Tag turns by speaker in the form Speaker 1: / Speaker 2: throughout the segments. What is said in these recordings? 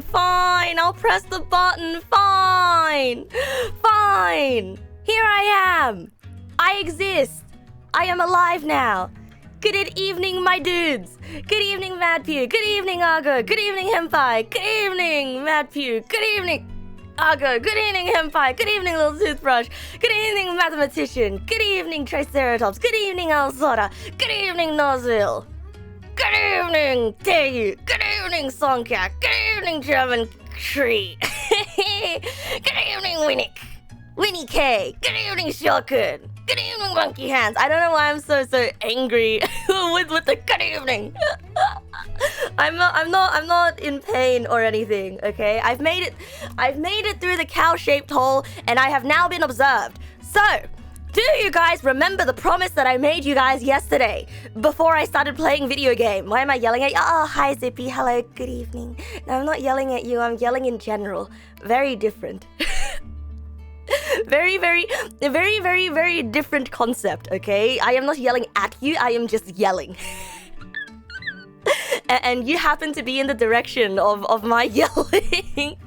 Speaker 1: Fine. I'll press the button. Fine. Fine. Here I am. I exist. I am alive now. Good evening, my dudes. Good evening, Madpew. Good evening, Argo. Good evening, Henpai. Good evening, Madpew. Good evening, Argo. Good evening, Henpai. Good evening, Little Toothbrush. Good evening, Mathematician. Good evening, Triceratops. Good evening, Alzora. Good evening, Nozil. Good evening, Tegu. Good evening, Songcat. Good evening, German Tree. Good evening, Winnie K. Good evening, Shokun. Good evening, Monkey Hands. I don't know why I'm so angry with the good evening. I'm not in pain or anything, okay? I've made it through the cow-shaped hole, and I have now been observed. So, do you guys remember the promise that I made you guys yesterday before I started playing video game? Why am I yelling at you? Oh, hi Zippy. Hello, good evening. No, I'm not yelling at you. I'm yelling in general. Very different. Very different concept, okay? I am not yelling at you, I am just yelling. And you happen to be in the direction of my yelling.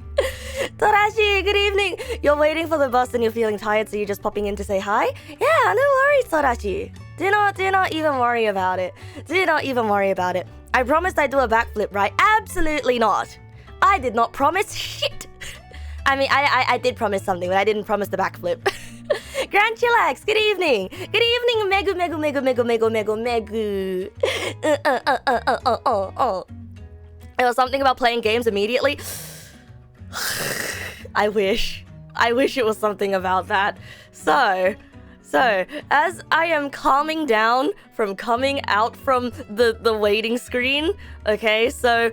Speaker 1: Torashi, good evening. You're waiting for the bus and you're feeling tired, so you're just popping in to say hi? Yeah, no worries, Torashi. Do not even worry about it. Do not even worry about it. I promised I'd do a backflip, right? Absolutely not. I did not promise shit. I mean, I did promise something, but I didn't promise the backflip. Grand Chillax, good evening. Good evening, Megu. It was something about playing games immediately. I wish it was something about that. So, as I am calming down from coming out from the waiting screen, okay, so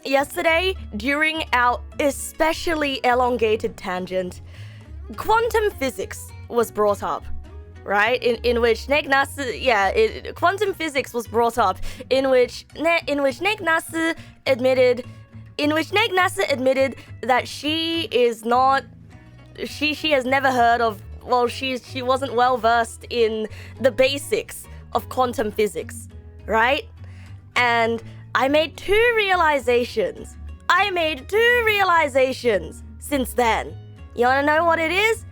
Speaker 1: yesterday, during our especially elongated tangent, quantum physics was brought up, right? In which Neg Nasu, quantum physics was brought up, in which Neg Nasu admitted that she has never heard of, well, she wasn't well versed in the basics of quantum physics, right? And I made two realizations since then. You wanna know what it is?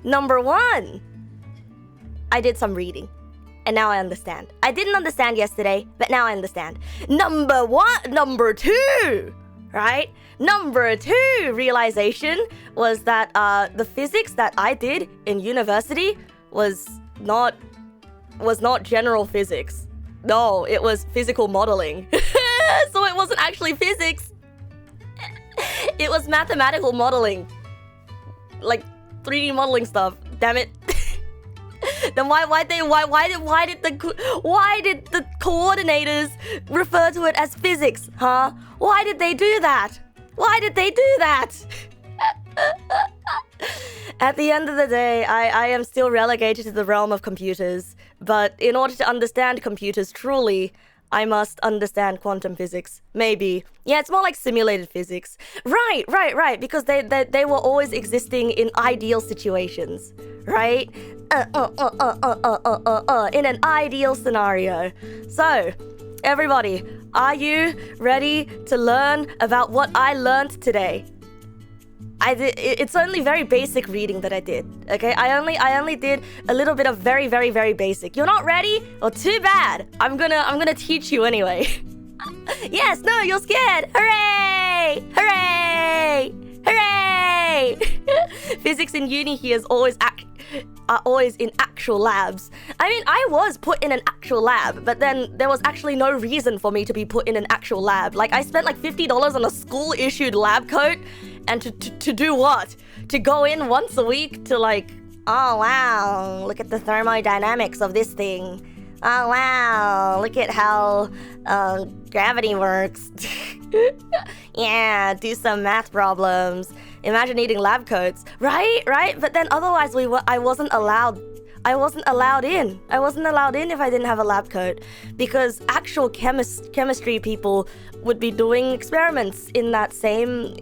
Speaker 1: Number one, I did some reading, and now I understand. I didn't understand yesterday, but now I understand. Number two, right? Number two realization was that the physics that I did in university was not general physics. No, it was physical modeling. So it wasn't actually physics. It was mathematical modeling. Like 3D modeling stuff. Damn it. Then why did the coordinators refer to it as physics, huh? Why did they do that? At the end of the day, I am still relegated to the realm of computers. But in order to understand computers truly, I must understand quantum physics. Maybe. Yeah, it's more like simulated physics. Right. Because they were always existing in ideal situations. Right? In an ideal scenario. So, everybody, are you ready to learn about what I learned today? It's only very basic reading that I did, okay? I only did a little bit of very basic. You're not ready? Well, too bad. I'm gonna teach you anyway. Yes, no, you're scared. Hooray! Physics in uni here is always in actual labs. I mean, I was put in an actual lab, but then there was actually no reason for me to be put in an actual lab. Like, I spent like $50 on a school-issued lab coat, and to do what? To go in once a week to like, oh wow, look at the thermodynamics of this thing. Oh wow, look at how gravity works. Yeah, do some math problems. Imagine eating lab coats, right? But then otherwise I wasn't allowed in. I wasn't allowed in if I didn't have a lab coat, because actual chemistry people would be doing experiments in that same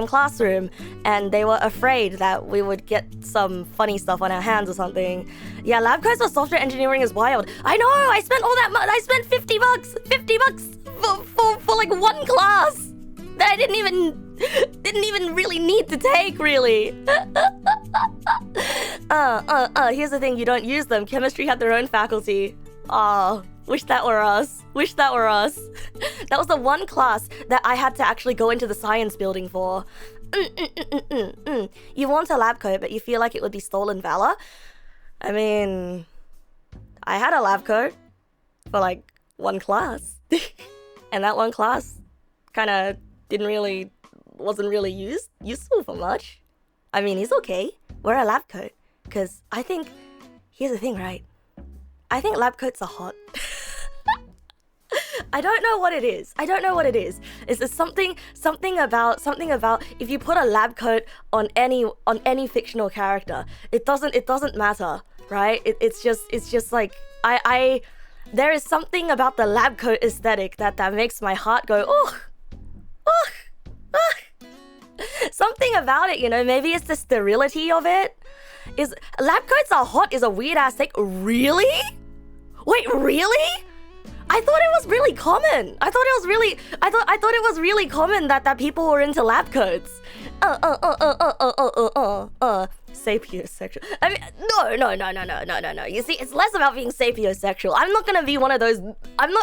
Speaker 1: classroom, and they were afraid that we would get some funny stuff on our hands or something. Yeah, lab coats for software engineering is wild. I know. I spent all that money. I spent $50 for like one class that I didn't even Didn't even really need to take, really. Here's the thing, you don't use them. Chemistry had their own faculty. Oh, wish that were us. Wish that were us. That was the one class that I had to actually go into the science building for. You want a lab coat, but you feel like it would be stolen valor? I mean, I had a lab coat for like one class. And that one class kind of wasn't really useful for much. I mean, it's okay. Wear a lab coat. Because I think, here's the thing, right? I think lab coats are hot. I don't know what it is. Is there something about if you put a lab coat on any fictional character, it doesn't matter, right? It's just like there is something about the lab coat aesthetic that makes my heart go oh. Something about it, you know, maybe it's the sterility of it. Is lab coats are hot is a weird ass take. Really? Wait, really? I thought it was really common. I thought it was really common that people were into lab coats. Sapiosexual. I mean, no. You see, it's less about being sapiosexual. I'm not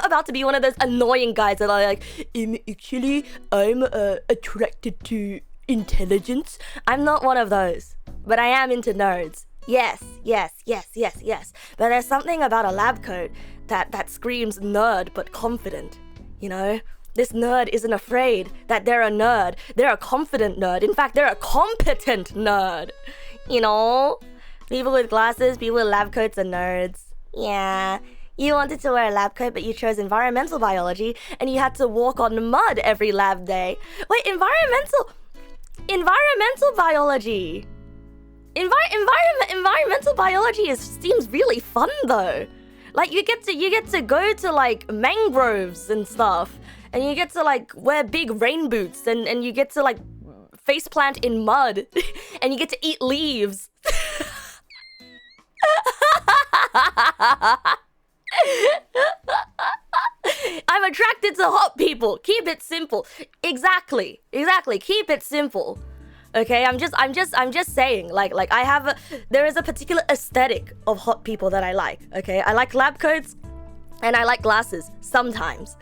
Speaker 1: about to be one of those annoying guys that are like, actually, I'm attracted to intelligence. I'm not one of those. But I am into nerds. Yes. But there's something about a lab coat that screams nerd but confident, you know? This nerd isn't afraid that they're a nerd. They're a confident nerd. In fact, they're a competent nerd, you know? People with glasses, people with lab coats are nerds. Yeah. You wanted to wear a lab coat, but you chose environmental biology, and you had to walk on mud every lab day. Wait, environmental biology. Environmental biology seems really fun though. Like you get to go to like mangroves and stuff, and you get to like wear big rain boots, and you get to like faceplant in mud, and you get to eat leaves. I'm attracted to hot people. Keep it simple. Exactly. Keep it simple. Okay, I'm just saying, like there is a particular aesthetic of hot people that I like, okay? I like lab coats, and I like glasses, sometimes.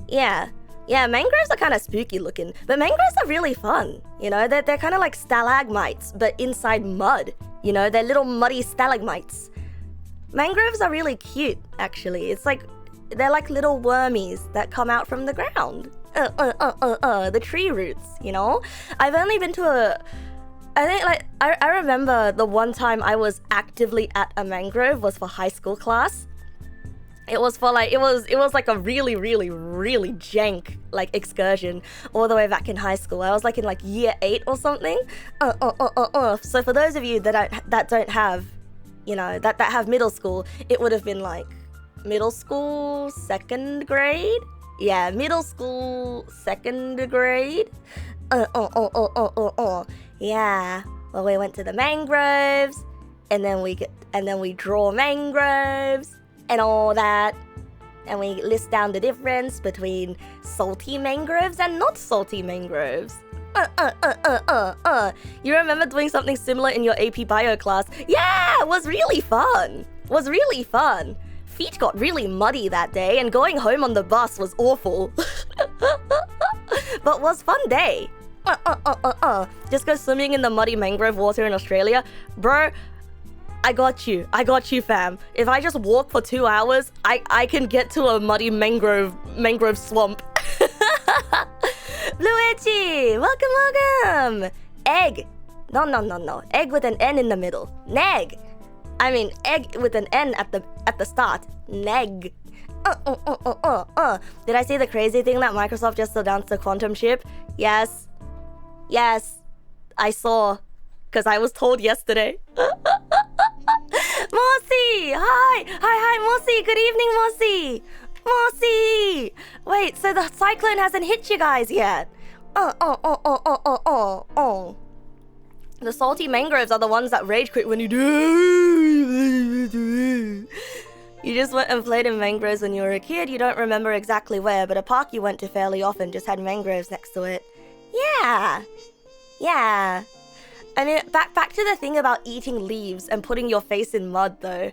Speaker 1: Yeah, mangroves are kind of spooky looking, but mangroves are really fun, you know? They're kind of like stalagmites, but inside mud, you know? They're little muddy stalagmites. Mangroves are really cute, actually. It's like, they're like little wormies that come out from the ground. The tree roots, you know? I've only been to I remember the one time I was actively at a mangrove was for high school class. It was for like, it was like a really jank like excursion all the way back in high school. I was like in like year 8 or something. So for those of you that don't have, you know, that have middle school, it would have been like middle school, 2nd grade. Yeah, middle school, 2nd grade. Yeah. Well, we went to the mangroves, and then we draw mangroves and all that, and we list down the difference between salty mangroves and not salty mangroves. You remember doing something similar in your AP Bio class? Yeah, it was really fun. Feet got really muddy that day, and going home on the bus was awful. But was fun day. Just go swimming in the muddy mangrove water in Australia. Bro, I got you, fam. If I just walk for 2 hours, I can get to a muddy mangrove swamp. Bluechi, welcome. Egg. No. Egg with an N in the middle. Neg. I mean, egg with an N at the start. Neg. Did I say the crazy thing that Microsoft just announced a quantum chip? Yes, I saw, because I was told yesterday. Mossy! Hi, Mossy! Good evening, Mossy! Wait, so the cyclone hasn't hit you guys yet? The salty mangroves are the ones that rage quit when you do. You just went and played in mangroves when you were a kid. You don't remember exactly where, but a park you went to fairly often just had mangroves next to it. Yeah. Yeah. I mean, back to the thing about eating leaves and putting your face in mud, though.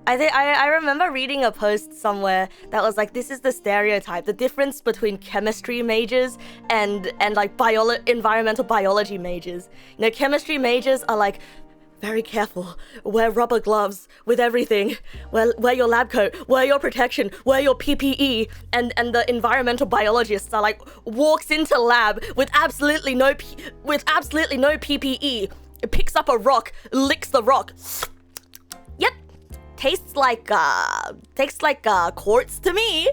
Speaker 1: I remember reading a post somewhere that was like, this is the stereotype, the difference between chemistry majors and like environmental biology majors. You know, chemistry majors are like, very careful, wear rubber gloves with everything, wear your lab coat, wear your protection, wear your PPE, and the environmental biologists are like, walks into lab with absolutely no PPE, picks up a rock, licks the rock. Yep, tastes like quartz to me.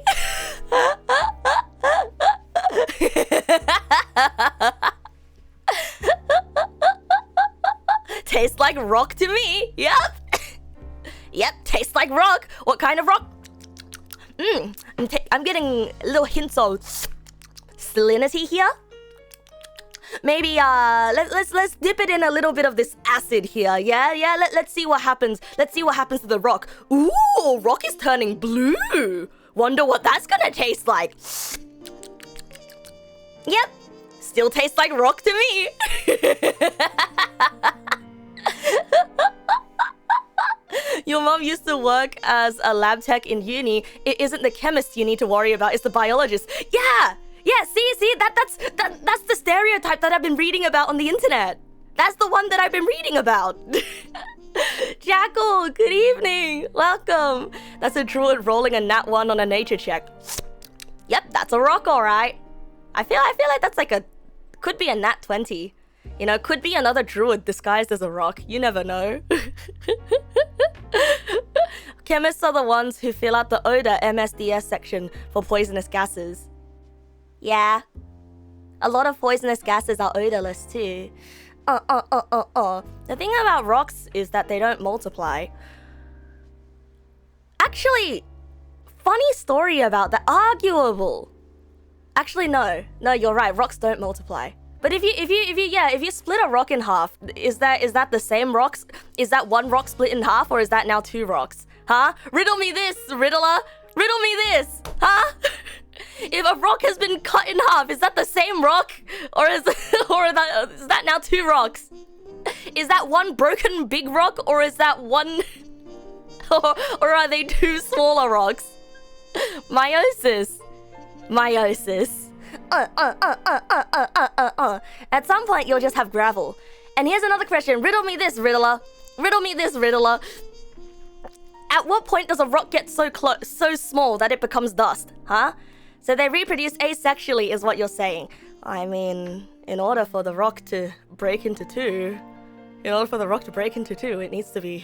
Speaker 1: Tastes like rock to me. Yep. Yep, tastes like rock. What kind of rock? I'm getting little hints of salinity here. Maybe let's dip it in a little bit of this acid here. Yeah. Let's see what happens. Let's see what happens to the rock. Ooh, rock is turning blue. Wonder what that's gonna taste like. Yep, still tastes like rock to me. Your mom used to work as a lab tech in uni. It isn't the chemist you need to worry about, it's the biologist. Yeah, see, that's the stereotype that I've been reading about on the internet. That's the one that I've been reading about. Jackal, good evening. Welcome. That's a druid rolling a nat 1 on a nature check. Yep, that's a rock, all right. I feel like that's like could be a nat 20. You know, could be another druid disguised as a rock. You never know. Chemists are the ones who fill out the odor MSDS section for poisonous gases. Yeah. A lot of poisonous gases are odorless too. The thing about rocks is that they don't multiply. Actually, funny story about that. Arguable. Actually, no, you're right. Rocks don't multiply. But if you split a rock in half, is that the same rocks? Is that one rock split in half, or is that now two rocks? Huh? Riddle me this, Riddler. Riddle me this, huh? If a rock has been cut in half, is that the same rock, or is that now two rocks? Is that one broken big rock, or is that one, or are they two smaller rocks? Meiosis. At some point, you'll just have gravel. And here's another question. Riddle me this, Riddler. Riddle me this, Riddler. At what point does a rock get so small that it becomes dust, huh? So they reproduce asexually is what you're saying. I mean, in order for the rock to break into two, it needs to be...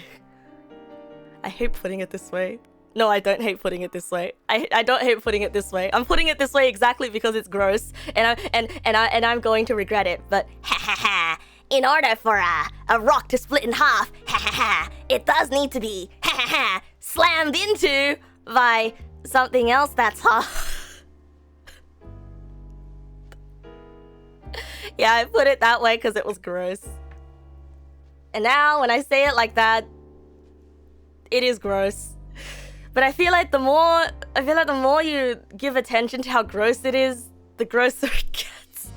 Speaker 1: I hate putting it this way. No, I don't hate putting it this way. I don't hate putting it this way. I'm putting it this way exactly because it's gross, and I'm going to regret it. But in order for a rock to split in half, it does need to be slammed into by something else that's hot. Yeah, I put it that way because it was gross. And now when I say it like that, it is gross. But I feel like the more you give attention to how gross it is, the grosser it gets.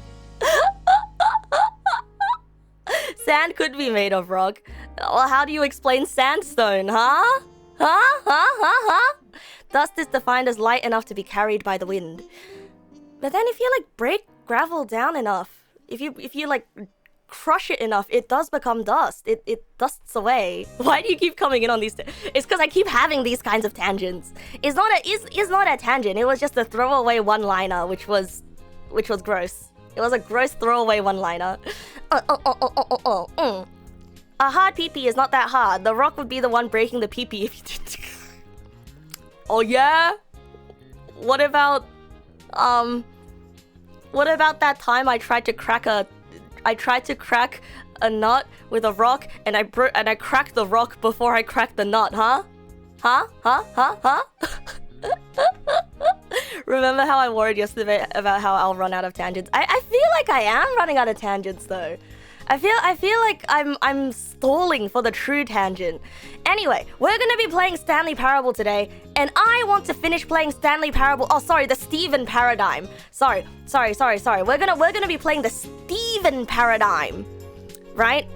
Speaker 1: Sand could be made of rock. Well, how do you explain sandstone, huh? Dust is defined as light enough to be carried by the wind. But then if you like break gravel down enough, if you like crush it enough, it does become dust. It dusts away. Why do you keep coming in on these? It's because I keep having these kinds of tangents. It's not a tangent. It was just a throwaway one-liner, which was gross. It was a gross throwaway one-liner. A hard pee-pee is not that hard. The rock would be the one breaking the pee-pee if you did. Oh yeah? What about that time I tried to crack a nut with a rock, and I cracked the rock before I cracked the nut, huh? Remember how I worried yesterday about how I'll run out of tangents? I feel like I am running out of tangents though. I feel like I'm stalling for the true tangent. Anyway, we're gonna be playing Stanley Parable today, and I want to finish playing Stanley Parable. Oh, sorry, the Steven Paradigm. Sorry. We're gonna be playing the Steven Paradigm, right?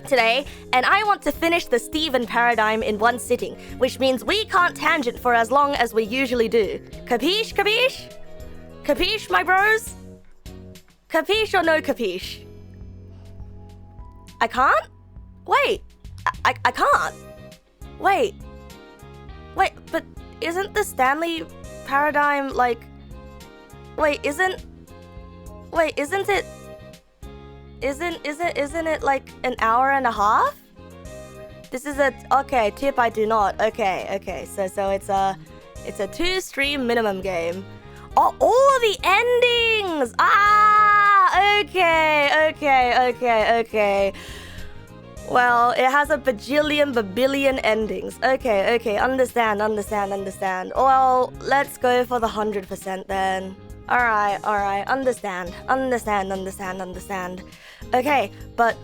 Speaker 1: Today, and I want to finish the Steven Paradigm in one sitting, which means we can't tangent for as long as we usually do. Capiche? Capiche? Capiche, my bros? Capiche or no capiche? I can't? Wait. I can't. Wait, but isn't the Stanley Paradigm like... Isn't it like an hour and a half? This is a... Okay, tip I do not. Okay. So it's a 2-stream minimum game. Oh, all the endings! Okay. Well, it has a babillion endings. Okay, understand. Well, let's go for the 100% then. Alright, understand. Okay, but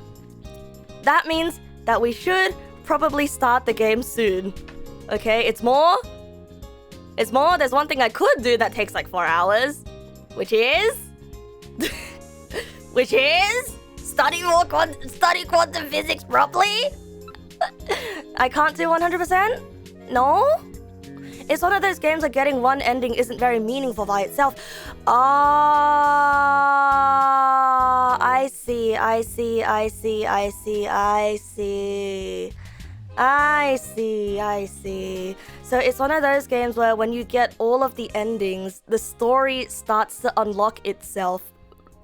Speaker 1: that means that we should probably start the game soon. Okay, it's more. There's one thing I could do that takes like 4 hours, which is study quantum physics properly. I can't do 100%? No? It's one of those games like getting one ending isn't very meaningful by itself. I see. So it's one of those games where when you get all of the endings, the story starts to unlock itself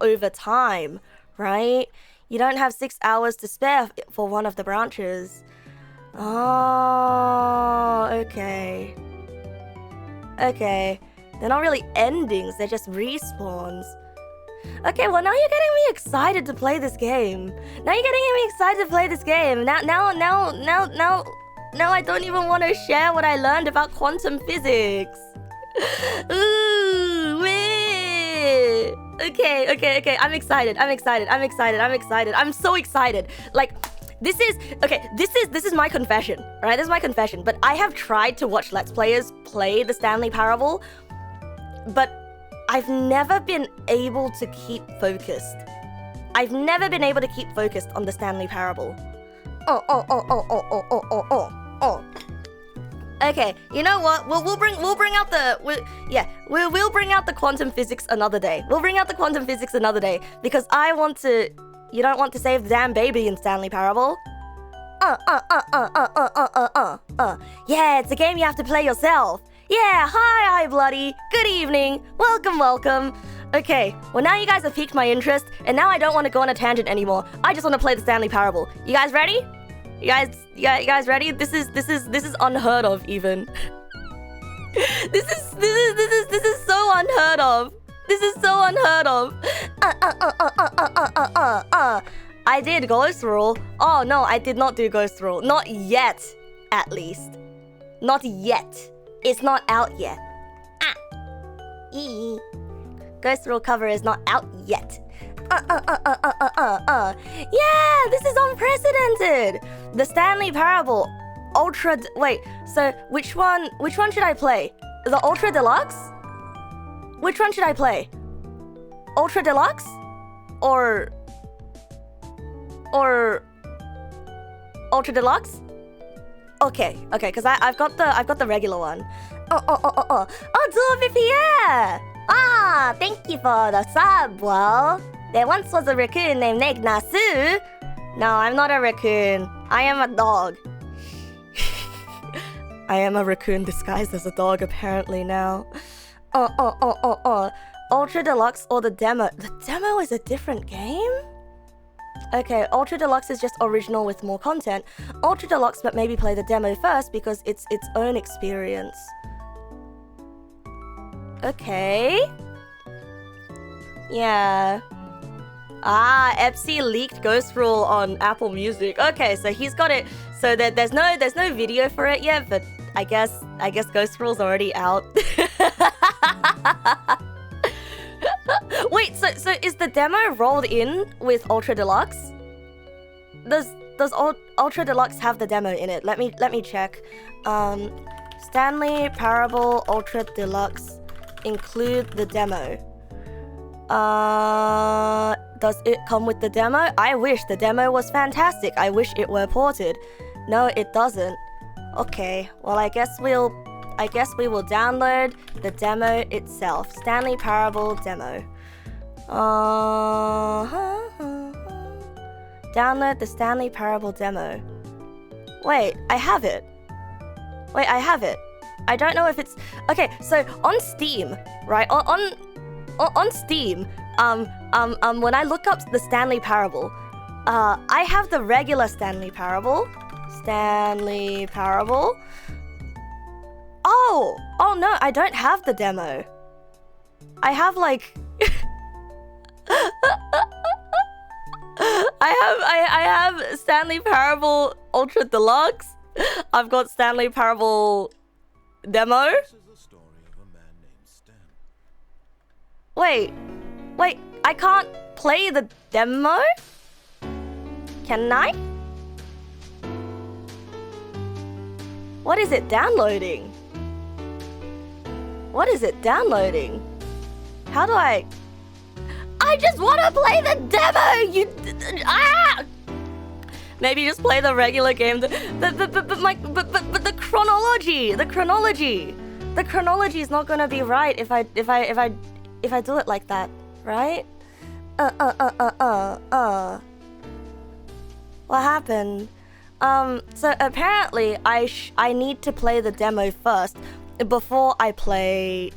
Speaker 1: over time, right? You don't have 6 hours to spare for one of the branches. Oh, okay. They're not really endings, they're just respawns. Okay, well now you're getting me excited to play this game. Now I don't even want to share what I learned about quantum physics. Ooh, wait. Okay. I'm excited. I'm so excited. Like, this is my confession, right? This is my confession. But I have tried to watch Let's Players play the Stanley Parable, but I've never been able to keep focused. on the Stanley Parable. Okay, you know what? We'll bring out the we'll bring out the quantum physics another day. Because you don't want to save the damn baby in Stanley Parable. Yeah, it's a game you have to play yourself. Yeah, hi bloody. Good evening. Welcome. Okay, well now you guys have piqued my interest, and now I don't want to go on a tangent anymore. I just want to play the Stanley Parable. You guys ready? You guys ready? This is unheard of even. This is so unheard of. I did Ghost Rule. Oh no, I did not do Ghost Rule. Not yet, at least. Not yet. It's not out yet. Ghost Rule cover is not out yet. Yeah, this is unprecedented. The Stanley Parable Ultra. Wait, so which one should I play? The Ultra Deluxe? Which one should I play? Ultra Deluxe or Ultra Deluxe? Okay, because I've got the regular one. Oh, Dwarf Pierre! Thank you for the sub. Well, there once was a raccoon named Neg Nasu. No, I'm not a raccoon. I am a dog. I am a raccoon disguised as a dog apparently now. Ultra Deluxe or the demo? The demo is a different game? Okay, Ultra Deluxe is just original with more content. Ultra Deluxe, but maybe play the demo first because it's its own experience. Okay. Yeah. Epsi leaked Ghost Rule on Apple Music. Okay, so he's got it. So there's no video for it yet, but I guess Ghost Rule's already out. Wait, so is the demo rolled in with Ultra Deluxe? Ultra Deluxe have the demo in it? Let me check. Stanley Parable Ultra Deluxe include the demo. Does it come with the demo? I wish the demo was fantastic. I wish it were ported. No, it doesn't. Okay, well I guess we will download the demo itself. Stanley Parable demo. Download the Stanley Parable demo. Wait, I have it. I don't know if it's... Okay, so on Steam, right? On Steam, when I look up the Stanley Parable, I have the regular Stanley Parable. Oh no, I don't have the demo. I have like... I have Stanley Parable Ultra Deluxe. I've got Stanley Parable demo.
Speaker 2: This is the story of a man named Stan.
Speaker 1: Wait, I can't play the demo? Can I? What is it downloading? How do I just want to play the demo! Maybe just play the regular game. But the chronology is not gonna be right if I do it like that, right? What happened? So apparently I need to play the demo first before I play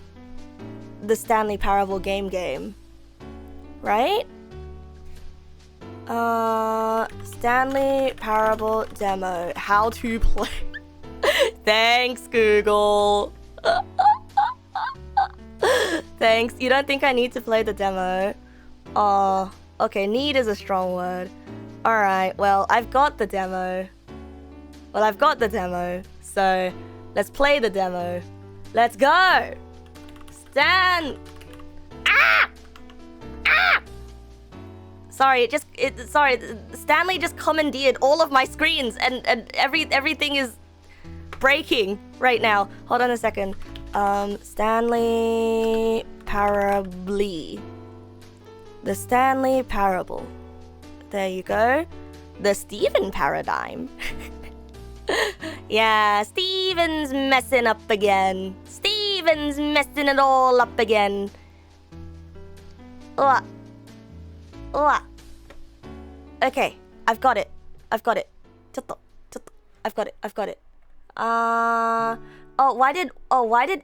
Speaker 1: the Stanley Parable game, right? Stanley Parable demo. How to play. Thanks, Google. Thanks. You don't think I need to play the demo? Oh, okay. Need is a strong word. Alright, well, I've got the demo. So, let's play the demo. Let's go! Stan! Sorry, Stanley just commandeered all of my screens and everything is breaking right now. Hold on a second. Stanley Parable. The Stanley Parable. There you go. The Steven paradigm. Yeah, Steven's messing up again. Steven's messing it all up again. Okay, I've got it. I've got it. Why did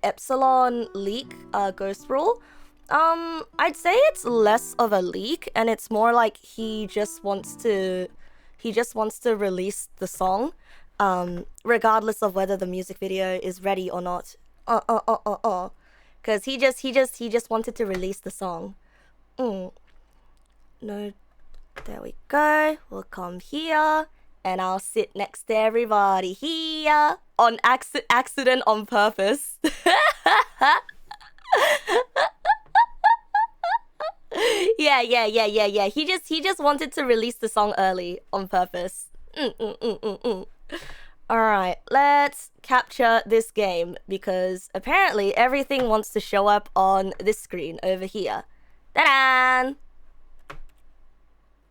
Speaker 1: Epsilon leak Ghost Rule? I'd say it's less of a leak and it's more like he just wants to release the song, regardless of whether the music video is ready or not. Cause he just wanted to release the song. No, there we go. We'll come here and I'll sit next to everybody here on accident on purpose. Yeah. He just wanted to release the song early on purpose. Alright, let's capture this game because apparently everything wants to show up on this screen over here. Ta-da!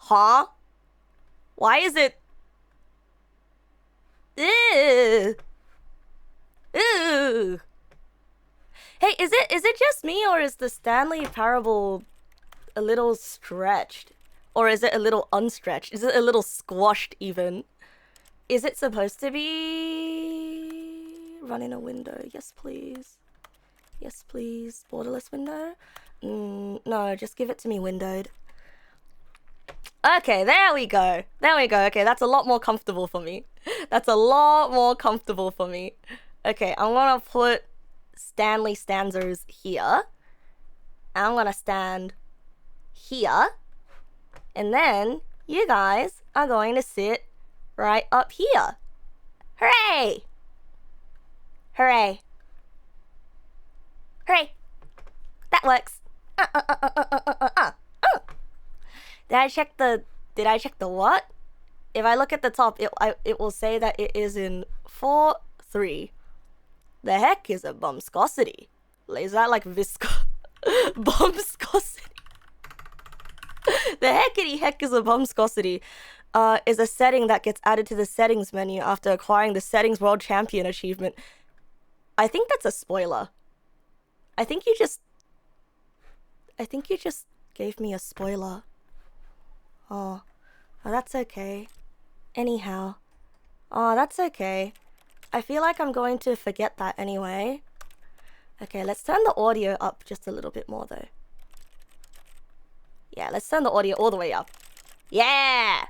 Speaker 1: Huh? Why is it... Ew. Hey, is it just me or is the Stanley Parable a little stretched? Or is it a little unstretched? Is it a little squashed even? Is it supposed to be running a window? Yes, please. Yes, please. Borderless window? No, just give it to me windowed. Okay, there we go. Okay, that's a lot more comfortable for me. Okay, I'm gonna put Stanley stanzas here. I'm gonna stand here. And then you guys are going to sit right up here. Hooray! That works. Did I check the what? if I look at the top, it will say that it is in 4-3. The heck is a bumscosity? Is that like bumscosity? The heckity heck is a bumscosity? Is a setting that gets added to the settings menu after acquiring the settings world champion achievement. I think that's a spoiler. I think you just gave me a spoiler. Oh, that's okay. Anyhow. Oh, that's okay. I feel like I'm going to forget that anyway. Okay, let's turn the audio up just a little bit more though. Yeah, let's turn the audio all the way up. Yeah!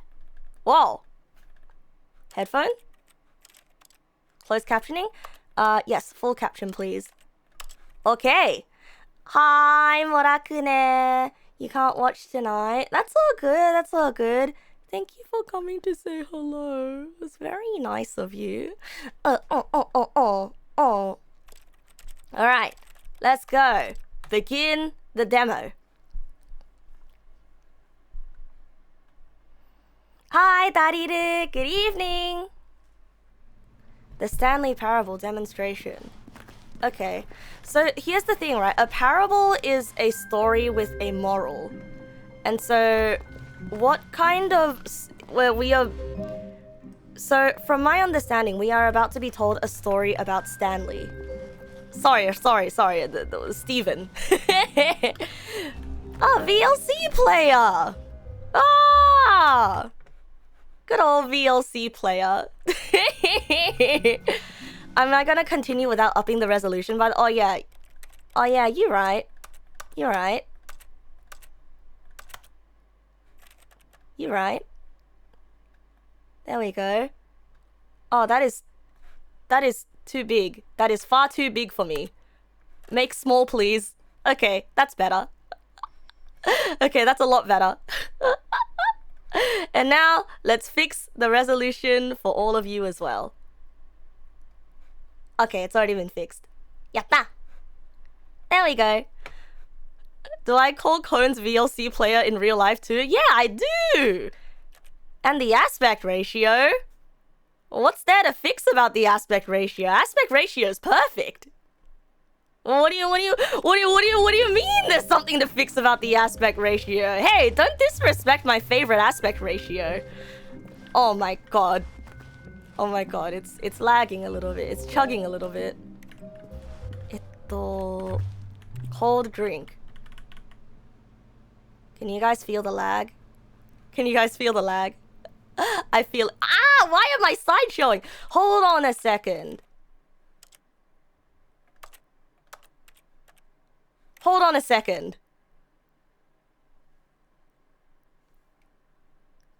Speaker 1: Whoa! Headphone? Closed captioning? Yes, full caption please. Okay. Hi, Morakune. You can't watch tonight. That's all good, that's all good. Thank you for coming to say hello. It was very nice of you. Alright, let's go. Begin the demo. Hi, Dariru. Good evening. The Stanley parable demonstration. Okay, so here's the thing, right? A parable is a story with a moral. And so, what kind of... So, from my understanding, we are about to be told a story about Stanley. Sorry, Steven. Oh, VLC player! Ah! Good old VLC player. Am I gonna continue without upping the resolution? But oh yeah, you're right. You're right. You're right. There we go. Oh, that is too big. That is far too big for me. Make small, please. Okay, that's better. Okay, that's a lot better. And now, let's fix the resolution for all of you as well. Okay, it's already been fixed. Yatta! There we go. Do I call Cone's VLC player in real life too? Yeah, I do! And the aspect ratio? What's there to fix about the aspect ratio? Aspect ratio is perfect. What do you mean there's something to fix about the aspect ratio? Hey, don't disrespect my favorite aspect ratio. Oh my god. Oh my god, it's lagging a little bit. It's chugging a little bit. Cold drink. Can you guys feel the lag? Can you guys feel the lag? I feel... Ah! Why am I side showing? Hold on a second. Hold on a second.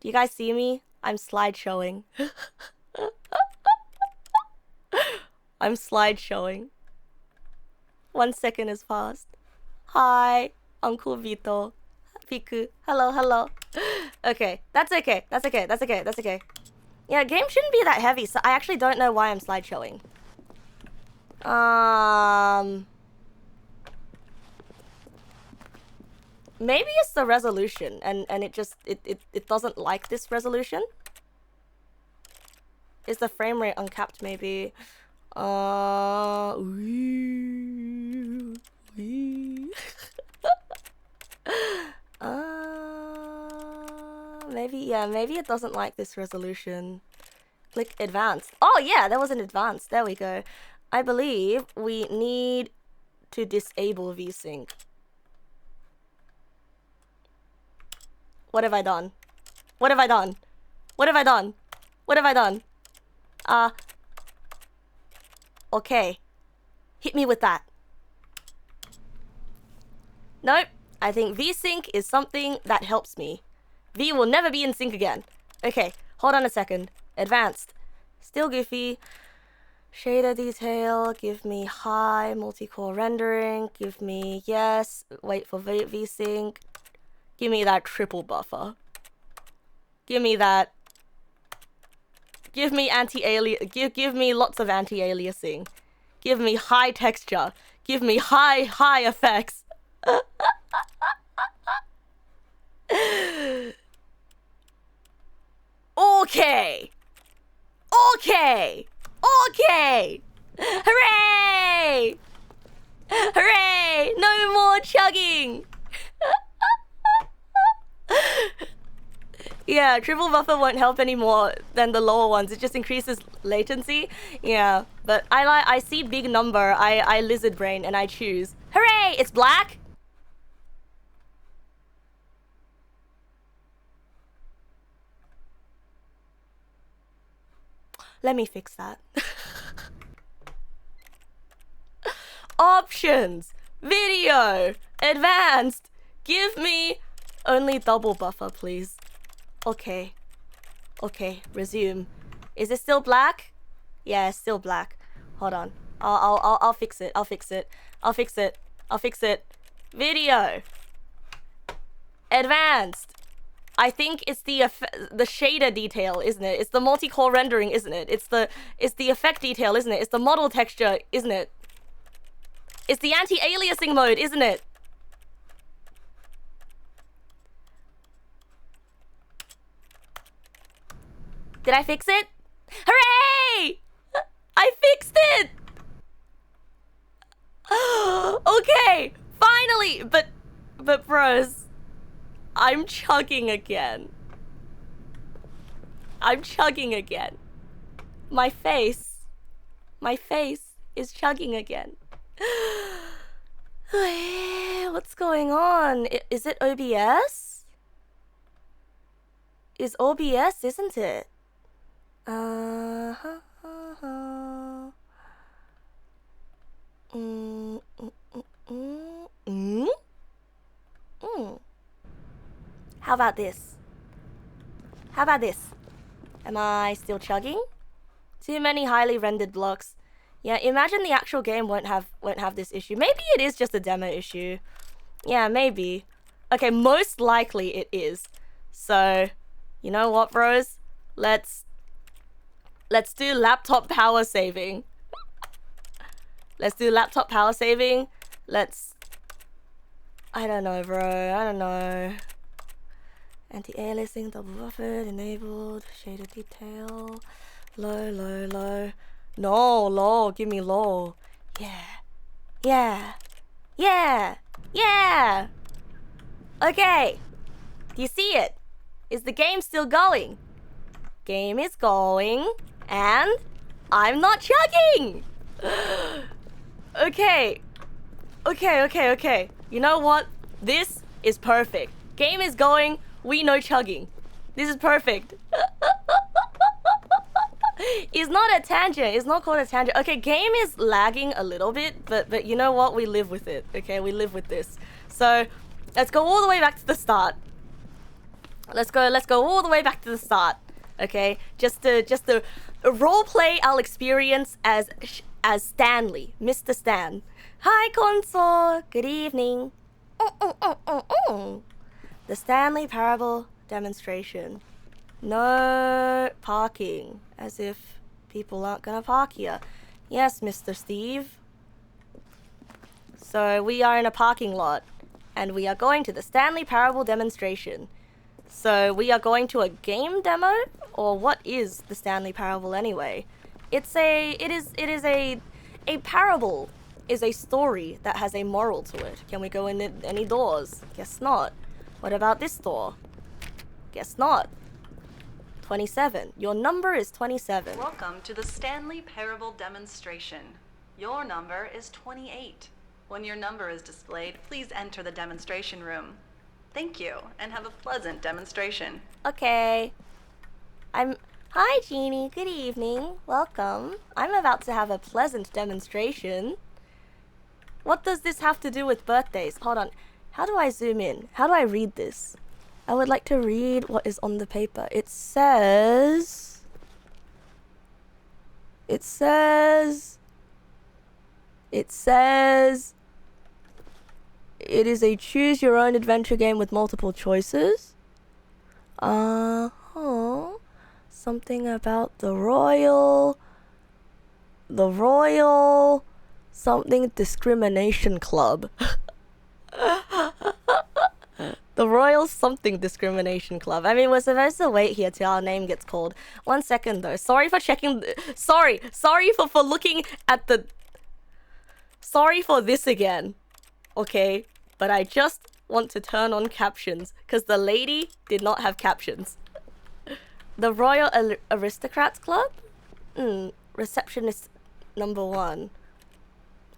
Speaker 1: Do you guys see me? I'm slide showing. I'm slide showing. 1 second has passed. Hi, Uncle Vito. Piku. Hello, hello. Okay, that's okay. That's okay. That's okay. That's okay. Yeah, game shouldn't be that heavy, so I actually don't know why I'm slide showing. Maybe it's the resolution, and it just it doesn't like this resolution. Is the frame rate uncapped? Maybe. Maybe, yeah, maybe it doesn't like this resolution. Click advanced. Oh yeah, there was an advanced. There we go. I believe we need to disable VSync. What have I done? What have I done? What have I done? What have I done? Okay. Hit me with that. Nope. I think VSync is something that helps me. V will never be in sync again. Okay, hold on a second. Advanced. Still goofy. Shader detail. Give me high multi-core rendering. Give me yes. Wait for VSync. Give me that triple buffer. Give me that. Give me anti-alias. Give me lots of anti-aliasing. Give me high texture. Give me high effects. Okay. Okay. Okay. Hooray! Hooray! No more chugging. Yeah, triple buffer won't help anymore than the lower ones. It just increases latency. Yeah, but I see big number. I lizard brain and I choose. Hooray! It's black. Let me fix that. Options, video, advanced. Give me only double buffer, please. Okay. Okay, resume. Is it still black? Yeah, it's still black. Hold on. I'll fix it. I'll fix it. I'll fix it. I'll fix it. Video. Advanced. I think it's the shader detail, isn't it? It's the multi-core rendering, isn't it? It's the effect detail, isn't it? It's the model texture, isn't it? It's the anti-aliasing mode, isn't it? Did I fix it? Hooray! I fixed it! Okay, finally! But bros, I'm chugging again. I'm chugging again. My face is chugging again. What's going on? Is it OBS? Is OBS, isn't it? How about this? How about this? Am I still chugging? Too many highly rendered blocks. Yeah, imagine the actual game won't have this issue. Maybe it is just a demo issue. Yeah, maybe. Okay, most likely it is. So, you know what, bros? Let's do laptop power saving. Let's do laptop power saving. I don't know, bro. I don't know. Anti-aliasing, double buffered, enabled, shader detail, low, low, low. No, low. Give me low. Yeah. Yeah. Yeah. Yeah. Okay. Do you see it? Is the game still going? Game is going. And I'm not chugging. Okay. Okay. You know what? This is perfect. Game is going. We know chugging. This is perfect. It's not a tangent. It's not called a tangent. Okay, game is lagging a little bit, but you know what? We live with it. Okay, we live with this. So let's go all the way back to the start. Let's go all the way back to the start. Okay, just to role play our experience as Stanley, Mr. Stan. Hi, console. Good evening. The Stanley Parable demonstration. No parking, as if people aren't gonna park here. Yes, Mr. Steve. So we are in a parking lot, and we are going to the Stanley Parable demonstration. So we are going to a game demo, or what is the Stanley Parable anyway? It is a parable is a story that has a moral to it. Can we go in any doors? Guess not. What about this door? Guess not. 27. Your number is 27.
Speaker 3: Welcome to the Stanley Parable demonstration. Your number is 28. When your number is displayed, please enter the demonstration room. Thank you, and have a pleasant demonstration.
Speaker 1: Okay. Hi, Jeannie. Good evening. Welcome. I'm about to have a pleasant demonstration. What does this have to do with birthdays? Hold on. How do I zoom in? How do I read this? I would like to read what is on the paper. It says... It is a choose your own adventure game with multiple choices. Something about the royal something discrimination club. The Royal Something Discrimination Club. I mean, we're supposed to wait here till our name gets called. 1 second though. Sorry for checking. Sorry for looking at the. Sorry for this again. Okay, but I just want to turn on captions because the lady did not have captions. The Royal Aristocrats Club? Receptionist number 1.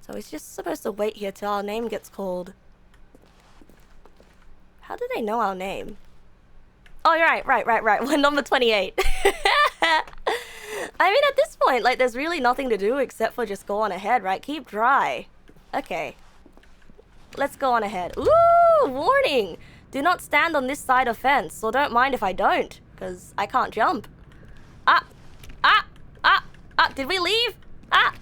Speaker 1: So he's just supposed to wait here till our name gets called. How do they know our name? Oh, you're right. We're number 28. I mean, at this point, like, there's really nothing to do except for just go on ahead, right? Keep dry. Okay. Let's go on ahead. Ooh, warning! Do not stand on this side of fence, so don't mind if I don't, because I can't jump. Did we leave? Why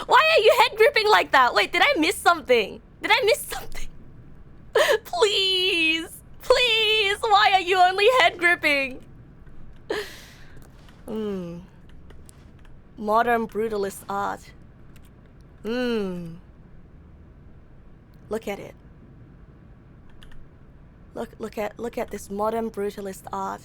Speaker 1: are you head gripping like that? Wait, did I miss something? Please, why are you only head gripping? Modern brutalist art. Look at it. Look at this modern brutalist art.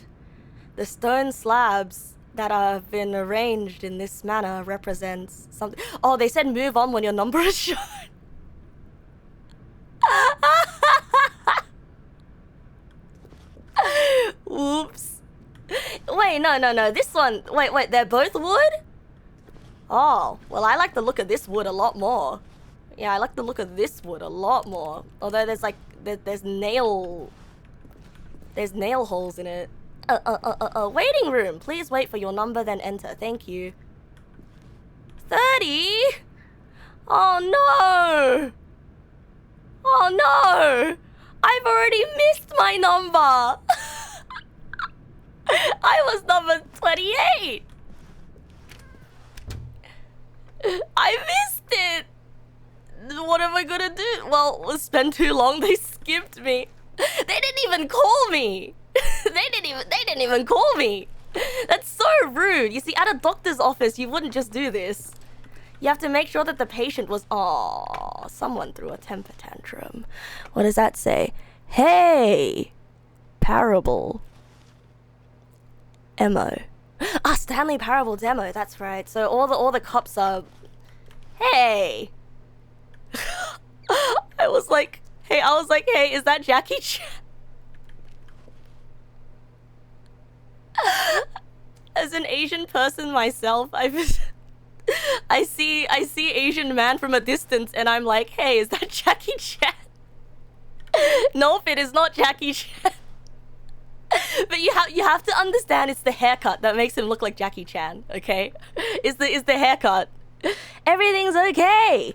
Speaker 1: The stone slabs that have been arranged in this manner represents something. Oh, they said move on when your number is shown. Oops. Wait, no. This one. Wait. They're both wood? Oh, well, I like the look of this wood a lot more. Yeah, I like the look of this wood a lot more. Although there's like there's nail holes in it. Waiting room. Please wait for your number, then enter. Thank you. 30? Oh no! Oh no! I've already missed my number! I was number 28! I missed it! What am I gonna do? Well, it's been too long, they skipped me. They didn't even call me! They didn't even call me! That's so rude! You see, at a doctor's office, you wouldn't just do this. You have to make sure that the patient was... Aww, someone threw a temper tantrum. What does that say? Hey! Parable. Emo. Stanley Parable demo, that's right. So all the cops are... Hey! I was like, hey, is that Jackie Chan? As an Asian person myself, I see Asian man from a distance and I'm like, hey, is that Jackie Chan? Nope, it is not Jackie Chan. But you have to understand it's the haircut that makes him look like Jackie Chan, okay? Is the haircut. Everything's okay.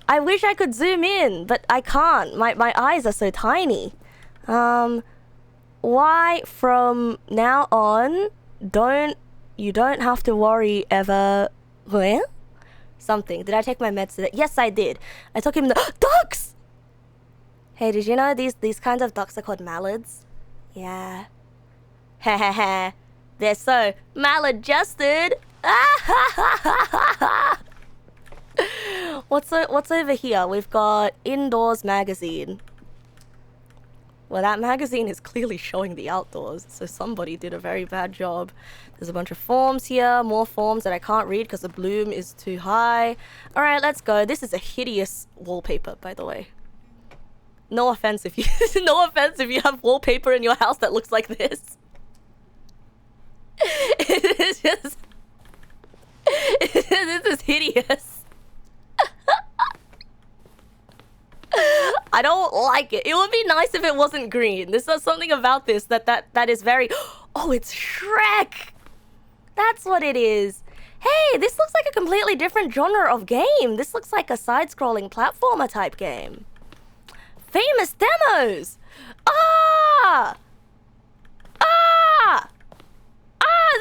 Speaker 1: I wish I could zoom in, but I can't. My eyes are so tiny. Why from now on you don't have to worry ever. Where? Something. Did I take my meds today? Yes, I did. I took him the ducks. Hey, did you know these kinds of ducks are called mallards? Yeah. Hehehe. They're so maladjusted. What's over here? We've got Indoors magazine. Well, that magazine is clearly showing the outdoors, so somebody did a very bad job. There's a bunch of forms here, more forms that I can't read because the bloom is too high. All right, let's go. This is a hideous wallpaper, by the way. No offense if you have wallpaper in your house that looks like this. It's just this is hideous. I don't like it. It would be nice if it wasn't green. There's something about this that is very... Oh, it's Shrek! That's what it is. Hey, this looks like a completely different genre of game. This looks like a side-scrolling platformer type game. Famous demos!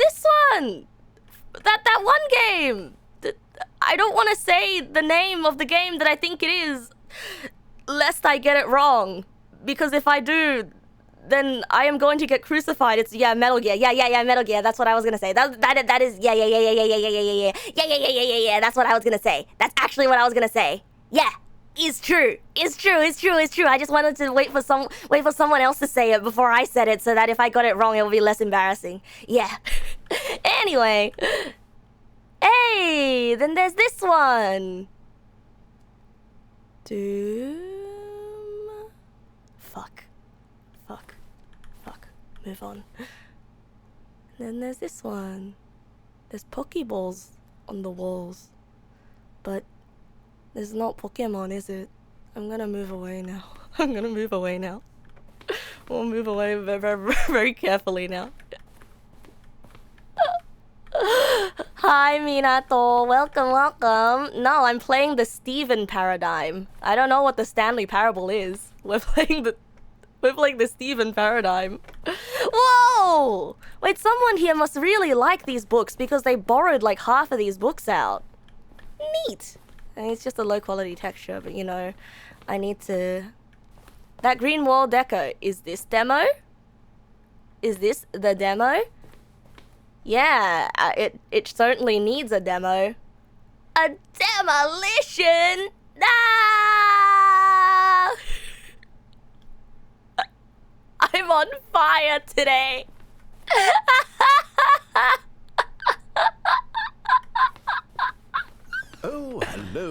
Speaker 1: This one! That one game! I don't want to say the name of the game that I think it is, lest I get it wrong. Because if I do, then I am going to get crucified. It's, yeah, Metal Gear. Yeah, Metal Gear. That's what I was going to say. That is, yeah. That's what I was going to say. That's actually what I was going to say. Yeah. is true. It's true. I just wanted to wait for someone else to say it before I said it, so that if I got it wrong, it would be less embarrassing. Yeah. Anyway. Hey, then there's this one. Doom. Fuck. Move on. Then there's this one. There's Pokeballs on the walls. But there's not Pokemon, is it? I'm gonna move away now. I'll move away very, very, very carefully now. Hi, Minato. Welcome. No, I'm playing the Steven paradigm. I don't know what the Stanley parable is. We're playing the Steven paradigm. Whoa! Wait, someone here must really like these books because they borrowed like half of these books out. Neat. I mean, it's just a low quality texture, but you know, I need to... That green wall deco, is this demo? Is this the demo? Yeah, it certainly needs a demo. A demolition? Ah! I'm on fire today.
Speaker 2: Oh,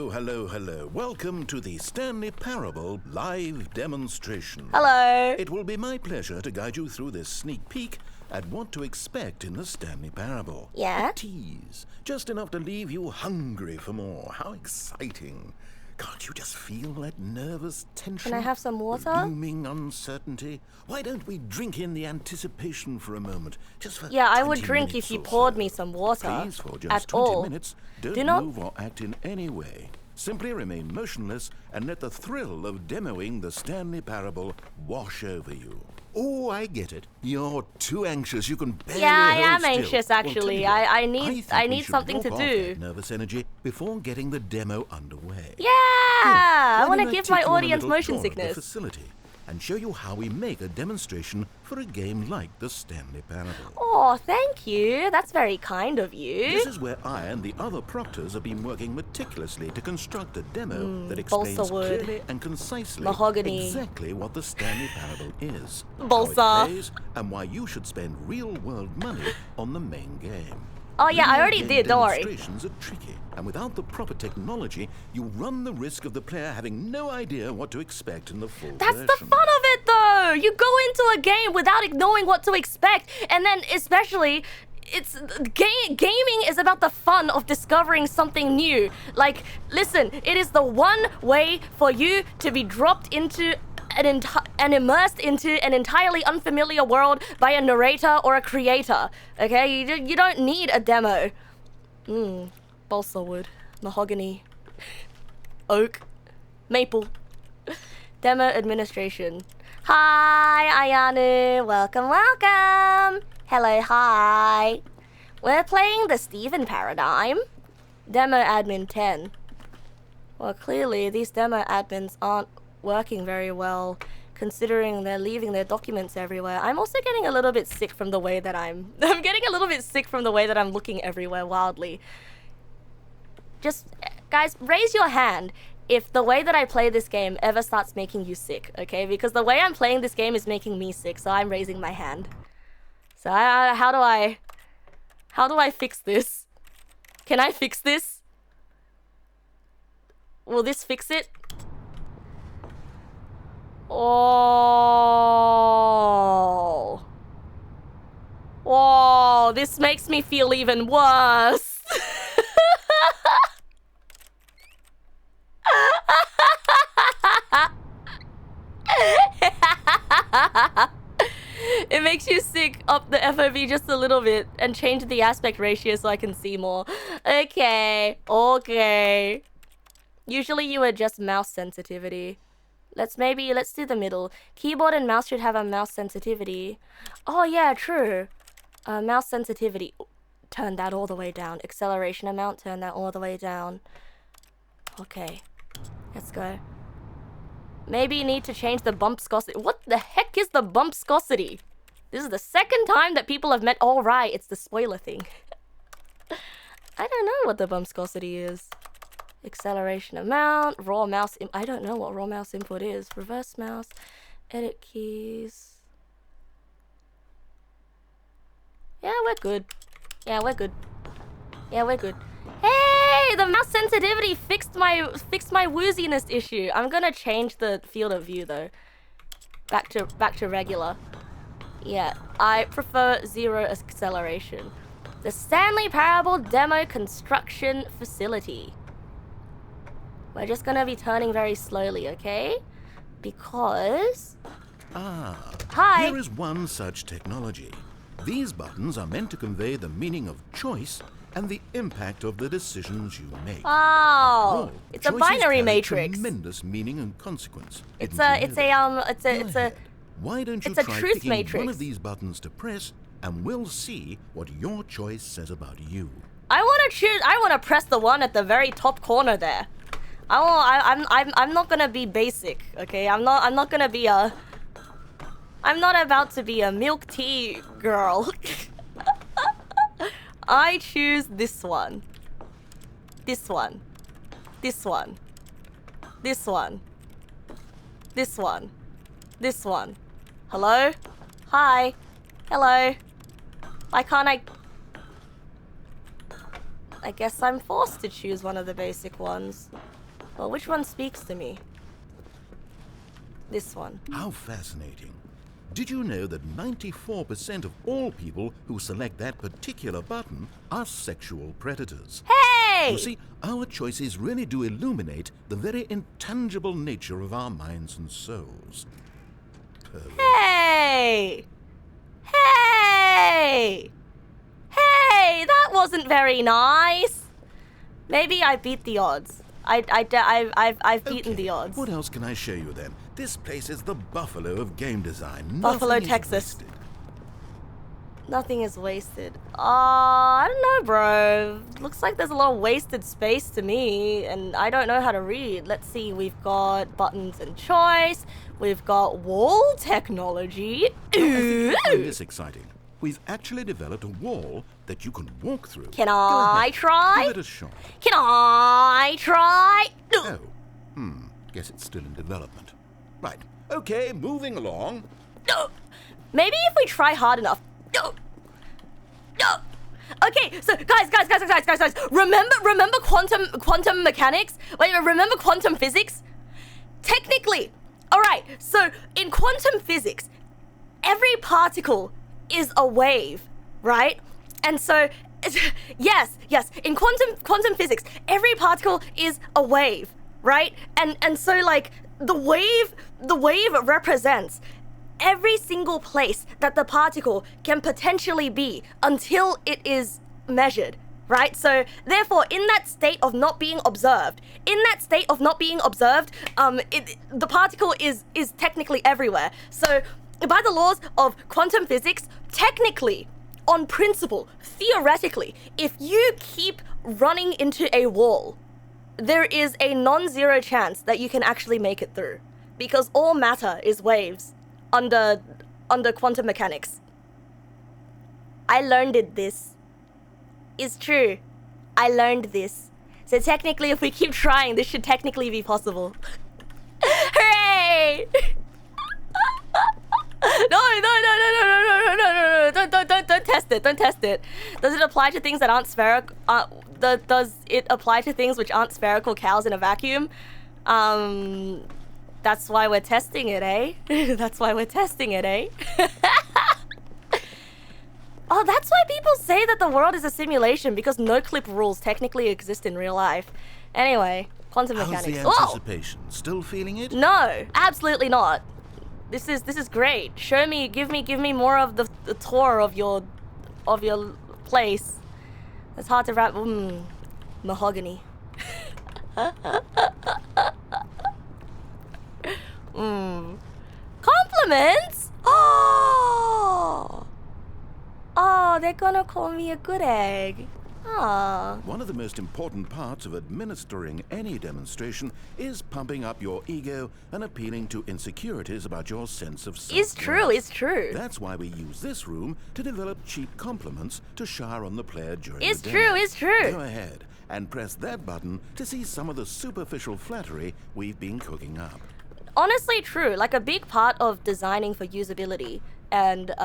Speaker 2: hello. Welcome to the Stanley Parable live demonstration.
Speaker 1: Hello.
Speaker 2: It will be my pleasure to guide you through this sneak peek at what to expect in the Stanley Parable.
Speaker 1: Yeah?
Speaker 2: A tease, just enough to leave you hungry for more. How exciting. Can't you just feel that nervous tension?
Speaker 1: Can I have some water?
Speaker 2: Looming uncertainty? Why don't we drink in the anticipation for a moment? Just for
Speaker 1: Yeah, I would
Speaker 2: 20
Speaker 1: drink
Speaker 2: minutes
Speaker 1: if you
Speaker 2: or
Speaker 1: poured
Speaker 2: so.
Speaker 1: me some water.
Speaker 2: Please, for just
Speaker 1: at
Speaker 2: 20
Speaker 1: all.
Speaker 2: minutes, don't
Speaker 1: Do not
Speaker 2: move or act in any way. Simply remain motionless and let the thrill of demoing the Stanley Parable wash over you. Oh, I get it. You're too anxious. You can barely
Speaker 1: Yeah, I
Speaker 2: hold
Speaker 1: am
Speaker 2: still.
Speaker 1: anxious,
Speaker 2: Well,
Speaker 1: actually.
Speaker 2: tell you what,
Speaker 1: I
Speaker 2: think
Speaker 1: need
Speaker 2: we should
Speaker 1: something to
Speaker 2: drop off
Speaker 1: do.
Speaker 2: that nervous energy before getting the demo underway.
Speaker 1: Yeah, I
Speaker 2: Why
Speaker 1: want to
Speaker 2: don't
Speaker 1: give
Speaker 2: take
Speaker 1: my
Speaker 2: you on a
Speaker 1: audience
Speaker 2: little
Speaker 1: motion
Speaker 2: tour of the
Speaker 1: sickness.
Speaker 2: facility and show you how we make a demonstration for a game like the Stanley Parable.
Speaker 1: Oh, thank you. That's very kind of you.
Speaker 2: This is where I and the other proctors have been working meticulously to construct a demo that explains
Speaker 1: balsa wood.
Speaker 2: clearly and concisely
Speaker 1: Mahogany.
Speaker 2: exactly what the Stanley Parable is,
Speaker 1: Balsa.
Speaker 2: how it plays, and why you should spend real-world money on the main game.
Speaker 1: Oh yeah, I
Speaker 2: Real
Speaker 1: already
Speaker 2: game
Speaker 1: did, don't worry.
Speaker 2: Demonstrations are tricky, and without the proper technology, you run the risk of the player having no idea what to expect in the full
Speaker 1: That's
Speaker 2: version.
Speaker 1: the fun of it, though. You go into a game without knowing what to expect, and then especially, gaming is about the fun of discovering something new. Like, listen, it is the one way for you to be dropped into and immersed into an entirely unfamiliar world by a narrator or a creator. Okay, you don't need a demo. Balsa wood, mahogany, oak, maple. Demo administration. Hi, Ayanu. Welcome. Hello, hi. We're playing the Steven paradigm. Demo admin 10. Well, clearly these demo admins aren't working very well, considering they're leaving their documents everywhere. I'm also getting a little bit sick from the way that I'm getting a little bit sick from the way that I'm looking everywhere wildly. Just, guys, raise your hand if the way that I play this game ever starts making you sick, okay? Because the way I'm playing this game is making me sick, so I'm raising my hand. So how do I fix this? Can I fix this? Will this fix it? Oh. Whoa, this makes me feel even worse. It makes you sick. Up the FOV just a little bit and change the aspect ratio so I can see more. Okay. Usually you adjust mouse sensitivity. Let's do the middle. Keyboard and mouse should have a mouse sensitivity. Oh yeah, true. Mouse sensitivity. Turn that all the way down. Acceleration amount, turn that all the way down. Okay. Let's go. Maybe you need to change the bump viscosity. What the heck is the bump viscosity? This is the second time that people have met. All right, it's the spoiler thing. I don't know what the bump viscosity is. Acceleration amount, raw mouse. I don't know what raw mouse input is. Reverse mouse, edit keys. Yeah, we're good. Yeah, we're good. Yeah, we're good. Hey, the mouse sensitivity fixed my wooziness issue. I'm gonna change the field of view though. Back to regular. Yeah, I prefer 0 acceleration. The Stanley Parable Demo Construction Facility. We're just gonna be turning very slowly, okay? Because... Hi!
Speaker 2: Here is one such technology. These buttons are meant to convey the meaning of choice and the impact of the decisions you make.
Speaker 1: Oh, it's a binary
Speaker 2: carry
Speaker 1: matrix.
Speaker 2: Tremendous meaning and consequence.
Speaker 1: It's
Speaker 2: a
Speaker 1: Why
Speaker 2: don't you
Speaker 1: it's a
Speaker 2: try
Speaker 1: truth
Speaker 2: picking
Speaker 1: matrix.
Speaker 2: one of these buttons to press, and we'll see what your choice says about you.
Speaker 1: I want to press the one at the very top corner there. I'm not gonna be basic, okay? I'm not about to be a milk tea girl. I choose this one. This one. This one. This one. This one. This one. Hello? Hi. Hello. Why can't I guess I'm forced to choose one of the basic ones. Well, which one speaks to me? This one.
Speaker 2: How fascinating. Did you know that 94% of all people who select that particular button are sexual predators?
Speaker 1: Hey!
Speaker 2: You see, our choices really do illuminate the very intangible nature of our minds and souls.
Speaker 1: Hey! Hey! Hey! That wasn't very nice. Maybe I beat the odds. I've beaten the odds.
Speaker 2: What else can I show you then? This place is the Buffalo of game design.
Speaker 1: Buffalo,
Speaker 2: Nothing is
Speaker 1: Texas.
Speaker 2: wasted.
Speaker 1: Nothing is wasted. I don't know, bro. Looks like there's a lot of wasted space to me, and I don't know how to read. Let's see. We've got buttons and choice. We've got wall technology.
Speaker 2: I think you'll find this exciting. We've actually developed a wall that you can walk through.
Speaker 1: Can
Speaker 2: Go
Speaker 1: I
Speaker 2: ahead.
Speaker 1: try?
Speaker 2: Give it a shot.
Speaker 1: Can I try?
Speaker 2: Oh, guess it's still in development. Right. Okay, moving along.
Speaker 1: Maybe if we try hard enough. Okay, so guys. Remember quantum mechanics? Wait, remember quantum physics? Technically, all right. So in quantum physics, every particle is a wave, right? And so, yes. In quantum physics, every particle is a wave, right? And so like the wave represents every single place that the particle can potentially be until it is measured, right? So therefore, in that state of not being observed, the particle is technically everywhere. So by the laws of quantum physics, technically, on principle, theoretically, if you keep running into a wall, there is a non-zero chance that you can actually make it through, because all matter is waves under quantum mechanics. I learned this. It's true. I learned this. So technically, if we keep trying, this should technically be possible. Hooray! No, don't test it. Don't test it. Does it apply to things that aren't spherical? Does it apply to things which aren't spherical cows in a vacuum? That's why we're testing it, eh? That's why we're testing it, eh? Oh, that's why people say that the world is a simulation, because no-clip rules technically exist in real life. Anyway, quantum mechanics.
Speaker 2: How's the anticipation? Still feeling it?
Speaker 1: No, absolutely not. This is great. Show me, give me more of the tour of your place. It's hard to wrap. Mahogany. Compliments? Oh, they're gonna call me a good egg.
Speaker 2: One of the most important parts of administering any demonstration is pumping up your ego and appealing to insecurities about your sense of self-worth.
Speaker 1: It's true.
Speaker 2: That's why we use this room to develop cheap compliments to shower on the player during
Speaker 1: It's
Speaker 2: the
Speaker 1: true,
Speaker 2: demo.
Speaker 1: it's true.
Speaker 2: Go ahead and press that button to see some of the superficial flattery we've been cooking up.
Speaker 1: Honestly, true. Like, a big part of designing for usability and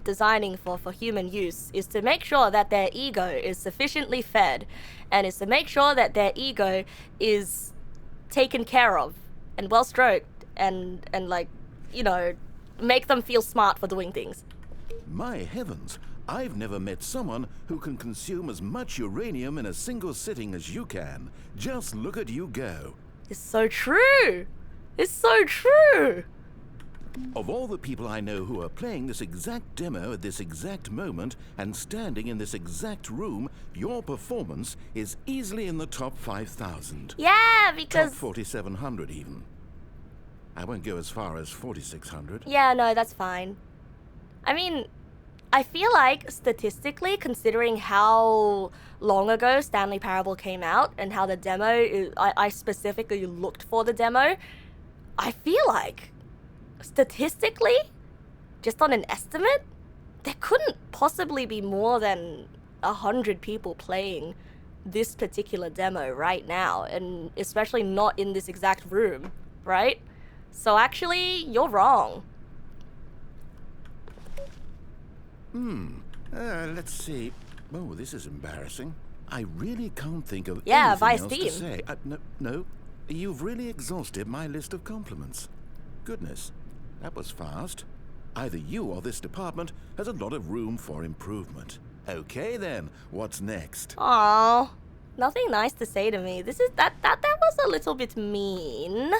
Speaker 1: designing for human use is to make sure that their ego is sufficiently fed, and is to make sure that their ego is taken care of and well stroked, and like, you know, make them feel smart for doing things.
Speaker 2: My heavens, I've never met someone who can consume as much uranium in a single sitting as you can. Just look at you go.
Speaker 1: It's so true. It's so true.
Speaker 2: Of all the people I know who are playing this exact demo at this exact moment and standing in this exact room, your performance is easily in the top 5,000.
Speaker 1: Yeah, because...
Speaker 2: Top 4,700 even. I won't go as far as 4,600.
Speaker 1: Yeah, no, that's fine. I mean, I feel like statistically, considering how long ago Stanley Parable came out and how the demo, I specifically looked for the demo, I feel like statistically, just on an estimate, there couldn't possibly be more than 100 people playing this particular demo right now, and especially not in this exact room, right? So actually, you're wrong.
Speaker 2: Let's see. Oh, this is embarrassing. I really can't think of
Speaker 1: Yeah,
Speaker 2: anything
Speaker 1: by
Speaker 2: else
Speaker 1: Steam.
Speaker 2: to say. No. You've really exhausted my list of compliments. Goodness, that was fast. Either you or this department has a lot of room for improvement. Okay then, what's next?
Speaker 1: Aww, nothing nice to say to me. That was a little bit mean,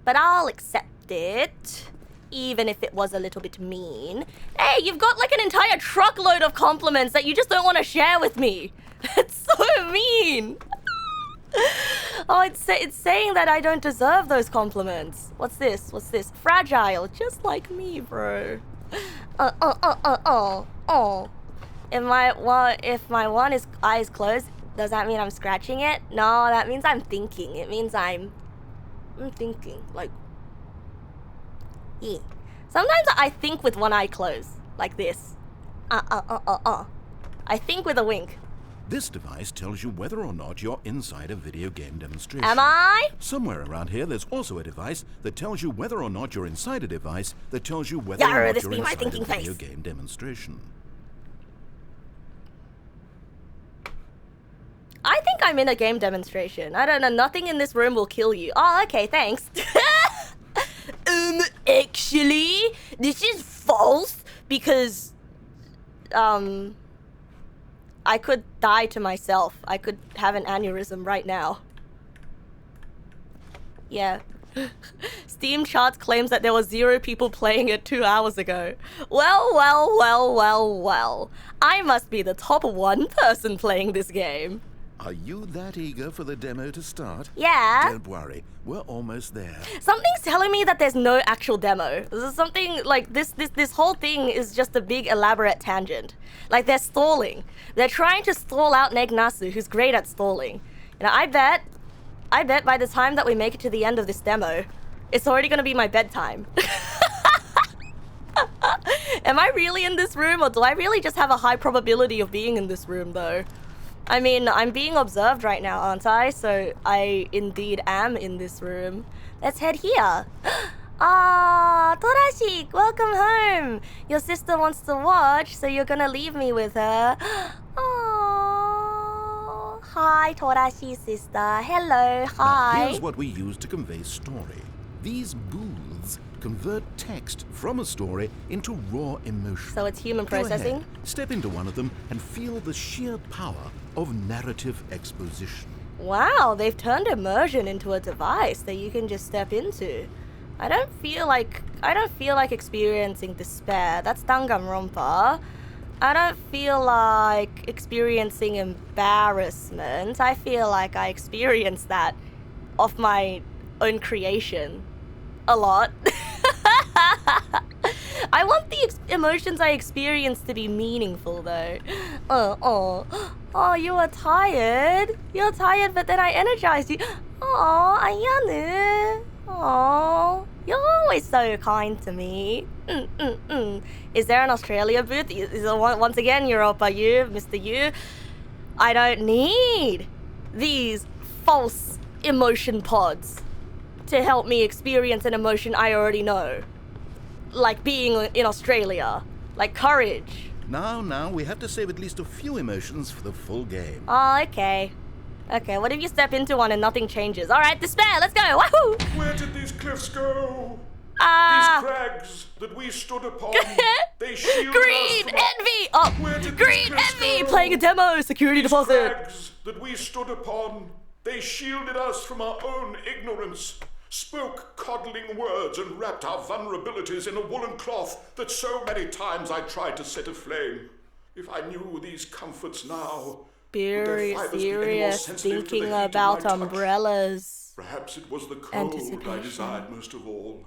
Speaker 1: but I'll accept it, even if it was a little bit mean. Hey, you've got like an entire truckload of compliments that you just don't want to share with me. It's so mean. Oh, it's saying that I don't deserve those compliments. What's this? Fragile, just like me, bro. If my one eye is closed, does that mean I'm scratching it? No, that means I'm thinking. It means I'm thinking, like, yeah. Sometimes I think with one eye closed, like this. I think with a wink.
Speaker 2: This device tells you whether or not you're inside a video game demonstration.
Speaker 1: Am I?
Speaker 2: Somewhere around here, there's also a device that tells you whether or not you're inside a device that tells you whether
Speaker 1: Yarr,
Speaker 2: or not
Speaker 1: this
Speaker 2: you're
Speaker 1: be my
Speaker 2: inside a
Speaker 1: thinking
Speaker 2: video
Speaker 1: face.
Speaker 2: game demonstration.
Speaker 1: I think I'm in a game demonstration. I don't know, nothing in this room will kill you. Oh, okay, thanks. Actually, this is false because, I could die to myself. I could have an aneurysm right now. Yeah. Steam charts claims that there were 0 people playing it 2 hours ago. Well. I must be the top 1 person playing this game.
Speaker 2: Are you that eager for the demo to start?
Speaker 1: Yeah.
Speaker 2: Don't worry, we're almost there.
Speaker 1: Something's telling me that there's no actual demo. This is something like this whole thing is just a big elaborate tangent. Like, they're stalling. They're trying to stall out Neg Nasu, who's great at stalling. You know, I bet by the time that we make it to the end of this demo, it's already gonna be my bedtime. Am I really in this room, or do I really just have a high probability of being in this room, though? I mean, I'm being observed right now, aren't I? So I indeed am in this room. Let's head here. Ah, Torashik, welcome home. Your sister wants to watch, so you're gonna leave me with her. Oh, hi, Torashi sister. Hello,
Speaker 2: Now,
Speaker 1: hi.
Speaker 2: here's what we use to convey story. These booths convert text from a story into raw emotion.
Speaker 1: So it's human
Speaker 2: Go
Speaker 1: processing?
Speaker 2: ahead, step into one of them and feel the sheer power of narrative exposition.
Speaker 1: Wow, they've turned immersion into a device that you can just step into. I don't feel like experiencing despair. That's Danganronpa. I don't feel like experiencing embarrassment. I feel like I experienced that of my own creation a lot. I want the emotions I experience to be meaningful, though. Oh, you are tired. You're tired, but then I energized you. Oh, Ayanu. Oh, you're always so kind to me. Is there an Australia booth? Is it once again Europa? You, Mr. You? I don't need these false emotion pods to help me experience an emotion I already know. Like being in Australia. Like courage.
Speaker 2: Now, we have to save at least a few emotions for the full game.
Speaker 1: Oh, okay. Okay, what if you step into one and nothing changes? Alright, despair, let's go! Wahoo!
Speaker 4: Where did these cliffs go? These crags that we stood upon, they shielded
Speaker 1: Greed!
Speaker 4: us from
Speaker 1: Envy! Oh!
Speaker 4: Where did these
Speaker 1: Greed!
Speaker 4: cliffs
Speaker 1: Envy!
Speaker 4: go?
Speaker 1: Playing a demo! Security
Speaker 4: These
Speaker 1: deposit!
Speaker 4: crags that we stood upon, they shielded us from our own ignorance, spoke coddling words and wrapped our vulnerabilities in a woolen cloth that so many times I tried to set aflame. If I knew these comforts now, would their fibers be any more
Speaker 1: Serious
Speaker 4: sensitive to the
Speaker 1: thinking
Speaker 4: heat of
Speaker 1: about
Speaker 4: my touch?
Speaker 1: umbrellas.
Speaker 4: Perhaps it was the cold I
Speaker 1: Anticipation.
Speaker 4: desired most of all.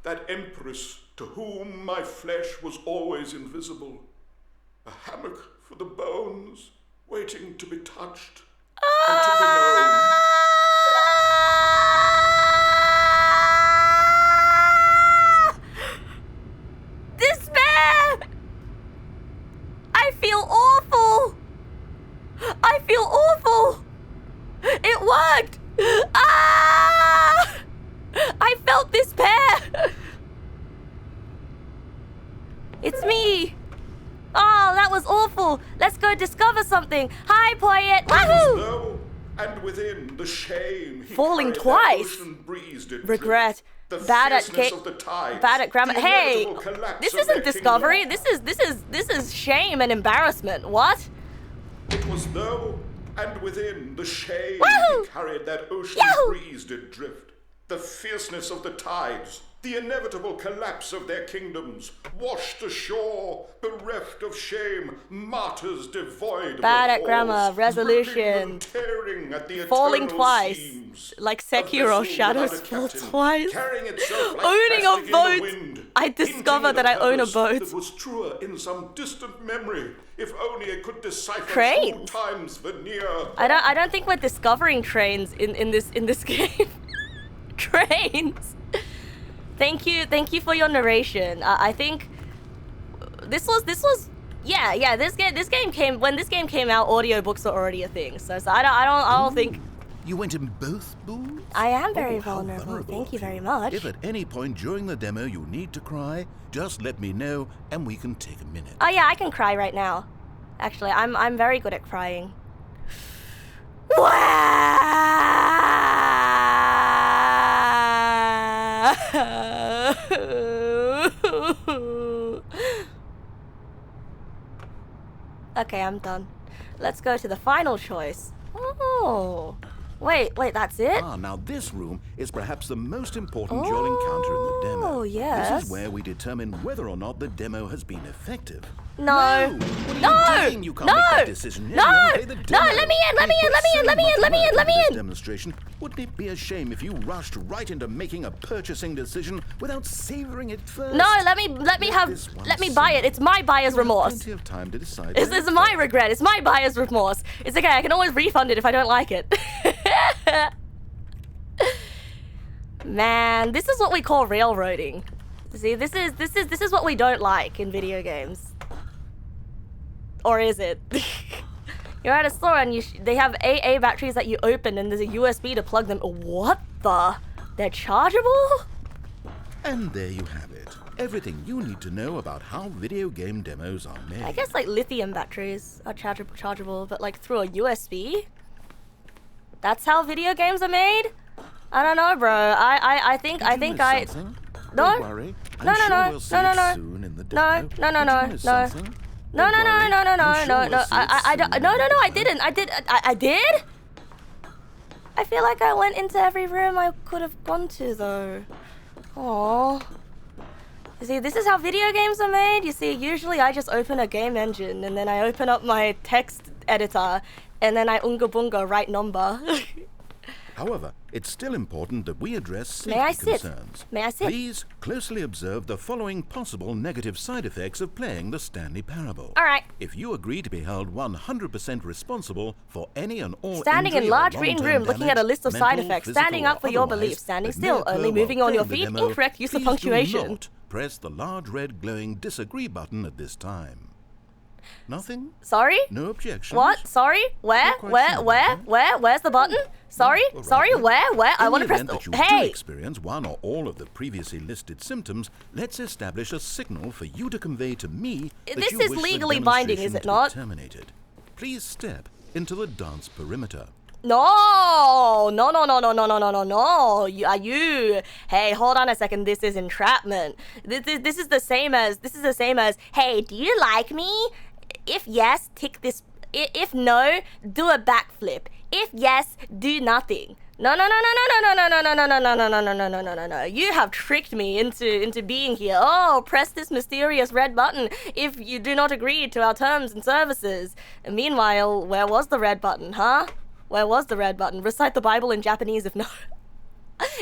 Speaker 4: That empress to whom my flesh was always invisible. A hammock for the bones, waiting to be touched and to be known.
Speaker 1: Despair! I feel awful! I feel awful! It worked! Ah! I felt despair! It's me! Oh, that was awful! Let's go discover something! Hi, Poyet! Wahoo!
Speaker 4: Though, and within the shame he
Speaker 1: Falling
Speaker 4: carried that
Speaker 1: twice.
Speaker 4: ocean breeze did
Speaker 1: Regret.
Speaker 4: drift, the
Speaker 1: Bad at
Speaker 4: fierceness
Speaker 1: ga-
Speaker 4: of the tides,
Speaker 1: Bad at grammar.
Speaker 4: the
Speaker 1: Hey!
Speaker 4: inevitable collapse
Speaker 1: This
Speaker 4: of
Speaker 1: isn't
Speaker 4: their
Speaker 1: discovery.
Speaker 4: kingdom.
Speaker 1: This is shame and embarrassment. What?
Speaker 4: It was though, and within the shame
Speaker 1: Wahoo!
Speaker 4: he carried that ocean
Speaker 1: Yahoo!
Speaker 4: breeze did drift, the fierceness of the tides, the inevitable collapse of their kingdoms, washed ashore, bereft of shame, martyrs devoid of
Speaker 1: Bad
Speaker 4: the
Speaker 1: at grammar,
Speaker 4: halls,
Speaker 1: resolution.
Speaker 4: ripping and tearing at the
Speaker 1: Falling
Speaker 4: eternal
Speaker 1: twice.
Speaker 4: seams.
Speaker 1: Like
Speaker 4: A
Speaker 1: Sekiro,
Speaker 4: vessel
Speaker 1: shadows
Speaker 4: without a
Speaker 1: fall
Speaker 4: captain,
Speaker 1: twice.
Speaker 4: carrying itself like
Speaker 1: Owning a
Speaker 4: plastic in the
Speaker 1: boat.
Speaker 4: wind,
Speaker 1: I
Speaker 4: hinting
Speaker 1: discovered
Speaker 4: at
Speaker 1: that I own a
Speaker 4: purpose
Speaker 1: boat.
Speaker 4: that was truer in some distant memory, if only it could decipher
Speaker 1: Trains.
Speaker 4: true time's veneer.
Speaker 1: I don't think we're discovering trains in this game. Trains. Thank you for your narration. I think this was this game came when this game came out. Audiobooks are already a thing, so I don't think.
Speaker 2: You went in both booths?
Speaker 1: I am very
Speaker 2: Oh, how
Speaker 1: vulnerable. Thank you
Speaker 2: of
Speaker 1: very much.
Speaker 2: If at any point during the demo you need to cry, just let me know and we can take a minute.
Speaker 1: Oh yeah, I can cry right now. Actually, I'm very good at crying. Okay, I'm done. Let's go to the final choice. Oh, wait, that's it?
Speaker 2: Now this room is perhaps the most important you'll encounter in the demo.
Speaker 1: Oh, yes.
Speaker 2: This is where we determine whether or not the demo has been effective.
Speaker 1: No.
Speaker 2: What are you doing? You can't
Speaker 1: No.
Speaker 2: make that decision.
Speaker 1: No.
Speaker 2: You haven't played the
Speaker 1: No,
Speaker 2: demo.
Speaker 1: let me in, let me
Speaker 2: We've
Speaker 1: in,
Speaker 2: put
Speaker 1: let me in,
Speaker 2: so
Speaker 1: let me
Speaker 2: much
Speaker 1: in, let me
Speaker 2: work
Speaker 1: in, let me
Speaker 2: into this
Speaker 1: in.
Speaker 2: demonstration. Wouldn't it be a shame if you rushed right into making a purchasing decision without savoring it first?
Speaker 1: No, let me
Speaker 2: this one
Speaker 1: let me buy it. It's my buyer's
Speaker 2: You have
Speaker 1: remorse.
Speaker 2: plenty of time to decide.
Speaker 1: It's
Speaker 2: later.
Speaker 1: my regret. It's my buyer's remorse. It's okay. I can always refund it if I don't like it. Man, this is what we call railroading. See, this is what we don't like in video games. Or is it? You're at a store and they have AA batteries that you open and there's a USB to plug them. What the? They're chargeable?
Speaker 2: And there you have it. Everything you need to know about how video game demos are made.
Speaker 1: I guess like lithium batteries are chargeable, but like through a USB? That's how video games are made? I don't know, bro. I think
Speaker 2: Did you miss
Speaker 1: I
Speaker 2: something?
Speaker 1: No.
Speaker 2: Don't worry. I'm
Speaker 1: No, no,
Speaker 2: sure
Speaker 1: no,
Speaker 2: we'll see
Speaker 1: no, no,
Speaker 2: it
Speaker 1: no.
Speaker 2: soon in the
Speaker 1: No,
Speaker 2: demo.
Speaker 1: no, no,
Speaker 2: Did
Speaker 1: no,
Speaker 2: you miss
Speaker 1: no.
Speaker 2: something?
Speaker 1: No,
Speaker 2: Don't
Speaker 1: no, no,
Speaker 2: worry.
Speaker 1: no, no, no,
Speaker 2: I'm sure
Speaker 1: no,
Speaker 2: we'll
Speaker 1: no.
Speaker 2: see it
Speaker 1: I don't.
Speaker 2: soon
Speaker 1: No,
Speaker 2: in
Speaker 1: no,
Speaker 2: the
Speaker 1: no. I
Speaker 2: demo.
Speaker 1: didn't. I did. I feel like I went into every room I could have gone to, though. Aww. You see, this is how video games are made. You see, usually I just open a game engine and then I open up my text editor and then I unga bunga write number.
Speaker 2: However, it's still important that we address
Speaker 1: May I
Speaker 2: safety
Speaker 1: sit?
Speaker 2: concerns.
Speaker 1: May I sit?
Speaker 2: Please closely observe the following possible negative side effects of playing the Stanley Parable.
Speaker 1: All right.
Speaker 2: If you agree to be held 100% responsible for any and all
Speaker 1: Standing in
Speaker 2: injury or
Speaker 1: large green
Speaker 2: long-term
Speaker 1: room, looking at a
Speaker 2: damage,
Speaker 1: list of side
Speaker 2: mental,
Speaker 1: effects,
Speaker 2: physical,
Speaker 1: standing up
Speaker 2: or
Speaker 1: for your
Speaker 2: otherwise,
Speaker 1: beliefs, standing
Speaker 2: that may
Speaker 1: still,
Speaker 2: occur
Speaker 1: only
Speaker 2: while
Speaker 1: moving on your
Speaker 2: playing the
Speaker 1: feet,
Speaker 2: demo,
Speaker 1: incorrect use of
Speaker 2: please
Speaker 1: punctuation.
Speaker 2: do not press the large red glowing disagree button at this time. Nothing?
Speaker 1: Sorry?
Speaker 2: No objections?
Speaker 1: What? Sorry? Where? Where's the button? Sorry?
Speaker 2: All right,
Speaker 1: Sorry?
Speaker 2: then.
Speaker 1: Where? I
Speaker 2: In
Speaker 1: want
Speaker 2: the
Speaker 1: to press
Speaker 2: event that you
Speaker 1: Hey!
Speaker 2: do experience one or all of the previously listed symptoms, let's establish a signal for you to convey to me that
Speaker 1: This
Speaker 2: you
Speaker 1: is
Speaker 2: wish the
Speaker 1: legally binding, is it
Speaker 2: demonstration to
Speaker 1: not?
Speaker 2: be terminated. Please step into the dance perimeter.
Speaker 1: No! Are you? Hey, hold on a second. This is entrapment. This is the same as. Hey, do you like me? If yes, tick this. If no, do a backflip. If yes, do nothing. No. You have tricked me into being here. Oh, press this mysterious red button if you do not agree to our terms and services. And meanwhile, where was the red button, huh? Where was the red button? Recite the Bible in Japanese if no.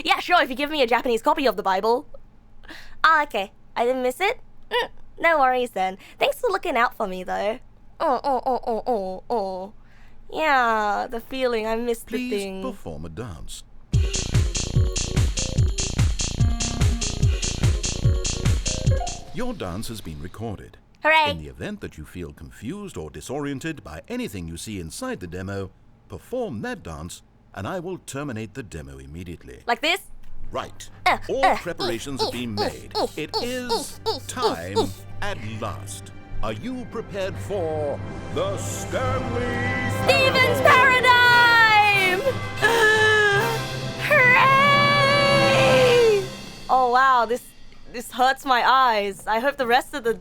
Speaker 1: Yeah, sure, if you give me a Japanese copy of the Bible. Ah, okay. I didn't miss it? No worries then. Thanks for looking out for me, though. Oh. Yeah, the feeling. I missed the thing.
Speaker 2: Please perform a dance. Your dance has been recorded.
Speaker 1: Hooray!
Speaker 2: In the event that you feel confused or disoriented by anything you see inside the demo, perform that dance, and I will terminate the demo immediately.
Speaker 1: Like this?
Speaker 2: Right. All preparations have been made. It is time at last. Are you prepared for the Stanley?
Speaker 1: Steven's Paradigm! Hooray! Oh wow, this hurts my eyes. I hope the rest of the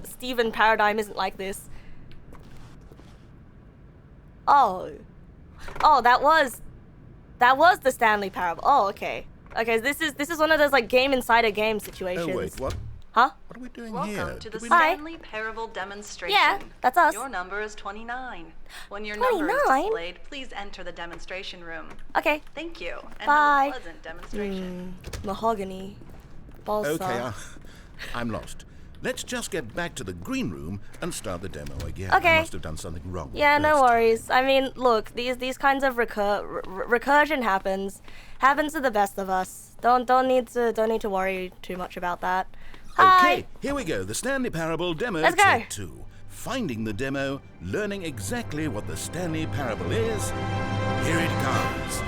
Speaker 1: Steven Paradigm isn't like this. Oh, that was the Stanley Parable. Oh, okay. Okay, this is one of those like game inside a game situations.
Speaker 2: Oh wait, what?
Speaker 1: Huh?
Speaker 2: What are we doing
Speaker 3: Welcome
Speaker 2: here?
Speaker 3: to the
Speaker 2: Did we-
Speaker 3: Stanley Parable demonstration.
Speaker 1: Yeah, that's us.
Speaker 3: Your number is 29. When your number is
Speaker 1: 29?
Speaker 3: displayed, please enter the demonstration room.
Speaker 1: Okay.
Speaker 3: Thank you, and
Speaker 1: Bye.
Speaker 3: have a pleasant demonstration.
Speaker 1: Mahogany. Balsa.
Speaker 2: Okay, I'm lost. Let's just get back to the green room and start the demo again.
Speaker 1: Okay.
Speaker 2: I must have done something wrong.
Speaker 1: Yeah, no
Speaker 2: first.
Speaker 1: worries. I mean, look, these kinds of recursion happens to the best of us. Don't need to worry too much about that. Hi.
Speaker 2: Okay, here we go. The Stanley Parable demo
Speaker 1: Let's go.
Speaker 2: take 2. Finding the demo, learning exactly what the Stanley Parable is. Here it comes.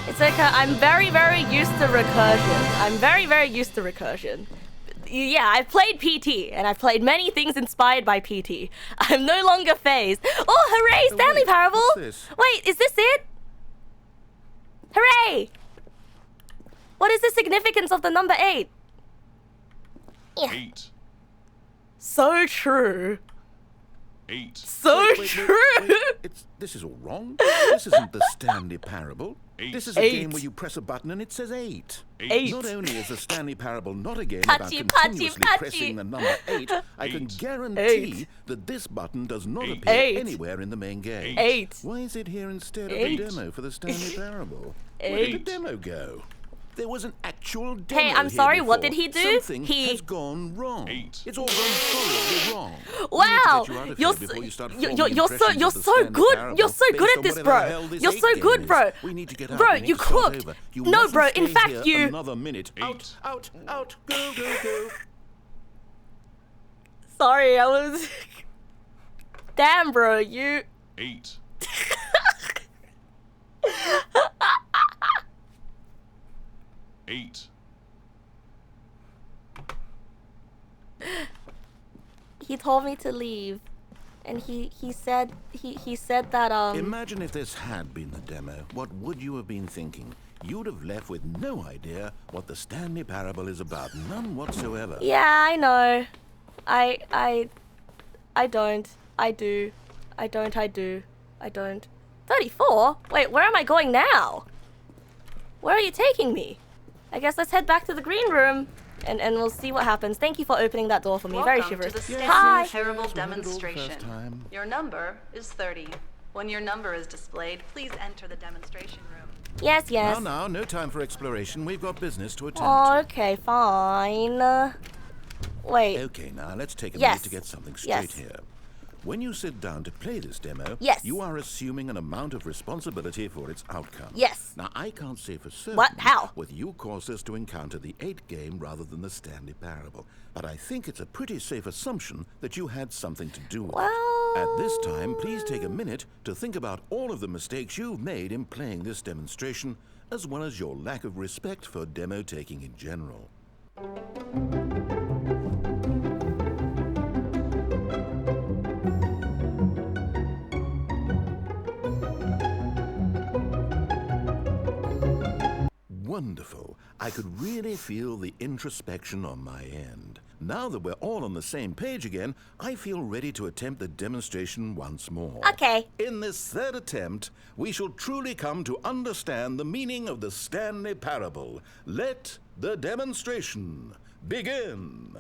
Speaker 1: It's okay. I'm very used to recursion. I'm very used to recursion. Yeah, I've played PT, and I've played many things inspired by PT. I'm no longer phased. Oh, hooray, Stanley
Speaker 2: wait,
Speaker 1: Parable!
Speaker 2: what's this?
Speaker 1: Wait, is this it? Hooray! What is the significance of the number 8?
Speaker 5: 8.
Speaker 1: So true.
Speaker 5: 8.
Speaker 1: So
Speaker 2: Wait,
Speaker 1: true.
Speaker 2: This is all wrong. This isn't the Stanley Parable.
Speaker 5: 8.
Speaker 2: This is a
Speaker 1: 8.
Speaker 2: game where you press a button and it says 8.
Speaker 1: 8.
Speaker 2: Not only is the Stanley Parable not a game about
Speaker 1: Patchy,
Speaker 2: continuously
Speaker 1: patchy.
Speaker 2: pressing the number 8, I can
Speaker 5: 8.
Speaker 2: guarantee that this button does not
Speaker 5: 8.
Speaker 2: appear
Speaker 1: 8.
Speaker 2: anywhere in the main game.
Speaker 1: 8.
Speaker 2: Why is it here instead of
Speaker 1: 8.
Speaker 2: the demo for the Stanley Parable? Where
Speaker 1: 8.
Speaker 2: did the demo go? There was an actual demo.
Speaker 1: Hey, I'm
Speaker 2: here
Speaker 1: sorry, what
Speaker 2: before.
Speaker 1: did he do?
Speaker 2: Something
Speaker 1: He-
Speaker 2: has gone wrong.
Speaker 5: 8.
Speaker 2: It's all gone horribly wrong.
Speaker 1: Wow,
Speaker 2: You're so
Speaker 1: good. You're so good at this, bro. You're so good, bro.
Speaker 2: We need to get out.
Speaker 1: Bro,
Speaker 2: We need
Speaker 1: you
Speaker 2: to start
Speaker 1: cooked.
Speaker 2: over. You
Speaker 1: No,
Speaker 2: mustn't
Speaker 1: bro, in
Speaker 2: stay
Speaker 1: fact,
Speaker 2: here
Speaker 1: you-
Speaker 2: Another minute.
Speaker 5: 8.
Speaker 2: Out. Go.
Speaker 1: Sorry, I was... Damn, bro, you...
Speaker 5: 8. 8.
Speaker 1: He told me to leave. And he said that
Speaker 2: Imagine if this had been the demo. What would you have been thinking? You'd have left with no idea what the Stanley Parable is about. None whatsoever.
Speaker 1: Yeah, I know. I don't. I do. I don't. 34? Wait, where am I going now? Where are you taking me? I guess let's head back to the green room and we'll see what happens. Thank you for opening that door for me. Very
Speaker 3: Welcome
Speaker 1: chivalrous.
Speaker 3: to the Stanley
Speaker 1: Hi.
Speaker 3: Parable
Speaker 2: Yes, we had it all the first
Speaker 3: demonstration.
Speaker 2: time.
Speaker 3: Your number is 30. When your number is displayed, please enter the demonstration room.
Speaker 1: Yes.
Speaker 2: Now, no time for exploration. We've got business to attend
Speaker 1: Oh,
Speaker 2: to.
Speaker 1: okay, fine. Wait.
Speaker 2: Okay, now let's take a
Speaker 1: Yes.
Speaker 2: minute to get something straight
Speaker 1: Yes.
Speaker 2: here. When you sit down to play this demo,
Speaker 1: Yes.
Speaker 2: you are assuming an amount of responsibility for its outcome.
Speaker 1: Yes.
Speaker 2: Now, I can't say for certain
Speaker 1: What? How?
Speaker 2: whether you caused us to encounter the 8 game rather than the Stanley Parable, but I think it's a pretty safe assumption that you had something to do with it. At this time, please take a minute to think about all of the mistakes you've made in playing this demonstration, as well as your lack of respect for demo taking in general. Wonderful. I could really feel the introspection on my end. Now that we're all on the same page again, I feel ready to attempt the demonstration once more.
Speaker 1: Okay.
Speaker 2: In this third attempt, we shall truly come to understand the meaning of the Stanley Parable. Let the demonstration begin.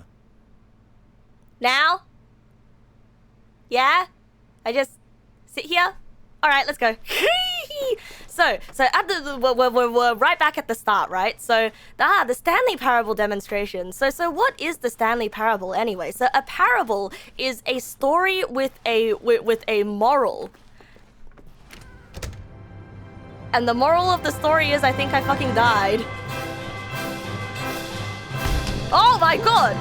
Speaker 1: Now? Yeah? I just sit here? Alright, let's go. So at we're right back at the start, right? So the Stanley Parable demonstration. So what is the Stanley Parable anyway? So a parable is a story with a moral. And the moral of the story is I think I fucking died. Oh my god!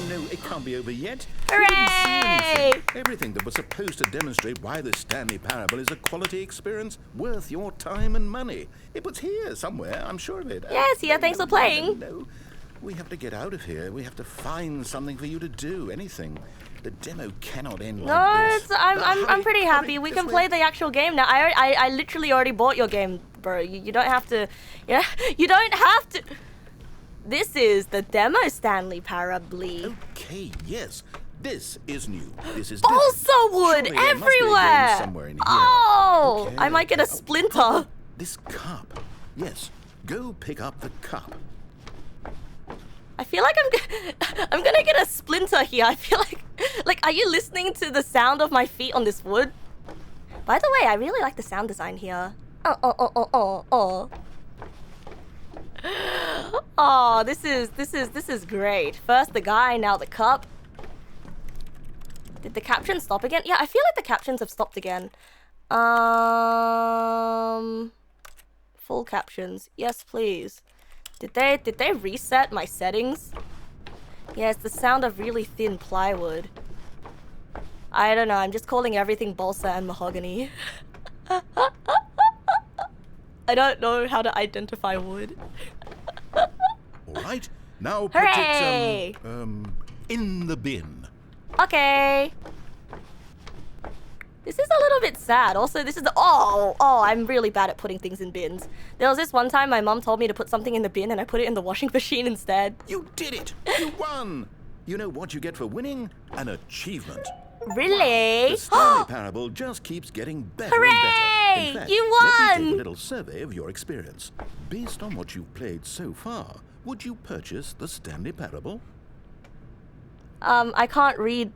Speaker 2: No, it can't be over yet.
Speaker 1: Hooray!
Speaker 2: Everything that was supposed to demonstrate why the Stanley Parable is a quality experience worth your time and money. It was here somewhere, I'm sure of it.
Speaker 1: Yes, yeah, thanks for playing.
Speaker 2: No, we have to get out of here. We have to find something for you to do, anything. The demo cannot end like this.
Speaker 1: I'm pretty happy.
Speaker 2: Hurry,
Speaker 1: We
Speaker 2: this
Speaker 1: can
Speaker 2: way.
Speaker 1: play the actual game now. I literally already bought your game, bro. You don't have to. Yeah, you don't have to. This is the demo Stanley Parable.
Speaker 2: Okay, yes. This is new. This is
Speaker 1: Balsa wood
Speaker 2: Surely there must be a game
Speaker 1: everywhere.
Speaker 2: somewhere in here.
Speaker 1: Oh,
Speaker 2: Okay.
Speaker 1: I might get a splinter.
Speaker 2: This cup. Yes, go pick up the cup.
Speaker 1: I feel like I'm gonna get a splinter here. I feel like are you listening to the sound of my feet on this wood? By the way, I really like the sound design here. Oh, this is great. First the guy, now the cup. Did the captions stop again? Yeah, I feel like the captions have stopped again. Full captions. Yes, please. Did they reset my settings? Yeah, it's the sound of really thin plywood. I don't know, I'm just calling everything balsa and mahogany. I don't know how to identify wood.
Speaker 2: All right, now put
Speaker 1: Hooray!
Speaker 2: it in the bin.
Speaker 1: Okay. This is a little bit sad. Also, this is the I'm really bad at putting things in bins. There was this one time my mom told me to put something in the bin and I put it in the washing machine instead.
Speaker 2: You did it! You won! You know what you get for winning? An achievement.
Speaker 1: Really?
Speaker 2: The Stanley Parable just keeps getting better
Speaker 1: Hooray!
Speaker 2: and better. In fact,
Speaker 1: You
Speaker 2: let me take
Speaker 1: won!
Speaker 2: a little survey of your experience. Based on what you've played so far, would you purchase the Stanley Parable?
Speaker 1: I can't read.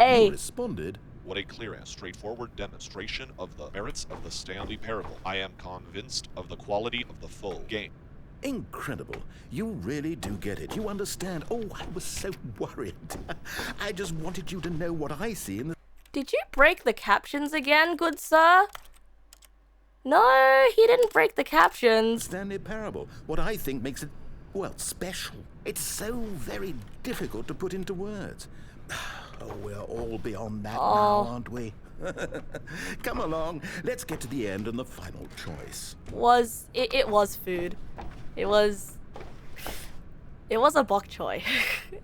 Speaker 1: A.
Speaker 2: You responded,
Speaker 5: What a clear and straightforward demonstration of the merits of the Stanley Parable. I am convinced of the quality of the full game.
Speaker 2: incredible. You really do get it. You understand. Oh, I was so worried. I just wanted you to know what I see in the
Speaker 1: Did you break the captions again, good sir? No, he didn't break the captions.
Speaker 2: Stanley Parable. What I think makes it, well, special. It's so very difficult to put into words. Oh, we're all beyond that now, aren't we? Come along. Let's get to the end and the final choice.
Speaker 1: It was food. It was a bok choy.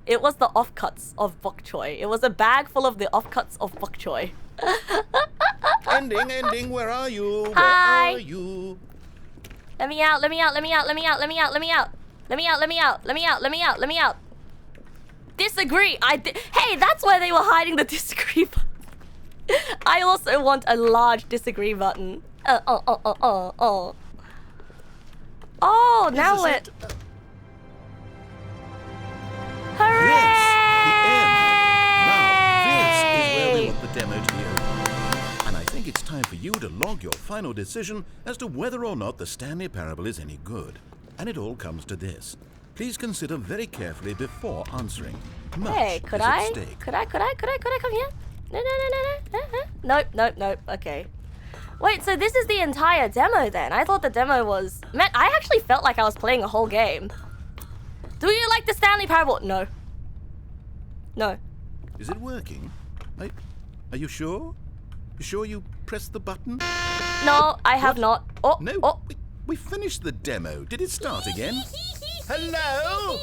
Speaker 1: It was the offcuts of bok choy. It was a bag full of the offcuts of bok choy.
Speaker 2: Ending, where are you?
Speaker 1: Hi.
Speaker 2: Where are you?
Speaker 1: Let me out. Disagree. Hey, that's where they were hiding the disagree button. I also want a large disagree button. Oh, now
Speaker 2: This is
Speaker 1: it.
Speaker 2: it.
Speaker 1: Hooray!
Speaker 2: Yes, the end. Now, this is where we want the demo to be over. And I think it's time for you to log your final decision as to whether or not the Stanley Parable is any good. And it all comes to this. Please consider very carefully before answering. Much
Speaker 1: Hey,
Speaker 2: is
Speaker 1: could
Speaker 2: at
Speaker 1: I
Speaker 2: stake.
Speaker 1: come here? No. Nope. Okay. Wait, so this is the entire demo then? I thought the demo was... Man, I actually felt like I was playing a whole game. Do you like the Stanley Parable? No. No.
Speaker 2: Is it working? Are you sure? You sure you pressed the button?
Speaker 1: No, I have not. Oh,
Speaker 2: No,
Speaker 1: oh.
Speaker 2: we finished the demo. Did it start again? Hello?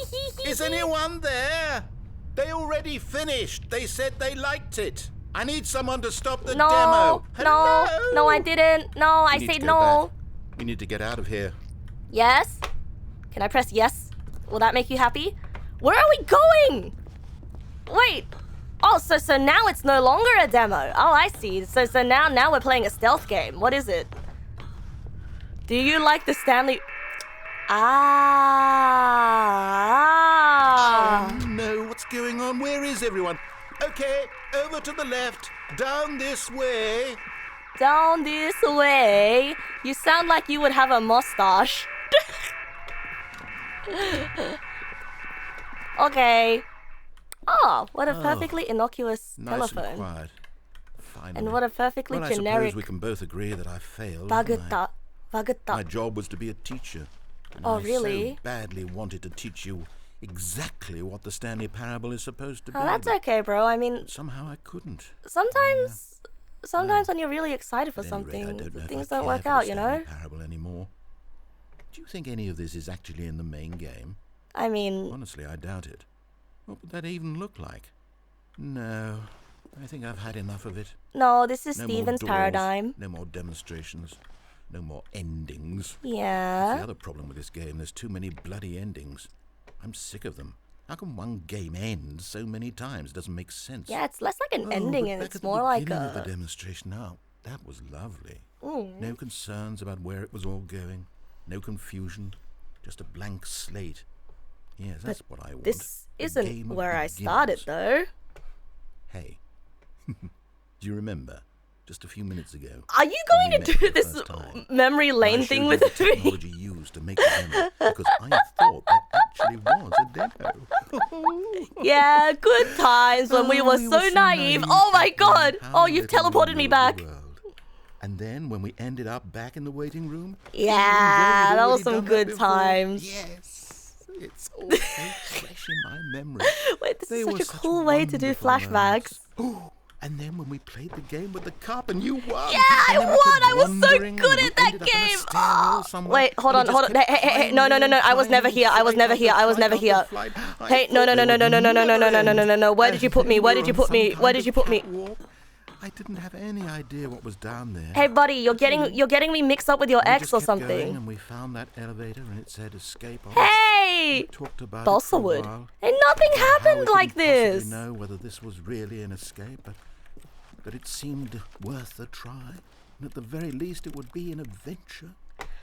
Speaker 2: Is anyone there? They already finished. They said they liked it. I need someone to stop the demo.
Speaker 1: No, I didn't. No, I
Speaker 2: We need
Speaker 1: said
Speaker 2: to go
Speaker 1: no.
Speaker 2: back. We need to get out of here.
Speaker 1: Yes? Can I press yes? Will that make you happy? Where are we going? Wait. Oh, so now it's no longer a demo. Oh, I see. So now we're playing a stealth game. What is it? Do you like the Stanley... Ah.
Speaker 2: Oh no, what's going on? Where is everyone? Okay, over to the left, down this way.
Speaker 1: Down this way. You sound like you would have a mustache. Okay. Oh, what a perfectly innocuous
Speaker 2: Nice
Speaker 1: telephone.
Speaker 2: and quiet. Finally.
Speaker 1: And what a perfectly
Speaker 2: well,
Speaker 1: generic...
Speaker 2: I suppose we can both agree that I failed. haven't I? My job was to be a teacher. And
Speaker 1: Oh,
Speaker 2: I
Speaker 1: really?
Speaker 2: so badly wanted to teach you exactly what the Stanley Parable is supposed to be.
Speaker 1: Oh, that's
Speaker 2: but
Speaker 1: okay, bro. I mean,
Speaker 2: somehow I couldn't.
Speaker 1: sometimes when you're really excited for
Speaker 2: At any rate, I
Speaker 1: something,
Speaker 2: don't know if
Speaker 1: things
Speaker 2: I
Speaker 1: don't
Speaker 2: care
Speaker 1: work
Speaker 2: for the
Speaker 1: out, you
Speaker 2: Stanley
Speaker 1: know?
Speaker 2: Parable anymore. Do you think any of this is actually in the main game?
Speaker 1: I mean,
Speaker 2: Honestly, I doubt it. What would that even look like? No, I think I've had enough of it.
Speaker 1: no, this is
Speaker 2: No
Speaker 1: Steven's
Speaker 2: more doors,
Speaker 1: paradigm.
Speaker 2: No more demonstrations. No more endings. That's
Speaker 1: Yeah.
Speaker 2: the other problem with this game. There's too many bloody endings. I'm sick of them. How can one game end so many times? It doesn't make sense.
Speaker 1: Yeah, it's less like an
Speaker 2: Oh,
Speaker 1: ending
Speaker 2: but
Speaker 1: and
Speaker 2: back
Speaker 1: it's
Speaker 2: at the
Speaker 1: more like
Speaker 2: beginning of the
Speaker 1: a...
Speaker 2: demonstration. Now, that was lovely.
Speaker 1: Mm.
Speaker 2: No concerns about where it was all going. No confusion. Just a blank slate. Yes, that's what I want.
Speaker 1: This
Speaker 2: A
Speaker 1: isn't
Speaker 2: game of
Speaker 1: where I started,
Speaker 2: beginners.
Speaker 1: though.
Speaker 2: Hey, do you remember? Just a few minutes ago.
Speaker 1: Are you
Speaker 2: when we
Speaker 1: going to
Speaker 2: met
Speaker 1: do
Speaker 2: for the
Speaker 1: this
Speaker 2: first time,
Speaker 1: memory
Speaker 2: I
Speaker 1: lane
Speaker 2: showed
Speaker 1: thing
Speaker 2: you
Speaker 1: with
Speaker 2: the
Speaker 1: me?
Speaker 2: technology used to make the demo, because I thought that actually was a demo.
Speaker 1: Yeah, good times when we were so naive. Oh my god!
Speaker 2: How
Speaker 1: Oh, you've
Speaker 2: little we
Speaker 1: teleported me
Speaker 2: knew of
Speaker 1: back.
Speaker 2: the world. And then when we ended up back in the waiting room,
Speaker 1: Yeah,
Speaker 2: we'd
Speaker 1: that was
Speaker 2: already
Speaker 1: some
Speaker 2: done that
Speaker 1: good
Speaker 2: before.
Speaker 1: times.
Speaker 2: Yes, it's all so fresh in my memory.
Speaker 1: Wait, this
Speaker 2: They
Speaker 1: is
Speaker 2: were
Speaker 1: such a
Speaker 2: such
Speaker 1: cool way to do
Speaker 2: wonderful
Speaker 1: flashbacks.
Speaker 2: moments. And then when we played the game with the cup and you won.
Speaker 1: Yeah, I
Speaker 2: and then we
Speaker 1: won!
Speaker 2: kept
Speaker 1: I was so
Speaker 2: wandering
Speaker 1: good
Speaker 2: and we
Speaker 1: at that
Speaker 2: ended up in a
Speaker 1: game!
Speaker 2: stairwell
Speaker 1: Oh,
Speaker 2: somewhere,
Speaker 1: wait, hold
Speaker 2: and
Speaker 1: on,
Speaker 2: we
Speaker 1: hold on.
Speaker 2: just
Speaker 1: Hey,
Speaker 2: kept
Speaker 1: hey, no,
Speaker 2: climbing
Speaker 1: I was
Speaker 2: and
Speaker 1: never
Speaker 2: climbing,
Speaker 1: here. I was
Speaker 2: flight
Speaker 1: never
Speaker 2: after
Speaker 1: here. I was
Speaker 2: flight
Speaker 1: never
Speaker 2: after
Speaker 1: here.
Speaker 2: flight. I
Speaker 1: Hey, no,
Speaker 2: thought
Speaker 1: no,
Speaker 2: they
Speaker 1: no, no,
Speaker 2: would
Speaker 1: no, no, no, no, no,
Speaker 2: never
Speaker 1: no, no, no,
Speaker 2: end.
Speaker 1: no, no. Where did you put me?
Speaker 2: And
Speaker 1: Where
Speaker 2: we
Speaker 1: did you
Speaker 2: were on
Speaker 1: put me?
Speaker 2: some
Speaker 1: Where
Speaker 2: kind
Speaker 1: did
Speaker 2: of
Speaker 1: you put me?
Speaker 2: catwalk. I didn't have any idea what was down there.
Speaker 1: Hey, buddy, you're getting me mixed up with your
Speaker 2: We
Speaker 1: ex
Speaker 2: just
Speaker 1: or
Speaker 2: kept going
Speaker 1: something.
Speaker 2: and we found that elevator and it said escape. on it.
Speaker 1: Hey!
Speaker 2: We talked about it
Speaker 1: Balsa
Speaker 2: for a
Speaker 1: wood.
Speaker 2: while.
Speaker 1: Hey, nothing
Speaker 2: How we
Speaker 1: happened like
Speaker 2: couldn't possibly
Speaker 1: this.
Speaker 2: know whether this was really an escape, but it seemed worth a try. And at the very least, it would be an adventure.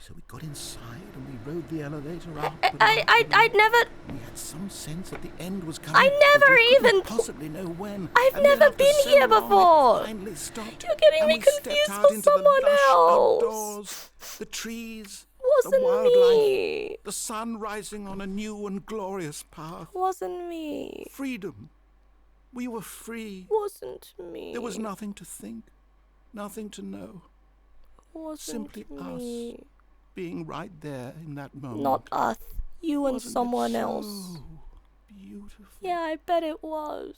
Speaker 2: So we got inside and we rode the elevator up.
Speaker 1: I'd never...
Speaker 2: We had some sense that the end was coming.
Speaker 1: I
Speaker 2: but
Speaker 1: never
Speaker 2: we couldn't
Speaker 1: even-
Speaker 2: possibly know when.
Speaker 1: I've
Speaker 2: And then
Speaker 1: never
Speaker 2: after
Speaker 1: been
Speaker 2: so
Speaker 1: here
Speaker 2: long, it
Speaker 1: before.
Speaker 2: finally stopped,
Speaker 1: You're getting
Speaker 2: and
Speaker 1: me
Speaker 2: we stepped
Speaker 1: confused
Speaker 2: out
Speaker 1: for
Speaker 2: into the
Speaker 1: someone
Speaker 2: lush
Speaker 1: else.
Speaker 2: outdoors, the trees, the
Speaker 1: Wasn't
Speaker 2: wildlife,
Speaker 1: me.
Speaker 2: the sun rising on a new and glorious path.
Speaker 1: Wasn't me.
Speaker 2: Freedom. We were free.
Speaker 1: Wasn't me.
Speaker 2: There was nothing to think, nothing to know.
Speaker 1: Wasn't
Speaker 2: Simply
Speaker 1: me.
Speaker 2: us being right there in that moment.
Speaker 1: Not us. You and
Speaker 2: Wasn't it
Speaker 1: someone
Speaker 2: so
Speaker 1: else.
Speaker 2: Beautiful.
Speaker 1: Yeah, I bet it was.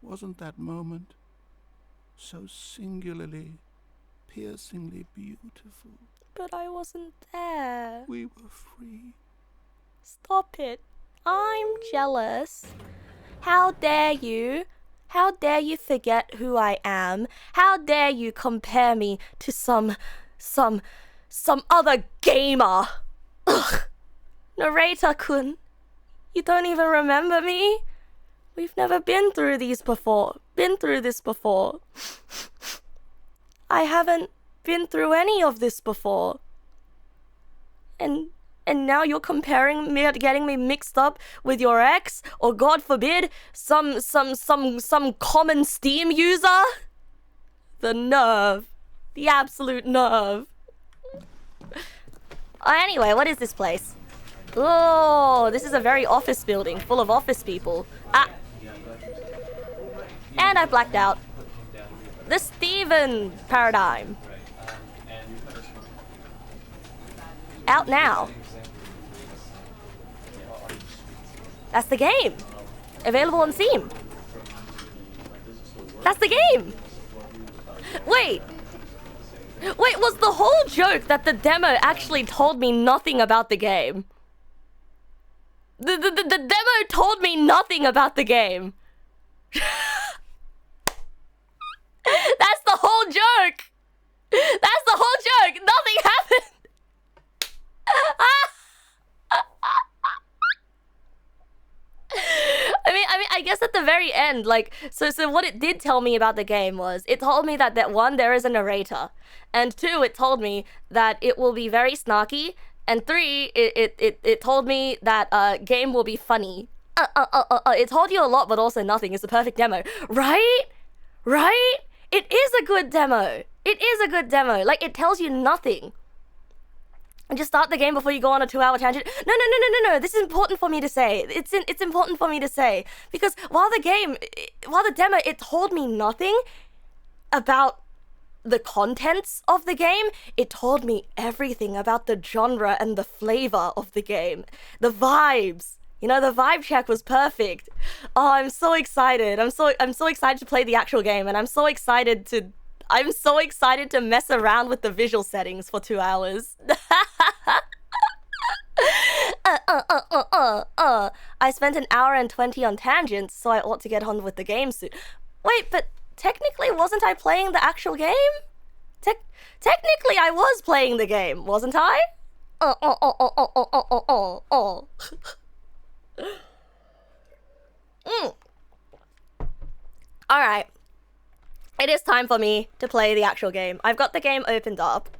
Speaker 2: Wasn't that moment so singularly, piercingly beautiful?
Speaker 1: But I wasn't there.
Speaker 2: We were free.
Speaker 1: Stop it. I'm jealous. How dare you? How dare you forget who I am? How dare you compare me to some other gamer? Ugh. Narrator-kun, you don't even remember me? We've never been through this before. I haven't been through any of this before. And now you're comparing me, getting me mixed up with your ex, or God forbid, some common Steam user? The nerve. The absolute nerve. Anyway, what is this place? Oh, this is a very office building full of office people. Ah. And I blacked out. The Steven paradigm. Out now. That's the game. Available on Steam. That's the game. Wait, was the whole joke that the demo actually told me nothing about the game? The demo told me nothing about the game. That's the whole joke. That's the whole joke. Nothing happened. I guess at the very end, like, so what it did tell me about the game was, it told me that one, there is a narrator, and two, it told me that it will be very snarky, and three, it told me that game will be funny. It told you a lot, but also nothing. It's the perfect demo, right? Right? It is a good demo. It is a good demo. Like, it tells you nothing. And just start the game before you go on a 2-hour tangent. No. This is important for me to say. It's important for me to say. Because while the demo, it told me nothing about the contents of the game, it told me everything about the genre and the flavor of the game. The vibes. You know, the vibe check was perfect. Oh, I'm so excited. I'm so excited to play the actual game, and I'm so excited to mess around with the visual settings for 2 hours. I spent an hour and 20 on tangents, so I ought to get on with the game soon. Wait, but technically wasn't I playing the actual game? Technically I was playing the game, wasn't I? Alright. It is time for me to play the actual game. I've got the game opened up.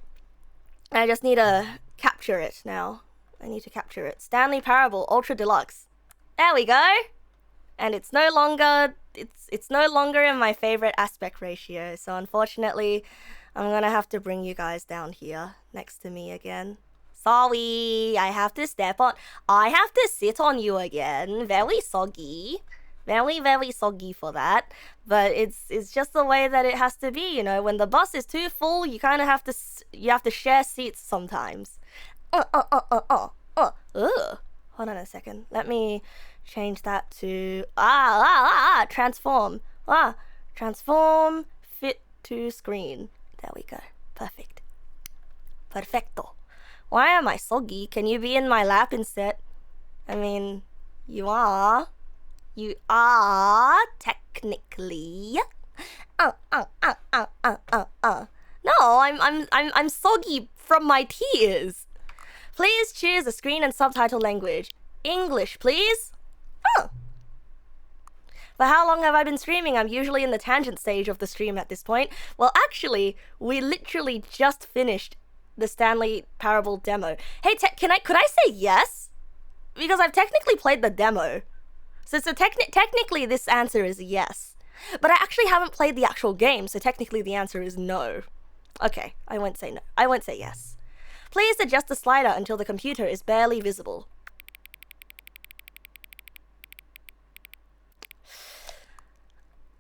Speaker 1: I just need to capture it now. I need to capture it. Stanley Parable Ultra Deluxe. There we go. And it's no longer in my favorite aspect ratio. So unfortunately, I'm gonna have to bring you guys down here next to me again. Sorry, I have to sit on you again. Very soggy. Very, very soggy for that. But it's just the way that it has to be, you know. When the bus is too full, you kind of have to share seats sometimes. Hold on a second. Let me change that to transform. Transform fit to screen. There we go. Perfect. Perfecto. Why am I soggy? Can you be in my lap instead? I mean, you are. You are technically. No, I'm soggy from my tears. Please choose a screen and subtitle language. English, please. For how long have I been streaming? I'm usually in the tangent stage of the stream at this point. Well, actually, we literally just finished the Stanley Parable demo. Hey, could I say yes? Because I've technically played the demo. So technically this answer is yes. But I actually haven't played the actual game, so technically the answer is no. Okay, I won't say no. I won't say yes. Please adjust the slider until the computer is barely visible.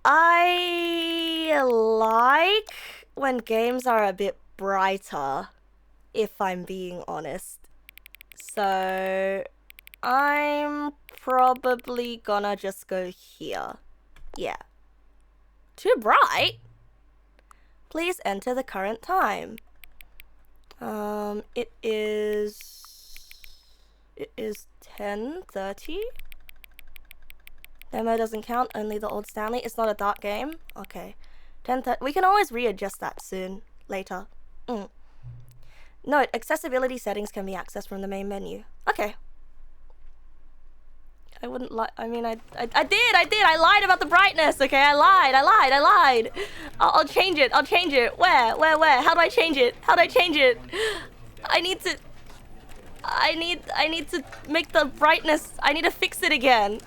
Speaker 1: I like when games are a bit brighter, if I'm being honest. So I'm probably gonna just go here. Yeah. Too bright? Please enter the current time. It is 10:30. Demo doesn't count, only the old Stanley. It's not a dark game. Okay. 10:30. We can always readjust that soon, later. Note, accessibility settings can be accessed from the main menu. Okay. I wouldn't lie. I mean, I did. I lied about the brightness. Okay, I lied. I'll change it. Where? How do I change it? I need to make the brightness. I need to fix it again.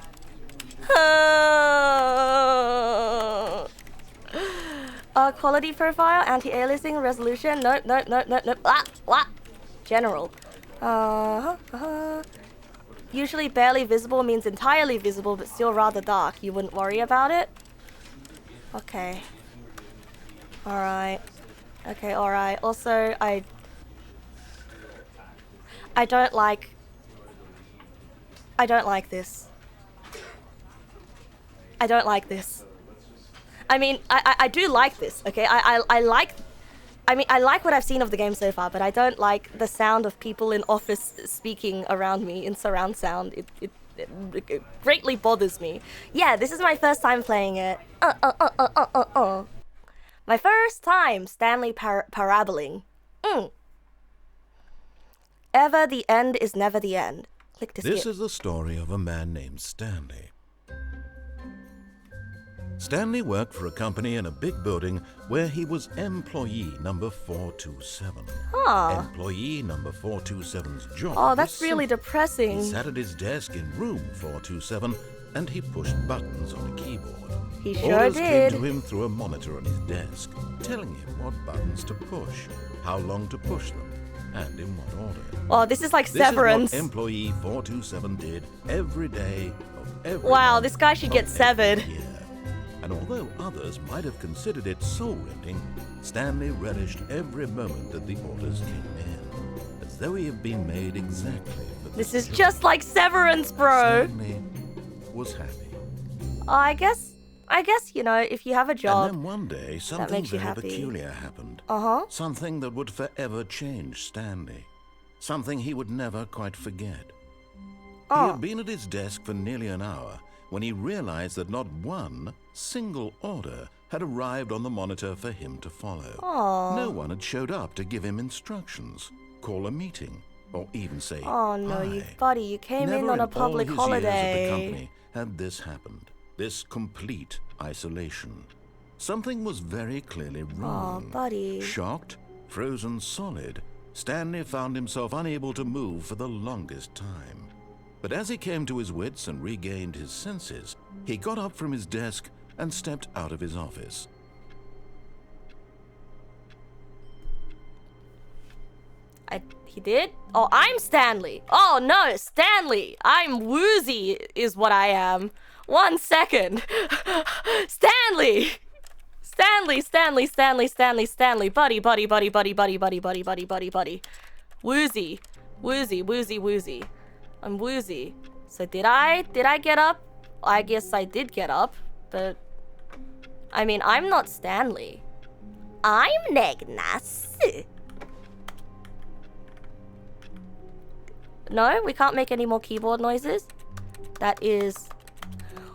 Speaker 1: Quality profile, anti-aliasing, resolution. Nope. What? General. Usually barely visible means entirely visible, but still rather dark. You wouldn't worry about it? Okay. Alright. Okay, alright. Also, I don't like this. I don't like this. I mean, I do like this, okay? I like what I've seen of the game so far, but I don't like the sound of people in office speaking around me in surround sound. It greatly bothers me. Yeah, this is my first time playing it. My first time Stanley paraboling. Ever the end is never the end. Click to skip.
Speaker 2: This is the story of a man named Stanley. Stanley worked for a company in a big building where he was employee number 427. Employee number 427's job.
Speaker 1: Oh, that's
Speaker 2: was
Speaker 1: really
Speaker 2: simple.
Speaker 1: depressing.
Speaker 2: He sat at his desk in room 427 and he pushed buttons on a keyboard.
Speaker 1: He sure
Speaker 2: Orders
Speaker 1: did.
Speaker 2: came to him through a monitor on his desk, telling him what buttons to push, how long to push them, and in what order.
Speaker 1: Oh, this is like Severance.
Speaker 2: This is what employee 427 did every day of every
Speaker 1: Wow,
Speaker 2: month
Speaker 1: this guy should
Speaker 2: of
Speaker 1: get
Speaker 2: every
Speaker 1: severed.
Speaker 2: year. And although others might have considered it soul-rending, Stanley relished every moment that the orders came in, as though he had been made exactly for
Speaker 1: This
Speaker 2: this
Speaker 1: is
Speaker 2: job.
Speaker 1: just like Severance, bro.
Speaker 2: Stanley was happy.
Speaker 1: I guess, you know, if you have a job.
Speaker 2: And then one day, something
Speaker 1: makes you
Speaker 2: very
Speaker 1: happy.
Speaker 2: peculiar happened.
Speaker 1: Something
Speaker 2: that would forever change Stanley. Something he would never quite forget. He had been at his desk for nearly an hour when he realized that not one single order had arrived on the monitor for him to follow. No one had showed up to give him instructions, call a meeting, or even say
Speaker 1: Oh no,
Speaker 2: hi.
Speaker 1: you buddy, you came
Speaker 2: Never
Speaker 1: in on a
Speaker 2: all
Speaker 1: public
Speaker 2: his years at the
Speaker 1: holiday.
Speaker 2: company had this happened. This complete isolation. Something was very clearly wrong.
Speaker 1: Oh, buddy.
Speaker 2: Shocked, frozen solid, Stanley found himself unable to move for the longest time. But as he came to his wits and regained his senses, he got up from his desk and stepped out of his office.
Speaker 1: He did? Oh, I'm Stanley. Oh no, Stanley. I'm woozy is what I am. 1 second. Stanley. Stanley. Buddy. Woozy. I'm woozy. So did I get up? I guess I did get up, but I mean, I'm not Stanley. I'm Neg Nasu. No, we can't make any more keyboard noises. That is...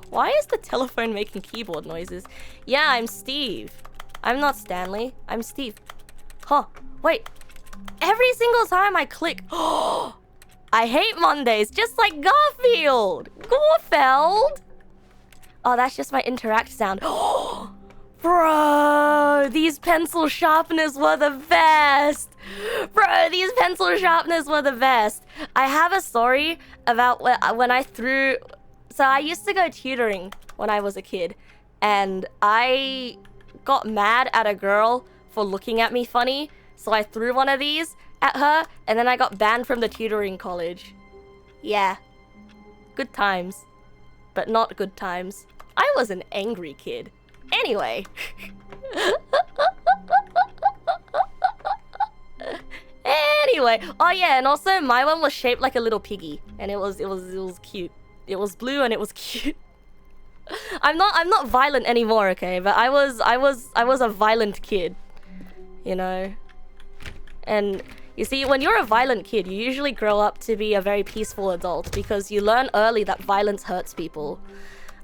Speaker 1: Why is the telephone making keyboard noises? Yeah, I'm Steve. I'm not Stanley. I'm Steve. Huh. Wait. Every single time I click... I hate Mondays, just like Garfield. Gorfeld. Oh, that's just my interact sound. Bro, these pencil sharpeners were the best. I have a story about when I threw... So I used to go tutoring when I was a kid. And I got mad at a girl for looking at me funny. So I threw one of these at her. And then I got banned from the tutoring college. Yeah. Good times. But not good times. I was an angry kid. Anyway. Anyway. Oh yeah, and also my one was shaped like a little piggy. And it was cute. It was blue and it was cute. I'm not violent anymore, okay? But I was a violent kid. You know? And you see, when you're a violent kid, you usually grow up to be a very peaceful adult because you learn early that violence hurts people.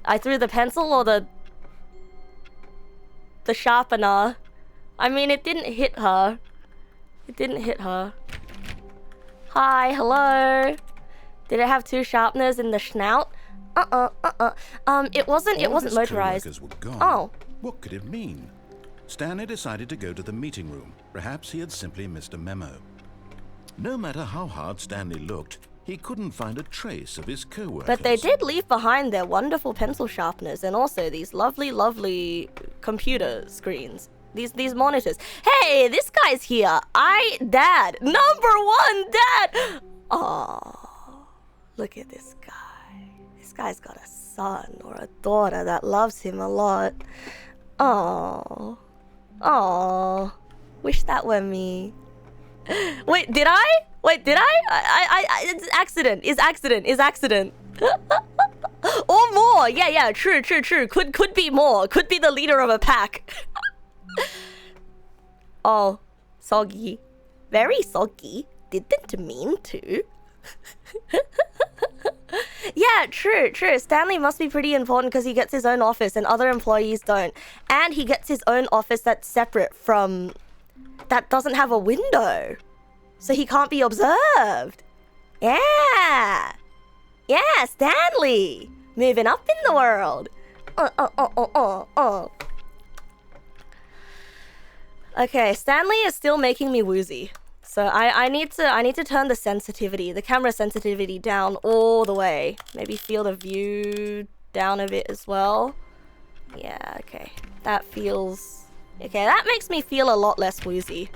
Speaker 1: I threw the pencil or the sharpener. I mean, it didn't hit her. Hi, hello. Did it have 2 sharpeners in the snout? It wasn't motorized.
Speaker 2: Co-workers were gone.
Speaker 1: Oh.
Speaker 2: What could it mean? Stanley decided to go to the meeting room. Perhaps he had simply missed a memo. No matter how hard Stanley looked, he couldn't find a trace of his co-workers.
Speaker 1: But they did leave behind their wonderful pencil sharpeners and also these lovely computer screens. These monitors. Hey, this guy's here. Dad. Number 1 dad. Aww. Look at this guy. This guy's got a son or a daughter that loves him a lot. Oh. Oh. Wish that were me. Wait, did I? It's accident. Is accident. Or more. Yeah, true. Could be more. Could be the leader of a pack. Oh, soggy. Very soggy. Didn't mean to. Yeah, true. Stanley must be pretty important because he gets his own office and other employees don't. And he gets his own office that's separate from... that doesn't have a window. So he can't be observed. Yeah, Stanley. Moving up in the world. Okay, Stanley is still making me woozy. So I need to turn the camera sensitivity down all the way. Maybe feel the view down a bit as well. Yeah, okay. That makes me feel a lot less woozy.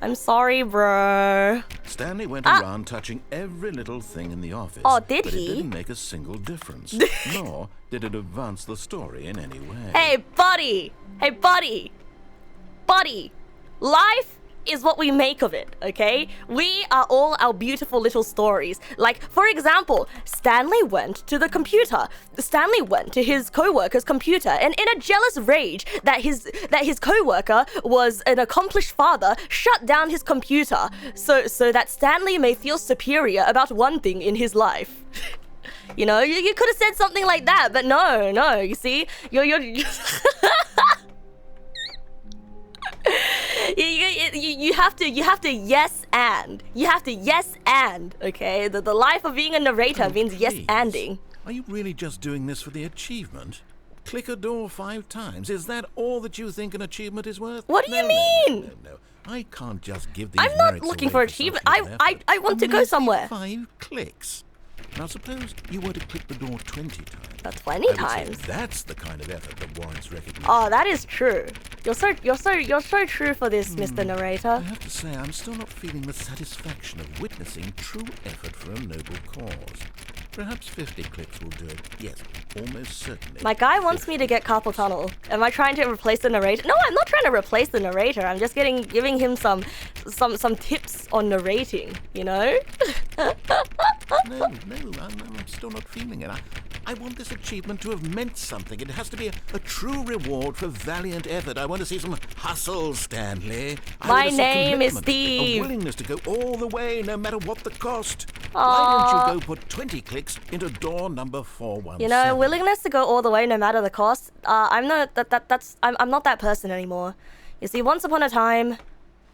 Speaker 1: I'm sorry, bro.
Speaker 2: Stanley went around touching every little thing in the office.
Speaker 1: Oh, did
Speaker 2: but
Speaker 1: he?
Speaker 2: It didn't make a single difference. Nor did it advance the story in any way.
Speaker 1: Hey, buddy. Life is what we make of it, okay? We are all our beautiful little stories. Like, for example, Stanley went to the computer. Stanley went to his co-worker's computer, and in a jealous rage that his co-worker was an accomplished father, shut down his computer so that Stanley may feel superior about one thing in his life. You know, you could have said something like that, but no, you see? You're you have to yes and, okay? The life of being a narrator means yes anding.
Speaker 2: Are you really just doing this for the achievement? Click a door 5 times. Is that all that you think an achievement is worth?
Speaker 1: What do you mean?
Speaker 2: No. I can't just give these
Speaker 1: I'm not
Speaker 2: merits
Speaker 1: looking
Speaker 2: away
Speaker 1: for
Speaker 2: such
Speaker 1: achievement.
Speaker 2: little effort.
Speaker 1: I want to go somewhere.
Speaker 2: 5 clicks. Now suppose you were to click the door 20 times.
Speaker 1: 20
Speaker 2: I would say
Speaker 1: times.
Speaker 2: that's the kind of effort that warrants recognition.
Speaker 1: Oh, that is true. You're so true for this, Mr. Narrator.
Speaker 2: I have to say, I'm still not feeling the satisfaction of witnessing true effort for a noble cause. Perhaps 50 clicks will do it. Yes, almost certainly.
Speaker 1: My guy wants me to get carpal tunnel. Am I trying to replace the narrator? No, I'm not trying to replace the narrator. I'm just giving him some tips on narrating, you know?
Speaker 2: No, I'm still not feeling it. I want this achievement to have meant something. It has to be a true reward for valiant effort. I want to see some hustle, Stanley.
Speaker 1: My name is Steve.
Speaker 2: A willingness to go all the way, no matter what the cost. Why don't you go put 20 clicks into door number 417?
Speaker 1: You know, willingness to go all the way, no matter the cost. I'm not that person anymore. You see, once upon a time,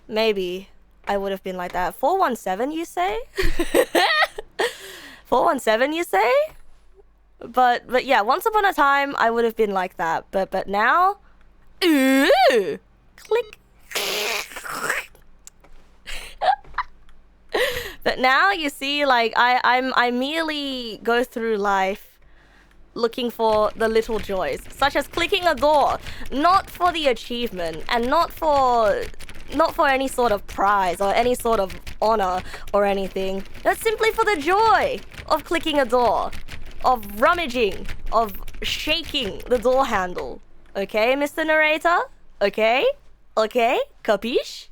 Speaker 1: maybe I would have been like that. 417, you say? 417, you say? But yeah, once upon a time I would have been like that. But now, ooh, click. But now you see, like I merely go through life looking for the little joys, such as clicking a door, not for the achievement and not for any sort of prize or any sort of honor or anything. That's simply for the joy of clicking a door, of rummaging, of shaking the door handle. Okay, Mr. Narrator? Okay? Capiche?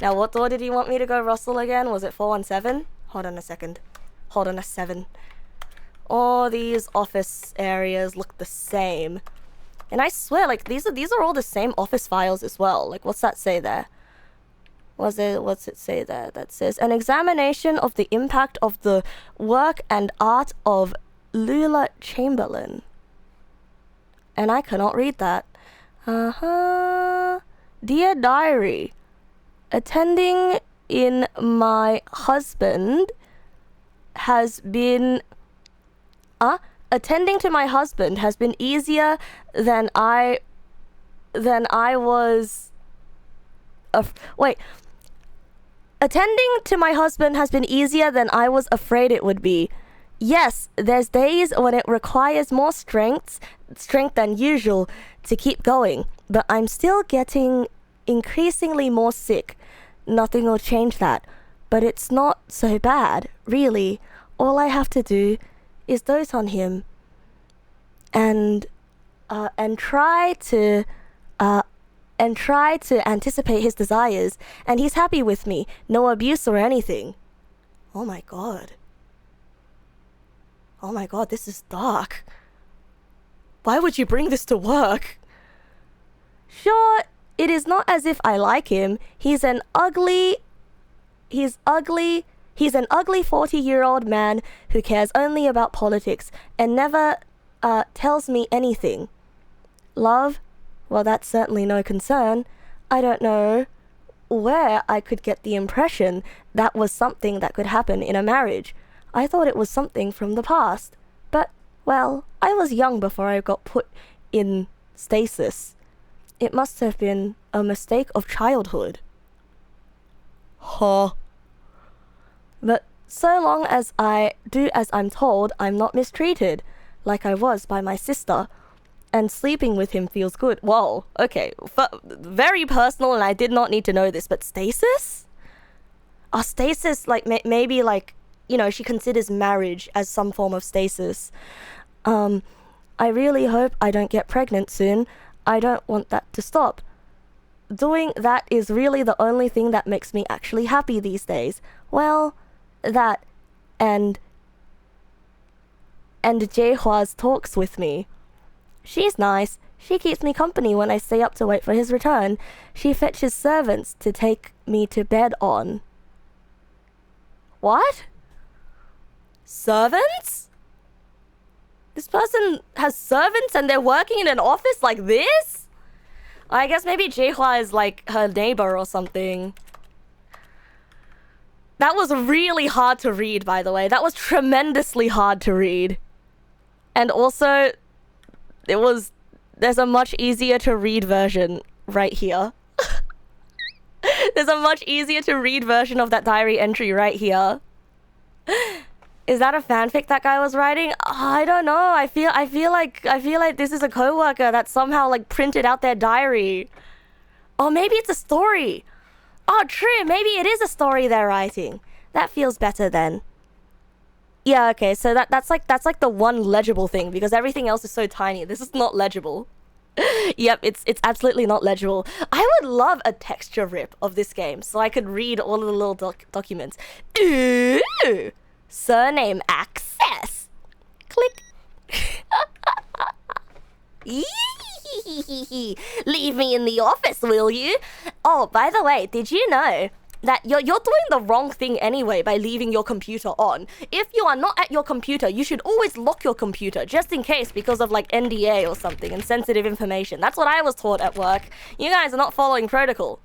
Speaker 1: Now, what door did he want me to go rustle again? Was it 417? Hold on a second. All these office areas look the same. And I swear, like, these are all the same office files as well. Like, what's that say there? What's it say there? That says, an examination of the impact of the work and art of Lula Chamberlain. And I cannot read that. Dear Diary, attending to my husband has been easier than I was. Attending to my husband has been easier than I was afraid it would be. Yes, there's days when it requires more strength than usual to keep going, but I'm still getting increasingly more sick. Nothing will change that. But it's not so bad, really. All I have to do is dote on him and try to anticipate his desires, and he's happy with me. No abuse or anything. Oh my god. Oh my god, this is dark. Why would you bring this to work? Sure, it is not as if I like him. He's an ugly 40-year-old man who cares only about politics and never tells me anything. Love? Well, that's certainly no concern. I don't know where I could get the impression that was something that could happen in a marriage. I thought it was something from the past. But, well, I was young before I got put in stasis. It must have been a mistake of childhood. Huh. But so long as I do as I'm told, I'm not mistreated, like I was by my sister. And sleeping with him feels good. Whoa, okay. Very personal, and I did not need to know this, but stasis? Stasis, like, maybe, like, you know, she considers marriage as some form of stasis. I really hope I don't get pregnant soon. I don't want that to stop. Doing that is really the only thing that makes me actually happy these days. Well, that and Jaehua's talks with me. She's nice. She keeps me company when I stay up to wait for his return. She fetches servants to take me to bed on. What? Servants? This person has servants and they're working in an office like this? I guess maybe Jaehua is like her neighbor or something. That was really hard to read, by the way. That was tremendously hard to read. And also, there's a much easier to read version right here. There's a much easier to read version of that diary entry right here. Is that a fanfic that guy was writing? I don't know. I feel like this is a coworker that somehow like printed out their diary. Or maybe it's a story. Oh, true. Maybe it is a story they're writing. That feels better then. Yeah, okay. So that's like the one legible thing, because everything else is so tiny. This is not legible. Yep, it's absolutely not legible. I would love a texture rip of this game so I could read all of the little documents. Ooh, surname access. Click. Leave me in the office, will you? Oh, by the way, did you know that you're doing the wrong thing anyway by leaving your computer on? If you are not at your computer, you should always lock your computer, just in case, because of like NDA or something and sensitive information. That's what I was taught at work. You guys are not following protocol.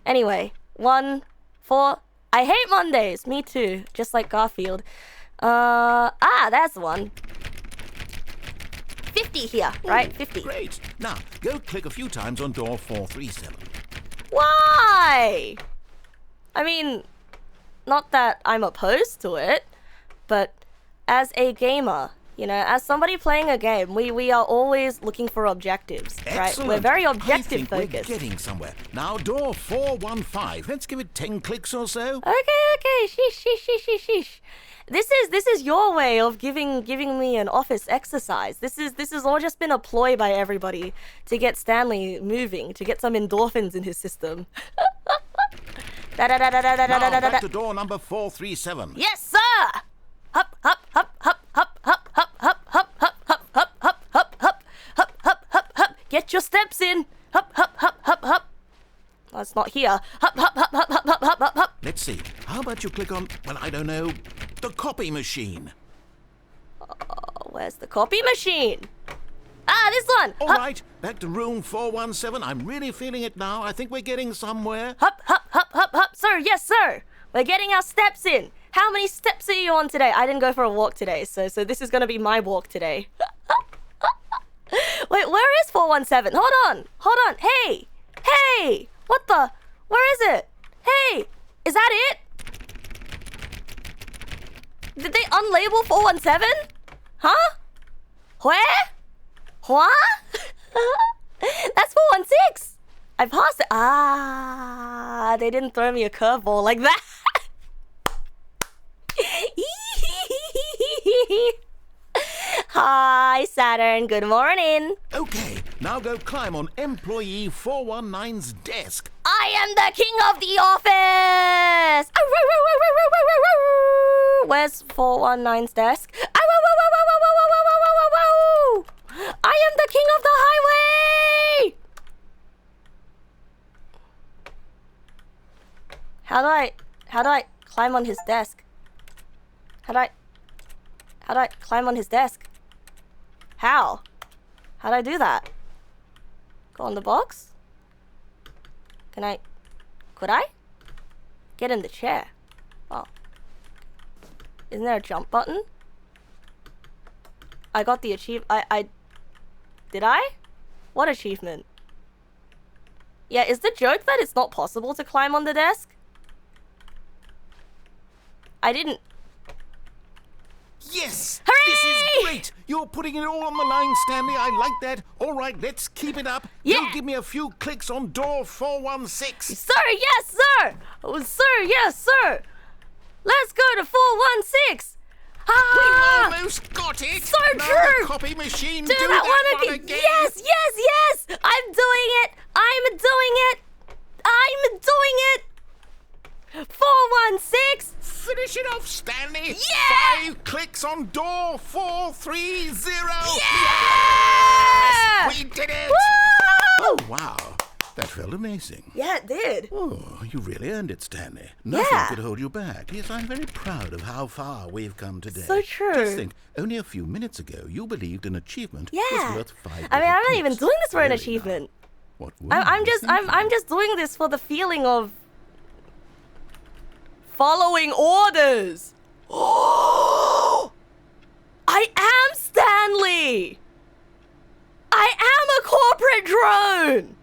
Speaker 1: Anyway, 1, 4. I hate Mondays. Me too. Just like Garfield. There's one. 50 here, right? 50.
Speaker 2: Great. Now, go click a few times on door 437.
Speaker 1: Why? I mean, not that I'm opposed to it, but as a gamer, you know, as somebody playing a game, we are always looking for objectives, right? We're very objective focused.
Speaker 2: We're getting somewhere. Now, door 415. Let's give it 10 clicks or so.
Speaker 1: Okay. Sheesh. This is your way of giving me an office exercise. This has all just been a ploy by everybody to get Stanley moving, to get some endorphins in his system.
Speaker 2: Now, back to door number 437.
Speaker 1: Yes, sir. Hup. Get your steps in. Hup. Oh, it's not here. Hup.
Speaker 2: Let's see. How about you click on, well, I don't know, the copy machine?
Speaker 1: Where's the copy machine? This one.
Speaker 2: All right, back to room 417. I'm really feeling it now. I think we're getting somewhere.
Speaker 1: Hup. Sir, yes, sir. We're getting our steps in. How many steps are you on today? I didn't go for a walk today, so this is going to be my walk today. Wait, where is 417? Hold on. Hey. What the? Where is it? Hey, is that it? Did they unlabel 417? Huh? Where? What? That's 416. I passed it. Ah, they didn't throw me a curveball like that. Hi, Saturn. Good morning.
Speaker 2: Okay, now go climb on employee 419's desk.
Speaker 1: I am the king of the office. Where's 419's desk? I am the king of the highway. How do I climb on his desk? How do I climb on his desk? How do I do that? Go on the box? Could I? Get in the chair. Oh. Isn't there a jump button? I got the did I? What achievement? Yeah, is the joke that it's not possible to climb on the desk? I didn't.
Speaker 2: Yes!
Speaker 1: Hooray!
Speaker 2: This is great! You're putting it all on the line, Stanley. I like that. All right, let's keep it up.
Speaker 1: Yeah.
Speaker 2: You'll give me a few clicks on door 416.
Speaker 1: Sir, yes, sir! Oh, sir, yes, sir! Let's go to 416! Ah!
Speaker 2: We almost got it!
Speaker 1: So
Speaker 2: now
Speaker 1: true!
Speaker 2: The copy machine,
Speaker 1: Do that one again! Yes, yes, yes! I'm doing it! I'm doing it! I'm doing it! 416!
Speaker 2: Finish it off, Stanley!
Speaker 1: Yeah!
Speaker 2: 5 clicks on door 430!
Speaker 1: Yeah!
Speaker 2: We did it!
Speaker 1: Woo!
Speaker 2: Oh, wow. That felt amazing.
Speaker 1: Yeah, it did.
Speaker 2: Oh, you really earned it, Stanley. Nothing
Speaker 1: Yeah.
Speaker 2: could hold you back. Yes, I'm very proud of how far we've come today.
Speaker 1: So true.
Speaker 2: Just think, only a few minutes ago, you believed an achievement was
Speaker 1: Yeah.
Speaker 2: worth 5.
Speaker 1: I mean, I'm not even
Speaker 2: clicks.
Speaker 1: doing this for an
Speaker 2: Really
Speaker 1: achievement.
Speaker 2: now. What were
Speaker 1: I'm
Speaker 2: you
Speaker 1: just
Speaker 2: thinking?
Speaker 1: just doing this for the feeling of following orders. Oh! I am Stanley. I am a corporate drone.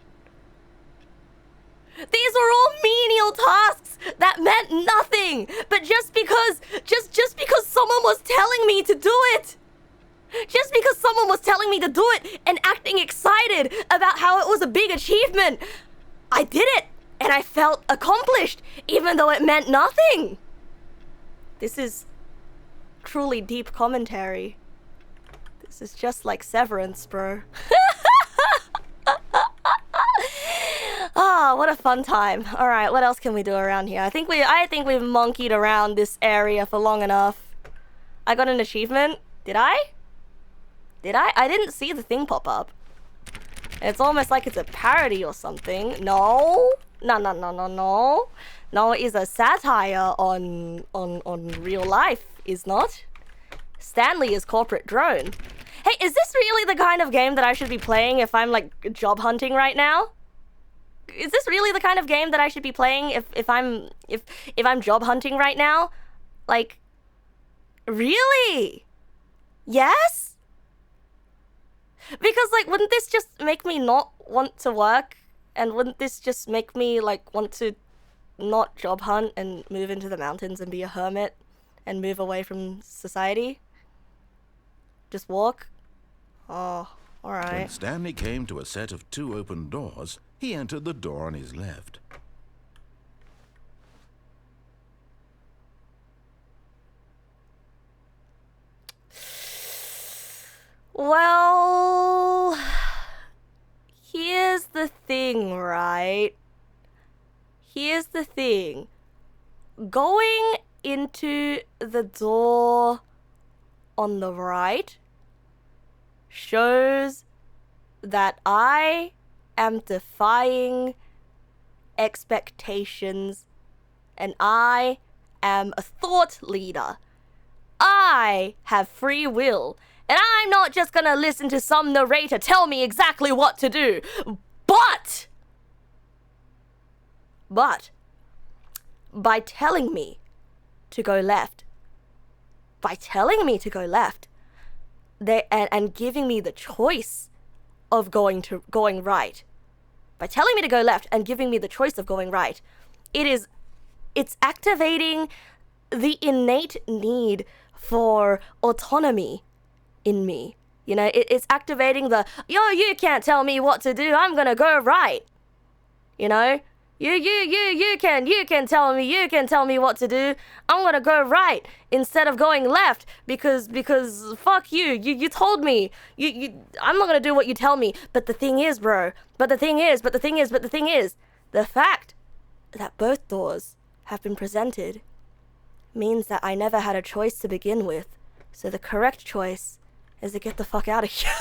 Speaker 1: These are all menial tasks that meant nothing, but just because someone was telling me to do it. Just because someone was telling me to do it and acting excited about how it was a big achievement, I did it and I felt accomplished, even though it meant nothing. This is truly deep commentary. This is just like Severance, bro. Ah, what a fun time. All right, what else can we do around here? I think we've monkeyed around this area for long enough. I got an achievement. Did I? I didn't see the thing pop up. It's almost like it's a parody or something. No, it is a satire on real life, is not? Stanley is corporate drone. Hey, is this really the kind of game that I should be playing if I'm like job hunting right now? Is this really the kind of game that I should be playing if I'm job hunting right now? Like, really? Yes? Because, like, wouldn't this just make me not want to work? And wouldn't this just make me, like, want to not job hunt and move into the mountains and be a hermit and move away from society? Just walk? Oh,
Speaker 2: When
Speaker 1: alright.
Speaker 2: Stanley came to a set of 2 open doors, he entered the door on his left.
Speaker 1: Well, here's the thing, right? Here's the thing. Going into the door on the right shows that I am defying expectations and I am a thought leader. I have free will. And I'm not just gonna listen to some narrator tell me exactly what to do. But, by telling me to go left, and giving me the choice of going right, by telling me to go left and giving me the choice of going right, it's activating the innate need for autonomy in me. You know, it's activating the, yo, you can't tell me what to do, I'm gonna go right. You know? You can tell me what to do. I'm gonna go right instead of going left because fuck you. You told me. I'm not gonna do what you tell me. But the thing is, bro. The fact that both doors have been presented means that I never had a choice to begin with. So the correct choice is to get the fuck out of here.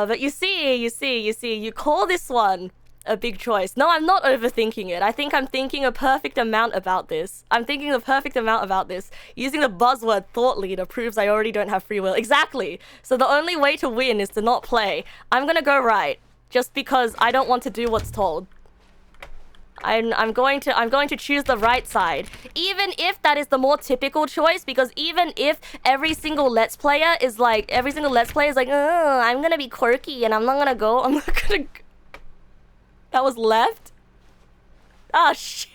Speaker 1: But you see, you call this one a big choice. No, I'm not overthinking it. I think I'm thinking a perfect amount about this. Using the buzzword thought leader proves I already don't have free will. Exactly. So the only way to win is to not play. I'm gonna go right, just because I don't want to do what's told. I'm going to choose the right side, even if that is the more typical choice, because even if every single Let's Player is like, oh, I'm gonna be quirky and I'm not gonna go, That was left? Oh, shit.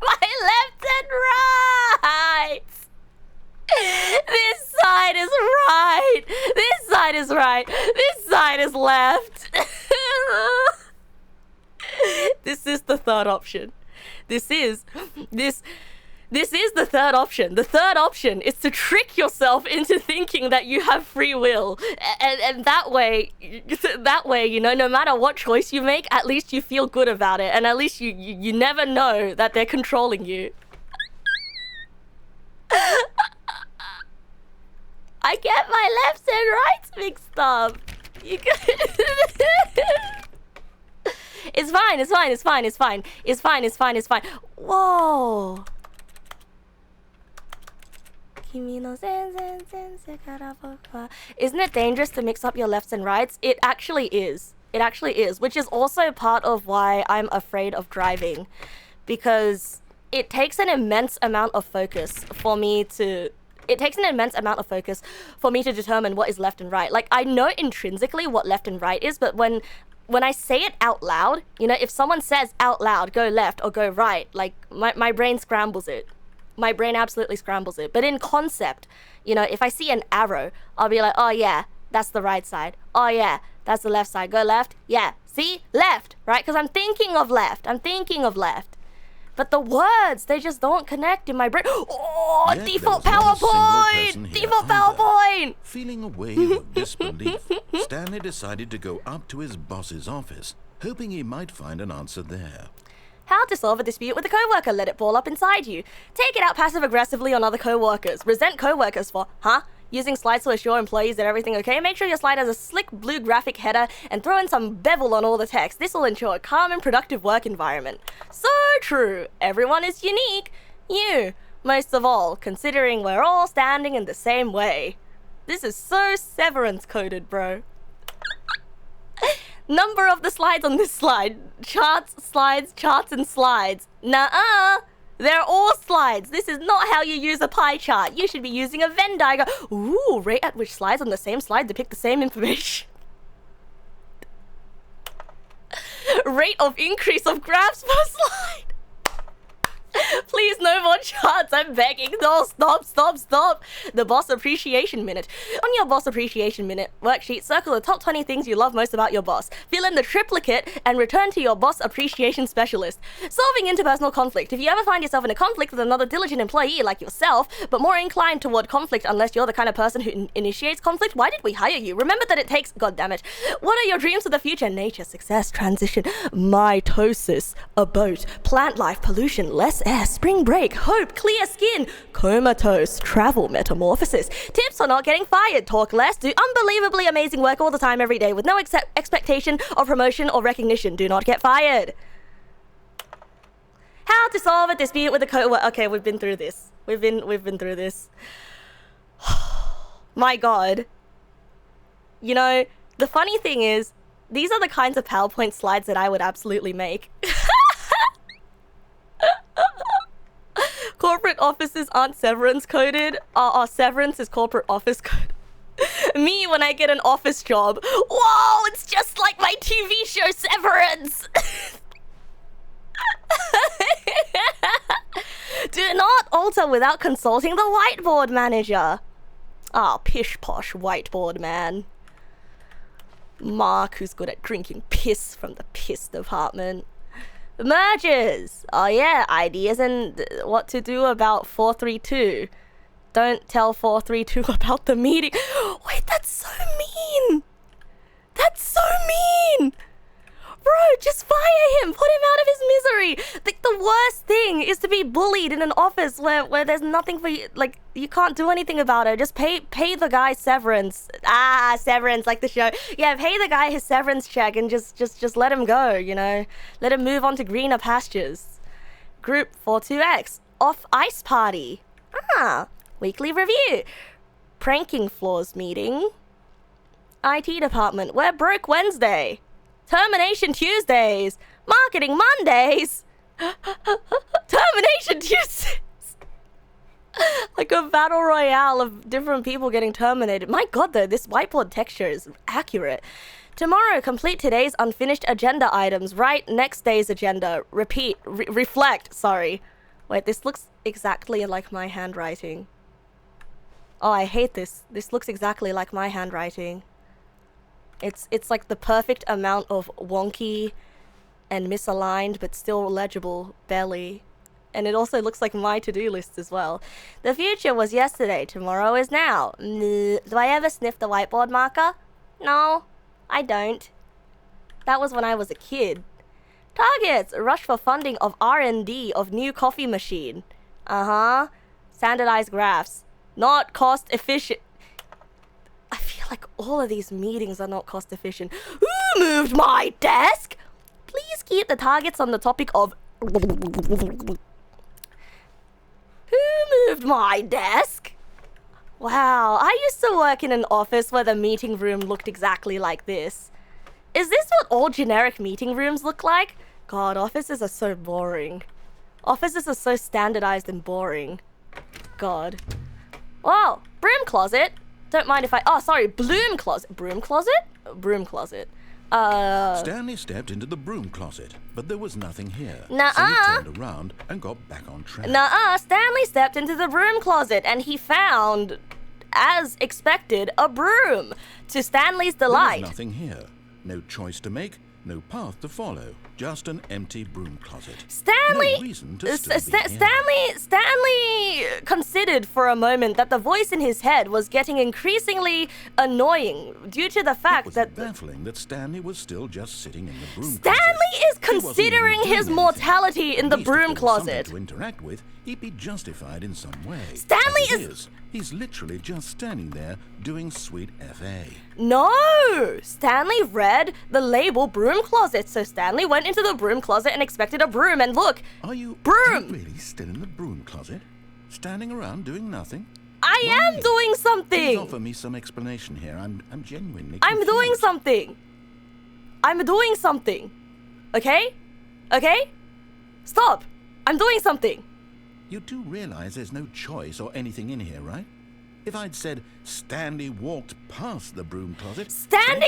Speaker 1: My left and right! This side is right. This side is right. This side is left. This is the third option. This is the third option. The third option is to trick yourself into thinking that you have free will, and that way, you know, no matter what choice you make, at least you feel good about it, and at least you never know that they're controlling you. I get my lefts and rights mixed up. It's fine. Whoa. Isn't it dangerous to mix up your lefts and rights? It actually is. Which is also part of why I'm afraid of driving. Because it takes an immense amount of focus for me to determine what is left and right. Like, I know intrinsically what left and right is, but when I say it out loud, you know, if someone says out loud, go left or go right, like, my brain scrambles it. My brain absolutely scrambles it. But in concept, you know, if I see an arrow, I'll be like, oh yeah, that's the right side. Oh yeah, that's the left side. Go left. Yeah, see? Left, right? Because I'm thinking of left. But the words, they just don't connect in my brain. Oh,
Speaker 2: Yet
Speaker 1: default
Speaker 2: there was not a single person
Speaker 1: PowerPoint!
Speaker 2: here
Speaker 1: Default
Speaker 2: either.
Speaker 1: PowerPoint!
Speaker 2: Feeling a wave of disbelief, Stanley decided to go up to his boss's office, hoping he might find an answer there.
Speaker 1: How to solve a dispute with a coworker. Let it ball up inside you. Take it out passive-aggressively on other coworkers. Resent coworkers for, using slides to assure employees that everything okay. Make sure your slide has a slick blue graphic header and throw in some bevel on all the text. This will ensure a calm and productive work environment. So true. Everyone is unique. You, most of all, considering we're all standing in the same way. This is so severance coded, bro. Number of the slides on this slide. Charts, and slides. Nuh-uh. They're all slides. This is not how you use a pie chart. You should be using a Venn diagram. Ooh, rate at which slides on the same slide depict the same information. Rate of increase of graphs per slide. Please, no more charts. I'm begging. No, stop. The Boss Appreciation Minute. On your Boss Appreciation Minute worksheet, circle the top 20 things you love most about your boss. Fill in the triplicate and return to your Boss Appreciation Specialist. Solving interpersonal conflict. If you ever find yourself in a conflict with another diligent employee like yourself, but more inclined toward conflict unless you're the kind of person who initiates conflict, why did we hire you? Remember that it takes... God damn it. What are your dreams for the future? Nature, success, transition, mitosis, a boat, plant life, pollution, less air, spring break, hope, clear skin, comatose, travel, metamorphosis, tips for not getting fired, talk less, do unbelievably amazing work all the time every day with no expectation of promotion or recognition. Do not get fired. How to solve a dispute with a coworker. Okay, we've been through this. We've been through this. My God. You know, the funny thing is, these are the kinds of PowerPoint slides that I would absolutely make. Corporate offices aren't severance coded. Severance is corporate office code. Me, when I get an office job, whoa, it's just like my TV show Severance. answer without consulting the whiteboard manager. Ah, pish-posh whiteboard man. Mark, who's good at drinking piss from the piss department. Mergers! Oh yeah, ideas and what to do about 432. Don't tell 432 about the meeting. Wait, that's so mean! That's so mean! Bro, just fire him! Put him out of his misery! Like, the worst thing is to be bullied in an office where there's nothing for you, like, you can't do anything about it. Just pay the guy severance. Ah, severance, like the show. Yeah, pay the guy his severance check and just let him go, you know? Let him move on to greener pastures. Group 42X, off ice party. Ah, weekly review. Pranking floors meeting. IT department, we're broke Wednesday. Termination Tuesdays. Marketing Mondays. Termination Tuesdays. Like a battle royale of different people getting terminated. My god though, this whiteboard texture is accurate. Tomorrow, complete today's unfinished agenda items. Write next day's agenda. Repeat. Reflect. Sorry. Wait, this looks exactly like my handwriting. Oh, I hate this. This looks exactly like my handwriting. It's like the perfect amount of wonky and misaligned, but still legible, barely. And it also looks like my to-do list as well. The future was yesterday, tomorrow is now. Do I ever sniff the whiteboard marker? No, I don't. That was when I was a kid. Targets, rush for funding of R&D of new coffee machine. Uh-huh. Standardized graphs. Not cost efficient. I feel like all of these meetings are not cost efficient. Who moved my desk? Please keep the targets on the topic of... Who moved my desk? Wow, I used to work in an office where the meeting room looked exactly like this. Is this what all generic meeting rooms look like? God, offices are so boring. Offices are so standardized and boring. God. Wow, broom closet. Don't mind if I... Oh, sorry, bloom closet. Broom closet? Broom closet.
Speaker 2: Stanley stepped into the broom closet, but there was nothing here.
Speaker 1: Nuh-uh.
Speaker 2: So he turned around and got back on track.
Speaker 1: Nuh-uh, Stanley stepped into the broom closet and he found, as expected, a broom. To Stanley's delight.
Speaker 2: There was nothing here. No choice to make, no path to follow. Just an empty broom closet.
Speaker 1: Stanley...
Speaker 2: No reason to still be here.
Speaker 1: Stanley considered for a moment that the voice in his head was getting increasingly annoying due to the fact that...
Speaker 2: It was baffling that Stanley was still just sitting in the broom
Speaker 1: Stanley
Speaker 2: closet.
Speaker 1: is considering his mortality in the broom closet.
Speaker 2: To interact with, he'd be justified in some way.
Speaker 1: Stanley
Speaker 2: is... He's literally just standing there doing sweet FA.
Speaker 1: No! Stanley read the label broom closet, so Stanley went into the broom closet and expected a broom, and look,
Speaker 2: Are you
Speaker 1: broom!
Speaker 2: really still in the broom closet? Standing around doing nothing?
Speaker 1: I am doing
Speaker 2: Please
Speaker 1: something!
Speaker 2: offer me some explanation here. I'm genuinely
Speaker 1: I'm doing
Speaker 2: confused.
Speaker 1: something! I'm doing something! Okay? Okay? Stop! I'm doing something!
Speaker 2: You do realize there's no choice or anything in here, right? If I'd said Stanley walked past the broom closet,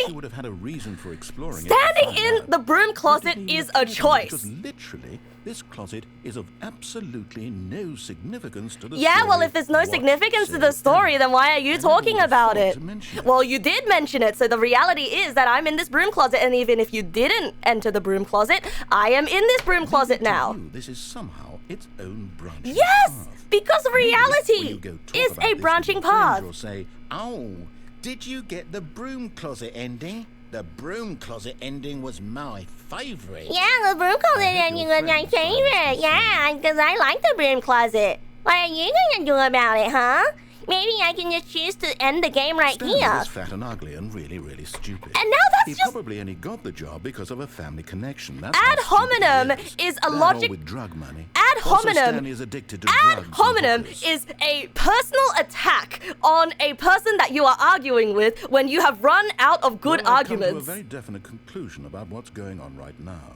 Speaker 2: you would have had a reason for exploring
Speaker 1: Standing
Speaker 2: it.
Speaker 1: in the broom closet is a choice.
Speaker 2: Because literally, this closet is of absolutely no significance to the
Speaker 1: Yeah,
Speaker 2: story.
Speaker 1: well, if there's no significance to the story, then why are you talking about it? Well, you did mention it, so the reality is that I'm in this broom closet, and even if you didn't enter the broom closet, I am in this broom closet now.
Speaker 2: This is somehow its own branching
Speaker 1: Yes!
Speaker 2: path.
Speaker 1: Because reality is a branching path.
Speaker 2: Or say, oh, did you get the broom closet ending? The broom closet ending was my favorite.
Speaker 1: Yeah, the broom closet ending was my favorite. Yeah, because I like the broom closet. What are you gonna do about it, huh? Maybe I can just choose to end the game right
Speaker 2: Stanley
Speaker 1: here.
Speaker 2: was fat and ugly and really, really stupid.
Speaker 1: And now that's
Speaker 2: he
Speaker 1: just...
Speaker 2: probably only got the job because of a family connection. That's
Speaker 1: Ad
Speaker 2: how stupid
Speaker 1: hominem
Speaker 2: he
Speaker 1: is a
Speaker 2: That
Speaker 1: logic...
Speaker 2: or with drug money.
Speaker 1: Ad
Speaker 2: Also,
Speaker 1: hominem...
Speaker 2: Stanley is addicted to
Speaker 1: Ad
Speaker 2: drugs and
Speaker 1: hominem
Speaker 2: hookers.
Speaker 1: is a personal attack on a person that you are arguing with when you have run out of good
Speaker 2: Well, I've come to a
Speaker 1: arguments.
Speaker 2: very definite conclusion about what's going on right now.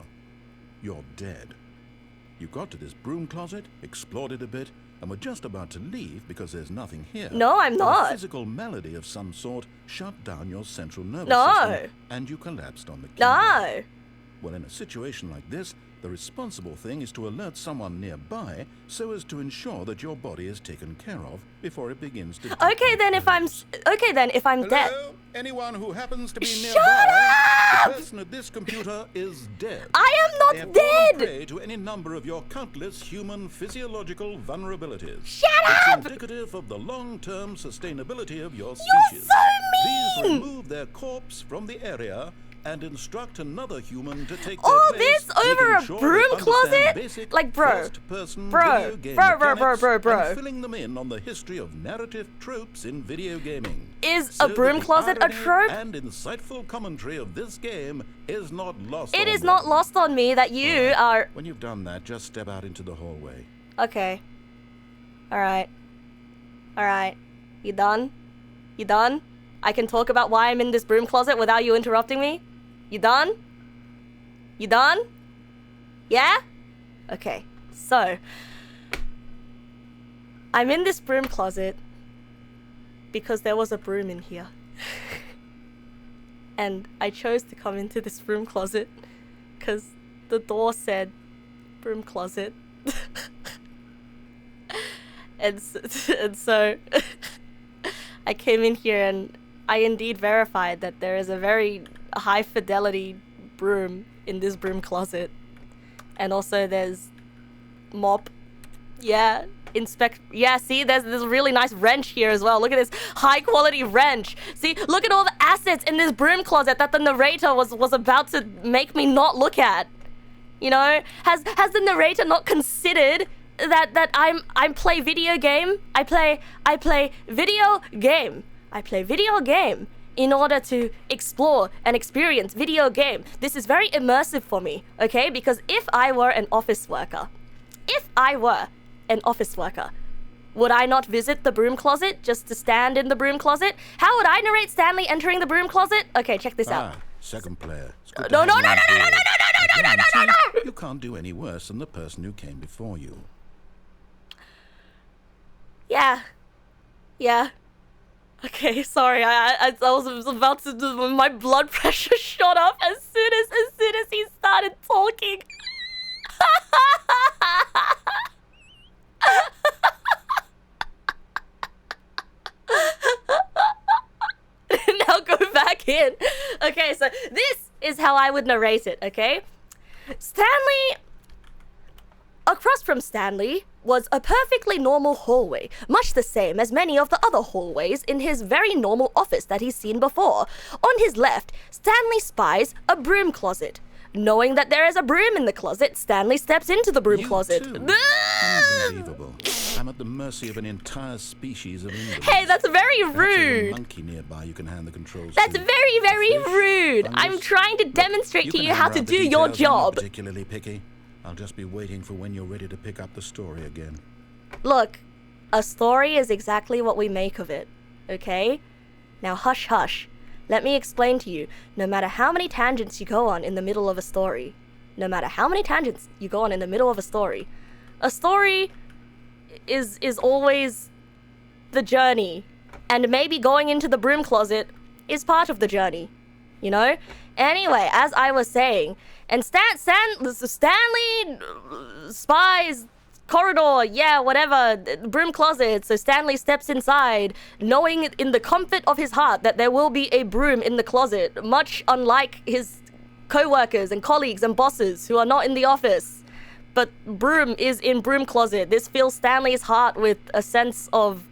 Speaker 2: You're dead. You got to this broom closet, explored it a bit, and were just about to leave because there's nothing here.
Speaker 1: No, I'm
Speaker 2: A
Speaker 1: not.
Speaker 2: physical malady of some sort shut down your central nervous
Speaker 1: No.
Speaker 2: system, and you collapsed on the keyboard.
Speaker 1: No.
Speaker 2: Well, in a situation like this, the responsible thing is to alert someone nearby so as to ensure that your body is taken care of before it begins to
Speaker 1: Okay, then if I'm dead.
Speaker 2: Hello? Anyone who happens to be
Speaker 1: Shut
Speaker 2: nearby,
Speaker 1: up!
Speaker 2: the person at this computer is dead.
Speaker 1: I am
Speaker 2: They have
Speaker 1: not
Speaker 2: fallen
Speaker 1: dead!
Speaker 2: prey to any number of your countless human physiological vulnerabilities.
Speaker 1: Shut up!
Speaker 2: It's indicative of the long-term sustainability of your
Speaker 1: You're
Speaker 2: species.
Speaker 1: so
Speaker 2: Please
Speaker 1: mean!
Speaker 2: remove their corpse from the area and instruct another human to take
Speaker 1: All
Speaker 2: their place,
Speaker 1: this over
Speaker 2: making
Speaker 1: a
Speaker 2: sure
Speaker 1: broom
Speaker 2: they understand
Speaker 1: closet?
Speaker 2: basic
Speaker 1: Like, bro.
Speaker 2: first-person
Speaker 1: Bro.
Speaker 2: video game
Speaker 1: Bro.
Speaker 2: mechanics
Speaker 1: Bro.
Speaker 2: and filling them in on the history of narrative tropes in video gaming.
Speaker 1: Is
Speaker 2: So
Speaker 1: a broom
Speaker 2: that the
Speaker 1: closet a
Speaker 2: irony
Speaker 1: trope?
Speaker 2: and insightful commentary of this game is not lost
Speaker 1: It
Speaker 2: on
Speaker 1: is
Speaker 2: them.
Speaker 1: not lost on me that you
Speaker 2: Alright.
Speaker 1: are...
Speaker 2: When you've done that, just step out into the hallway.
Speaker 1: Okay. Alright. Alright. You done? You done? I can talk about why I'm in this broom closet without you interrupting me? You done? You done? Yeah? Okay. So, I'm in this broom closet because there was a broom in here. And I chose to come into this broom closet because the door said broom closet. and so I came in here and I indeed verified that there is a very high fidelity broom in this broom closet. And also there's mop. Yeah. Yeah, see, there's this really nice wrench here as well. Look at this high quality wrench. See, look at all the assets in this broom closet that the narrator was about to make me not look at. You know, has the narrator not considered that I play video game? I play video game. I play video game in order to explore and experience video game. This is very immersive for me, okay? Because if I were an office worker, would I not visit the broom closet just to stand in the broom closet? How would I narrate Stanley entering the broom closet? Okay, check this out.
Speaker 2: Second player.
Speaker 1: No.
Speaker 2: You can't do any worse than the person who came before you.
Speaker 1: Yeah. Okay, sorry. I was about to do. My blood pressure shot up as soon as he started talking. Now go back in. Okay, so this is how I would narrate it, okay? Across from Stanley was a perfectly normal hallway, much the same as many of the other hallways in his very normal office that he's seen before. On his left, Stanley spies a broom closet. Knowing that there is a broom in the closet, Stanley steps into the broom closet.
Speaker 2: Too. Unbelievable. I'm at the mercy of an entire species of invalids.
Speaker 1: Hey, that's very
Speaker 2: Perhaps there's a
Speaker 1: rude.
Speaker 2: monkey nearby you can hand the controls
Speaker 1: That's
Speaker 2: to.
Speaker 1: very, very
Speaker 2: A fish,
Speaker 1: rude.
Speaker 2: fungus.
Speaker 1: I'm trying to demonstrate to
Speaker 2: can
Speaker 1: you how
Speaker 2: hammer
Speaker 1: to
Speaker 2: out
Speaker 1: do
Speaker 2: the
Speaker 1: your
Speaker 2: details. I'm not
Speaker 1: job.
Speaker 2: particularly picky. I'll just be waiting for when you're ready to pick up the story again.
Speaker 1: Look, a story is exactly what we make of it, okay? Now hush hush. Let me explain to you, no matter how many tangents you go on in the middle of a story, a story is always the journey. And maybe going into the broom closet is part of the journey, you know? Anyway, as I was saying, and Stanley spies corridor, yeah, whatever, broom closet. So Stanley steps inside, knowing in the comfort of his heart that there will be a broom in the closet, much unlike his co-workers and colleagues and bosses who are not in the office. But broom is in broom closet. This fills Stanley's heart with a sense of,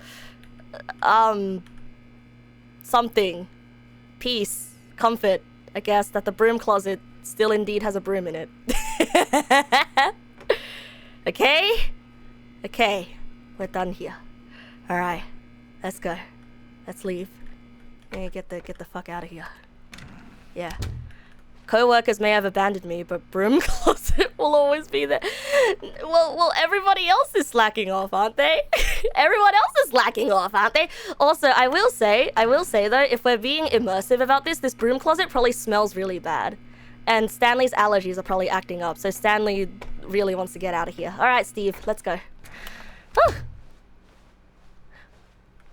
Speaker 1: something. Peace, comfort, I guess, that the broom closet still indeed has a broom in it. Okay, we're done here. All right, let's go. Let's leave. Yeah, get the fuck out of here. Yeah. Co-workers may have abandoned me, but broom closet will always be there. Well, everybody else is slacking off, aren't they? Everyone else is slacking off, aren't they? Also, I will say though, if we're being immersive about this broom closet probably smells really bad. And Stanley's allergies are probably acting up, so Stanley really wants to get out of here. All right, Steve, let's go. Whew.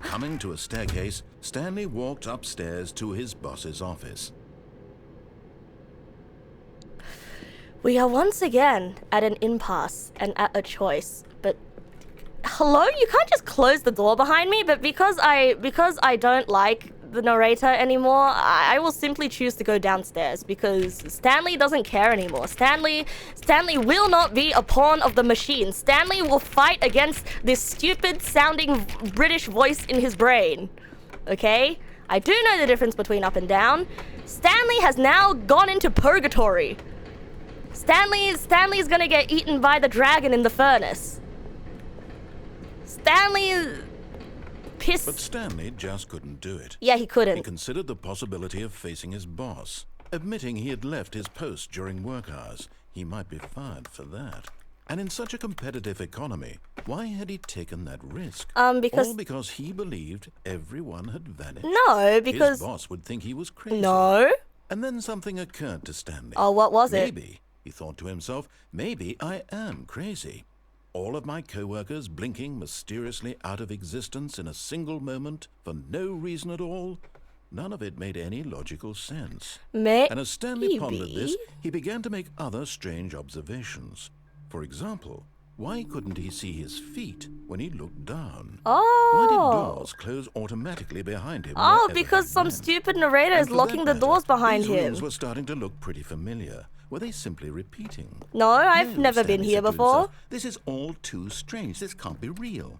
Speaker 2: Coming to a staircase, Stanley walked upstairs to his boss's office.
Speaker 1: We are once again at an impasse and at a choice. But hello, you can't just close the door behind me. But because I don't like the narrator anymore, I will simply choose to go downstairs because Stanley doesn't care anymore. Stanley will not be a pawn of the machine. Stanley will fight against this stupid sounding British voice in his brain. Okay? I do know the difference between up and down. Stanley has now gone into purgatory. Stanley's gonna get eaten by the dragon in the furnace. Stanley pissed.
Speaker 2: But Stanley just couldn't do it.
Speaker 1: Yeah, he couldn't.
Speaker 2: He considered the possibility of facing his boss, admitting he had left his post during work hours. He might be fired for that. And in such a competitive economy, why had he taken that risk?
Speaker 1: Because...
Speaker 2: All because he believed everyone had vanished?
Speaker 1: No, because...
Speaker 2: His boss would think he was crazy.
Speaker 1: No.
Speaker 2: And then something occurred to Stanley.
Speaker 1: Oh, what was it?
Speaker 2: Maybe, he thought to himself, maybe I am crazy. All of my co-workers blinking mysteriously out of existence in a single moment for no reason at all. None of it made any logical sense. And as Stanley pondered this, he began to make other strange observations. For example, why couldn't he see his feet when he looked down?
Speaker 1: Oh.
Speaker 2: Why did doors close automatically behind him?
Speaker 1: Oh, because some stupid narrator is locking the doors behind
Speaker 2: these
Speaker 1: him.
Speaker 2: Rooms were starting to look pretty familiar. Were they simply repeating?
Speaker 1: No, I've never been
Speaker 2: Stanley
Speaker 1: here
Speaker 2: said to
Speaker 1: before.
Speaker 2: himself, this is all too strange. This can't be real.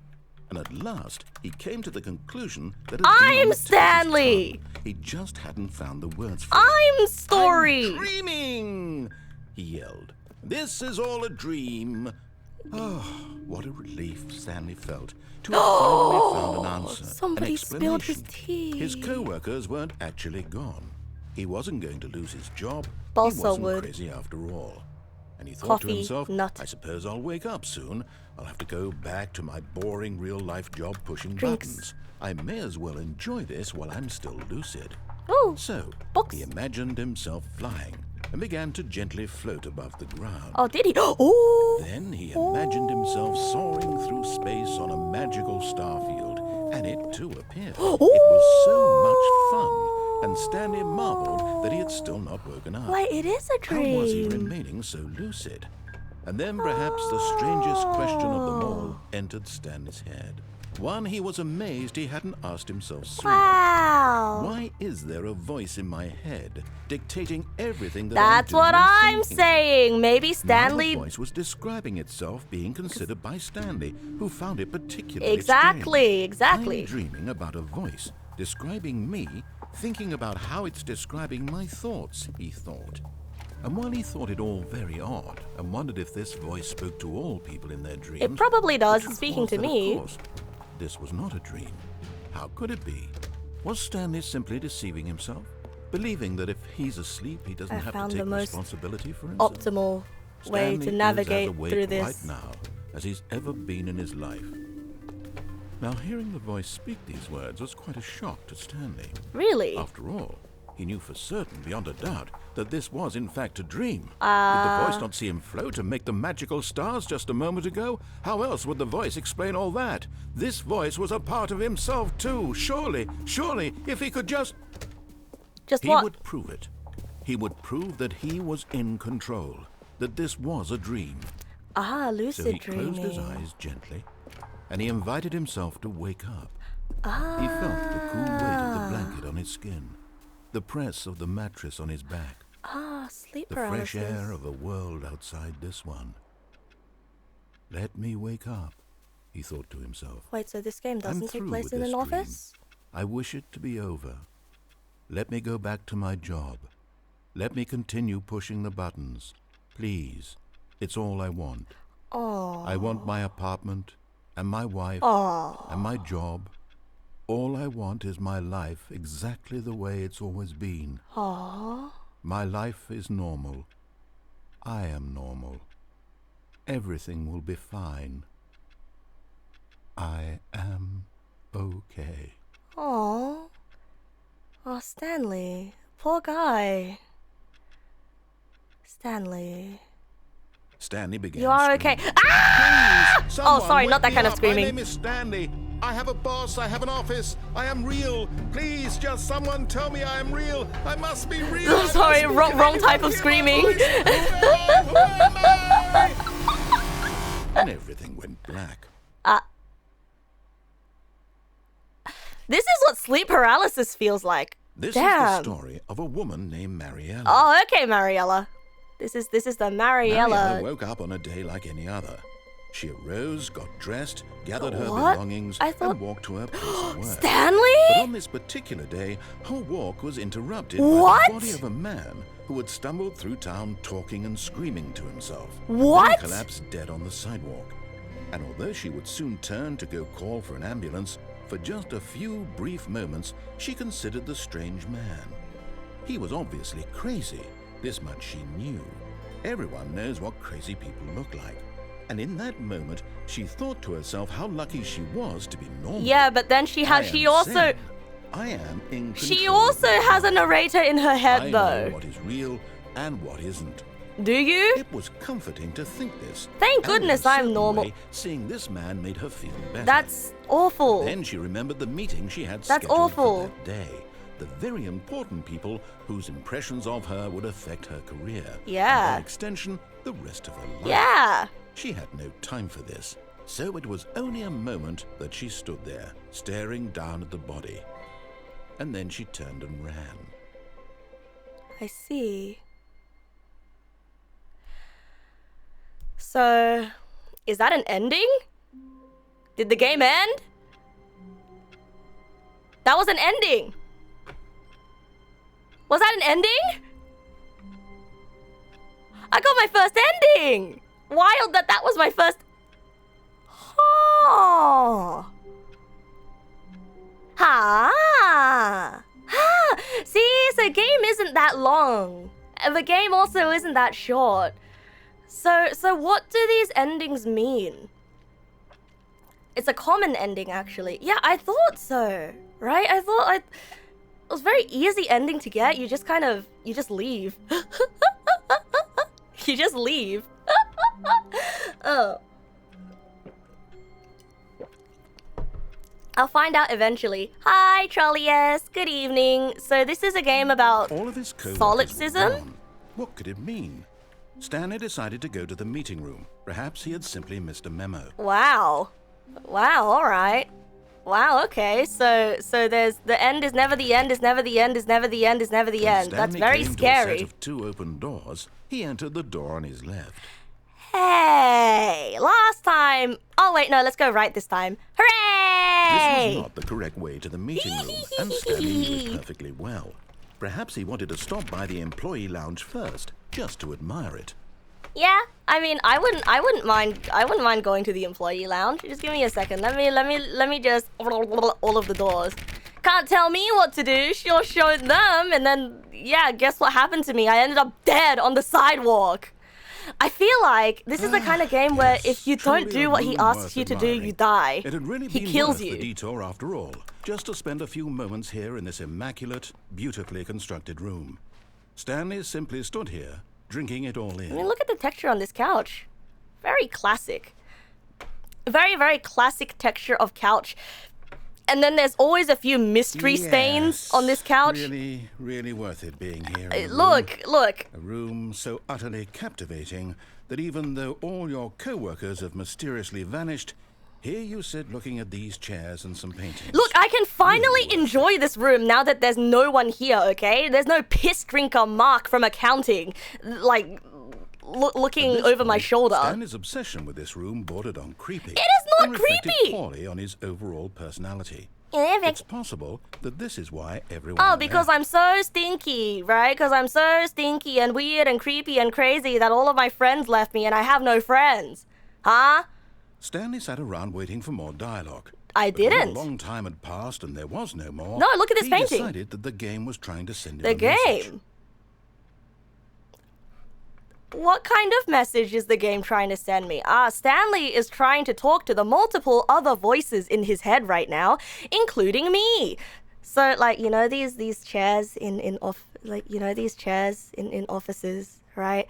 Speaker 2: And at last, he came to the conclusion that
Speaker 1: I'm Stanley.
Speaker 2: He just hadn't found the words for
Speaker 1: I'm Story.
Speaker 2: I'm dreaming, he yelled. This is all a dream. Oh, what a relief Stanley felt to have finally found an answer.
Speaker 1: Somebody spilled his tea.
Speaker 2: His co-workers weren't actually gone. He wasn't going to lose his job.
Speaker 1: Balsa
Speaker 2: He wasn't
Speaker 1: wood.
Speaker 2: crazy after all. And he thought
Speaker 1: Coffee,
Speaker 2: to himself,
Speaker 1: nut.
Speaker 2: I suppose I'll wake up soon. I'll have to go back to my boring real-life job pushing
Speaker 1: Drinks.
Speaker 2: buttons. I may as well enjoy this while I'm still lucid.
Speaker 1: Oh,
Speaker 2: So,
Speaker 1: books.
Speaker 2: he imagined himself flying and began to gently float above the ground.
Speaker 1: Oh, did he? Oh.
Speaker 2: Then he imagined himself soaring through space on a magical starfield, and it too appeared. It was so much fun, and Stanley marveled that he had still not woken up.
Speaker 1: Wait, it is a dream.
Speaker 2: How was he remaining so lucid? And then perhaps the strangest question of them all entered Stanley's head. One he was amazed he hadn't asked himself sooner.
Speaker 1: Wow.
Speaker 2: Why is there a voice in my head dictating everything that
Speaker 1: That's
Speaker 2: I'm doing
Speaker 1: what
Speaker 2: and
Speaker 1: I'm
Speaker 2: thinking?
Speaker 1: saying. Maybe
Speaker 2: Now
Speaker 1: Stanley...
Speaker 2: the voice was describing itself being considered by Stanley, who found it particularly
Speaker 1: Exactly,
Speaker 2: strange.
Speaker 1: exactly.
Speaker 2: I'm dreaming about a voice describing me, thinking about how it's describing my thoughts, he thought. And while he thought it all very odd and wondered if this voice spoke to all people in their dreams...
Speaker 1: It probably does.
Speaker 2: the truth
Speaker 1: Speaking
Speaker 2: was
Speaker 1: to
Speaker 2: that,
Speaker 1: me.
Speaker 2: Of course, this was not a dream. How could it be? Was Stanley simply deceiving himself? Believing that if he's asleep, he doesn't
Speaker 1: I
Speaker 2: have
Speaker 1: found
Speaker 2: to
Speaker 1: the
Speaker 2: take
Speaker 1: most
Speaker 2: responsibility for himself?
Speaker 1: Optimal way
Speaker 2: Stanley
Speaker 1: to
Speaker 2: is
Speaker 1: navigate
Speaker 2: as awake
Speaker 1: through this.
Speaker 2: right now as he's ever been in his life. Now, hearing the voice speak these words was quite a shock to Stanley.
Speaker 1: Really?
Speaker 2: After all, he knew for certain, beyond a doubt, that this was in fact a dream. Did the voice not see him float and make the magical stars just a moment ago? How else would the voice explain all that? This voice was a part of himself too. Surely, if he could just...
Speaker 1: Just
Speaker 2: He
Speaker 1: what?
Speaker 2: would prove it. He would prove that he was in control, that this was a dream.
Speaker 1: Ah,
Speaker 2: So
Speaker 1: lucid
Speaker 2: he
Speaker 1: dreaming.
Speaker 2: closed his eyes gently, and he invited himself to wake up.
Speaker 1: Ah.
Speaker 2: He felt the cool weight of the blanket on his skin, the press of the mattress on his back,
Speaker 1: Ah, sleep
Speaker 2: the
Speaker 1: paralysis.
Speaker 2: fresh air of a world outside this one. Let me wake up, he thought to himself.
Speaker 1: Wait, so this game
Speaker 2: I'm
Speaker 1: doesn't take
Speaker 2: through
Speaker 1: place
Speaker 2: with
Speaker 1: in
Speaker 2: this
Speaker 1: an
Speaker 2: dream.
Speaker 1: office?
Speaker 2: I wish it to be over. Let me go back to my job. Let me continue pushing the buttons. Please. It's all I want.
Speaker 1: Oh.
Speaker 2: I want my apartment, and my wife,
Speaker 1: Oh.
Speaker 2: and my job. All I want is my life exactly the way it's always been.
Speaker 1: Oh.
Speaker 2: My life is normal. I am normal. Everything will be fine. I am okay.
Speaker 1: Oh. Oh, Stanley. Poor guy. Stanley.
Speaker 2: Stanley began
Speaker 1: You are
Speaker 2: screaming.
Speaker 1: okay. Ah!
Speaker 2: Someone
Speaker 1: Oh, sorry,
Speaker 2: wake
Speaker 1: not that
Speaker 2: me
Speaker 1: kind of
Speaker 2: up.
Speaker 1: screaming.
Speaker 2: My name is Stanley. I have a boss. I have an office. I am real. Please, just someone tell me I am real. I must be real.
Speaker 1: Sorry, wrong type of screaming.
Speaker 2: And everything went black.
Speaker 1: This is what sleep paralysis feels like.
Speaker 2: This
Speaker 1: Damn.
Speaker 2: is the story of a woman named Mariella.
Speaker 1: Oh, okay, Mariella. This is the Mariella.
Speaker 2: Mariella woke up on a day like any other. She arose, got dressed, gathered her
Speaker 1: What?
Speaker 2: belongings,
Speaker 1: I thought-
Speaker 2: and walked to her place of work.
Speaker 1: Stanley?
Speaker 2: But on this particular day, her walk was interrupted
Speaker 1: What?
Speaker 2: by the body of a man who had stumbled through town talking and screaming to himself.
Speaker 1: What?
Speaker 2: Then collapsed dead on the sidewalk. And although she would soon turn to go call for an ambulance, for just a few brief moments, she considered the strange man. He was obviously crazy. This much she knew. Everyone knows what crazy people look like. And in that moment, she thought to herself how lucky she was to be normal.
Speaker 1: Yeah, but then she
Speaker 2: I am in control.
Speaker 1: She also has a narrator in her head
Speaker 2: I
Speaker 1: though.
Speaker 2: know what is real and what isn't.
Speaker 1: Do you?
Speaker 2: It was comforting to think this.
Speaker 1: Thank
Speaker 2: And in
Speaker 1: goodness
Speaker 2: a
Speaker 1: I'm
Speaker 2: certain
Speaker 1: normal.
Speaker 2: way, seeing this man made her feel better.
Speaker 1: That's awful.
Speaker 2: Then she remembered the meeting she had
Speaker 1: That's
Speaker 2: scheduled
Speaker 1: awful.
Speaker 2: for that day. The very important people whose impressions of her would affect her career.
Speaker 1: Yeah.
Speaker 2: And by extension, the rest of her life.
Speaker 1: Yeah.
Speaker 2: She had no time for this. So it was only a moment that she stood there, staring down at the body. And then she turned and ran.
Speaker 1: I see. So, is that an ending? Did the game end? That was an ending. Was that an ending? I got my first ending. Wild that was my first. Oh. Ha. Ha. See, so game isn't that long. The game also isn't that short. So what do these endings mean? It's a common ending, actually. Yeah, I thought so. Right? It was very easy ending to get. You just you just leave. You just leave. Oh. I'll find out eventually. Hi, Trollius. Good evening. So this is a game about
Speaker 2: All of his co-workers
Speaker 1: solipsism?
Speaker 2: were gone. What could it mean? Stanley decided to go to the meeting room. Perhaps he had simply missed a memo.
Speaker 1: Wow. Wow, alright. Wow, okay. So there's the end is never the end, is never the end, is never the end, is never the
Speaker 2: When
Speaker 1: end. That's
Speaker 2: Stanley
Speaker 1: very
Speaker 2: came to a
Speaker 1: scary.
Speaker 2: set of 2 open doors, he entered the door on his left.
Speaker 1: Hey! Last time. Oh wait, no, let's go right this time.
Speaker 2: This
Speaker 1: Hooray!
Speaker 2: was not the correct way to the meeting room, and Stanley knew it perfectly well. Perhaps he wanted to stop by the employee lounge first, just to admire it.
Speaker 1: Yeah, I mean, I wouldn't mind going to the employee lounge. Just give me a second. Let me just all of the doors. Can't tell me what to do. Sure showed them, and then yeah, guess what happened to me? I ended up dead on the sidewalk. I feel like this is the kind of game where if you don't
Speaker 2: Truly
Speaker 1: do
Speaker 2: a
Speaker 1: what he
Speaker 2: room
Speaker 1: asks
Speaker 2: worth
Speaker 1: you to do,
Speaker 2: admiring.
Speaker 1: you die.
Speaker 2: It had really
Speaker 1: He
Speaker 2: been
Speaker 1: kills
Speaker 2: worth the
Speaker 1: you.
Speaker 2: detour after all, just to spend a few moments here in this immaculate, beautifully constructed room. Stanley simply stood here, drinking it all in.
Speaker 1: I mean, look at the texture on this couch. Very classic. Very, very classic texture of couch. And then there's always a few mystery stains on this couch.
Speaker 2: Really, really worth it being here. in the
Speaker 1: Look.
Speaker 2: room. A room so utterly captivating that even though all your co-workers have mysteriously vanished, here you sit looking at these chairs and some paintings.
Speaker 1: Look, I can finally
Speaker 2: Really worth
Speaker 1: enjoy this room now that there's no one here, okay? There's no piss drinker Mark from accounting, like, looking
Speaker 2: At this
Speaker 1: over my
Speaker 2: point,
Speaker 1: shoulder.
Speaker 2: Stanley's obsession with this room bordered on creepy.
Speaker 1: It is not
Speaker 2: and reflected
Speaker 1: creepy!
Speaker 2: poorly on his overall personality.
Speaker 1: Yeah,
Speaker 2: It's possible that this is why everyone
Speaker 1: Oh, because
Speaker 2: left.
Speaker 1: I'm so stinky, right? Because I'm so stinky and weird and creepy and crazy that all of my friends left me and I have no friends. Huh?
Speaker 2: Stanley sat around waiting for more dialogue.
Speaker 1: I
Speaker 2: But when
Speaker 1: didn't.
Speaker 2: a long time had passed and there was no more.
Speaker 1: No, look at this
Speaker 2: he
Speaker 1: painting.
Speaker 2: decided that the game was trying to send him
Speaker 1: The
Speaker 2: a message.
Speaker 1: game. What kind of message is the game trying to send me? Stanley is trying to talk to the multiple other voices in his head right now, including me. So, like, you know, these chairs these chairs in offices, right?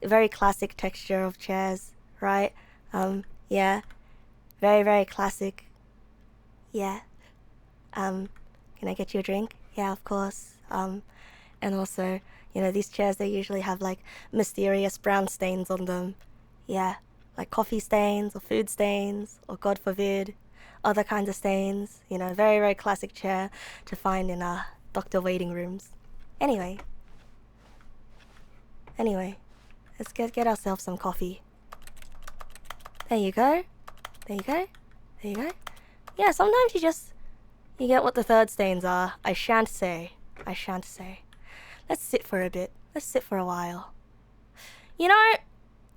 Speaker 1: Very classic texture of chairs, right? Yeah. Very, very classic. Yeah. Can I get you a drink? Yeah, of course. And also, you know, these chairs, they usually have like mysterious brown stains on them. Yeah, like coffee stains or food stains or, God forbid, other kinds of stains. You know, very, very classic chair to find in doctor waiting rooms. Anyway, let's get ourselves some coffee. There you go. There you go. There you go. Yeah, sometimes you get what the third stains are. I shan't say. Let's sit for a bit. Let's sit for a while. You know,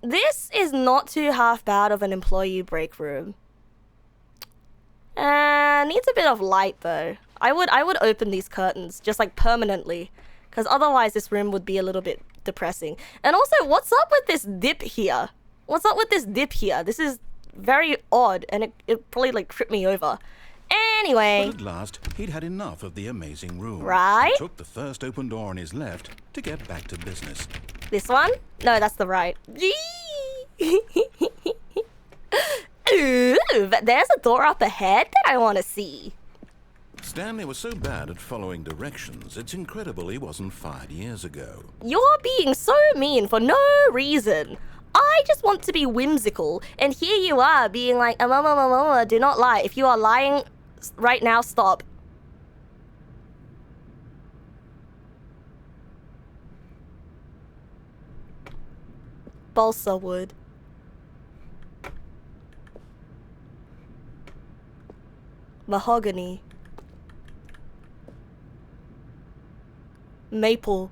Speaker 1: this is not too half bad of an employee break room. Needs a bit of light though. I would open these curtains just like permanently, because otherwise this room would be a little bit depressing. And also, what's up with this dip here? This is very odd, and it probably like tripped me over. Anyway.
Speaker 2: But at last, he'd had enough of the amazing room.
Speaker 1: Right?
Speaker 2: He took the first open door on his left to get back to business.
Speaker 1: This one? No, that's the right. Ooh, but there's a door up ahead that I want to see.
Speaker 2: Stanley was so bad at following directions, it's incredible he wasn't fired years ago.
Speaker 1: You're being so mean for no reason. I just want to be whimsical, and here you are being like, do not lie. If you are lying right now, stop. Balsa wood. Mahogany. Maple.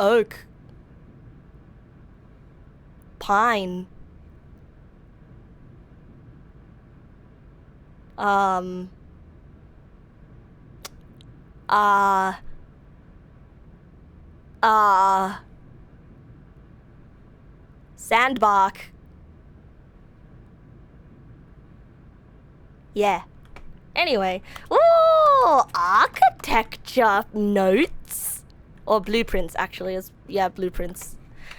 Speaker 1: Oak. Pine. Sandbark. Yeah. Anyway. Ooh, architecture notes. Or blueprints, actually. Yeah, blueprints.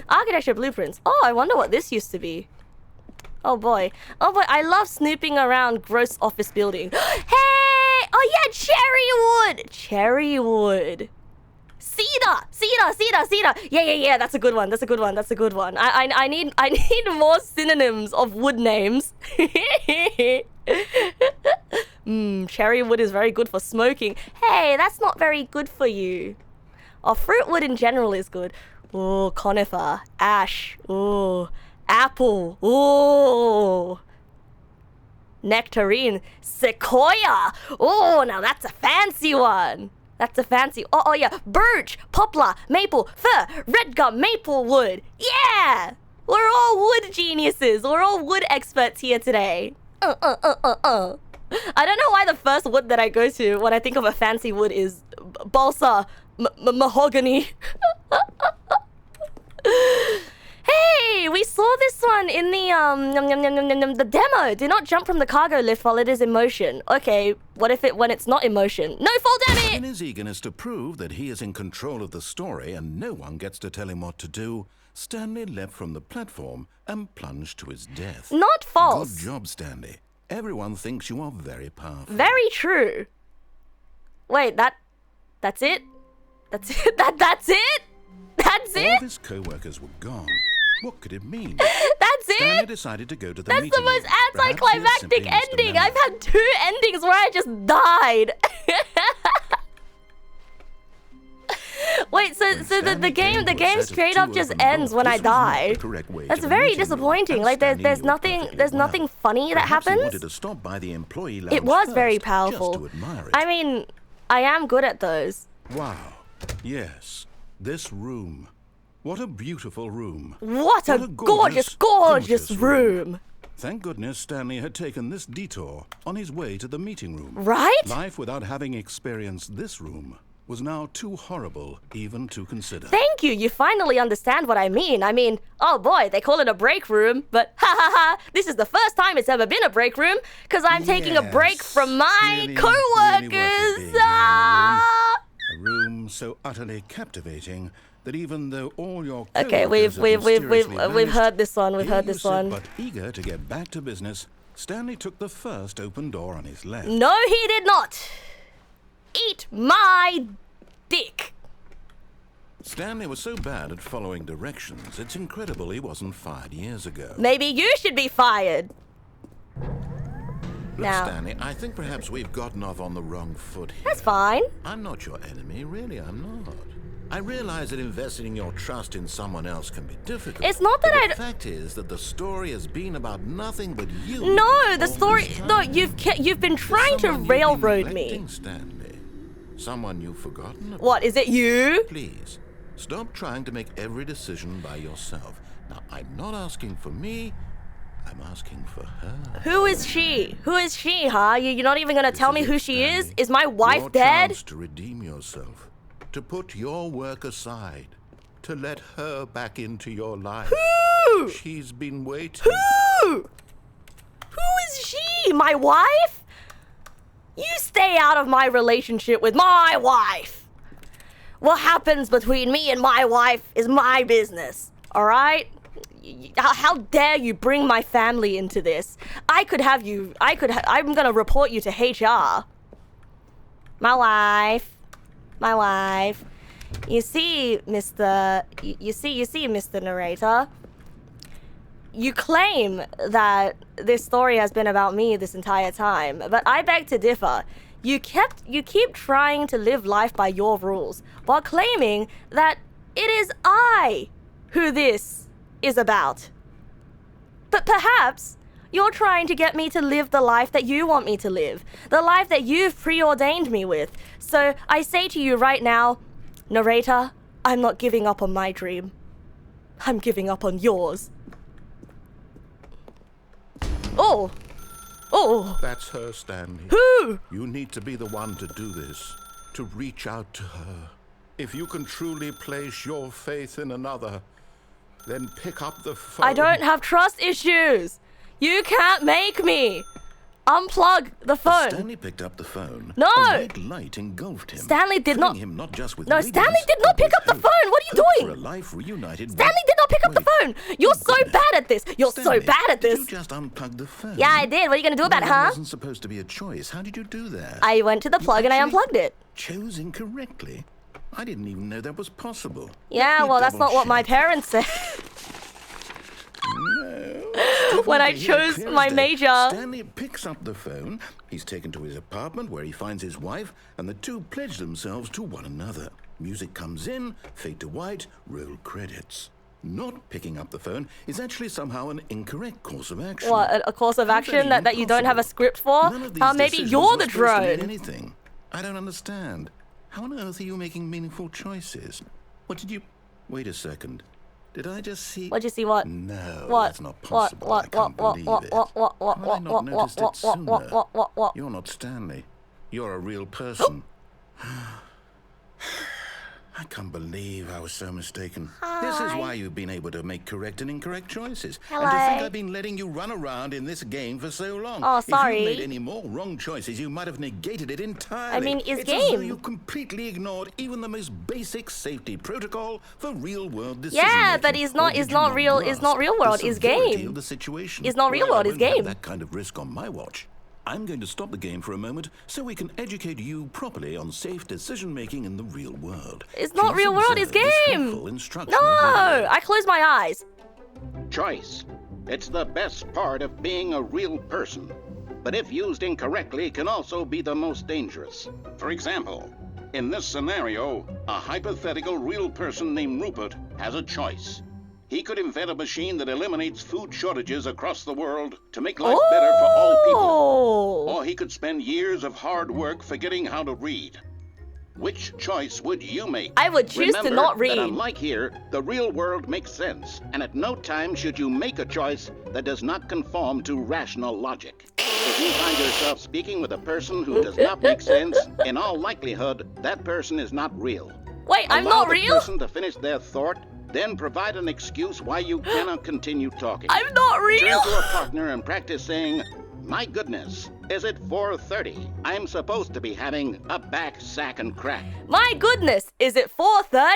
Speaker 1: Architecture blueprints. Oh, I wonder what this used to be. Oh boy. Oh boy, I love snooping around gross office building. Hey! Oh yeah, cherry wood. Cedar. Yeah. That's a good one. I need more synonyms of wood names. Cherry wood is very good for smoking. Hey, that's not very good for you. Oh, fruit wood in general is good. Oh, conifer, ash, oh, apple, oh, nectarine, sequoia. Oh, now that's a fancy one. Oh yeah, birch, poplar, maple, fir, red gum, maple wood. Yeah, we're all wood geniuses. We're all wood experts here today. I don't know why the first wood that I go to when I think of a fancy wood is balsa, mahogany. Hey, we saw this one in the demo. Do not jump from the cargo lift while it is in motion. Okay, what if when it's not in motion? No fall damage!
Speaker 2: In his eagerness to prove that he is in control of the story and no one gets to tell him what to do, Stanley leapt from the platform and plunged to his death.
Speaker 1: Not false.
Speaker 2: Good job, Stanley. Everyone thinks you are very powerful.
Speaker 1: Very true. Wait, that's it? That's it? That's it?
Speaker 2: All of his co-workers were gone. What could it mean?
Speaker 1: That's
Speaker 2: Stanley
Speaker 1: it?
Speaker 2: decided to go to the
Speaker 1: That's
Speaker 2: meeting
Speaker 1: the most
Speaker 2: room. Perhaps he has
Speaker 1: anticlimactic
Speaker 2: simply missed a
Speaker 1: ending.
Speaker 2: memo.
Speaker 1: I've had 2 endings where I just died. Wait, so the game straight up just ends when I die. That's very disappointing. Like there's nothing funny that happens. It was very powerful. I mean, I am good at those.
Speaker 2: Wow. Yes. This room. What a beautiful room.
Speaker 1: What a gorgeous room.
Speaker 2: Thank goodness Stanley had taken this detour on his way to the meeting room.
Speaker 1: Right?
Speaker 2: Life without having experienced this room was now too horrible even to consider.
Speaker 1: Thank you. You finally understand what I mean. I mean, oh boy, they call it a break room, but this is the first time it's ever been a break room because I'm taking a break from my co-workers.
Speaker 2: A room so utterly captivating that even though all your
Speaker 1: okay, we've heard this one. We've heard this one.
Speaker 2: But eager to get back to business, Stanley took the first open door on his left.
Speaker 1: No, he did not. Eat my dick.
Speaker 2: Stanley was so bad at following directions, it's incredible he wasn't fired years ago.
Speaker 1: Maybe you should be fired.
Speaker 2: Look,
Speaker 1: Now,
Speaker 2: Stanley, I think perhaps we've gotten off on the wrong foot here.
Speaker 1: that's fine.
Speaker 2: I'm not your enemy, really, I'm not. I realize that investing your trust in someone else can be difficult.
Speaker 1: It's not that
Speaker 2: but the fact is that the story has been about nothing but you.
Speaker 1: No, the
Speaker 2: all
Speaker 1: story.
Speaker 2: this time.
Speaker 1: No, you've been trying to
Speaker 2: Someone you've been
Speaker 1: railroad
Speaker 2: neglecting,
Speaker 1: me.
Speaker 2: Stanley. Someone you've forgotten about.
Speaker 1: What, is it you?
Speaker 2: Please, stop trying to make every decision by yourself. Now, I'm not asking for me, I'm asking for her.
Speaker 1: Who is she? Who is she, huh? You're not even gonna tell me who she is?
Speaker 2: Stanley.
Speaker 1: Is my wife
Speaker 2: Your
Speaker 1: dead?
Speaker 2: chance to redeem yourself, to put your work aside, to let her back into your life.
Speaker 1: Who?
Speaker 2: She's been waiting.
Speaker 1: Who? Who is she? My wife? You stay out of my relationship with my wife. What happens between me and my wife is my business, all right? How dare you bring my family into this? I'm gonna report you to HR. My wife. You see, Mr. Narrator, you claim that this story has been about me this entire time, but I beg to differ. You keep trying to live life by your rules while claiming that it is I who this is about. But perhaps you're trying to get me to live the life that you want me to live, the life that you've preordained me with. So I say to you right now, narrator, I'm not giving up on my dream. I'm giving up on yours. Oh!
Speaker 2: That's her, Stanley.
Speaker 1: Who?
Speaker 2: You need to be the one to do this, to reach out to her. If you can truly place your faith in another, then pick up the phone.
Speaker 1: I don't have trust issues. You can't make me. Unplug the phone.
Speaker 2: Stanley picked up the phone.
Speaker 1: No.
Speaker 2: A red light engulfed him.
Speaker 1: Stanley did not.
Speaker 2: Him not just with
Speaker 1: No,
Speaker 2: radiance,
Speaker 1: Stanley did not
Speaker 2: but
Speaker 1: pick up
Speaker 2: with
Speaker 1: the phone.
Speaker 2: hope.
Speaker 1: What are you
Speaker 2: Hope
Speaker 1: doing?
Speaker 2: For a life reunited.
Speaker 1: Stanley did not pick up the phone. You're so
Speaker 2: goodness.
Speaker 1: bad at this. You're so
Speaker 2: Stanley,
Speaker 1: bad at
Speaker 2: Did
Speaker 1: this.
Speaker 2: you just unplug the phone?
Speaker 1: Yeah, I did. What are you gonna do about it,
Speaker 2: No,
Speaker 1: huh?
Speaker 2: It wasn't supposed to be a choice. How did you do that?
Speaker 1: I went to the plug and I
Speaker 2: actually
Speaker 1: unplugged it.
Speaker 2: Chose incorrectly. I didn't even know that was possible.
Speaker 1: Yeah,
Speaker 2: Let me
Speaker 1: well, that's not what my
Speaker 2: double-check.
Speaker 1: parents said.
Speaker 2: No,
Speaker 1: When I
Speaker 2: Definitely here,
Speaker 1: chose
Speaker 2: clear as
Speaker 1: my
Speaker 2: day.
Speaker 1: major.
Speaker 2: Stanley picks up the phone. He's taken to his apartment where he finds his wife, and the two pledge themselves to one another. Music comes in, fade to white, roll credits. Not picking up the phone is actually somehow an incorrect course of action.
Speaker 1: What, a course of
Speaker 2: How
Speaker 1: action
Speaker 2: very
Speaker 1: that you don't have a
Speaker 2: impossible.
Speaker 1: script for?
Speaker 2: None of these
Speaker 1: Maybe
Speaker 2: decisions
Speaker 1: you're
Speaker 2: were
Speaker 1: the
Speaker 2: supposed to mean
Speaker 1: drone.
Speaker 2: anything. I don't understand. How on earth are you making meaningful choices? What did you... Wait a second. Did I just see...
Speaker 1: What'd you see? What?
Speaker 2: No,
Speaker 1: What?
Speaker 2: that's not possible. I can't believe it. How had I not noticed it sooner? You're not Stanley. You're a real person. I can't believe I was so mistaken. This is why you've been able to make correct and incorrect choices. And to think
Speaker 1: Hello.
Speaker 2: I've been letting you run around in this game for so long.
Speaker 1: Oh,
Speaker 2: If
Speaker 1: sorry.
Speaker 2: you made any more wrong choices, you might have negated it entirely.
Speaker 1: I mean, it's
Speaker 2: as though
Speaker 1: game.
Speaker 2: you completely ignored even the most basic safety protocol for real-world
Speaker 1: Yeah,
Speaker 2: decision-making.
Speaker 1: but it's
Speaker 2: Or
Speaker 1: not-
Speaker 2: did
Speaker 1: it's
Speaker 2: you
Speaker 1: not real- it's not
Speaker 2: grasp
Speaker 1: real
Speaker 2: the
Speaker 1: world, it's
Speaker 2: severity
Speaker 1: game.
Speaker 2: of the situation?
Speaker 1: It's not real
Speaker 2: Well, I
Speaker 1: world, it's
Speaker 2: won't have
Speaker 1: game.
Speaker 2: that kind of risk on my watch. I'm going to stop the game for a moment so we can educate you properly on safe decision-making in the real world.
Speaker 1: It's not
Speaker 2: Please
Speaker 1: real world, it's
Speaker 2: observe this
Speaker 1: game.
Speaker 2: helpful instructional
Speaker 1: No,
Speaker 2: video.
Speaker 1: I closed my eyes.
Speaker 6: Choice. It's the best part of being a real person. But if used incorrectly, can also be the most dangerous. For example, in this scenario, a hypothetical real person named Rupert has a choice. He could invent a machine that eliminates food shortages across the world to make life better for all people.
Speaker 1: Oh.
Speaker 6: Or he could spend years of hard work forgetting how to read. Which choice would you make?
Speaker 1: I would choose to
Speaker 6: Remember
Speaker 1: not read.
Speaker 6: That unlike here, the real world makes sense, and at no time should you make a choice that does not conform to rational logic. If you find yourself speaking with a person who does not make sense, in all likelihood, that person is not real.
Speaker 1: Wait, I'm
Speaker 6: Allow
Speaker 1: not
Speaker 6: the
Speaker 1: real?
Speaker 6: person to finish their thought, then provide an excuse why you cannot continue talking.
Speaker 1: I'm not real.
Speaker 6: Turn to a partner and practice saying, "My goodness," is it 4:30? I'm supposed to be having a back, sack, and crack.
Speaker 1: My goodness, is it 4:30?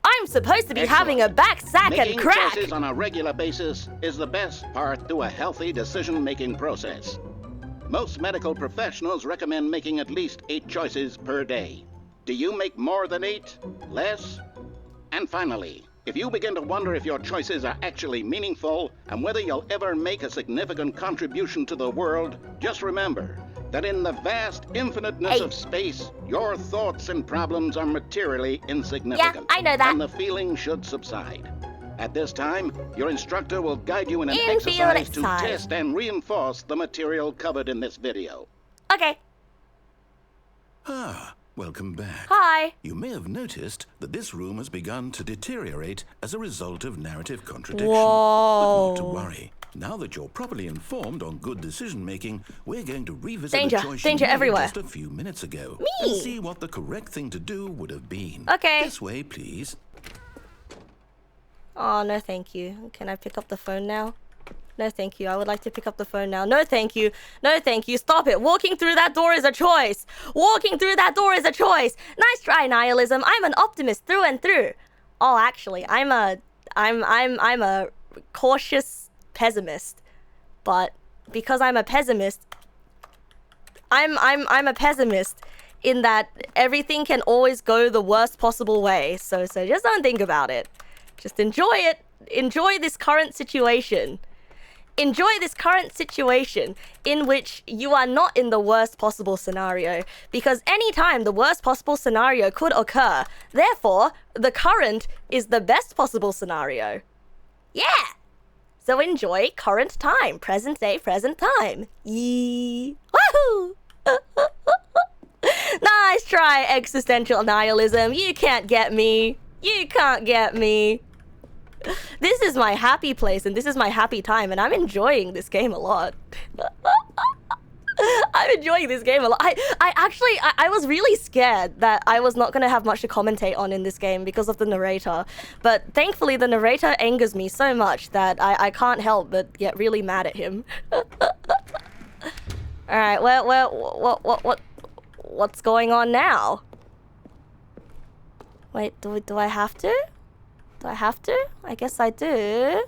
Speaker 1: I'm supposed to be having a back, sack, and
Speaker 6: Making
Speaker 1: crack.
Speaker 6: choices on a regular basis is the best part to a healthy decision-making process. Most medical professionals recommend making at least 8 choices per day. Do you make more than 8? Less? And finally, if you begin to wonder if your choices are actually meaningful and whether you'll ever make a significant contribution to the world, just remember that in the vast infiniteness of space, your thoughts and problems are materially insignificant.
Speaker 1: Yeah, I know that.
Speaker 6: And the feeling should subside. At this time, your instructor will guide you in an exercise to test and reinforce the material covered in this video.
Speaker 1: Okay.
Speaker 2: Ah, welcome back.
Speaker 1: Hi.
Speaker 2: You may have noticed that this room has begun to deteriorate as a result of narrative contradiction.
Speaker 1: Whoa.
Speaker 2: But not to worry. Now that you're properly informed on good decision-making, we're going to revisit
Speaker 1: Danger,
Speaker 2: the choice
Speaker 1: danger
Speaker 2: you made
Speaker 1: everywhere.
Speaker 2: just a few minutes ago
Speaker 1: Me.
Speaker 2: and see what the correct thing to do would have been.
Speaker 1: Okay.
Speaker 2: This way, please.
Speaker 1: Oh, no thank you. Can I pick up the phone now? No thank you. I would like to pick up the phone now. No thank you. No thank you. Stop it. Walking through that door is a choice. Walking through that door is a choice. Nice try, nihilism. I'm an optimist through and through. Oh, actually, I'm a cautious pessimist. But because I'm a pessimist, I'm a pessimist in that everything can always go the worst possible way. So just don't think about it. Just enjoy it. Enjoy this current situation. Enjoy this current situation in which you are not in the worst possible scenario, because anytime the worst possible scenario could occur, therefore, the current is the best possible scenario. Yeah! So enjoy current time, present day, present time. Yee! Woohoo! Nice try, existential nihilism. You can't get me. You can't get me. This is my happy place and this is my happy time, and I'm enjoying this game a lot. I'm enjoying this game a lot. I was really scared that I was not going to have much to commentate on in this game because of the narrator. But thankfully the narrator angers me so much that I can't help but get really mad at him. Alright, what's going on now? Wait, do I have to? Do I have to? I guess I do.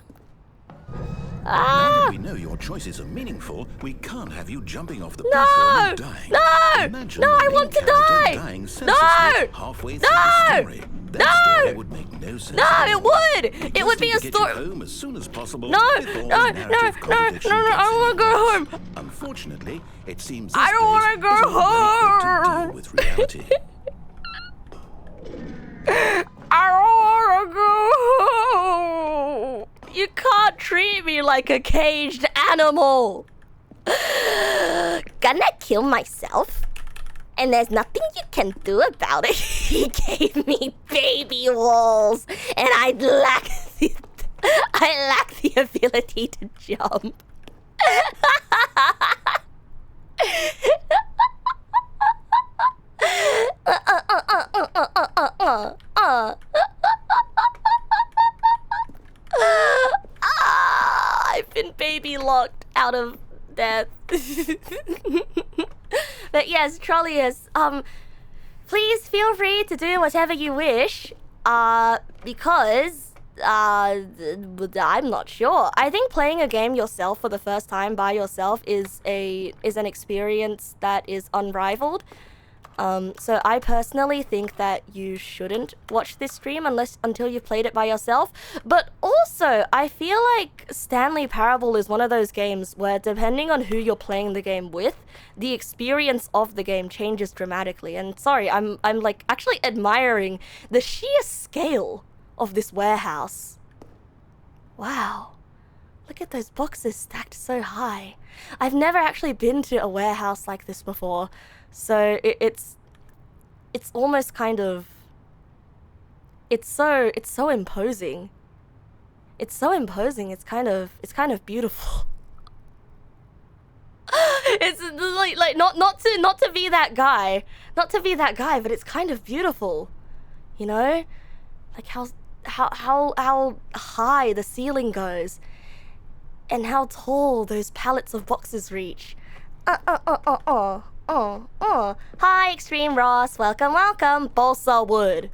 Speaker 2: Now that we know your choices are meaningful, we can't have you jumping off the
Speaker 1: No!
Speaker 2: platform and dying.
Speaker 1: No!
Speaker 2: Imagine
Speaker 1: No,
Speaker 2: the
Speaker 1: I
Speaker 2: main
Speaker 1: want to
Speaker 2: character
Speaker 1: die!
Speaker 2: dying
Speaker 1: No!
Speaker 2: senselessly halfway through the story. That
Speaker 1: No!
Speaker 2: story would make no sense.
Speaker 1: No, it would!
Speaker 2: We
Speaker 1: It would
Speaker 2: just
Speaker 1: be
Speaker 2: need
Speaker 1: a
Speaker 2: to get
Speaker 1: story.
Speaker 2: you home as soon as possible.
Speaker 1: No,
Speaker 2: before the
Speaker 1: no, no,
Speaker 2: narrative
Speaker 1: no,
Speaker 2: contradiction
Speaker 1: no,
Speaker 2: gets
Speaker 1: I don't want to go
Speaker 2: any
Speaker 1: home.
Speaker 2: worse. Unfortunately, it seems
Speaker 1: I don't
Speaker 2: want
Speaker 1: wanna go home.
Speaker 2: to deal with reality.
Speaker 1: I don't want to go home. You can't treat me like a caged animal. Gonna kill myself? And there's nothing you can do about it. He gave me baby walls, and I lack the ability to jump. I've been baby locked out of death. But yes, Trollius, please feel free to do whatever you wish, because, I'm not sure. I think playing a game yourself for the first time by yourself is an experience that is unrivaled. So I personally think that you shouldn't watch this stream until you've played it by yourself. But also, I feel like Stanley Parable is one of those games where, depending on who you're playing the game with, the experience of the game changes dramatically. And sorry, I'm like actually admiring the sheer scale of this warehouse. Wow. Look at those boxes stacked so high. I've never actually been to a warehouse like this before. So it's almost kind of, it's so imposing. It's so imposing. It's kind of beautiful. It's like not to be that guy, but it's kind of beautiful. You know, like how high the ceiling goes, and how tall those pallets of boxes reach. Hi, Extreme Ross. Welcome, welcome. Balsa Wood.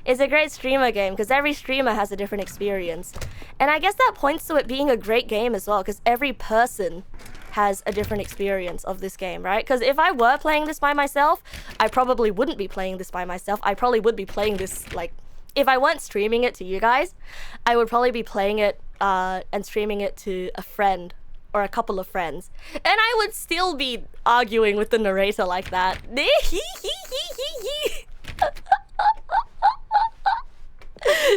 Speaker 1: It's a great streamer game because every streamer has a different experience. And I guess that points to it being a great game as well because every person has a different experience of this game, right? Because if I were playing this by myself, I probably wouldn't be playing this by myself. I probably would be playing this, like, if I weren't streaming it to you guys, I would probably be playing it and streaming it to a friend or a couple of friends. And I would still be arguing with the narrator like that.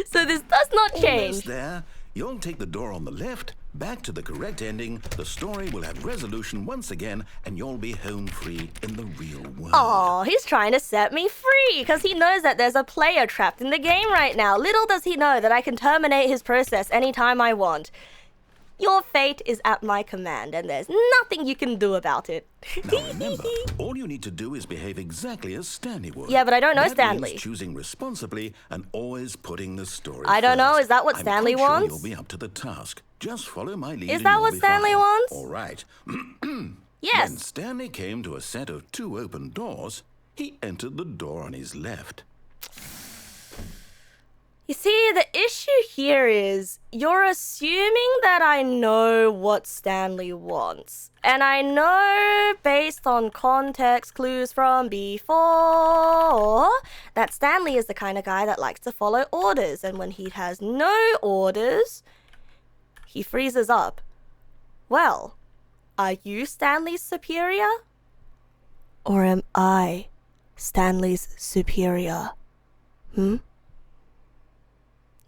Speaker 1: So this does not change.
Speaker 2: Almost there. You'll take the door on the left, back to the correct ending, the story will have resolution once again, and you'll be home free in the real world.
Speaker 1: Oh, he's trying to set me free because he knows that there's a player trapped in the game right now. Little does he know that I can terminate his process anytime I want. Your fate is at my command, and there's nothing you can do about it.
Speaker 2: Now remember, all you need to do is behave exactly as Stanley would.
Speaker 1: Yeah, but I don't know
Speaker 2: that
Speaker 1: Stanley.
Speaker 2: Means choosing responsibly and always putting the story
Speaker 1: I don't know,
Speaker 2: first.
Speaker 1: is that what Stanley
Speaker 2: I'm quite
Speaker 1: wants?
Speaker 2: Sure you'll be up to the task. Just follow my lead.
Speaker 1: Is that what Stanley wants?
Speaker 2: All right.
Speaker 1: Yes.
Speaker 2: When Stanley came to a set of 2 open doors, he entered the door on his left.
Speaker 1: You see, the issue here is you're assuming that I know what Stanley wants. And I know, based on context clues from before, that Stanley is the kind of guy that likes to follow orders. And when he has no orders, he freezes up. Well, are you Stanley's superior? Or am I Stanley's superior?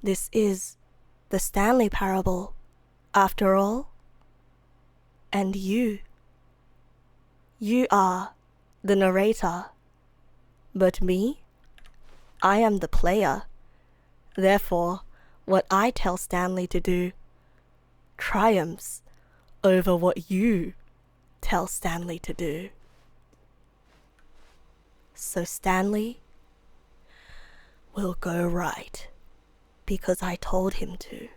Speaker 1: This is the Stanley parable, after all. And you are the narrator. But me, I am the player. Therefore, what I tell Stanley to do triumphs over what you tell Stanley to do. So Stanley will go right. Because I told him to.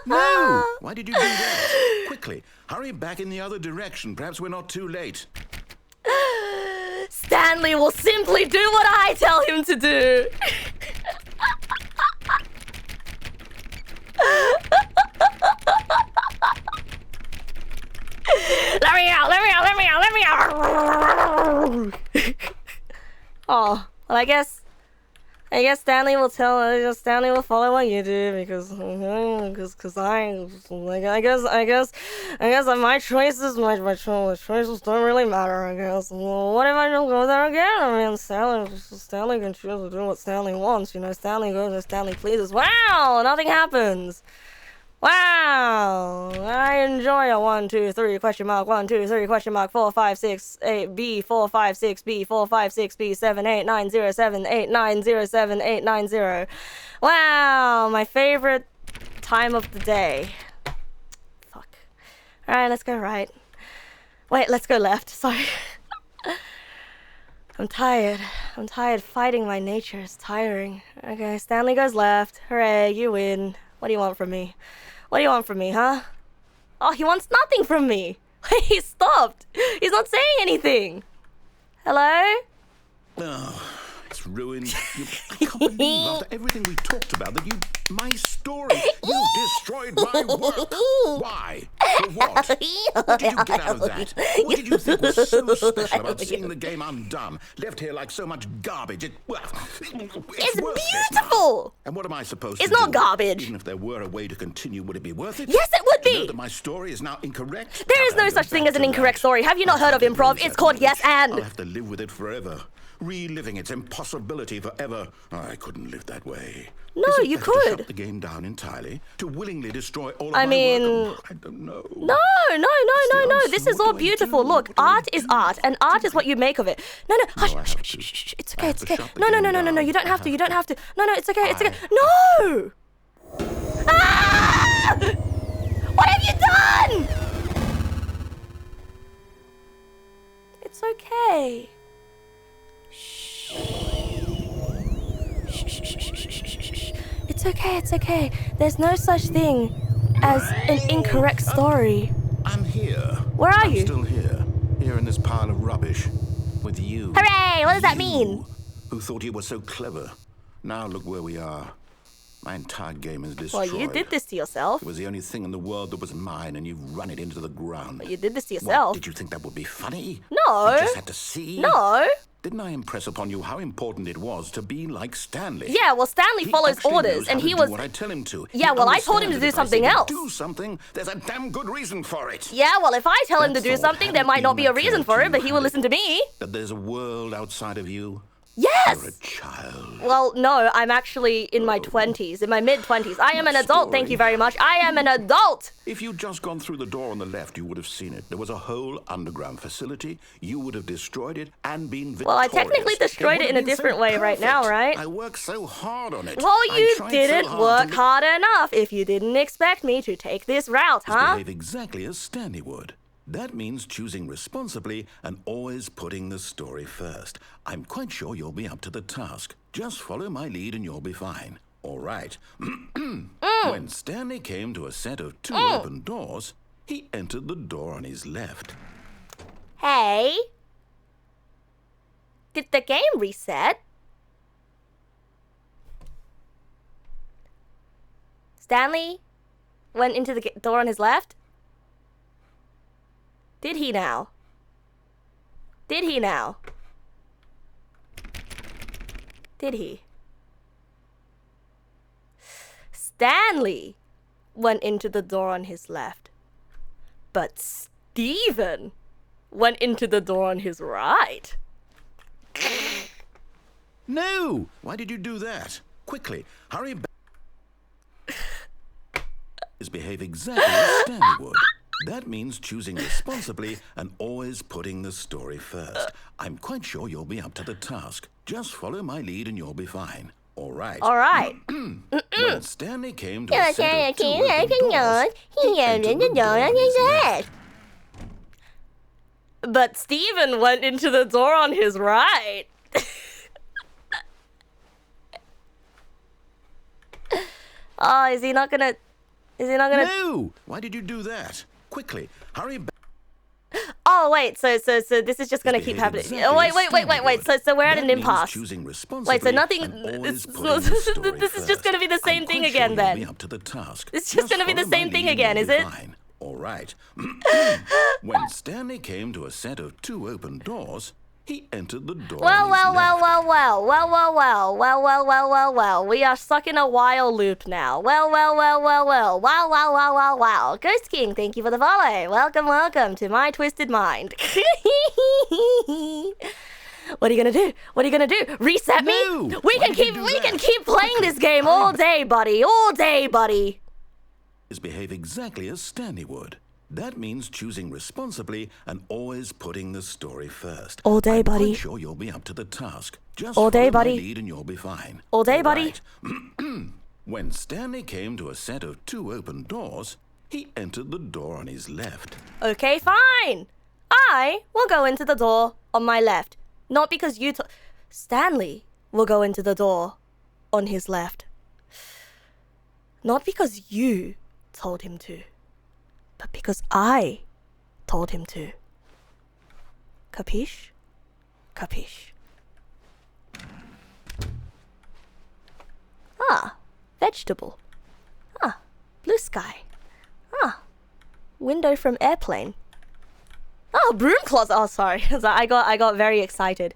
Speaker 2: No! Why did you do that? Quickly, hurry back in the other direction. Perhaps we're not too late.
Speaker 1: Stanley will simply do what I tell him to do. Let me out! Oh, well, I guess Stanley will Stanley will follow what you do because my choices don't really matter, I guess. Well, what if I don't go there again? I mean, Stanley can choose to do what Stanley wants, you know. Stanley goes where Stanley pleases. Wow, nothing happens. Wow, I enjoy a 1, 2, 3 question mark 1, 2, 3 question mark 4, 5, 6, 8 B 4, 5, 6 B 4, 5, 6 B 7, 8, 9, 0, 7, 8, 9, 0, 7, 8, 9, 0. Wow, my favorite time of the day. Fuck. All right, let's go right. Wait, let's go left. Sorry. I'm tired. Fighting my nature is tiring. Okay, Stanley goes left. Hooray, you win. What do you want from me? What do you want from me, huh? Oh, he wants nothing from me. He stopped. He's not saying anything. Hello?
Speaker 2: Oh, it's ruined. I can't believe after everything we talked about that my story, you destroyed my work. Why? For what? What did you get out of that? What did you think was so special about seeing the game undone? Left here like so much garbage. It's
Speaker 1: beautiful.
Speaker 2: And what am I supposed to do?
Speaker 1: It's not garbage.
Speaker 2: Even if there were a way to continue, would it be worth it?
Speaker 1: Yes, it would be.
Speaker 2: To know that my story is now incorrect?
Speaker 1: There is no such thing as an incorrect story. Have you not heard of improv? It's called yes and.
Speaker 2: I'll have to live with it forever. Reliving its impossibility forever. I couldn't live that way.
Speaker 1: No, you
Speaker 2: To
Speaker 1: could.
Speaker 2: shut the game down entirely, to willingly destroy all of
Speaker 1: I
Speaker 2: my
Speaker 1: mean,
Speaker 2: work. I don't know.
Speaker 1: No. This is all beautiful. Look, art is art, and art is what you make of it. No, hush. It's okay. No. You don't have to. No, it's okay. No! Ah! What have you done? It's okay. It's okay. There's no such thing as an incorrect story.
Speaker 2: I'm here.
Speaker 1: Where are
Speaker 2: I'm
Speaker 1: you?
Speaker 2: still here. Here in this pile of rubbish. With you.
Speaker 1: Hooray! What does that
Speaker 2: You,
Speaker 1: mean?
Speaker 2: Who thought you were so clever. Now look where we are. My entire game is
Speaker 1: Well,
Speaker 2: destroyed.
Speaker 1: you did this to yourself.
Speaker 2: It was the only thing in the world that was mine, and you've run it into the ground.
Speaker 1: You did this to yourself.
Speaker 2: What, did you think that would be funny?
Speaker 1: No.
Speaker 2: You just had to see?
Speaker 1: No.
Speaker 2: Didn't I impress upon you how important it was to be like Stanley?
Speaker 1: Yeah, well, Stanley
Speaker 2: He
Speaker 1: follows
Speaker 2: actually
Speaker 1: orders,
Speaker 2: knows
Speaker 1: and
Speaker 2: how
Speaker 1: he
Speaker 2: to
Speaker 1: was.
Speaker 2: do what I tell him to.
Speaker 1: Yeah,
Speaker 2: He
Speaker 1: well, I told him to
Speaker 2: understands
Speaker 1: do
Speaker 2: that if I
Speaker 1: something
Speaker 2: say
Speaker 1: else.
Speaker 2: Do something. There's a damn good reason for it.
Speaker 1: Yeah, well, if I tell him to
Speaker 2: That
Speaker 1: do
Speaker 2: thought
Speaker 1: something, there
Speaker 2: hadn't
Speaker 1: might not be a
Speaker 2: even
Speaker 1: reason
Speaker 2: occurred
Speaker 1: for
Speaker 2: to
Speaker 1: it, but
Speaker 2: you,
Speaker 1: he will
Speaker 2: had
Speaker 1: listen to me.
Speaker 2: That there's a world outside of you.
Speaker 1: Yes!
Speaker 2: You're a child.
Speaker 1: Well, no, I'm actually in my 20s, in my mid-20s. I am an adult, thank you very much. I am an adult!
Speaker 2: If you'd just gone through the door on the left, you would have seen it. There was a whole underground facility. You would have destroyed it and been victorious.
Speaker 1: Well, I technically destroyed it in a different way right now, right?
Speaker 2: I worked so hard on it.
Speaker 1: Well,
Speaker 2: I
Speaker 1: you
Speaker 2: tried so
Speaker 1: didn't
Speaker 2: hard
Speaker 1: work
Speaker 2: to
Speaker 1: hard enough if you didn't expect me to take this route, huh?
Speaker 2: behave exactly as Stanley would. That means choosing responsibly and always putting the story first. I'm quite sure you'll be up to the task. Just follow my lead and you'll be fine. All right. When Stanley came to a set of two open doors, he entered the door on his left.
Speaker 1: Hey? Did the game reset? Stanley went into the door on his left? Did he now? Did he now? Did he? Stanley went into the door on his left. But Steven went into the door on his right.
Speaker 2: No! Why did you do that? Quickly, hurry back. Behave exactly as Stanley would. That means choosing responsibly and always putting the story first. I'm quite sure you'll be up to the task. Just follow my lead and you'll be fine. All right.
Speaker 1: All right.
Speaker 2: When Stanley came to a set of two open doors, he entered the door on his left.
Speaker 1: But Steven went into the door on his right. Oh, is he not gonna...
Speaker 2: No! Why did you do that? Quickly, hurry back.
Speaker 1: Oh, wait, so this is just gonna keep happening.
Speaker 2: Exactly
Speaker 1: Oh, wait,
Speaker 2: as
Speaker 1: wait, wait, wait, wait.
Speaker 2: Stanley
Speaker 1: So we're at
Speaker 2: That
Speaker 1: an
Speaker 2: means
Speaker 1: impasse.
Speaker 2: choosing responsibly
Speaker 1: Wait, so nothing...
Speaker 2: and always
Speaker 1: This,
Speaker 2: putting the story
Speaker 1: this is just
Speaker 2: first.
Speaker 1: gonna be the same
Speaker 2: I'm
Speaker 1: thing
Speaker 2: quite
Speaker 1: again,
Speaker 2: sure
Speaker 1: then.
Speaker 2: you'll be up to the task.
Speaker 1: It's just gonna be the
Speaker 2: follow my
Speaker 1: same thing
Speaker 2: lead and
Speaker 1: again,
Speaker 2: you'll
Speaker 1: is
Speaker 2: be
Speaker 1: it?
Speaker 2: fine. All right. When Stanley came to a set of two open doors, he entered the door
Speaker 1: Well,
Speaker 2: on his
Speaker 1: well,
Speaker 2: left.
Speaker 1: well. We are stuck in a while loop now. Well. Wow. Ghost King, thank you for the follow. Welcome to my twisted mind. What are you gonna do? Reset me?
Speaker 2: No!
Speaker 1: We
Speaker 2: Why
Speaker 1: can
Speaker 2: did you do that?
Speaker 1: keep playing this game all day, buddy.
Speaker 2: Behave exactly as Stanley would. That means choosing responsibly and always putting the story first.
Speaker 1: All day,
Speaker 2: I'm
Speaker 1: buddy.
Speaker 2: quite sure you'll be up to the task. Just
Speaker 1: All day,
Speaker 2: follow
Speaker 1: buddy.
Speaker 2: my lead and you'll be fine.
Speaker 1: All day, buddy.
Speaker 2: right. When Stanley came to a set of two open doors, he entered the door on his left.
Speaker 1: Okay, fine. I will go into the door on my left. Not because you Stanley will go into the door on his left. Not because you told him to, but because I told him to. Capiche? Ah, vegetable. Ah, blue sky. Ah, window from airplane. Oh, broom closet. Oh, sorry. I got very excited.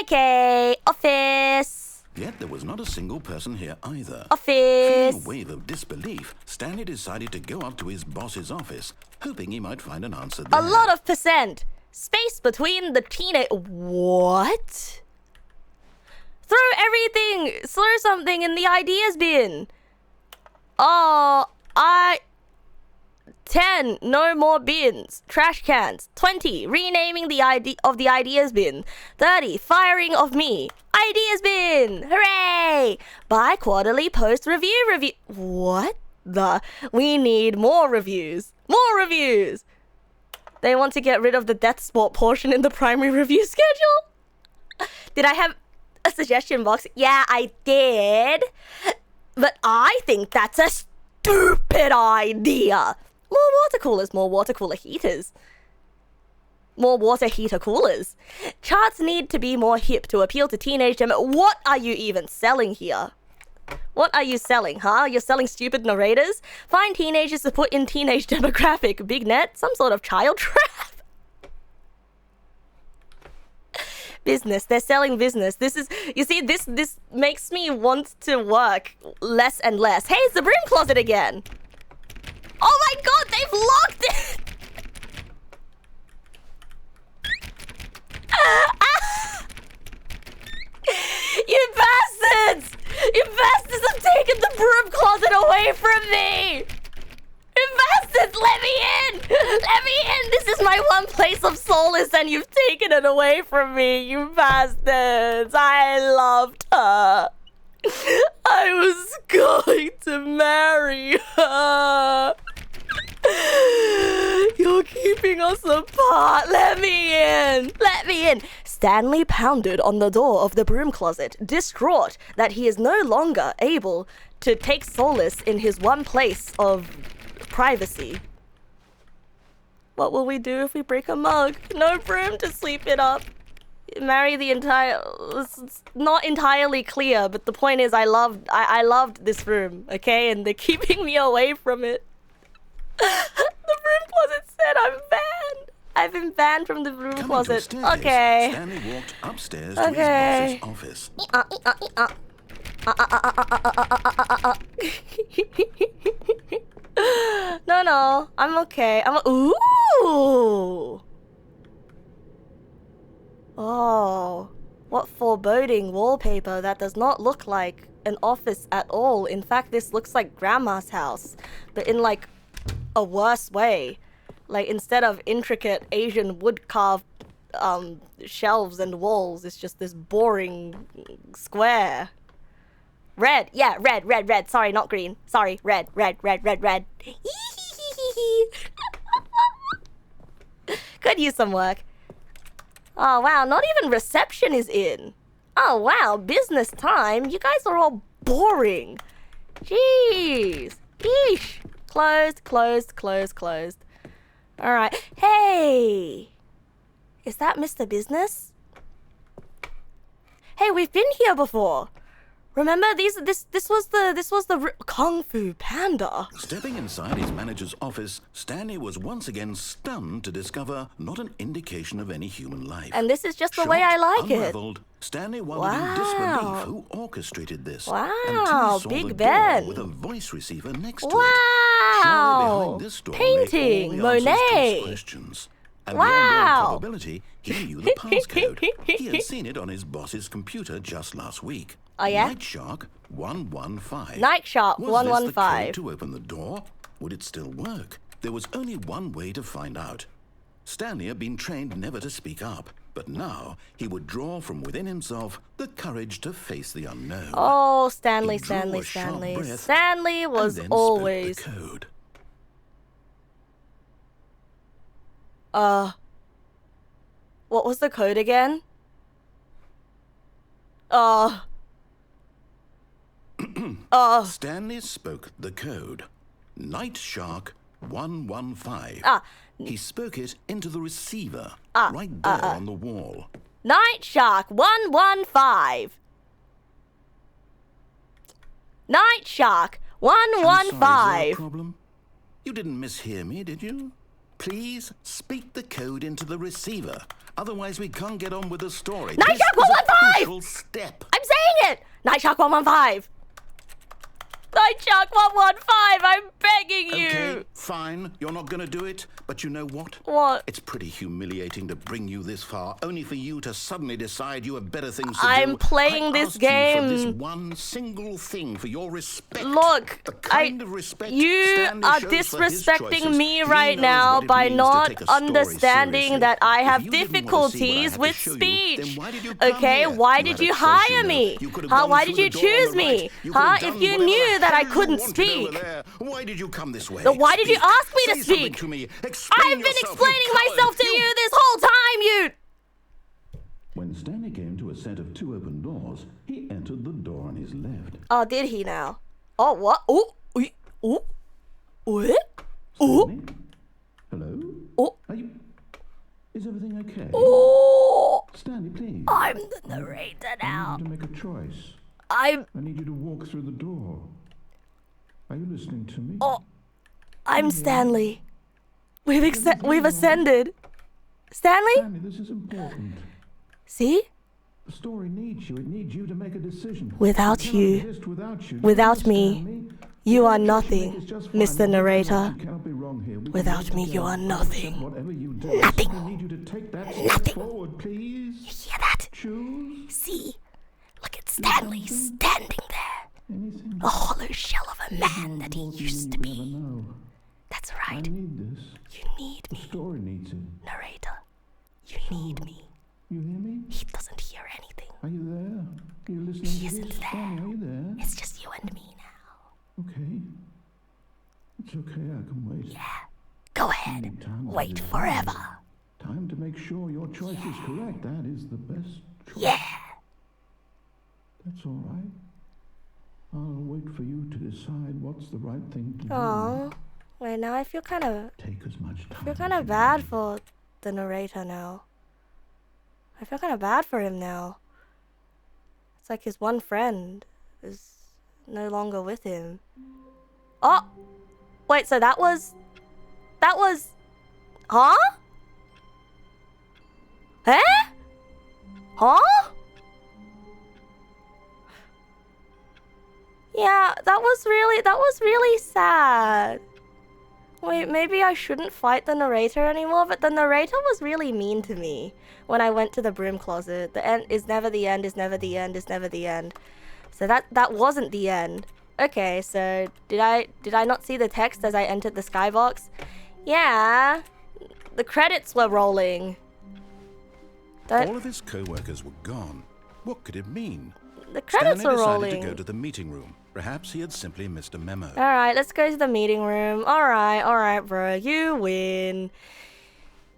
Speaker 1: Okay, office.
Speaker 2: Yet there was not a single person here either.
Speaker 1: Office.
Speaker 2: Feeling a wave of disbelief, Stanley decided to go up to his boss's office, hoping he might find an answer there.
Speaker 1: A lot of percent. Space between the teenage... What? Throw something in the ideas bin. Oh, 10, no more bins. Trash cans. 20, renaming the ideas bin. 30, firing of me. Ideas bin. Hooray! Bi-quarterly post review. What the? We need more reviews. They want to get rid of the death sport portion in the primary review schedule. Did I have a suggestion box? Yeah, I did. But I think that's a stupid idea. More water coolers, more water cooler heaters. More water heater coolers. Charts need to be more hip to appeal to teenage What are you even selling here? What are you selling, huh? You're selling stupid narrators? Find teenagers to put in teenage demographic. Big net? Some sort of child trap? Business. They're selling business. This is... You see, this makes me want to work less and less. Hey, it's the broom closet again. Oh my god, they've locked it! You bastards! You bastards have taken the broom closet away from me! You bastards, let me in! Let me in! This is my one place of solace and you've taken it away from me, you bastards! I loved her. I was going to marry her. You're keeping us apart. Let me in. Let me in. Stanley pounded on the door of the broom closet, distraught that he is no longer able to take solace in his one place of privacy. What will we do if we break a mug? No broom to sweep it up. Marry the entire... It's not entirely clear, but the point is I loved this room, okay? And they're keeping me away from it. The broom closet said I'm banned. I've been banned from the broom closet. Okay.
Speaker 2: Stanley walked upstairs to his boss's office.
Speaker 1: No, I'm okay. Ooh. Oh, what foreboding wallpaper. That does not look like an office at all. In fact, this looks like grandma's house, but in like a worse way. Like instead of intricate Asian wood carved shelves and walls, it's just this boring square. Red, yeah, red. Sorry, not green. Sorry, red. Could use some work. Oh wow, not even reception is in. Oh wow, business time. You guys are all boring. Jeez. Yeesh. Closed. Alright. Hey! Is that Mr. Business? Hey, we've been here before. Remember, this was the Kung Fu Panda.
Speaker 2: Stepping inside his manager's office, Stanley was once again stunned to discover not an indication of any human life.
Speaker 1: And this is just the way I like
Speaker 2: unraveled, Stanley wondered in disbelief who orchestrated this.
Speaker 1: Wow,
Speaker 2: until he saw
Speaker 1: Big
Speaker 2: the
Speaker 1: Ben.
Speaker 2: door with a voice receiver next to it.
Speaker 1: Wow,
Speaker 2: Surely behind this door
Speaker 1: painting,
Speaker 2: lay all the answers to his
Speaker 1: Monet.
Speaker 2: questions. And
Speaker 1: Wow.
Speaker 2: beyond all probability, he knew the passcode. He had seen it on his boss's computer just last week.
Speaker 1: Oh yeah?
Speaker 2: Night Shark 115.
Speaker 1: Night Shark
Speaker 2: Was
Speaker 1: 115.
Speaker 2: this the code to open the door? Would it still work? There was only one way to find out. Stanley had been trained never to speak up, but now he would draw from within himself the courage to face the unknown.
Speaker 1: Oh, Stanley.
Speaker 2: He drew a sharp breath
Speaker 1: Stanley was
Speaker 2: and then
Speaker 1: always...
Speaker 2: spoke the code.
Speaker 1: What was the code again?
Speaker 2: Stanley spoke the code. Night Shark 115. He spoke it into the receiver, right there on the wall.
Speaker 1: Night Shark 115. Night Shark
Speaker 2: I'm sorry, is there a
Speaker 1: 115.
Speaker 2: problem? You didn't mishear me, did you? Please speak the code into the receiver. Otherwise, we can't get on with the story.
Speaker 1: Night
Speaker 2: This
Speaker 1: Shark
Speaker 2: is a
Speaker 1: 115!
Speaker 2: crucial step.
Speaker 1: I'm saying it! Night Shark 115. Night Shark 115, I'm begging you.
Speaker 2: Okay, fine. You're not going to do it. But you know what?
Speaker 1: What?
Speaker 2: It's pretty humiliating to bring you this far, only for you to suddenly decide you have better things to do.
Speaker 1: I'm playing this
Speaker 2: asked you
Speaker 1: game.
Speaker 2: for this one single thing, for your respect.
Speaker 1: Look,
Speaker 2: the kind of respect
Speaker 1: you
Speaker 2: Stanley
Speaker 1: are
Speaker 2: shows for his
Speaker 1: disrespecting
Speaker 2: choices.
Speaker 1: me
Speaker 2: He
Speaker 1: right
Speaker 2: knows
Speaker 1: now
Speaker 2: what it
Speaker 1: by
Speaker 2: means to
Speaker 1: not
Speaker 2: take a story
Speaker 1: understanding
Speaker 2: seriously.
Speaker 1: that I
Speaker 2: If
Speaker 1: have
Speaker 2: you didn't want to see what I
Speaker 1: difficulties
Speaker 2: had
Speaker 1: with
Speaker 2: to show you,
Speaker 1: speech.
Speaker 2: then why did you come
Speaker 1: Okay,
Speaker 2: here?
Speaker 1: why
Speaker 2: You
Speaker 1: did
Speaker 2: had a
Speaker 1: you
Speaker 2: choice,
Speaker 1: hire
Speaker 2: you know.
Speaker 1: me?
Speaker 2: You could have
Speaker 1: Huh?
Speaker 2: gone
Speaker 1: Why
Speaker 2: through
Speaker 1: did you
Speaker 2: the door on
Speaker 1: choose
Speaker 2: the
Speaker 1: me?
Speaker 2: right. You could
Speaker 1: Huh?
Speaker 2: have
Speaker 1: If
Speaker 2: done
Speaker 1: you
Speaker 2: whatever
Speaker 1: knew that I
Speaker 2: hell you
Speaker 1: couldn't
Speaker 2: wanted
Speaker 1: speak.
Speaker 2: over there. Why did you come this way?
Speaker 1: Then why did you
Speaker 2: Speak.
Speaker 1: ask me to
Speaker 2: Say something
Speaker 1: speak?
Speaker 2: to me. Explain
Speaker 1: I've been
Speaker 2: yourself,
Speaker 1: explaining
Speaker 2: you coward.
Speaker 1: myself to you this whole time, you...
Speaker 2: When Stanley came to a set of two open doors, he entered the door on his left.
Speaker 1: Oh, did he now? Oh, what? Oh, oh, what? Oh,
Speaker 2: Stanley? Hello?
Speaker 1: oh,
Speaker 2: Are you... Is everything okay?
Speaker 1: oh.
Speaker 2: Stanley, please.
Speaker 1: I'm the narrator
Speaker 2: I
Speaker 1: now.
Speaker 2: need you to make a choice.
Speaker 1: I'm.
Speaker 2: I need you to walk through the door. Are you listening to me?
Speaker 1: Oh, I'm Stanley. We've ascended. Stanley?
Speaker 2: Stanley, this is important.
Speaker 1: See?
Speaker 2: The story needs you. It needs you to make a decision.
Speaker 1: Without
Speaker 2: It cannot
Speaker 1: you,
Speaker 2: exist without you.
Speaker 1: without me,
Speaker 2: Stanley.
Speaker 1: you are
Speaker 2: Your
Speaker 1: nothing,
Speaker 2: choice you make is just fine.
Speaker 1: Mr.
Speaker 2: But
Speaker 1: Narrator.
Speaker 2: you cannot be wrong here. We can
Speaker 1: Without
Speaker 2: work
Speaker 1: me, you
Speaker 2: together.
Speaker 1: are nothing.
Speaker 2: Whatever you do,
Speaker 1: Nothing.
Speaker 2: I need you to take that step
Speaker 1: Nothing.
Speaker 2: forward, please.
Speaker 1: Hear that?
Speaker 2: Choose
Speaker 1: See? Look at Stanley standing there.
Speaker 2: anything.
Speaker 1: A hollow shell of a man that he
Speaker 2: More than
Speaker 1: used to
Speaker 2: you will ever
Speaker 1: be.
Speaker 2: know.
Speaker 1: That's
Speaker 2: I
Speaker 1: right.
Speaker 2: need this.
Speaker 1: You need
Speaker 2: The
Speaker 1: me,
Speaker 2: story needs it.
Speaker 1: narrator. You need me.
Speaker 2: You hear me?
Speaker 1: He doesn't hear anything.
Speaker 2: Are you there? Are you listening
Speaker 1: He
Speaker 2: to
Speaker 1: isn't
Speaker 2: this?
Speaker 1: there.
Speaker 2: Stanley, are you there?
Speaker 1: It's just you and me now.
Speaker 2: Okay. It's okay, I can wait.
Speaker 1: Yeah. Go ahead. Wait forever.
Speaker 2: Time to make sure your choice is correct. That is the best choice.
Speaker 1: Yeah.
Speaker 2: That's all right. I'll wait for you to decide what's the right thing to
Speaker 1: Oh. Wait, now I feel kind of
Speaker 2: do. Take as much time.
Speaker 1: feel kind of bad for the narrator now. I feel kind of bad for him now. It's like his one friend is no longer with him. Oh! Wait, so that was... Huh? Eh? Huh? Yeah, that was really sad. Wait, maybe I shouldn't fight the narrator anymore, but the narrator was really mean to me when I went to the broom closet. The end is never the end, is never the end, is never the end. So that wasn't the end. Okay, so did I not see the text as I entered the skybox? Yeah, the credits were rolling.
Speaker 2: All of his co-workers were gone. What could it mean?
Speaker 1: The credits
Speaker 2: Stanley
Speaker 1: were
Speaker 2: decided
Speaker 1: rolling.
Speaker 2: to go to the meeting room. Perhaps he had simply missed a memo.
Speaker 1: Alright, let's go to the meeting room. Alright, bro. You win.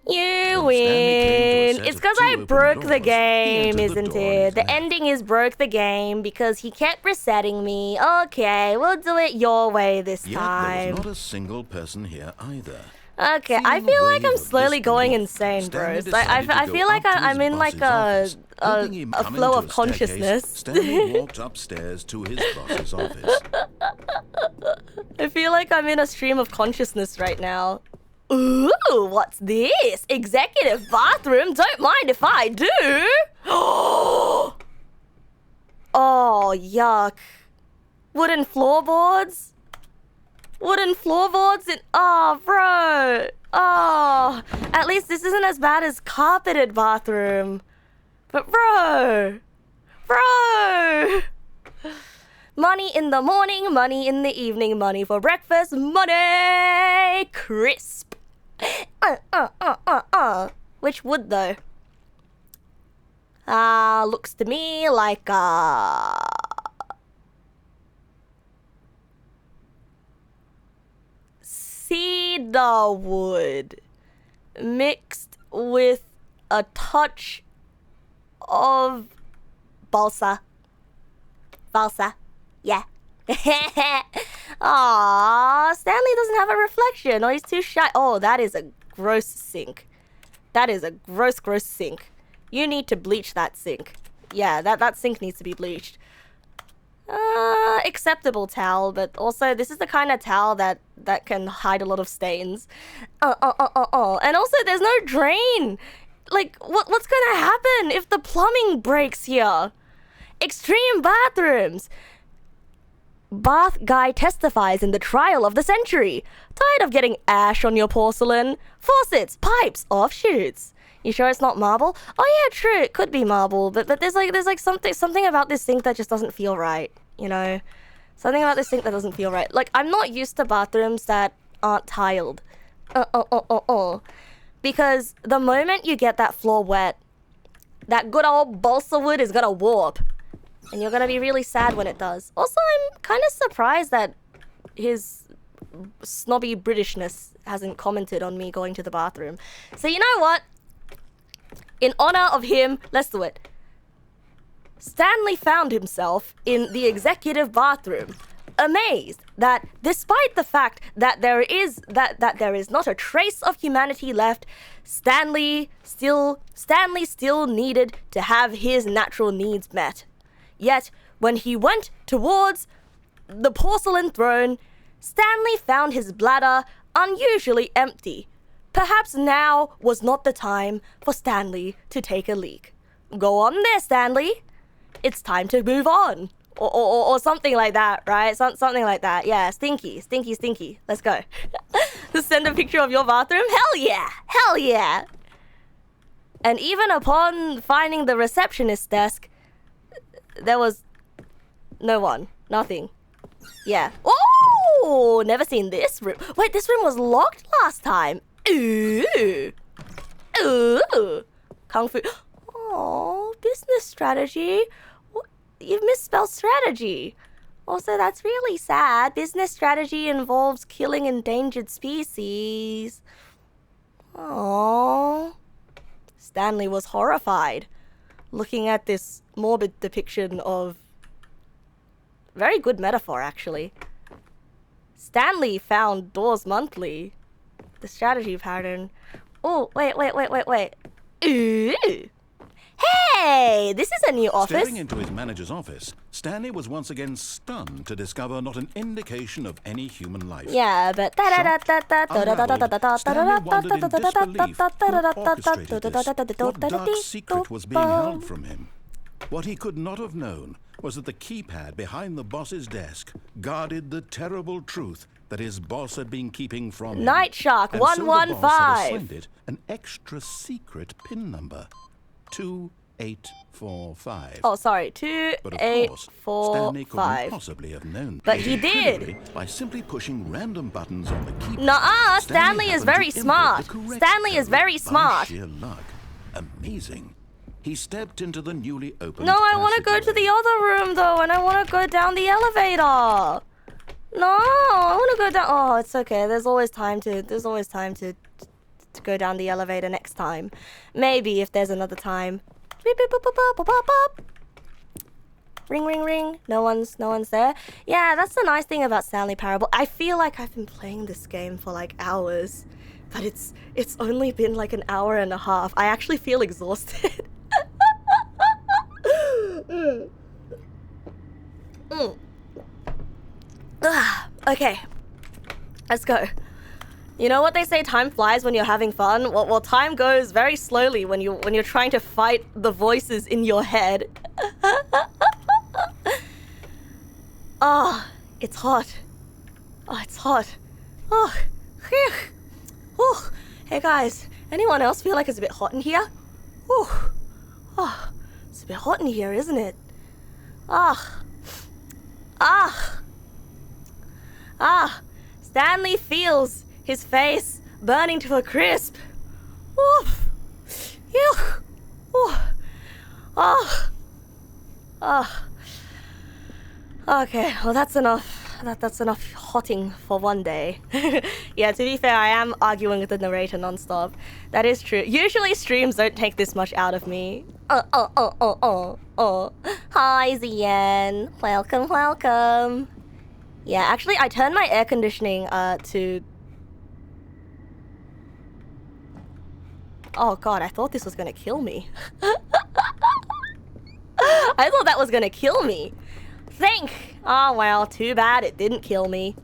Speaker 1: You
Speaker 2: When Stanley came
Speaker 1: win.
Speaker 2: to a set
Speaker 1: It's
Speaker 2: of
Speaker 1: because
Speaker 2: two
Speaker 1: I
Speaker 2: open
Speaker 1: broke the
Speaker 2: doors, he
Speaker 1: game,
Speaker 2: entered the
Speaker 1: isn't
Speaker 2: door on
Speaker 1: it?
Speaker 2: his
Speaker 1: The
Speaker 2: left.
Speaker 1: ending is broke the game because he kept resetting me. Okay, we'll do it your way this
Speaker 2: Yet
Speaker 1: time.
Speaker 2: there was not a single person here either.
Speaker 1: Okay,
Speaker 2: Feeling
Speaker 1: I
Speaker 2: the
Speaker 1: feel like
Speaker 2: wave
Speaker 1: I'm
Speaker 2: of
Speaker 1: slowly going
Speaker 2: disbelief,
Speaker 1: insane,
Speaker 2: Stanley
Speaker 1: bros. Like,
Speaker 2: decided
Speaker 1: I
Speaker 2: to
Speaker 1: feel
Speaker 2: go
Speaker 1: like
Speaker 2: up to
Speaker 1: I'm
Speaker 2: his
Speaker 1: in like
Speaker 2: boss's office. Hoping he'd
Speaker 1: a
Speaker 2: come
Speaker 1: flow
Speaker 2: into
Speaker 1: of
Speaker 2: a staircase,
Speaker 1: consciousness.
Speaker 2: Stanley walked upstairs to his boss's office.
Speaker 1: I feel like I'm in a stream of consciousness right now. Ooh, what's this? Executive bathroom? Don't mind if I do. Oh, yuck. Wooden floorboards? Wooden floorboards in... Oh, bro. Oh, at least this isn't as bad as carpeted bathroom. But bro. Money in the morning, money in the evening, money for breakfast, money crisp. Which wood though? Looks to me like cedar wood mixed with a touch of balsa. Yeah. Aww, Stanley doesn't have a reflection, or he's too shy. Oh, that is a gross sink. That is a gross sink. You need to bleach that sink. Yeah, that sink needs to be bleached. Acceptable towel, but also this is the kind of towel that can hide a lot of stains. And also there's no drain. Like, what's gonna happen if the plumbing breaks here? Extreme bathrooms. Bath guy testifies in the trial of the century. Tired of getting ash on your porcelain? Faucets, pipes, offshoots. You sure it's not marble? Oh yeah, true, it could be marble, but there's like something about this sink that just doesn't feel right, you know? Something about this sink that doesn't feel right. Like, I'm not used to bathrooms that aren't tiled. Because the moment you get that floor wet, that good old balsa wood is gonna warp. And you're gonna be really sad when it does. Also, I'm kind of surprised that his snobby Britishness hasn't commented on me going to the bathroom. So you know what? In honor of him, let's do it. Stanley found himself in the executive bathroom. amazed that despite the fact that there is not a trace of humanity left, Stanley still needed to have his natural needs met. Yet when he went towards the porcelain throne, Stanley found his bladder unusually empty. Perhaps now was not the time for Stanley to take a leak. Go on there, Stanley. It's time to move on. Or something like that, right? Something like that. Yeah, stinky. Let's go. Send a picture of your bathroom? Hell yeah! And even upon finding the receptionist's desk, there was no one. Nothing. Yeah. Oh! Never seen this room. Wait, this room was locked last time. Ooh. Kung Fu. Oh, business strategy. You've misspelled strategy. Also, that's really sad. Business strategy involves killing endangered species. Oh. Stanley was horrified, looking at this morbid depiction of... Very good metaphor, actually. Stanley found Doors Monthly. The strategy pattern. Oh, wait. Ooh. Hey, this is a new office.
Speaker 2: Staring into his manager's office, Stanley was once again stunned to discover not an indication of any human life.
Speaker 1: Yeah, but
Speaker 2: Stanley wondered in disbelief who orchestrated this. What dark secret was being held from him? What he could not have known was that the keypad behind the boss's desk guarded the terrible truth that his boss had been keeping from him.
Speaker 1: Night Shark
Speaker 2: And so the boss had
Speaker 1: 115.
Speaker 2: assigned it an extra secret PIN number. 2845.
Speaker 1: Oh, sorry.
Speaker 2: But of course, Stanley couldn't
Speaker 1: 2845.
Speaker 2: possibly have known.
Speaker 1: But he did.
Speaker 2: Clearly, by simply pushing random buttons on the keypad.
Speaker 1: Nuh-uh, Stanley is
Speaker 2: happened to
Speaker 1: very
Speaker 2: input
Speaker 1: smart.
Speaker 2: the correct
Speaker 1: Stanley is
Speaker 2: code
Speaker 1: very
Speaker 2: by
Speaker 1: smart.
Speaker 2: sheer luck. Amazing. He stepped into the newly opened
Speaker 1: No, I want to go to the other room, though, and I want to go down the elevator. No, I want to go down... Oh, it's okay. There's always time to go down the elevator next time. Maybe if there's another time. Beep, beep, boop, boop, boop, boop, boop, boop. Ring, ring, ring. No one's there. Yeah, that's the nice thing about Stanley Parable. I feel like I've been playing this game for like hours, but it's only been like an hour and a half. I actually feel exhausted. Okay, let's go. You know what they say, time flies when you're having fun? Well, time goes very slowly when you're trying to fight the voices in your head. Oh, it's hot. Oh, it's hot. Oh, phew. Oh, hey guys, anyone else feel like it's a bit hot in here? Oh, it's a bit hot in here, isn't it? Stanley feels his face burning to a crisp. Oof. Yuck. Okay, well that's enough. That's enough hotting for one day. Yeah, to be fair, I am arguing with the narrator non-stop. That is true. Usually streams don't take this much out of me. Hi, Zian. Welcome. Yeah, actually, I turned my air conditioning to... Oh god, I thought this was gonna kill me. I thought that was gonna kill me. Oh well, too bad it didn't kill me.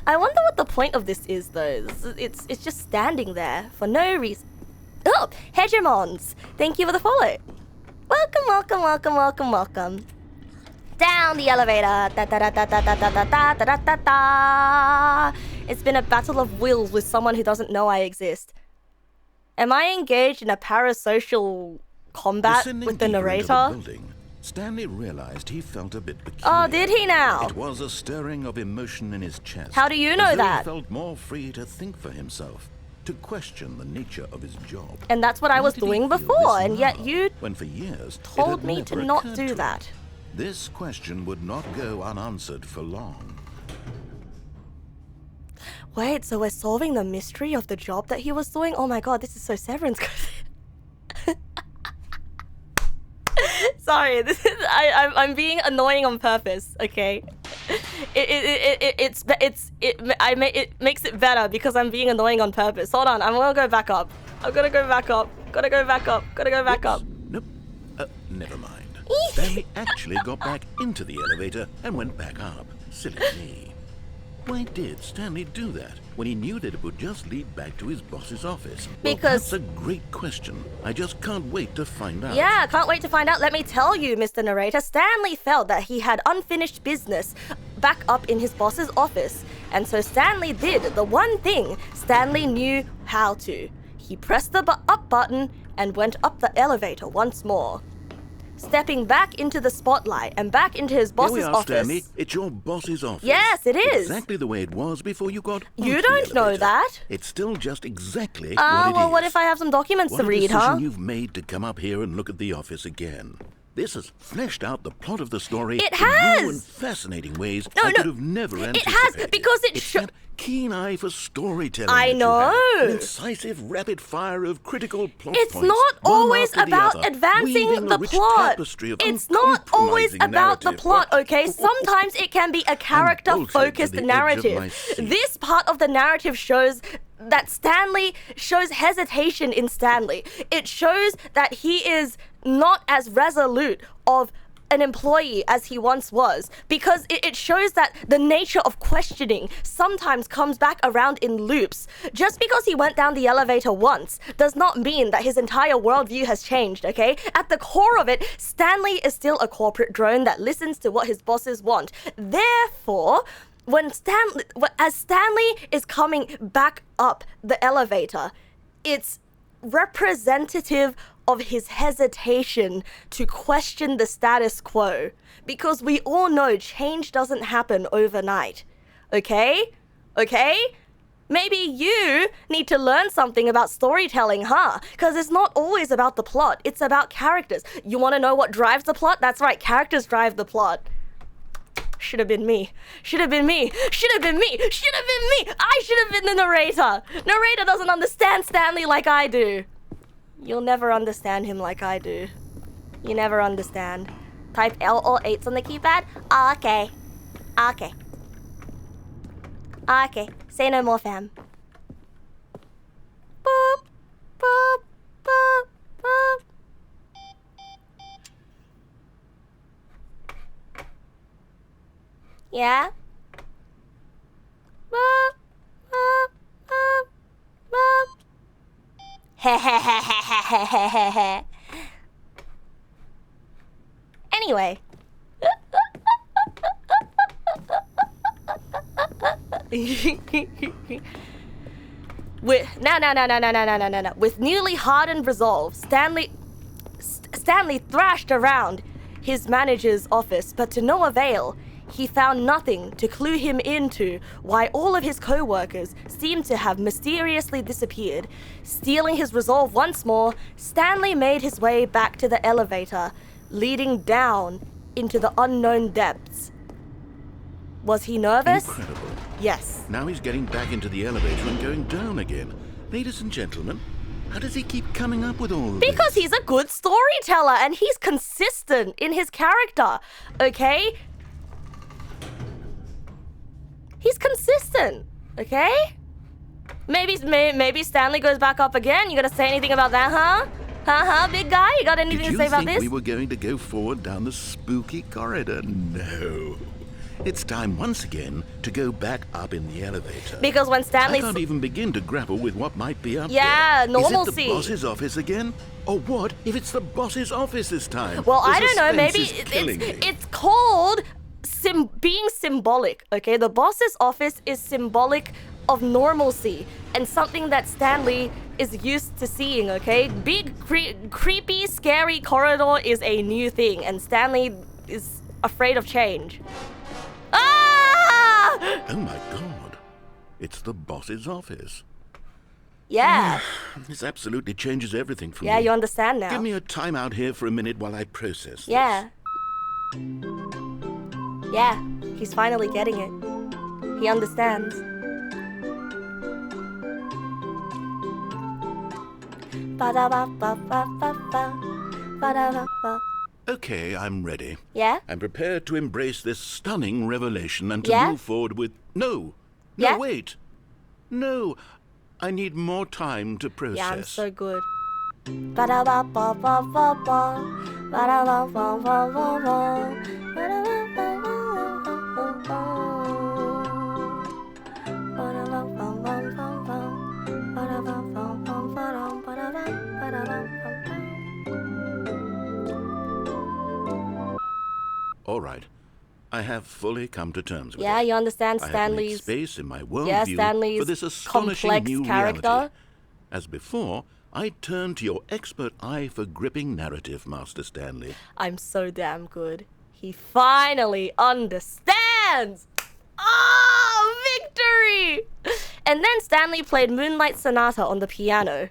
Speaker 1: I wonder what the point of this is, though. It's just standing there for no reason. Oh, Hegemons! Thank you for the follow. Welcome. Down the elevator. It's been a battle of wills with someone who doesn't know I exist. Am I engaged in a parasocial combat with the narrator?
Speaker 2: Stanley realized he felt a bit peculiar.
Speaker 1: Oh, did he now?
Speaker 2: It was a stirring of emotion in his chest.
Speaker 1: How do you know that?
Speaker 2: He felt more free to think for himself, to question the nature of his job.
Speaker 1: And that's what I was doing before, and yet you
Speaker 2: when for years
Speaker 1: told me to not do that.
Speaker 2: This question would not go unanswered for long.
Speaker 1: Wait, so we're solving the mystery of the job that he was doing? Oh my god, this is so Severance. Sorry, this is I'm being annoying on purpose. Okay, it makes it better because I'm being annoying on purpose. Hold on, I'm gonna go back up. I'm gonna go back up. Gotta go back up. Gotta go back up.
Speaker 2: Nope. Never mind. Stanley actually got back into the elevator and went back up. Silly me. Why did Stanley do that when he knew that it would just lead back to his boss's office? Well,
Speaker 1: Because-
Speaker 2: that's a great question. I just can't wait to find out.
Speaker 1: Yeah, can't wait to find out. Let me tell you, Mr. Narrator, Stanley felt that he had unfinished business back up in his boss's office. And so Stanley did the one thing Stanley knew how to. He pressed the up button and went up the elevator once more, stepping back into the spotlight and back into his boss's
Speaker 2: Here we are,
Speaker 1: office.
Speaker 2: Stanley. It's your boss's office.
Speaker 1: Yes, it is.
Speaker 2: Exactly the way it was before you got
Speaker 1: You
Speaker 2: onto
Speaker 1: don't
Speaker 2: the
Speaker 1: know
Speaker 2: elevator.
Speaker 1: that.
Speaker 2: It's still just exactly
Speaker 1: Ah,
Speaker 2: what it
Speaker 1: well,
Speaker 2: is.
Speaker 1: what if I have some documents
Speaker 2: What
Speaker 1: to
Speaker 2: a
Speaker 1: read,
Speaker 2: decision
Speaker 1: huh?
Speaker 2: you've made to come up here and look at the office again. This has fleshed out the plot of the story
Speaker 1: It
Speaker 2: in
Speaker 1: has.
Speaker 2: new and fascinating ways
Speaker 1: No,
Speaker 2: I
Speaker 1: no,
Speaker 2: could have never
Speaker 1: it
Speaker 2: anticipated.
Speaker 1: has, because it
Speaker 2: it's that keen eye for storytelling.
Speaker 1: I
Speaker 2: that you
Speaker 1: know.
Speaker 2: have. An incisive, rapid fire of critical plot
Speaker 1: It's
Speaker 2: points,
Speaker 1: not
Speaker 2: one
Speaker 1: always
Speaker 2: after the
Speaker 1: about
Speaker 2: other,
Speaker 1: advancing
Speaker 2: weaving
Speaker 1: the
Speaker 2: a rich
Speaker 1: plot.
Speaker 2: tapestry of
Speaker 1: It's not always
Speaker 2: uncompromising
Speaker 1: about the
Speaker 2: narrative.
Speaker 1: plot,
Speaker 2: What?
Speaker 1: okay? Sometimes it can be a
Speaker 2: bolted
Speaker 1: character-focused
Speaker 2: to the edge of my
Speaker 1: narrative.
Speaker 2: seat.
Speaker 1: This part of the narrative shows that Stanley shows hesitation in Stanley. It shows that he is not as resolute of an employee as he once was, because it shows that the nature of questioning sometimes comes back around in loops. Just because he went down the elevator once does not mean that his entire worldview has changed, okay? At the core of it, Stanley is still a corporate drone that listens to what his bosses want. Therefore, as Stanley is coming back up the elevator, it's representative of his hesitation to question the status quo, because we all know change doesn't happen overnight. Okay? Maybe you need to learn something about storytelling, huh? Because it's not always about the plot, it's about characters. You want to know what drives the plot? That's right, characters drive the plot. Should have been me. I should have been the narrator. Narrator doesn't understand Stanley like I do. You'll never understand him like I do. You never understand. Type L or 8s on the keypad? Okay. Say no more, fam. Boop, boop, boop, boop. Yeah? Boop, boop, boop, boop. Anyway. No. With newly hardened resolve, Stanley thrashed around his manager's office, but to no avail. He found nothing to clue him into why all of his co-workers seemed to have mysteriously disappeared. Stealing his resolve once more, Stanley made his way back to the elevator, leading down into the unknown depths. Was he nervous?
Speaker 2: Incredible.
Speaker 1: Yes.
Speaker 2: Now he's getting back into the elevator and going down again. Ladies and gentlemen, how does he keep coming up with all of
Speaker 1: Because
Speaker 2: this?
Speaker 1: he's a good storyteller and he's consistent in his character, okay? He's consistent, okay? Maybe Stanley goes back up again. You gotta say anything about that, huh? Big guy? You got anything
Speaker 2: Did
Speaker 1: to
Speaker 2: you
Speaker 1: say about
Speaker 2: think
Speaker 1: this?
Speaker 2: we were going to go forward down the spooky corridor? No. It's time once again to go back up in the elevator.
Speaker 1: Because when
Speaker 2: I
Speaker 1: Stanley's...
Speaker 2: can't even begin to grapple with what might be up
Speaker 1: Yeah,
Speaker 2: there.
Speaker 1: normalcy.
Speaker 2: Is it the boss's office again? Or what if it's the boss's office this time?
Speaker 1: Well,
Speaker 2: The
Speaker 1: I don't know. Maybe
Speaker 2: suspense is killing me.
Speaker 1: it's called being symbolic, okay? The boss's office is symbolic of normalcy and something that Stanley is used to seeing, okay? Big, creepy, scary corridor is a new thing, and Stanley is afraid of change. Ah!
Speaker 2: Oh my god. It's the boss's office.
Speaker 1: Yeah.
Speaker 2: This absolutely changes everything for me.
Speaker 1: Yeah, you understand now.
Speaker 2: Give me a time out here for a minute while I process this.
Speaker 1: Yeah. Yeah, he's finally getting it. He understands. Ba-da-ba-ba-ba-ba-ba. Ba-da-ba-ba.
Speaker 2: Okay, I'm ready.
Speaker 1: Yeah?
Speaker 2: I'm prepared to embrace this stunning revelation and to
Speaker 1: Yeah?
Speaker 2: move forward with... No,
Speaker 1: Yeah?
Speaker 2: wait. No, I need more time to process.
Speaker 1: Yeah, I'm so good. Ba-da-ba-ba-ba-ba-ba. Ba-da-ba-ba-ba-ba-ba. Ba-da-ba-ba-ba-ba-ba. Ba-da-ba-ba-ba-ba-ba. Ba-da-ba-ba-ba-ba-ba.
Speaker 2: All right. I have fully come to terms with
Speaker 1: Yeah,
Speaker 2: it.
Speaker 1: you understand
Speaker 2: I have to make
Speaker 1: Stanley's...
Speaker 2: space in my worldview
Speaker 1: Yeah, Stanley's
Speaker 2: for this astonishing
Speaker 1: complex
Speaker 2: new
Speaker 1: character.
Speaker 2: reality. As before, I turn to your expert eye for gripping narrative, Master Stanley.
Speaker 1: I'm so damn good. He finally understands! Oh, victory! And then Stanley played Moonlight Sonata on the piano.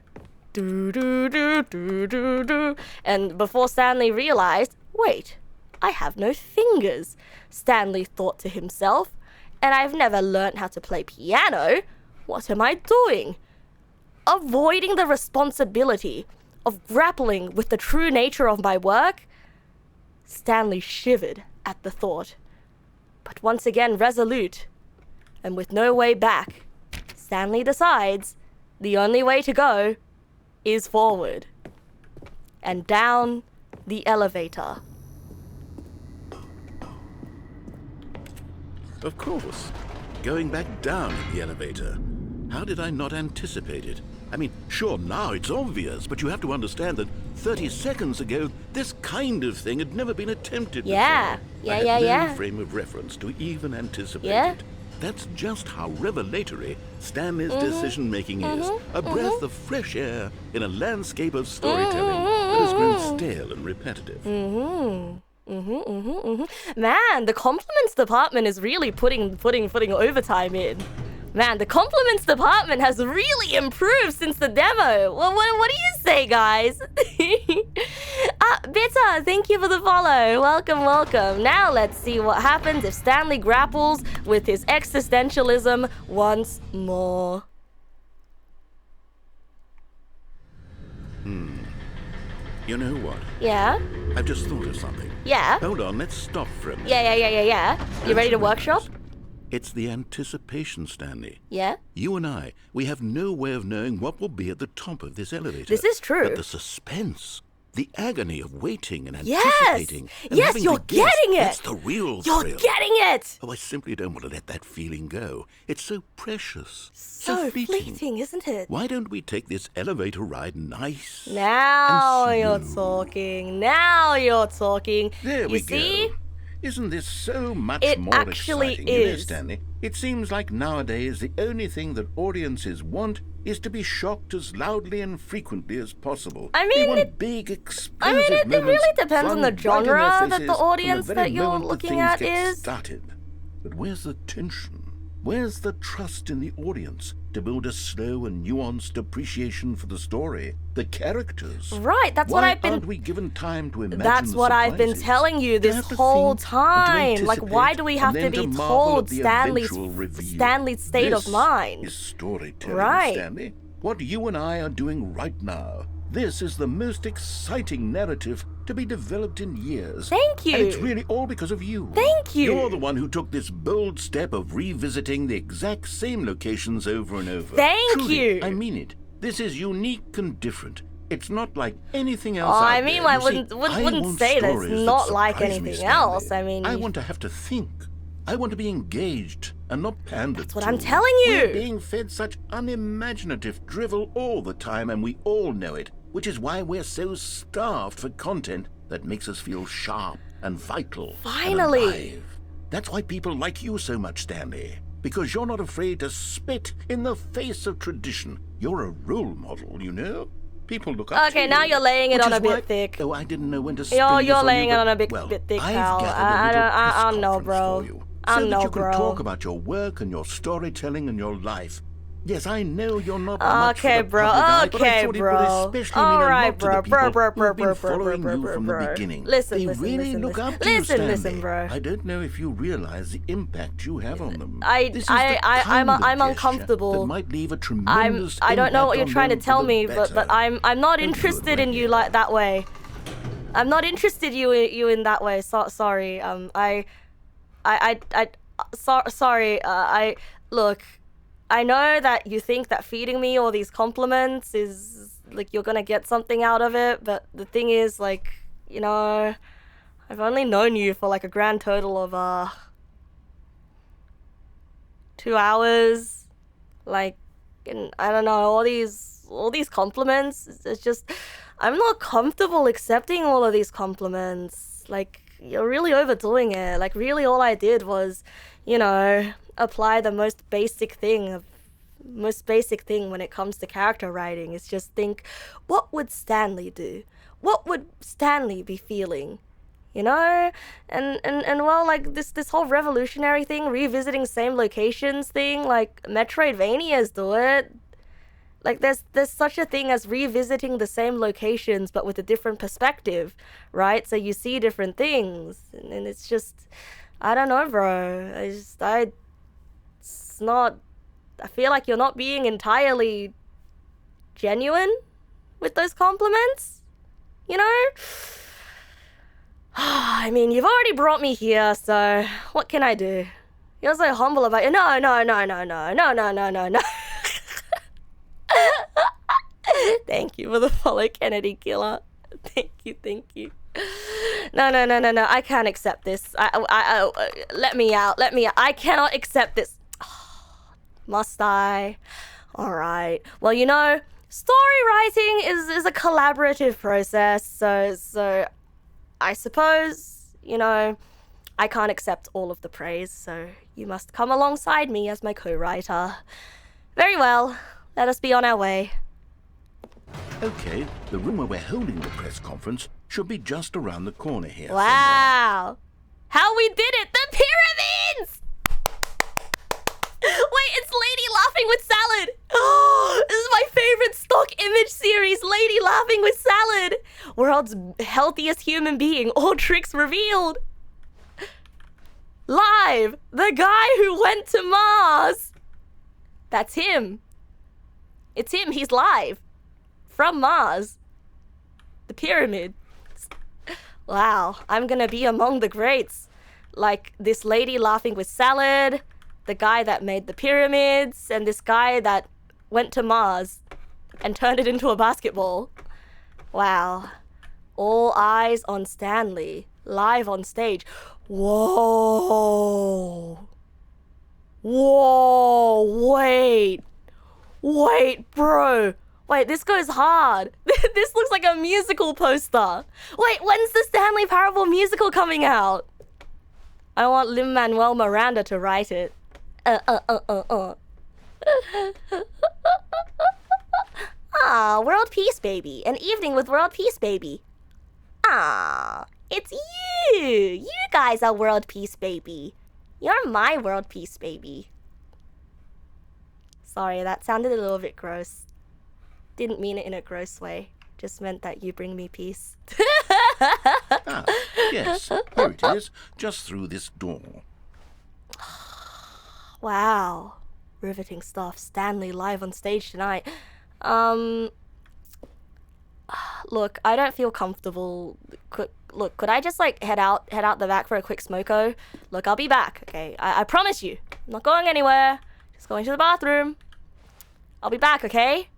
Speaker 1: Do do do do do do. And before Stanley realized, wait, I have no fingers, Stanley thought to himself. And I've never learnt how to play piano. What am I doing? Avoiding the responsibility of grappling with the true nature of my work? Stanley shivered at the thought. But once again resolute, and with no way back, Stanley decides the only way to go is forward. And down the elevator.
Speaker 2: Of course. Going back down in the elevator. How did I not anticipate it? I mean, sure, now it's obvious, but you have to understand that 30 seconds ago, this kind of thing had never been attempted
Speaker 1: Yeah.
Speaker 2: before.
Speaker 1: Yeah,
Speaker 2: I had
Speaker 1: yeah,
Speaker 2: no
Speaker 1: yeah.
Speaker 2: frame of reference to even anticipate
Speaker 1: Yeah.
Speaker 2: it. That's just how revelatory Stanley's decision-making is. A breath of fresh air in a landscape of storytelling that has grown stale and repetitive.
Speaker 1: Man, the compliments department is really putting overtime in. Man, the compliments department has really improved since the demo. Well, what do you say, guys? Bitter, thank you for the follow. Welcome, welcome. Now let's see what happens if Stanley grapples with his existentialism once more.
Speaker 2: You know what?
Speaker 1: Yeah?
Speaker 2: I've just thought of something.
Speaker 1: Yeah?
Speaker 2: Hold on, let's stop for a minute.
Speaker 1: Yeah. You ready to workshop?
Speaker 2: It's the anticipation, Stanley.
Speaker 1: Yeah?
Speaker 2: You and I, we have no way of knowing what will be at the top of this elevator.
Speaker 1: This is true.
Speaker 2: But the suspense, the agony of waiting and
Speaker 1: Yes!
Speaker 2: anticipating. And
Speaker 1: Yes,
Speaker 2: having
Speaker 1: you're
Speaker 2: to guess,
Speaker 1: getting it!
Speaker 2: That's the real
Speaker 1: You're
Speaker 2: thrill.
Speaker 1: getting it!
Speaker 2: Oh, I simply don't want to let that feeling go. It's so precious.
Speaker 1: So fleeting, isn't it?
Speaker 2: Why don't we take this elevator ride nice?
Speaker 1: Now
Speaker 2: and
Speaker 1: you're
Speaker 2: slow?
Speaker 1: talking. Now you're talking.
Speaker 2: There we
Speaker 1: You see?
Speaker 2: go. Isn't this so much
Speaker 1: It
Speaker 2: more
Speaker 1: actually
Speaker 2: exciting? You know,
Speaker 1: is.
Speaker 2: Stanley, it seems like nowadays the only thing that audiences want is to be shocked as loudly and frequently as possible.
Speaker 1: I mean,
Speaker 2: they want
Speaker 1: it-
Speaker 2: big,
Speaker 1: I
Speaker 2: explosive
Speaker 1: mean, it
Speaker 2: moments
Speaker 1: really depends on
Speaker 2: flung
Speaker 1: the
Speaker 2: right in their
Speaker 1: genre that
Speaker 2: faces
Speaker 1: the
Speaker 2: from
Speaker 1: audience
Speaker 2: very
Speaker 1: that you're
Speaker 2: moment
Speaker 1: looking
Speaker 2: things
Speaker 1: at
Speaker 2: get
Speaker 1: is.
Speaker 2: started. But where's the tension? Where's the trust in the audience to build a slow and nuanced appreciation for the story, the characters?
Speaker 1: Right, that's
Speaker 2: Why
Speaker 1: what I've been.
Speaker 2: aren't we given time to imagine
Speaker 1: That's
Speaker 2: the
Speaker 1: what I've been
Speaker 2: surprises?
Speaker 1: telling you
Speaker 2: To
Speaker 1: this
Speaker 2: have to
Speaker 1: whole
Speaker 2: think and to
Speaker 1: time. Like, why
Speaker 2: anticipate
Speaker 1: do we
Speaker 2: and
Speaker 1: have to
Speaker 2: then
Speaker 1: be
Speaker 2: marvel
Speaker 1: told
Speaker 2: at the
Speaker 1: Stanley's
Speaker 2: eventual reveal?
Speaker 1: state of
Speaker 2: This
Speaker 1: mind?
Speaker 2: is storytelling,
Speaker 1: Right.
Speaker 2: Stanley. What you and I are doing right now. This is the most exciting narrative to be developed in years.
Speaker 1: Thank you.
Speaker 2: And it's really all because of you.
Speaker 1: Thank you.
Speaker 2: You're the one who took this bold step of revisiting the exact same locations over and over.
Speaker 1: Thank
Speaker 2: Truly,
Speaker 1: you.
Speaker 2: I mean it. This is unique and different. It's not like anything else
Speaker 1: Oh,
Speaker 2: out
Speaker 1: I mean,
Speaker 2: there.
Speaker 1: I
Speaker 2: You see,
Speaker 1: wouldn't
Speaker 2: want
Speaker 1: say that it's
Speaker 2: stories
Speaker 1: not like
Speaker 2: surprise me,
Speaker 1: anything
Speaker 2: Stanley.
Speaker 1: else. I mean,
Speaker 2: I want to have to think. I want to be engaged and not pandered
Speaker 1: That's what
Speaker 2: to.
Speaker 1: I'm telling you.
Speaker 2: We're being fed such unimaginative drivel all the time, and we all know it, which is why we're so starved for content that makes us feel sharp and vital. and
Speaker 1: Finally.
Speaker 2: alive. That's why people like you so much, Stanley. Because you're not afraid to spit in the face of tradition. You're a role model, you know? People look up to
Speaker 1: Okay,
Speaker 2: you.
Speaker 1: now you're laying it
Speaker 2: Which
Speaker 1: on
Speaker 2: is
Speaker 1: a bit
Speaker 2: why-
Speaker 1: thick.
Speaker 2: Oh, I didn't know when to spring
Speaker 1: You're
Speaker 2: this on
Speaker 1: laying
Speaker 2: you,
Speaker 1: it
Speaker 2: but-
Speaker 1: on a bit thick,
Speaker 2: I've
Speaker 1: pal.
Speaker 2: gathered a
Speaker 1: I
Speaker 2: little press
Speaker 1: don't know,
Speaker 2: conference
Speaker 1: bro.
Speaker 2: for you,
Speaker 1: I
Speaker 2: so
Speaker 1: don't
Speaker 2: that
Speaker 1: know,
Speaker 2: you can
Speaker 1: bro.
Speaker 2: talk about your work and your storytelling and your life. Yes, I know you're not much for
Speaker 1: Okay,
Speaker 2: the
Speaker 1: bro.
Speaker 2: public eye, but I
Speaker 1: Okay,
Speaker 2: thought it
Speaker 1: bro.
Speaker 2: would especially mean
Speaker 1: All
Speaker 2: a
Speaker 1: right,
Speaker 2: lot to
Speaker 1: bro.
Speaker 2: the people
Speaker 1: Bro,
Speaker 2: who've been
Speaker 1: bro,
Speaker 2: following you from the
Speaker 1: bro.
Speaker 2: beginning.
Speaker 1: Listen,
Speaker 2: they
Speaker 1: listen,
Speaker 2: really
Speaker 1: listen,
Speaker 2: look
Speaker 1: listen.
Speaker 2: up to you,
Speaker 1: Listen,
Speaker 2: Stanley.
Speaker 1: listen, bro.
Speaker 2: I don't know if you realize the impact you have on them.
Speaker 1: I'm
Speaker 2: This is the kind of
Speaker 1: I'm
Speaker 2: gesture
Speaker 1: uncomfortable.
Speaker 2: That might leave a tremendous
Speaker 1: I don't know what
Speaker 2: impact
Speaker 1: you're
Speaker 2: on
Speaker 1: trying to
Speaker 2: them for
Speaker 1: tell
Speaker 2: the
Speaker 1: me, but
Speaker 2: better.
Speaker 1: I'm not
Speaker 2: Oh, good,
Speaker 1: interested in
Speaker 2: right
Speaker 1: you
Speaker 2: here.
Speaker 1: like that way. I'm not interested you in that way. Sorry. Sorry. Look. I know that you think that feeding me all these compliments is like you're gonna get something out of it, but the thing is, like, you know, I've only known you for like a grand total of 2 hours. Like, and I don't know, all these compliments. It's just I'm not comfortable accepting all of these compliments. Like, you're really overdoing it. Like, really all I did was, you know, apply the most basic thing when it comes to character writing. Is just think, what would Stanley do? What would Stanley be feeling? You know? And well, like this whole revolutionary thing, revisiting same locations thing, like Metroidvanias do it. Like there's such a thing as revisiting the same locations but with a different perspective, right? So you see different things, and it's just, I don't know, bro. I feel like you're not being entirely genuine with those compliments, you know? I mean, you've already brought me here, so what can I do? You're so humble about it. No. Thank you for the follow, Kennedy Killer. Thank you. No. I can't accept this. I let me out. I cannot accept this. Must I? All right. Well, you know, story writing is a collaborative process, so I suppose, you know, I can't accept all of the praise, so you must come alongside me as my co-writer. Very well. Let us be on our way.
Speaker 2: Okay, the room where we're holding the press conference should be just around the corner here.
Speaker 1: Wow. How we did it! The pyramids! Wait, it's Lady Laughing with Salad! Oh, this is my favorite stock image series, Lady Laughing with Salad! World's healthiest human being, all tricks revealed! Live! The guy who went to Mars! That's him. It's him, he's live. From Mars. The pyramid. Wow, I'm gonna be among the greats. Like this Lady Laughing with Salad, the guy that made the pyramids, and this guy that went to Mars and turned it into a basketball. Wow. All eyes on Stanley, live on stage. Whoa. Wait, bro. Wait, this goes hard. This looks like a musical poster. Wait, when's the Stanley Parable musical coming out? I want Lin-Manuel Miranda to write it. Ah, World Peace Baby. An evening with World Peace Baby. Ah, it's you. You guys are World Peace Baby. You're my World Peace Baby. Sorry, that sounded a little bit gross. Didn't mean it in a gross way. Just meant that you bring me peace.
Speaker 2: Ah, yes, here it is, just through this door.
Speaker 1: Wow. Riveting stuff. Stanley live on stage tonight. Look, I don't feel comfortable. Could I just like head out the back for a quick smoko? Look, I'll be back, okay? I promise you. I'm not going anywhere. Just going to the bathroom. I'll be back, okay?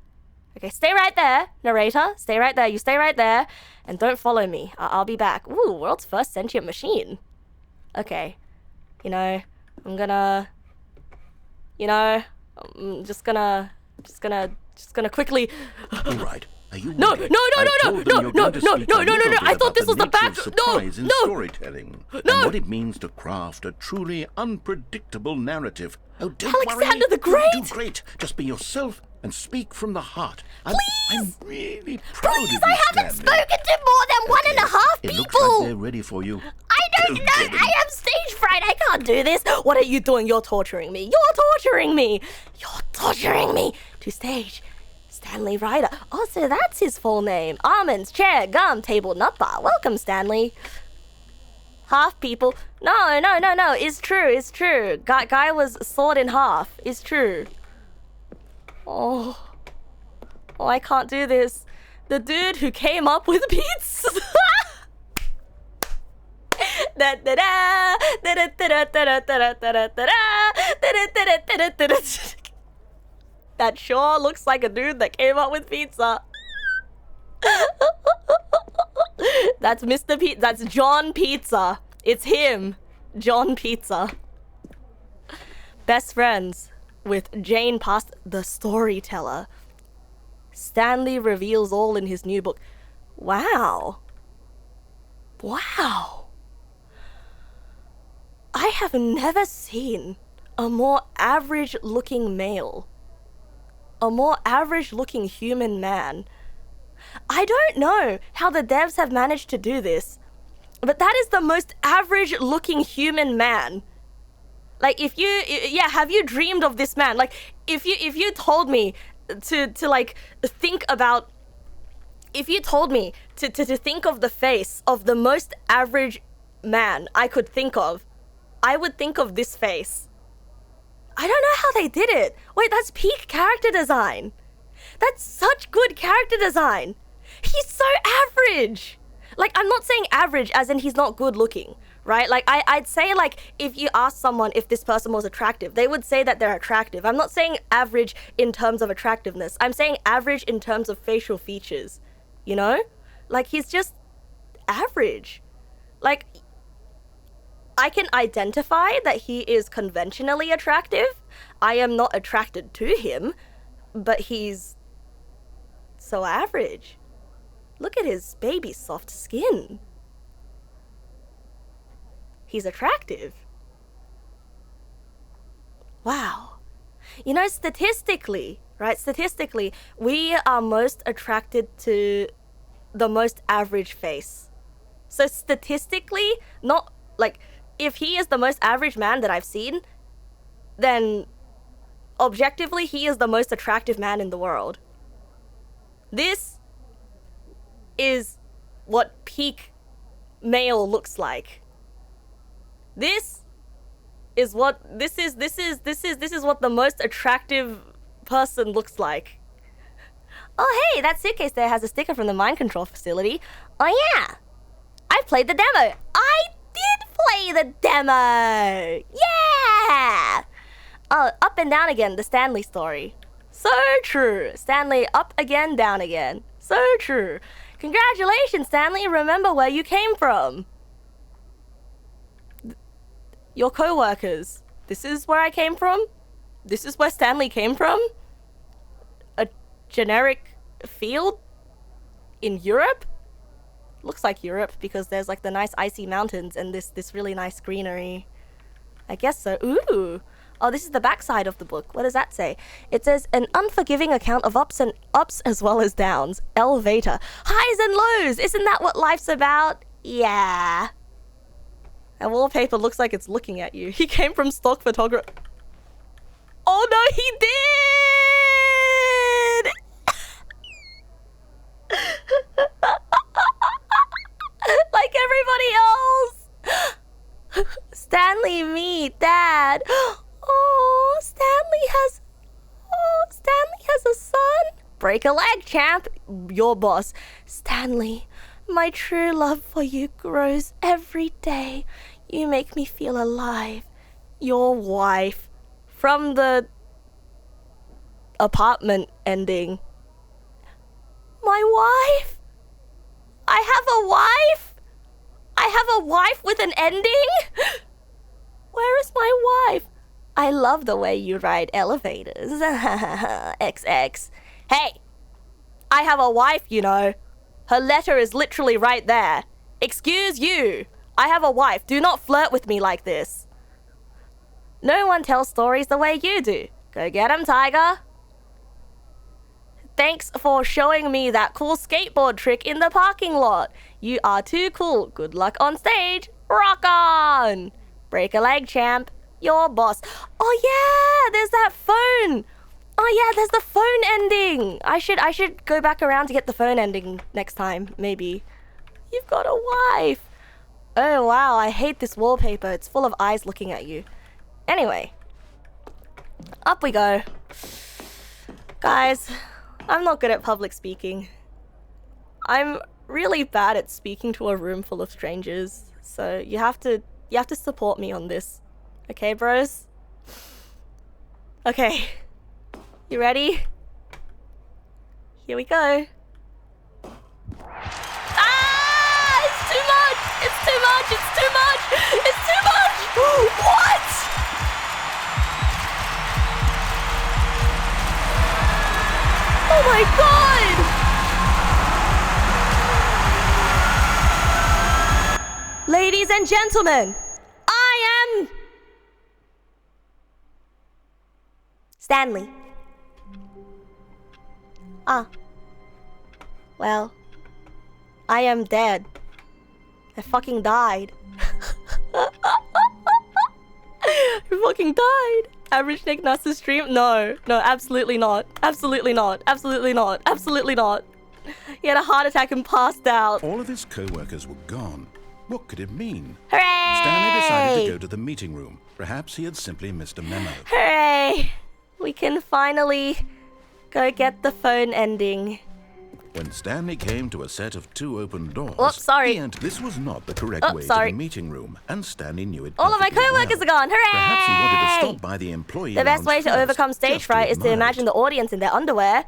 Speaker 1: Okay, stay right there, narrator. Stay right there. You stay right there. And don't follow me. I'll be back. Ooh, world's first sentient machine. Okay. You know, I'm just gonna quickly...
Speaker 2: All right. Are you
Speaker 1: No.
Speaker 2: I thought this was the back. Surprise in storytelling. And what it means to craft a truly unpredictable narrative. Oh, don't
Speaker 1: Alexander
Speaker 2: worry.
Speaker 1: the Great!
Speaker 2: You'll do great. Just be yourself and speak from the heart. I'm really proud of you,
Speaker 1: Please, I haven't
Speaker 2: Stanley.
Speaker 1: spoken to more than 1.5 people!
Speaker 2: It looks like they're ready for you.
Speaker 1: I don't know! I have stage fright! I can't do this! What are you doing? You're torturing me! To stage. Stanley Ryder. Oh, so that's his full name. Almonds, chair, gum, table, nut bar. Welcome, Stanley. Half people. No. It's true. Guy was sawed in half. It's true. Oh, I can't do this. The dude who came up with beats. That sure looks like a dude that came up with pizza. That's Mr. Pizza. That's John Pizza. It's him, John Pizza. Best friends with Jane Past, the storyteller. Stanley reveals all in his new book. Wow. Wow. I have never seen a more average-looking male. A more average-looking human man. I don't know how the devs have managed to do this, but that is the most average-looking human man. Like, if you, yeah, have you dreamed of this man? Like, if you told me to like think about, if you told me to think of the face of the most average man I could think of, I would think of this face. I don't know how they did it. Wait, that's peak character design. That's such good character design. He's so average. Like, I'm not saying average as in he's not good looking, right? Like, I'd say, like, if you ask someone if this person was attractive, they would say that they're attractive. I'm not saying average in terms of attractiveness. I'm saying average in terms of facial features, you know? Like, he's just average. Like, I can identify that he is conventionally attractive. I am not attracted to him, but he's so average. Look at his baby soft skin. He's attractive. Wow. You know, statistically, right? Statistically, we are most attracted to the most average face. So statistically, not like, if he is the most average man that I've seen, then objectively, he is the most attractive man in the world. This is what peak male looks like. This is what this is what the most attractive person looks like. Oh hey, that suitcase there has a sticker from the mind control facility. Oh yeah, I played the demo. I did play the demo. Yeah. Oh, up and down again, the Stanley story. So true. Stanley up again, down again. So true. Congratulations, Stanley. Remember where you came from. Your co-workers. This is where I came from? This is where Stanley came from? A generic field? In Europe? Looks like Europe because there's like the nice icy mountains and this really nice greenery. I guess so. Ooh. Oh, this is the backside of the book. What does that say? It says, an unforgiving account of ups as well as downs. Elevator. Highs and lows. Isn't that what life's about? Yeah. That wallpaper looks like it's looking at you. He came from stock photography. Oh no, he did! Like everybody else. Stanley, me, Dad. Oh, Stanley has a son. Break a leg, champ. Your boss. Stanley, my true love for you grows every day. You make me feel alive. Your wife. From the apartment ending. My wife? I have a wife? I have a wife with an ending? Where is my wife? I love the way you ride elevators. XX. Hey, I have a wife, you know. Her letter is literally right there. Excuse you. I have a wife. Do not flirt with me like this. No one tells stories the way you do. Go get 'em, Tiger. Thanks for showing me that cool skateboard trick in the parking lot. You are too cool. Good luck on stage. Rock on. Break a leg, champ. Your boss. Oh yeah, there's that phone. Oh yeah, there's the phone ending. I should go back around to get the phone ending next time, maybe. You've got a wife. Oh wow, I hate this wallpaper. It's full of eyes looking at you. Anyway, up we go. Guys, I'm not good at public speaking. I'm really bad at speaking to a room full of strangers. So you have to support me on this. Okay, bros? Okay. You ready? Here we go. Ah! It's too much! It's too much! It's too much! It's too much! What? Oh my god! Ladies and gentlemen, I am Stanley. Well, I am dead. I fucking died. I fucking died. Average Neg Nasu stream? No, absolutely not. Absolutely not. Absolutely not. Absolutely not. He had a heart attack and passed out.
Speaker 2: All of his co-workers were gone. What could it mean?
Speaker 1: Hooray!
Speaker 2: Stanley decided to go to the meeting room. Perhaps he had simply missed a memo.
Speaker 1: Hooray! We can finally go get the phone ending.
Speaker 2: When Stanley came to a set of 2 open doors,
Speaker 1: Oops, sorry.
Speaker 2: this was not the correct way to the meeting room, and Stanley knew it.
Speaker 1: All of my co-workers are gone. Hooray!
Speaker 2: Perhaps he wanted to stop by the employee
Speaker 1: The best
Speaker 2: lounge
Speaker 1: way to
Speaker 2: first,
Speaker 1: overcome stage
Speaker 2: just
Speaker 1: fright is to
Speaker 2: admire
Speaker 1: imagine
Speaker 2: it.
Speaker 1: the audience in their underwear.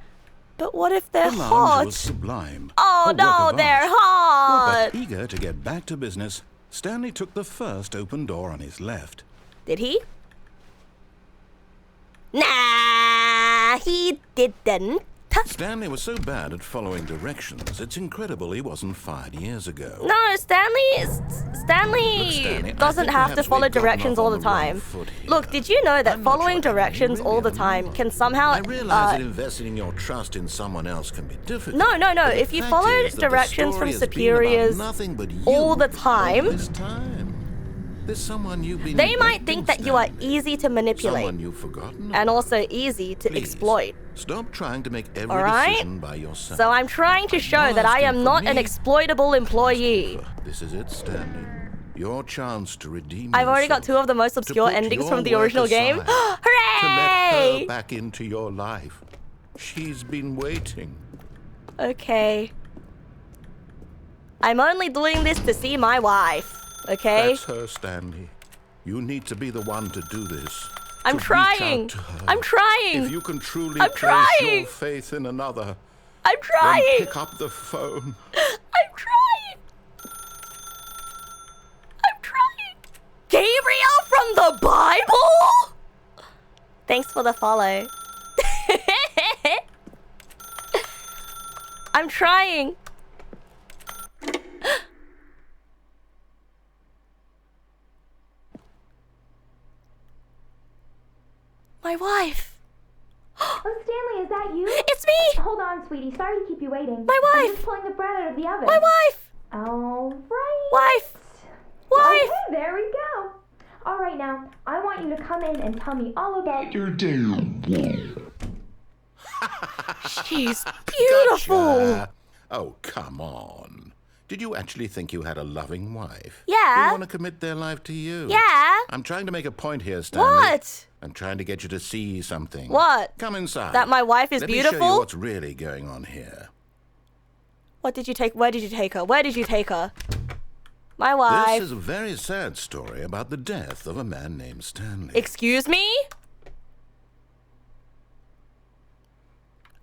Speaker 1: But what if they're
Speaker 2: The lounge
Speaker 1: hot?
Speaker 2: was sublime.
Speaker 1: Oh
Speaker 2: a work
Speaker 1: no,
Speaker 2: of
Speaker 1: they're
Speaker 2: art.
Speaker 1: hot!
Speaker 2: But eager to get back to business, Stanley took the first open door on his left.
Speaker 1: Did he? Nah, he didn't.
Speaker 2: Stanley was so bad at following directions, it's incredible he wasn't fired years ago.
Speaker 1: No, Stanley
Speaker 2: Look, Stanley, I
Speaker 1: doesn't
Speaker 2: think
Speaker 1: have to
Speaker 2: perhaps
Speaker 1: follow
Speaker 2: we've gotten
Speaker 1: directions
Speaker 2: off
Speaker 1: all
Speaker 2: on
Speaker 1: the
Speaker 2: the wrong
Speaker 1: time.
Speaker 2: foot here.
Speaker 1: Look, did you know that
Speaker 2: I'm not
Speaker 1: following
Speaker 2: sure I
Speaker 1: directions
Speaker 2: really
Speaker 1: all the
Speaker 2: am
Speaker 1: time
Speaker 2: wrong.
Speaker 1: can somehow...
Speaker 2: I realize that investing your trust in someone else can be difficult.
Speaker 1: No.
Speaker 2: but the
Speaker 1: If you
Speaker 2: fact
Speaker 1: follow
Speaker 2: is that the
Speaker 1: directions from
Speaker 2: story has been about
Speaker 1: superiors
Speaker 2: nothing but you
Speaker 1: all the time,
Speaker 2: all this time. There's someone you've been
Speaker 1: they might
Speaker 2: neglecting,
Speaker 1: think that you are
Speaker 2: Stanley.
Speaker 1: easy to manipulate
Speaker 2: Someone you've forgotten
Speaker 1: and
Speaker 2: about.
Speaker 1: also easy to
Speaker 2: Please,
Speaker 1: exploit.
Speaker 2: Stop trying to make every
Speaker 1: Alright?
Speaker 2: decision by yourself.
Speaker 1: So I'm trying to show
Speaker 2: Not
Speaker 1: that I
Speaker 2: asking
Speaker 1: am
Speaker 2: for
Speaker 1: not an
Speaker 2: me,
Speaker 1: exploitable employee.
Speaker 2: This is it, Stanley. Your chance to redeem
Speaker 1: I've already got
Speaker 2: yourself,
Speaker 1: 2 of the most
Speaker 2: to
Speaker 1: obscure
Speaker 2: put
Speaker 1: endings
Speaker 2: your
Speaker 1: from the
Speaker 2: work
Speaker 1: original game.
Speaker 2: aside, To let her
Speaker 1: Hooray!
Speaker 2: back into your life. She's been waiting.
Speaker 1: Okay. I'm only doing this to see my wife. Okay?
Speaker 2: That's her, Stanley. You need to be the one to do this.
Speaker 1: I'm
Speaker 2: to reach
Speaker 1: trying.
Speaker 2: out to her.
Speaker 1: I'm trying.
Speaker 2: If you can truly
Speaker 1: I'm
Speaker 2: place
Speaker 1: trying.
Speaker 2: your faith in another,
Speaker 1: I'm
Speaker 2: then
Speaker 1: trying.
Speaker 2: pick up the phone.
Speaker 1: I'm trying. I'm trying. Gabriel from the Bible? Thanks for the follow. I'm trying. My wife.
Speaker 7: Oh, Stanley, is that you?
Speaker 1: It's me.
Speaker 7: Hold on, sweetie. Sorry to keep you waiting.
Speaker 1: My
Speaker 7: I'm
Speaker 1: wife.
Speaker 7: just pulling the bread out of the oven.
Speaker 1: My wife.
Speaker 7: All right.
Speaker 1: Wife. Wife.
Speaker 7: Okay, there we go. All right, now, I want you to come in and tell me all about your day.
Speaker 1: She's beautiful.
Speaker 2: Gotcha. Oh, come on. Did you actually think you had a loving wife?
Speaker 1: Yeah.
Speaker 2: Who want to commit their life to you?
Speaker 1: Yeah.
Speaker 2: I'm trying to make a point here, Stanley.
Speaker 1: What?
Speaker 2: I'm trying to get you to see something.
Speaker 1: What?
Speaker 2: Come inside.
Speaker 1: That my wife is
Speaker 2: Let me show
Speaker 1: beautiful?
Speaker 2: you what's really going on here.
Speaker 1: What did you take? Where did you take her? Where did you take her? My
Speaker 2: This
Speaker 1: wife.
Speaker 2: is a very sad story about the death of a man named Stanley.
Speaker 1: Excuse me?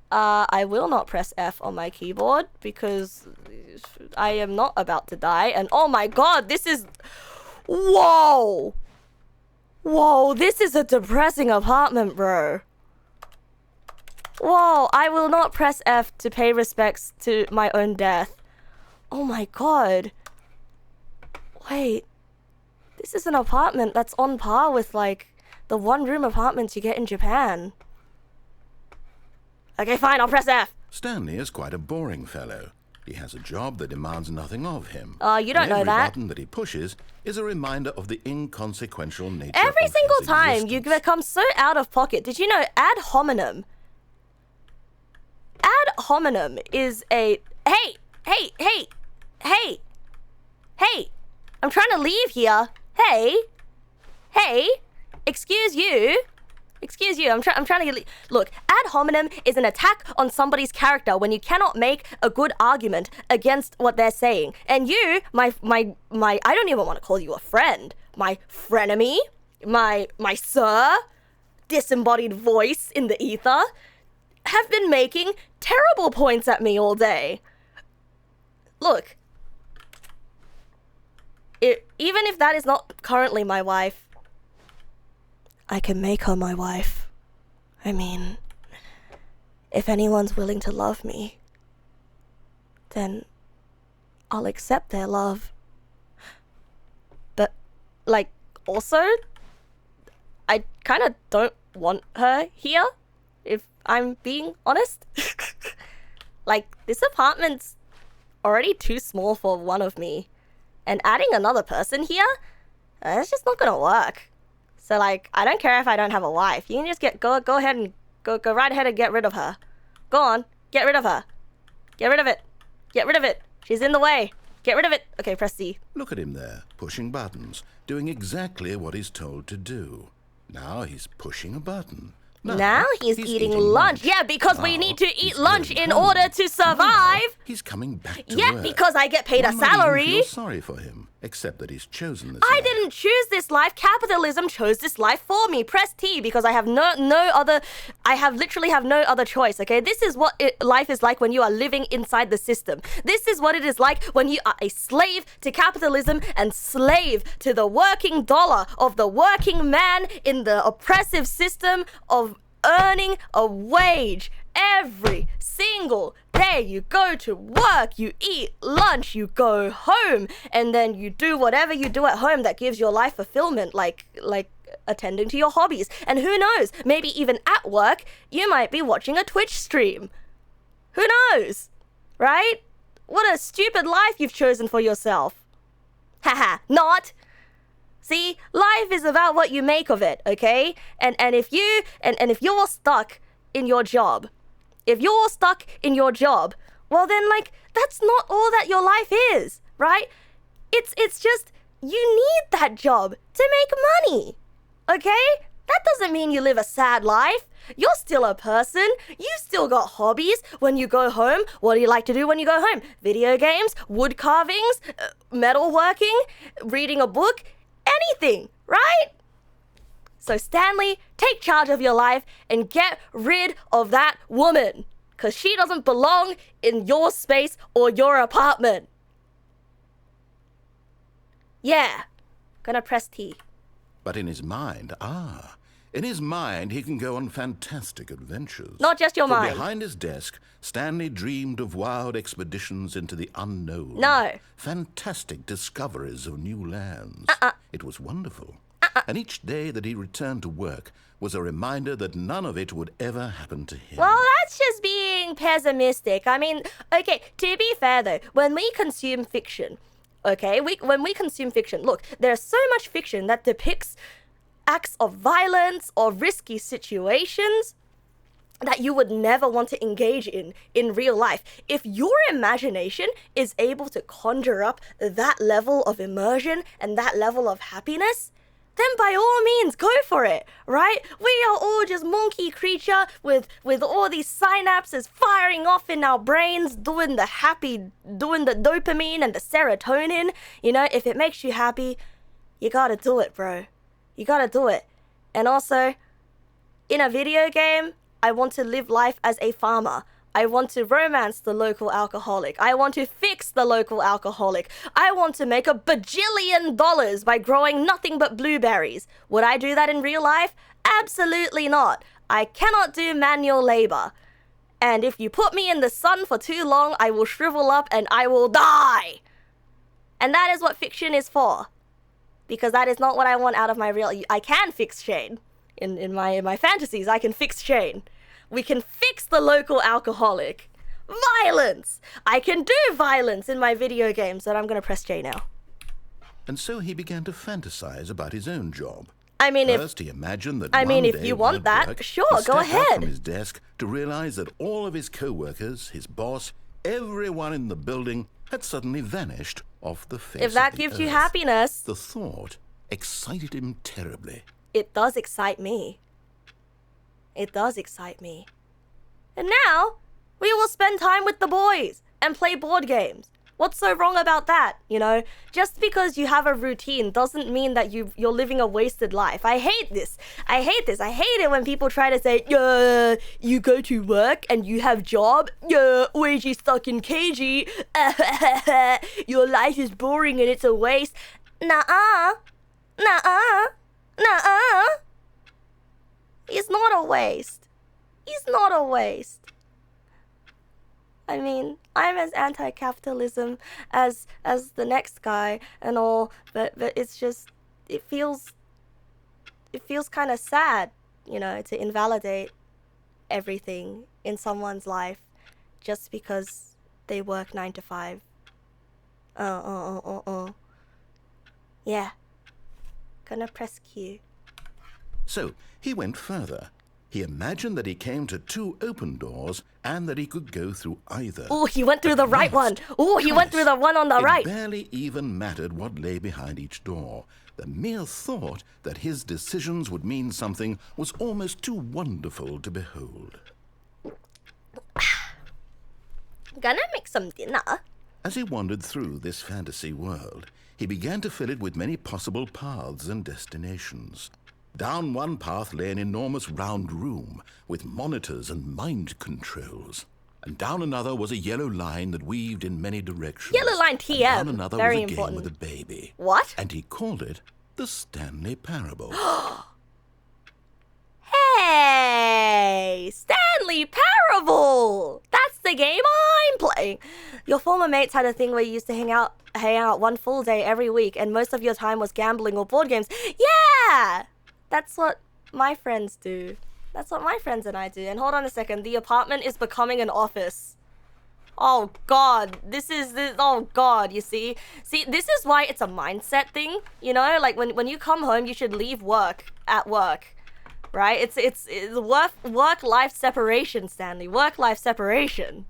Speaker 1: I will not press F on my keyboard because I am not about to die. And oh my god, this is... Whoa! Whoa, this is a depressing apartment, bro. Whoa, I will not press F to pay respects to my own death. Oh my god. Wait. This is an apartment that's on par with, like, the one-room apartments you get in Japan. Okay, fine, I'll press F.
Speaker 2: Stanley is quite a boring fellow. He has a job that demands nothing of him.
Speaker 1: You don't
Speaker 2: And
Speaker 1: know
Speaker 2: every
Speaker 1: that.
Speaker 2: button that he pushes is a reminder of the inconsequential nature
Speaker 1: Every
Speaker 2: of
Speaker 1: single
Speaker 2: his
Speaker 1: time you
Speaker 2: existence.
Speaker 1: become so out of pocket. Did you know ad hominem? Ad hominem is a... Hey! I'm trying to leave here. Hey! Excuse you. Excuse you, I'm trying to get... Look, ad hominem is an attack on somebody's character when you cannot make a good argument against what they're saying. And you, my I don't even want to call you a friend. My frenemy, my sir, disembodied voice in the ether, have been making terrible points at me all day. Look, even if that is not currently my wife, I can make her my wife. I mean, if anyone's willing to love me, then I'll accept their love. But, like, also, I kind of don't want her here, if I'm being honest. Like, this apartment's already too small for one of me. And adding another person here, that's just not gonna work. So, like, I don't care if I don't have a wife. You can just go ahead and go right ahead and get rid of her. Go on, get rid of her. Get rid of it. Get rid of it. She's in the way. Get rid of it. Okay, press C.
Speaker 2: Look at him there, pushing buttons, doing exactly what he's told to do. Now he's pushing a button.
Speaker 1: Now he's eating lunch. Yeah, because we need to eat lunch in order to survive.
Speaker 2: He's coming back to
Speaker 1: Yeah,
Speaker 2: work.
Speaker 1: because I get paid a
Speaker 2: One might even
Speaker 1: salary.
Speaker 2: feel sorry for him, except that he's chosen this
Speaker 1: I
Speaker 2: life.
Speaker 1: didn't choose this life. Capitalism chose this life for me. Press T because I have no other. I literally have no other choice. Okay, this is what life is like when you are living inside the system. This is what it is like when you are a slave to capitalism and slave to the working dollar of the working man in the oppressive system of earning a wage every single day. You go to work, you eat lunch, you go home, and then you do whatever you do at home that gives your life fulfillment, like attending to your hobbies. And who knows, maybe even at work, you might be watching a Twitch stream. Who knows, right? What a stupid life you've chosen for yourself. Haha, not. See, life is about what you make of it, okay? And if you're stuck in your job, well then, like, that's not all that your life is, right? It's just you need that job to make money, okay? That doesn't mean you live a sad life. You're still a person. You've still got hobbies. When you go home, what do you like to do when you go home? Video games, wood carvings, metalworking, reading a book, anything, right? So Stanley, take charge of your life and get rid of that woman, because she doesn't belong in your space or your apartment. Yeah, gonna press T.
Speaker 2: But in his mind, he can go on fantastic adventures.
Speaker 1: Not just your
Speaker 2: From
Speaker 1: mind.
Speaker 2: behind his desk, Stanley dreamed of wild expeditions into the unknown.
Speaker 1: No.
Speaker 2: Fantastic discoveries of new lands. It was wonderful. And each day that he returned to work was a reminder that none of it would ever happen to him.
Speaker 1: Well, that's just being pessimistic. I mean, okay, to be fair though, when we consume fiction, look, there's so much fiction that depicts acts of violence or risky situations that you would never want to engage in real life. If your imagination is able to conjure up that level of immersion and that level of happiness, then by all means go for it, right? We are all just monkey creature with all these synapses firing off in our brains, doing the dopamine and the serotonin. You know, if it makes you happy, you gotta do it, bro. You gotta do it. And also, in a video game, I want to live life as a farmer. I want to romance the local alcoholic. I want to fix the local alcoholic. I want to make $1 bajillion by growing nothing but blueberries. Would I do that in real life? Absolutely not. I cannot do manual labor. And if you put me in the sun for too long, I will shrivel up and I will die. And that is what fiction is for. Because that is not what I want out of my real... I can fix Shane. In my fantasies, I can fix Shane. We can fix the local alcoholic. Violence! I can do violence in my video games, so I'm gonna press J now.
Speaker 2: And so he began to fantasize about his own job.
Speaker 1: I mean,
Speaker 2: First, he imagined that
Speaker 1: if you want that, sure, go
Speaker 2: he stepped out
Speaker 1: ahead.
Speaker 2: from his desk to realize that all of his co-workers, his boss, everyone in the building had suddenly vanished off the face
Speaker 1: If that
Speaker 2: of the
Speaker 1: gives you
Speaker 2: earth.
Speaker 1: happiness,
Speaker 2: The thought excited him terribly.
Speaker 1: it does excite me. It does excite me. And now, we will spend time with the boys and play board games. What's so wrong about that, you know? Just because you have a routine doesn't mean that you're living a wasted life. I hate this. I hate it when people try to say, yeah, you go to work and you have job. Yeah, wage is stuck in KG. Your life is boring and it's a waste. Nuh-uh. It's not a waste. It's not a waste. I mean, I'm as anti-capitalism as the next guy and all, but it's just, it feels kind of sad, you know, to invalidate everything in someone's life just because they work 9 to 5. Yeah. Gonna press Q.
Speaker 2: So, he went further. He imagined that he came to 2 open doors and that he could go through either.
Speaker 1: Oh, he went through the right one. Oh, he went through the one on the right.
Speaker 2: It barely even mattered what lay behind each door. The mere thought that his decisions would mean something was almost too wonderful to behold.
Speaker 1: Gonna make some dinner.
Speaker 2: As he wandered through this fantasy world, he began to fill it with many possible paths and destinations. Down one path lay an enormous round room with monitors and mind controls. And down another was a yellow line that weaved in many directions.
Speaker 1: Yellow line TM.
Speaker 2: And down another
Speaker 1: Very
Speaker 2: was a
Speaker 1: important.
Speaker 2: game with a baby.
Speaker 1: What?
Speaker 2: And he called it the Stanley Parable.
Speaker 1: Hey! Stanley Parable! That's the game I'm playing. Your former mates had a thing where you used to hang out one full day every week and most of your time was gambling or board games. Yeah! That's what my friends do. That's what my friends and I do. And hold on a second, the apartment is becoming an office. Oh God, oh God, you see? See, this is why it's a mindset thing, you know? Like when you come home, you should leave work at work, right? It's work-life separation, Stanley, work-life separation.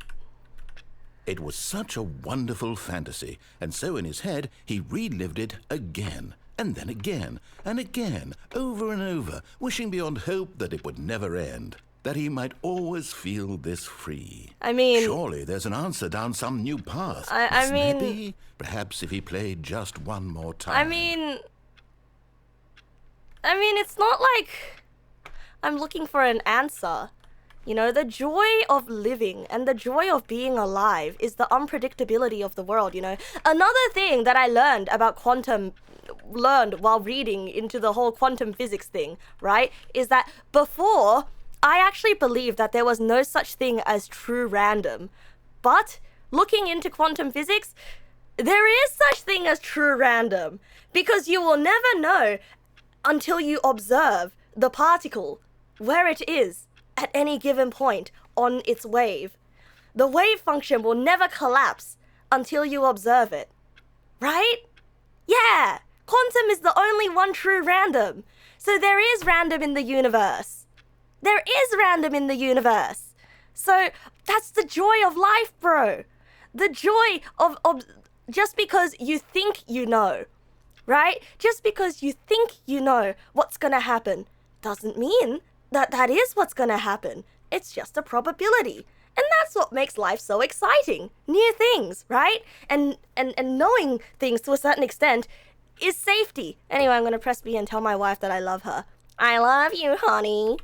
Speaker 2: It was such a wonderful fantasy, and so in his head, he relived it again. And then again, and again, over and over, wishing beyond hope that it would never end, that he might always feel this free.
Speaker 1: I mean...
Speaker 2: Surely there's an answer down some new path.
Speaker 1: I mean...
Speaker 2: Maybe, perhaps if he played just one more time.
Speaker 1: I mean, it's not like I'm looking for an answer. You know, the joy of living and the joy of being alive is the unpredictability of the world, you know. Another thing that I learned while reading into the whole quantum physics thing, right, is that before, I actually believed that there was no such thing as true random. But looking into quantum physics, there is such thing as true random, because you will never know until you observe the particle, where it is at any given point on its wave. The wave function will never collapse until you observe it, right? Yeah! Quantum is the only one true random. So there is random in the universe. There is random in the universe. So that's the joy of life, bro. The joy of just because you think you know, right? Just because you think you know what's gonna happen doesn't mean that that is what's gonna happen. It's just a probability. And that's what makes life so exciting. New things, right? And knowing things to a certain extent is safety. Anyway, I'm gonna press B and tell my wife that I love her. I love you, honey.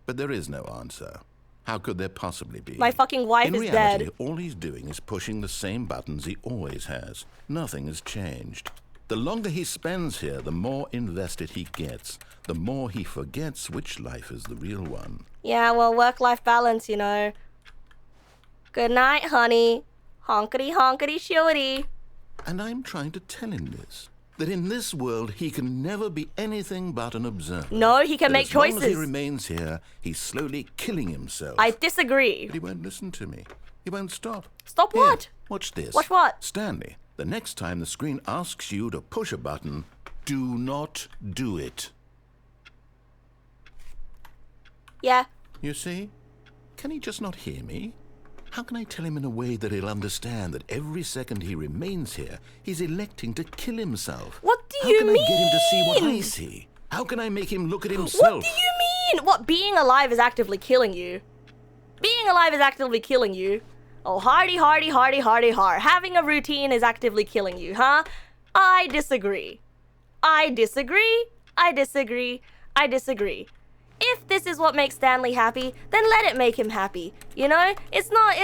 Speaker 2: But there is no answer. How could there possibly be?
Speaker 1: My fucking wife is
Speaker 2: reality,
Speaker 1: dead.
Speaker 2: All he's doing is pushing the same buttons he always has. Nothing has changed. The longer he spends here, the more invested he gets. The more he forgets which life is the real one.
Speaker 1: Yeah, well, work-life balance, you know. Good night, honey. Honkity honkity shooty.
Speaker 2: And I'm trying to tell him this. That in this world, he can never be anything but an observer.
Speaker 1: No, he can make choices.
Speaker 2: As long as he remains here, he's slowly killing himself.
Speaker 1: I disagree.
Speaker 2: But he won't listen to me. He won't stop.
Speaker 1: Stop
Speaker 2: Here,
Speaker 1: what?
Speaker 2: Watch this.
Speaker 1: Watch what?
Speaker 2: Stanley, the next time the screen asks you to push a button, do not do it.
Speaker 1: Yeah.
Speaker 2: You see? Can he just not hear me? How can I tell him in a way that he'll understand that every second he remains here, he's electing to kill himself?
Speaker 1: What do you mean?
Speaker 2: How can I get him to see what I see? How can I make him look at himself?
Speaker 1: What do you mean? what? Being alive is actively killing you. Being alive is actively killing you. Oh, hardy. Having a routine is actively killing you, huh? I disagree. If this is what makes Stanley happy, then let it make him happy. You know, it's not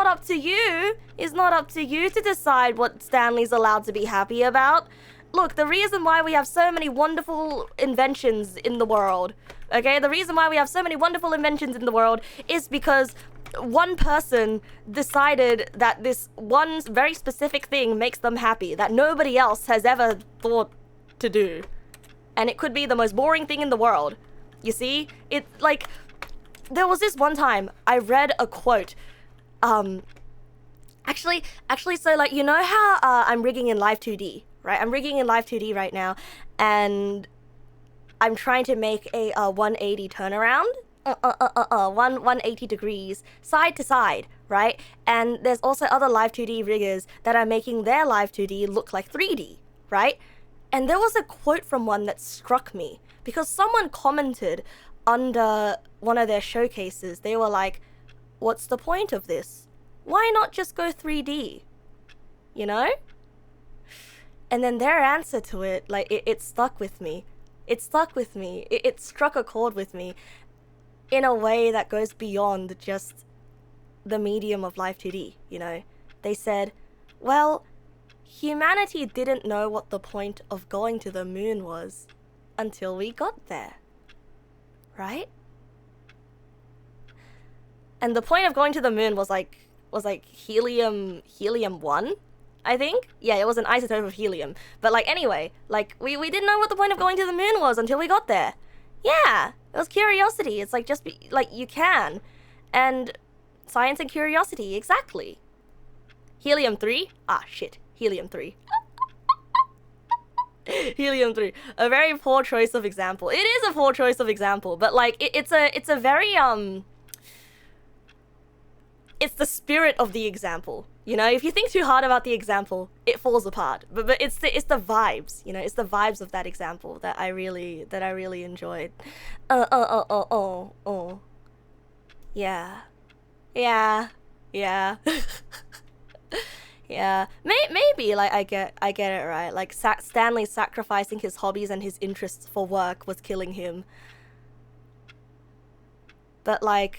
Speaker 1: up to you. It's not up to you to decide what Stanley's allowed to be happy about. Look, the reason why we have so many wonderful inventions in the world, okay? The reason why we have so many wonderful inventions in the world is because one person decided that this one very specific thing makes them happy that nobody else has ever thought to do. And it could be the most boring thing in the world. You see? It, like, there was this one time I read a quote. Actually, so, like, you know how I'm rigging in Live2D, right? I'm rigging in Live2D right now, and I'm trying to make a 180 turnaround. 180 degrees, side to side, right? And there's also other Live2D riggers that are making their Live2D look like 3D, right? And there was a quote from one that struck me, because someone commented under one of their showcases. They were like, what's the point of this? Why not just go 3D? You know? And then their answer to it, like, it stuck with me. It stuck with me. It struck a chord with me in a way that goes beyond just the medium of Live2D, you know? They said, well, humanity didn't know what the point of going to the moon was until we got there, right? And the point of going to the moon was like helium 1, I think. Yeah, it was an isotope of helium. But like, anyway, like, we didn't know what the point of going to the moon was until we got there. Yeah, it was curiosity. It's like, just be, like, you can. And science and curiosity, exactly. Helium 3? Ah, shit. Helium 3. Helium 3. A very poor choice of example. It is a poor choice of example, but like, it's a very, it's the spirit of the example. You know, if you think too hard about the example, it falls apart. But it's the vibes, you know, it's the vibes of that example that I really enjoyed. Yeah. Yeah, maybe, like, I get it, right? Like, Stanley sacrificing his hobbies and his interests for work was killing him. But, like,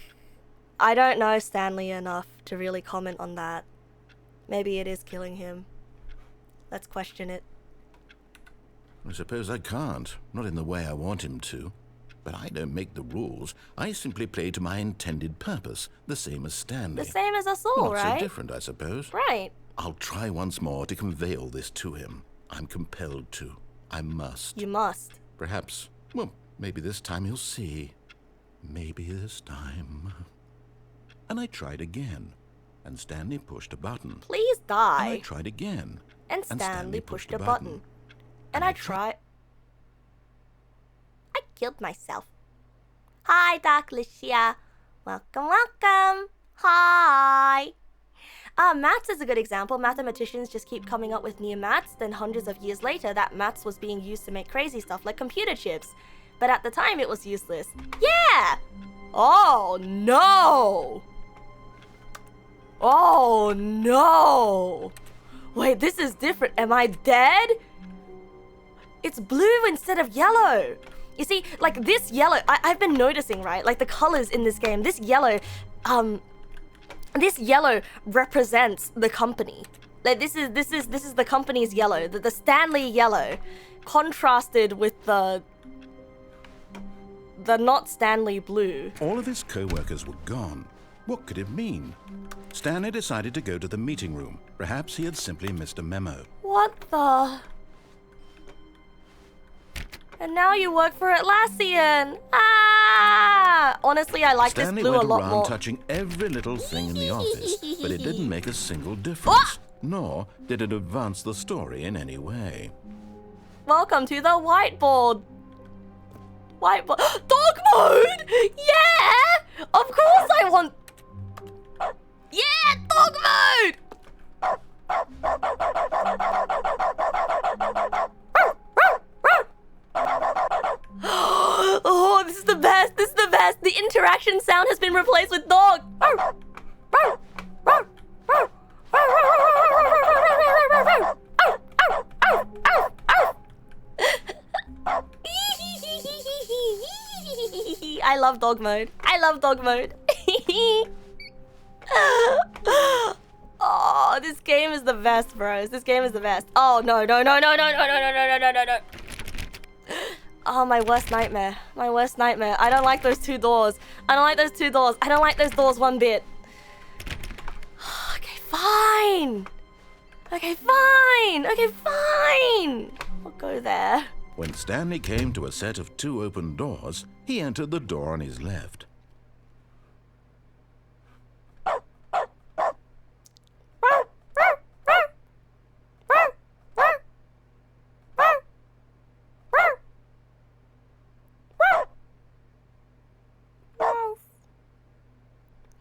Speaker 1: I don't know Stanley enough to really comment on that. Maybe it is killing him. Let's question it.
Speaker 2: I suppose I can't. Not in the way I want him to. But I don't make the rules. I simply play to my intended purpose, the same as Stanley.
Speaker 1: The same as us all, right?
Speaker 2: Not so different, I suppose.
Speaker 1: Right.
Speaker 2: I'll try once more to convey all this to him. I'm compelled to. I must.
Speaker 1: You must.
Speaker 2: Perhaps, well, maybe this time he'll see. Maybe this time. And I tried again. And Stanley pushed a button.
Speaker 1: Please die.
Speaker 2: And I tried again.
Speaker 1: And Stanley pushed a button. And I tried... I killed myself. Hi, Dark Lucia. Welcome. Hi. Maths is a good example. Mathematicians just keep coming up with new maths, then hundreds of years later, that maths was being used to make crazy stuff like computer chips. But at the time, it was useless. Yeah! Oh, no! Oh, no! Wait, this is different. Am I dead? It's blue instead of yellow. You see, like, this yellow, I've been noticing, right? Like, the colors in this game, this yellow represents the company. Like, this is the company's yellow, the Stanley yellow, contrasted with the not Stanley blue.
Speaker 2: All of his co-workers were gone. What could it mean? Stanley decided to go to the meeting room. Perhaps he had simply missed a memo.
Speaker 1: What the? And now you work for Atlassian. Ah! Honestly, I like
Speaker 2: Stanley
Speaker 1: this blue a lot more.
Speaker 2: went around touching every little thing in the office, but it didn't make a single difference. Nor did it advance the story in any way.
Speaker 1: Welcome to the whiteboard. Whiteboard. Dog mode! Yeah! Of course I want... Yeah! Dog mode! Oh, this is the best! action sound has been replaced with dog. I love dog mode. I love dog mode. Oh, this game is the best, bros. This game is the best. Oh, no. Oh, my worst nightmare. My worst nightmare. I don't like those two doors. I don't like those two doors. I don't like those doors one bit. Okay, fine. Okay, fine. Okay, fine. I'll go there.
Speaker 2: When Stanley came to a set of 2 open doors, he entered the door on his left.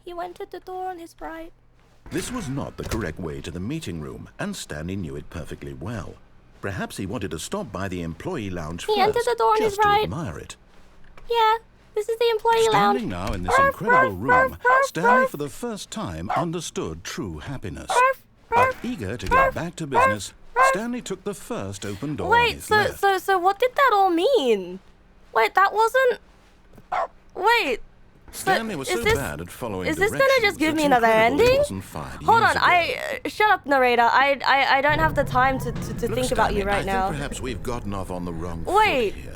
Speaker 1: He went to the door on his right.
Speaker 2: This was not the correct way to the meeting room, and Stanley knew it perfectly well. Perhaps he wanted to stop by the employee lounge first,
Speaker 1: entered the door on his
Speaker 2: just to
Speaker 1: right.
Speaker 2: admire it.
Speaker 1: Yeah, this is the employee lounge.
Speaker 2: Standing now in this incredible room, Stanley for the first time understood true happiness. But eager to get back to business, Stanley took the first open door on his left.
Speaker 1: So what did that all mean? Wait, that wasn't... Wait.
Speaker 2: Stanley was so bad at following
Speaker 1: Is this
Speaker 2: directions
Speaker 1: gonna just give
Speaker 2: that
Speaker 1: me another
Speaker 2: incredible
Speaker 1: ending?
Speaker 2: wasn't 5
Speaker 1: Hold
Speaker 2: years
Speaker 1: on,
Speaker 2: ago.
Speaker 1: shut up, narrator. I don't have the time to
Speaker 2: Look,
Speaker 1: think about you
Speaker 2: Stanley,
Speaker 1: right now.
Speaker 2: I think perhaps we've gotten off on the wrong
Speaker 1: Wait.
Speaker 2: foot here.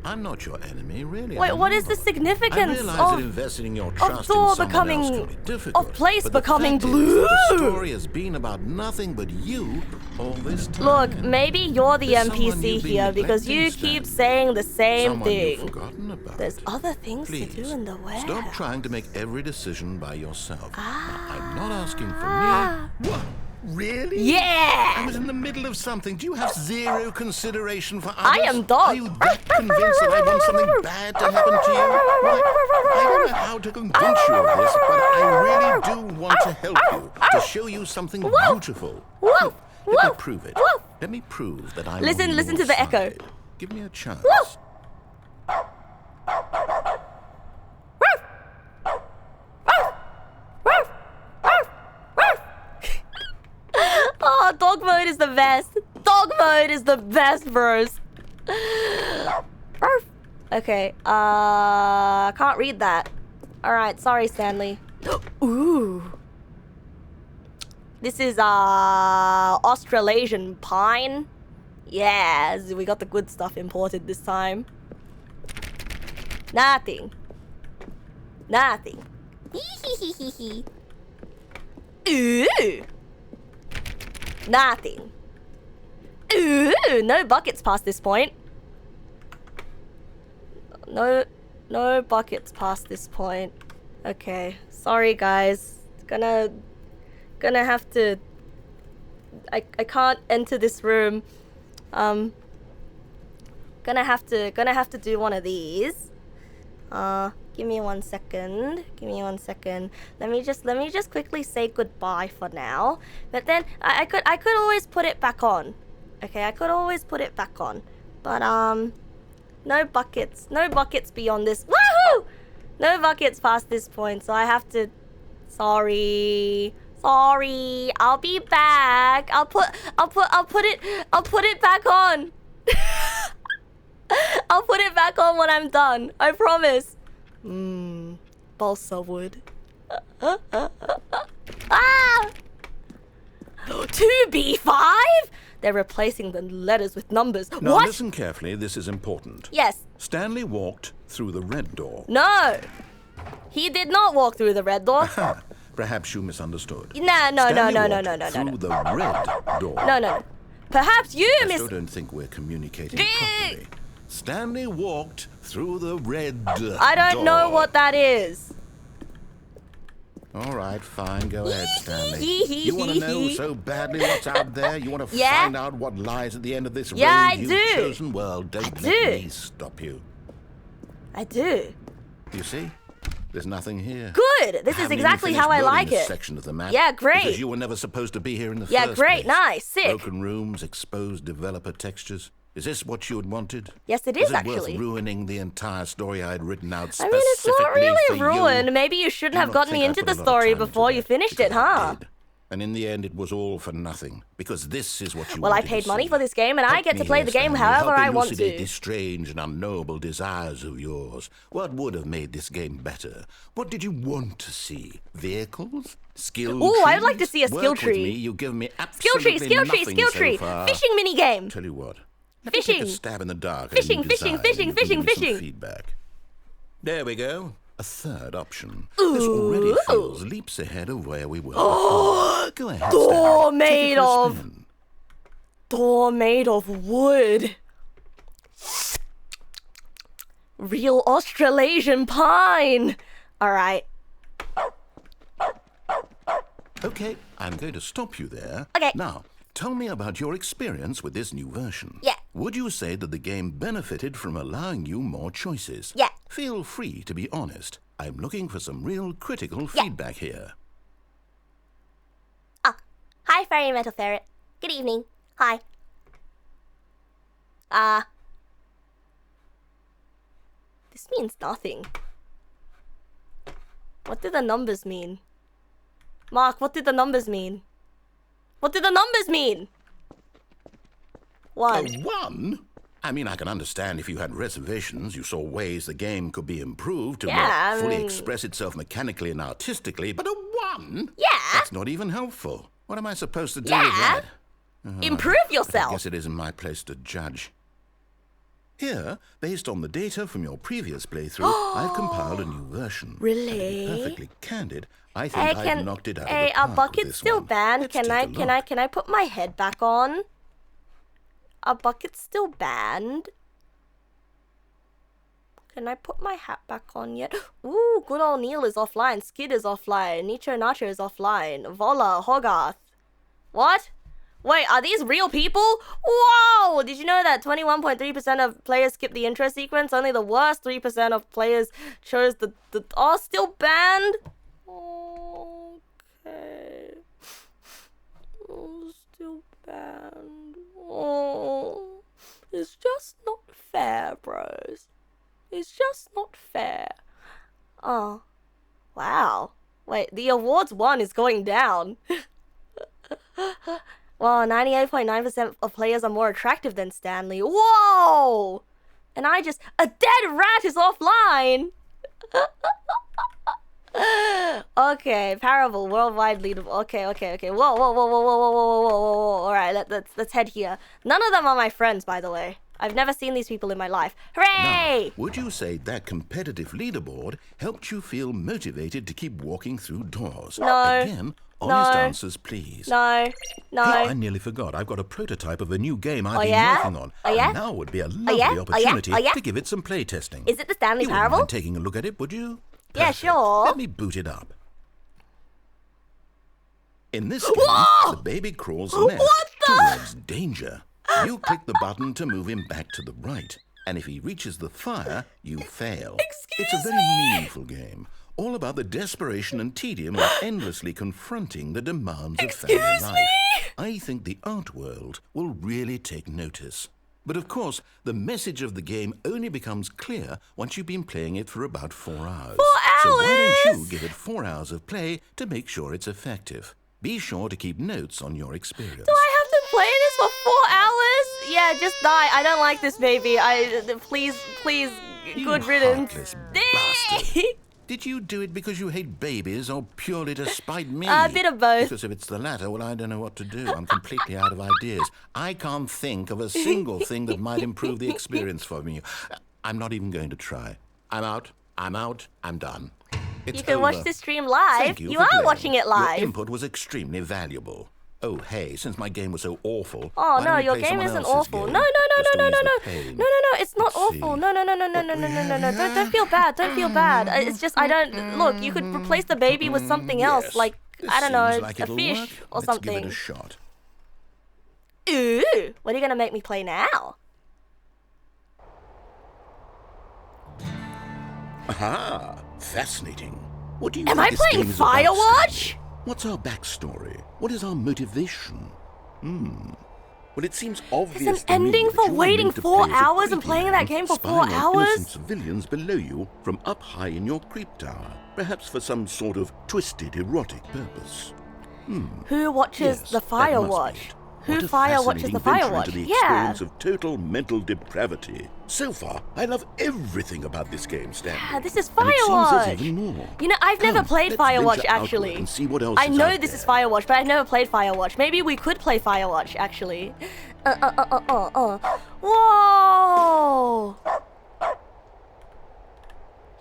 Speaker 2: I'm not your enemy, really.
Speaker 1: Wait,
Speaker 2: I'm
Speaker 1: what is the
Speaker 2: not.
Speaker 1: significance
Speaker 2: I realize that
Speaker 1: of
Speaker 2: investing in your trust
Speaker 1: door
Speaker 2: in someone
Speaker 1: becoming-
Speaker 2: else can be difficult,
Speaker 1: of place
Speaker 2: but the
Speaker 1: becoming
Speaker 2: fact is
Speaker 1: blue?
Speaker 2: that the story has been about nothing but you all this time.
Speaker 1: Look, maybe you're the
Speaker 2: There's someone
Speaker 1: NPC
Speaker 2: you've been
Speaker 1: here because you
Speaker 2: neglecting,
Speaker 1: keep
Speaker 2: Stanley.
Speaker 1: saying the same
Speaker 2: Someone you've
Speaker 1: thing.
Speaker 2: forgotten about.
Speaker 1: There's other things
Speaker 2: Please,
Speaker 1: to do in the warehouse.
Speaker 2: stop trying to make every decision by yourself. Now, I'm not asking for
Speaker 1: Ah.
Speaker 2: me. What? Really?
Speaker 1: Yeah!
Speaker 2: I was in the middle of something. Do you have zero consideration for others?
Speaker 1: I am dog.
Speaker 2: Are you that convinced that I want something bad to happen to you? Well, I don't know how to convince you of this, but I really do want to help you, to show you something beautiful.
Speaker 1: Woof!
Speaker 2: Let me
Speaker 1: Woof!
Speaker 2: prove it.
Speaker 1: Woof!
Speaker 2: Let me prove that I'm
Speaker 1: Listen
Speaker 2: on
Speaker 1: to
Speaker 2: your
Speaker 1: the echo.
Speaker 2: side. Give me a chance.
Speaker 1: Woof! Oh, dog mode is the best. Dog mode is the best, bros. Okay, can't read that. Alright, sorry, Stanley. Ooh. This is, Australasian pine. Yes, we got the good stuff imported this time. Nothing. Nothing. Ooh. Nothing. Ooh, no buckets past this point. No buckets past this point. Okay, sorry guys. Gonna have to. I can't enter this room. Gonna have to do one of these. Give me 1 second. Give me 1 second. Let me just quickly say goodbye for now. But then I could always put it back on. Okay, I could always put it back on. But no buckets. No buckets beyond this. Woohoo! No buckets past this point, so I have to. Sorry. I'll be back. I'll put it back on. I'll put it back on when I'm done. I promise. Balsa wood. Ah! 2B5? They're replacing the letters with numbers.
Speaker 2: Now
Speaker 1: What?
Speaker 2: listen carefully, this is important.
Speaker 1: Yes.
Speaker 2: Stanley walked through the red door.
Speaker 1: No. He did not walk through the red door.
Speaker 2: Perhaps you misunderstood.
Speaker 1: No.
Speaker 2: Stanley walked through the red door.
Speaker 1: No. Perhaps you
Speaker 2: I still don't think we're communicating
Speaker 1: Eh.
Speaker 2: properly. Stanley walked through the red door.
Speaker 1: I don't know what that is.
Speaker 2: All right, fine. Go ahead, Stanley. You want to know so badly what's out there? You want to
Speaker 1: Yeah.
Speaker 2: find out what lies at the end of this
Speaker 1: Yeah,
Speaker 2: road
Speaker 1: I
Speaker 2: you've
Speaker 1: do.
Speaker 2: chosen? Well, don't
Speaker 1: I
Speaker 2: let
Speaker 1: do.
Speaker 2: me stop you.
Speaker 1: I do.
Speaker 2: You see? There's nothing here.
Speaker 1: Good. This is
Speaker 2: Haven't even
Speaker 1: exactly how
Speaker 2: finished
Speaker 1: I
Speaker 2: building
Speaker 1: like
Speaker 2: this
Speaker 1: it.
Speaker 2: section of the map.
Speaker 1: Yeah, great.
Speaker 2: Because you were never supposed to be here in the
Speaker 1: Yeah,
Speaker 2: first
Speaker 1: great.
Speaker 2: place.
Speaker 1: Nice. Sick.
Speaker 2: Broken rooms, exposed developer textures. Is this what you had wanted?
Speaker 1: Yes, it is
Speaker 2: it
Speaker 1: actually.
Speaker 2: worth ruining the entire story I had written out
Speaker 1: I
Speaker 2: specifically
Speaker 1: mean, it's not really
Speaker 2: for
Speaker 1: ruined.
Speaker 2: you?
Speaker 1: Maybe you shouldn't
Speaker 2: Do
Speaker 1: have
Speaker 2: not
Speaker 1: gotten
Speaker 2: think
Speaker 1: me
Speaker 2: I
Speaker 1: into
Speaker 2: put a
Speaker 1: the
Speaker 2: lot of
Speaker 1: story
Speaker 2: time into
Speaker 1: before you
Speaker 2: that,
Speaker 1: finished it,
Speaker 2: because I
Speaker 1: huh?
Speaker 2: did. And in the end, it was all for nothing, because this is what you
Speaker 1: Well, I
Speaker 2: wanted to
Speaker 1: paid money
Speaker 2: see.
Speaker 1: for this game, and I
Speaker 2: Help
Speaker 1: get to
Speaker 2: me
Speaker 1: play
Speaker 2: here,
Speaker 1: the game
Speaker 2: Stanley.
Speaker 1: however
Speaker 2: Help
Speaker 1: I want
Speaker 2: elucidate
Speaker 1: to.
Speaker 2: these strange and unknowable desires of yours. What would have made this game better? What did you want to see? Vehicles? Skill trees?
Speaker 1: Ooh, I would like to see a skill
Speaker 2: Work
Speaker 1: tree.
Speaker 2: With me, you give me
Speaker 1: Skill tree,
Speaker 2: absolutely nothing
Speaker 1: skill
Speaker 2: so
Speaker 1: tree.
Speaker 2: far.
Speaker 1: Fishing minigame.
Speaker 2: Tell you what. Let me take
Speaker 1: Fishing.
Speaker 2: a stab in the dark.
Speaker 1: Fishing,
Speaker 2: at a new
Speaker 1: fishing,
Speaker 2: design,
Speaker 1: fishing,
Speaker 2: and you can give me
Speaker 1: fishing.
Speaker 2: some feedback. There we go. A third option.
Speaker 1: Ooh.
Speaker 2: This already feels leaps ahead of where we were before. Go ahead,
Speaker 1: Door
Speaker 2: Stanley. Take
Speaker 1: made
Speaker 2: it for a
Speaker 1: of-
Speaker 2: spin.
Speaker 1: Door made of wood. Real Australasian pine. Alright.
Speaker 2: Okay, I'm going to stop you there.
Speaker 1: Okay.
Speaker 2: Now, tell me about your experience with this new version.
Speaker 1: Yeah.
Speaker 2: Would you say that the game benefited from allowing you more choices?
Speaker 1: Yeah.
Speaker 2: Feel free to be honest. I'm looking for some real critical
Speaker 1: Yeah.
Speaker 2: feedback here.
Speaker 1: Hi, Fairy Metal Ferret. Good evening. Hi. This means nothing. What did the numbers mean? Mark, what did the numbers mean? What did the numbers mean? One.
Speaker 2: One? I mean, I can understand if you had reservations, you saw ways the game could be improved to
Speaker 1: Yeah,
Speaker 2: more fully
Speaker 1: I mean-
Speaker 2: express itself mechanically and artistically, but a one?
Speaker 1: Yeah.
Speaker 2: That's not even helpful. What am I supposed to do
Speaker 1: Yeah.
Speaker 2: with that?
Speaker 1: Improve
Speaker 2: But I
Speaker 1: yourself.
Speaker 2: guess it isn't my place to judge. Here, based on the data from your previous playthrough, I've compiled a new version.
Speaker 1: Really?
Speaker 2: And to be perfectly candid, I
Speaker 1: Hey,
Speaker 2: think I've knocked it out
Speaker 1: hey,
Speaker 2: of the
Speaker 1: our
Speaker 2: park with
Speaker 1: bucket's
Speaker 2: this
Speaker 1: still
Speaker 2: one.
Speaker 1: banned.
Speaker 2: Let's
Speaker 1: Can
Speaker 2: take
Speaker 1: I
Speaker 2: a look.
Speaker 1: can I put my head back on? Our bucket's still banned. Can I put my hat back on yet? Ooh, good old Neil is offline. Skid is offline. Nicho Nacho is offline. Vola, Hogarth. What? Wait, are these real people? Whoa! Did you know that 21.3% of players skipped the intro sequence? Only the worst 3% of players chose the oh, still banned? Okay. Oh, still banned. Oh, it's just not fair, bros. It's just not fair. Oh, wow. Wait, the awards one is going down. Well, 98.9% of players are more attractive than Stanley. Whoa! And a dead rat is offline! Okay, Parable, worldwide leader. Okay. Whoa. Alright, let's head here. None of them are my friends, by the way. I've never seen these people in my life. Hooray!
Speaker 2: Now, would you say that competitive leaderboard helped you feel motivated to keep walking through doors?
Speaker 1: No.
Speaker 2: Again, honest
Speaker 1: No.
Speaker 2: answers, please.
Speaker 1: No.
Speaker 2: Hey, I nearly forgot. I've got a prototype of a new game I've been
Speaker 1: yeah?
Speaker 2: working on.
Speaker 1: Oh, yeah?
Speaker 2: And now would be a lovely
Speaker 1: yeah? Oh, yeah?
Speaker 2: opportunity
Speaker 1: Oh, yeah?
Speaker 2: to give it some play testing.
Speaker 1: Is it the Stanley
Speaker 2: You wouldn't
Speaker 1: Parable?
Speaker 2: mind taking a look at it, would you?
Speaker 1: Yeah,
Speaker 2: Perfect.
Speaker 1: sure.
Speaker 2: Let me boot it up. In this game,
Speaker 1: Whoa!
Speaker 2: the baby crawls
Speaker 1: What
Speaker 2: left
Speaker 1: the-
Speaker 2: towards danger. You click the button to move him back to the right. And if he reaches the fire, you fail. It's a very meaningful game. All about the desperation and tedium of endlessly confronting the demands of family life. I think the art world will really take notice. But of course, the message of the game only becomes clear once you've been playing it for about 4 hours.
Speaker 1: 4
Speaker 2: So why don't
Speaker 1: hours?
Speaker 2: you give it 4 hours of play to make sure it's effective? Be sure to keep notes on your experience.
Speaker 1: Do I have to play this for 4 hours? Yeah, just die. I don't like this baby. Please,
Speaker 2: You
Speaker 1: good riddance.
Speaker 2: heartless bastard. Did you do it because you hate babies or purely to spite me?
Speaker 1: A bit of both.
Speaker 2: Because if it's the latter, well, I don't know what to do. I'm completely out of ideas. I can't think of a single thing that might improve the experience for me. I'm not even going to try. I'm out. I'm done. It's
Speaker 1: You can watch
Speaker 2: over.
Speaker 1: this stream live.
Speaker 2: Thank you
Speaker 1: You
Speaker 2: for
Speaker 1: are
Speaker 2: playing.
Speaker 1: watching it live.
Speaker 2: Your input was extremely valuable. Oh, hey, since my game was so awful.
Speaker 1: Oh
Speaker 2: why
Speaker 1: no,
Speaker 2: don't we
Speaker 1: your
Speaker 2: play
Speaker 1: game
Speaker 2: someone
Speaker 1: isn't
Speaker 2: else's
Speaker 1: awful.
Speaker 2: game?
Speaker 1: No,
Speaker 2: Just to
Speaker 1: no,
Speaker 2: ease the pain.
Speaker 1: it's not
Speaker 2: Let's
Speaker 1: awful.
Speaker 2: see.
Speaker 1: No. Don't feel bad. Don't feel bad. It's just I don't look. You could replace the baby with something else,
Speaker 2: Yes,
Speaker 1: like
Speaker 2: this
Speaker 1: I don't know,
Speaker 2: seems like
Speaker 1: a
Speaker 2: it'll
Speaker 1: fish
Speaker 2: work.
Speaker 1: or
Speaker 2: Let's
Speaker 1: something.
Speaker 2: give it a shot.
Speaker 1: Ooh, what are you gonna make me play now?
Speaker 2: Aha! Fascinating. What do you
Speaker 1: Am
Speaker 2: think
Speaker 1: I
Speaker 2: this
Speaker 1: playing
Speaker 2: game is about,
Speaker 1: Firewatch?
Speaker 2: Stanley? What's our backstory? What is our motivation? Well, it seems obvious
Speaker 1: There's an
Speaker 2: to me
Speaker 1: ending
Speaker 2: that
Speaker 1: for
Speaker 2: you are
Speaker 1: waiting
Speaker 2: meant to
Speaker 1: 4
Speaker 2: play as a
Speaker 1: hours and
Speaker 2: creepy
Speaker 1: playing
Speaker 2: man
Speaker 1: that game for 4
Speaker 2: spying on
Speaker 1: hours?
Speaker 2: innocent civilians below you from up high in your creep tower, perhaps for some sort of twisted erotic purpose.
Speaker 1: Who watches
Speaker 2: Yes,
Speaker 1: the
Speaker 2: that
Speaker 1: Fire
Speaker 2: must
Speaker 1: Watch?
Speaker 2: be it.
Speaker 1: Who
Speaker 2: What a
Speaker 1: Fire watches the
Speaker 2: fascinating
Speaker 1: Fire
Speaker 2: venture
Speaker 1: Watch?
Speaker 2: into the
Speaker 1: Yeah.
Speaker 2: experience of total mental depravity. So far, I love everything about this game, Stanley.
Speaker 1: Yeah, this is
Speaker 2: And it seems
Speaker 1: Firewatch.
Speaker 2: there's even more.
Speaker 1: You know, I've never
Speaker 2: Come,
Speaker 1: played
Speaker 2: let's
Speaker 1: Firewatch
Speaker 2: venture outward
Speaker 1: actually.
Speaker 2: and see what else
Speaker 1: I
Speaker 2: is
Speaker 1: know
Speaker 2: out
Speaker 1: this
Speaker 2: there.
Speaker 1: is Firewatch, but I've never played Firewatch. Maybe we could play Firewatch actually. Whoa!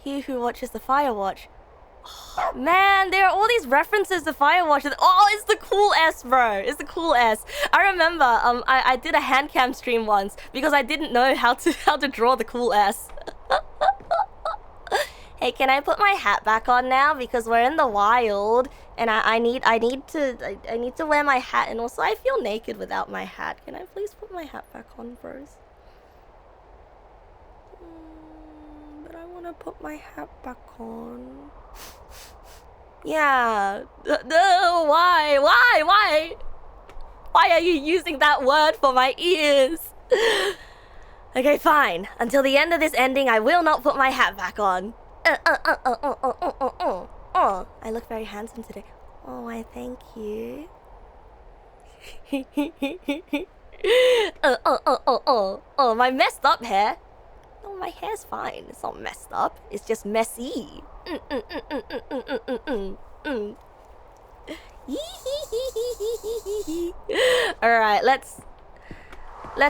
Speaker 1: He who watches the Firewatch. Oh, man, there are all these references to Firewatch. Oh, it's the cool S, bro. It's the cool S. I remember, I did a handcam stream once because I didn't know how to draw the cool S. Hey, can I put my hat back on now because we're in the wild and I need to wear my hat, and also I feel naked without my hat. Can I please put my hat back on, bros? But I want to put my hat back on. Yeah. No, why? Why are you using that word for my ears? Okay, fine. Until the end of this ending, I will not put my hat back on. I look very handsome today. Oh, why, thank you. My messed up hair. Oh, my hair's fine. It's not messed up. It's just messy. Alright, let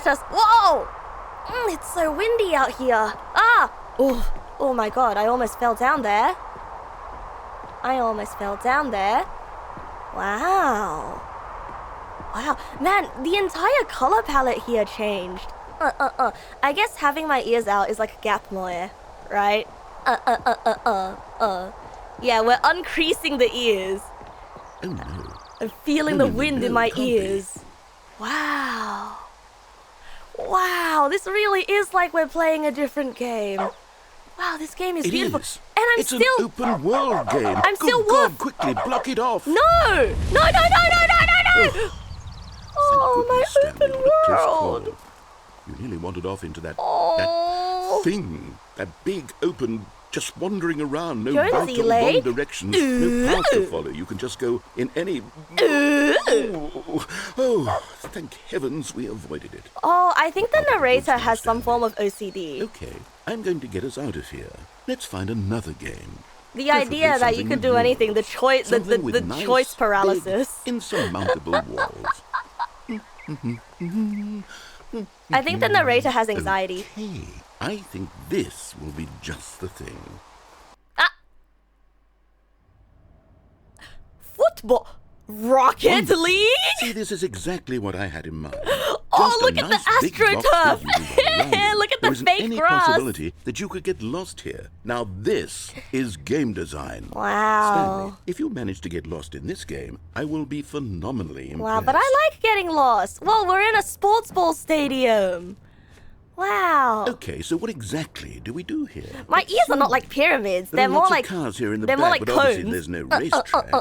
Speaker 1: us. Whoa! It's so windy out here. Ah! Oh my god, I almost fell down there. Wow. Man, the entire color palette here changed. I guess having my ears out is like a gap moire, right? Yeah, we're uncreasing the ears.
Speaker 2: Oh no.
Speaker 1: I'm feeling the wind in my ears. Wow. Wow, this really is like we're playing a different game. Wow, this game is beautiful.
Speaker 2: Is.
Speaker 1: And
Speaker 2: It's an open world game.
Speaker 1: I'm still
Speaker 2: Good God,
Speaker 1: wolf.
Speaker 2: quickly block it off.
Speaker 1: No! Oh, my
Speaker 2: Thank goodness, Stanley,
Speaker 1: open
Speaker 2: what a close
Speaker 1: world.
Speaker 2: call. You nearly wandered off into that
Speaker 1: Oh.
Speaker 2: thing. That big open, just wandering around. No
Speaker 1: Jonesy
Speaker 2: right or
Speaker 1: Lake.
Speaker 2: wrong directions. No path to follow. You can just go in any... Oh, thank heavens we avoided it.
Speaker 1: Oh, I think the narrator
Speaker 2: What's
Speaker 1: has some
Speaker 2: Stanley?
Speaker 1: form of OCD.
Speaker 2: Okay, I'm going to get us out of here. Let's find another game.
Speaker 1: The idea that you
Speaker 2: something
Speaker 1: could
Speaker 2: with
Speaker 1: do anything, the
Speaker 2: walls.
Speaker 1: choice, the
Speaker 2: Something with nice,
Speaker 1: choice paralysis.
Speaker 2: big, insurmountable walls.
Speaker 1: I think the narrator has anxiety.
Speaker 2: Okay, I think this will be just the thing.
Speaker 1: Football. Rocket League?
Speaker 2: See, this is exactly what I had in mind.
Speaker 1: Oh,
Speaker 2: Just a
Speaker 1: look at the
Speaker 2: nice big box
Speaker 1: AstroTurf.
Speaker 2: that you can run around.
Speaker 1: Look at
Speaker 2: There
Speaker 1: the
Speaker 2: isn't
Speaker 1: fake
Speaker 2: any
Speaker 1: grass.
Speaker 2: possibility that you could get lost here. Now this is game design.
Speaker 1: Wow.
Speaker 2: Stanley, if you manage to get lost in this game, I will be phenomenally impressed.
Speaker 1: Wow, but I like getting lost. Well, we're in a sports ball stadium. Wow.
Speaker 2: Okay, so what exactly do we do here?
Speaker 1: My ears are not like pyramids.
Speaker 2: There
Speaker 1: They're
Speaker 2: are
Speaker 1: more
Speaker 2: lots
Speaker 1: like
Speaker 2: of cars here in the
Speaker 1: they're
Speaker 2: back,
Speaker 1: more like
Speaker 2: but obviously
Speaker 1: cones.
Speaker 2: there's no racetrack.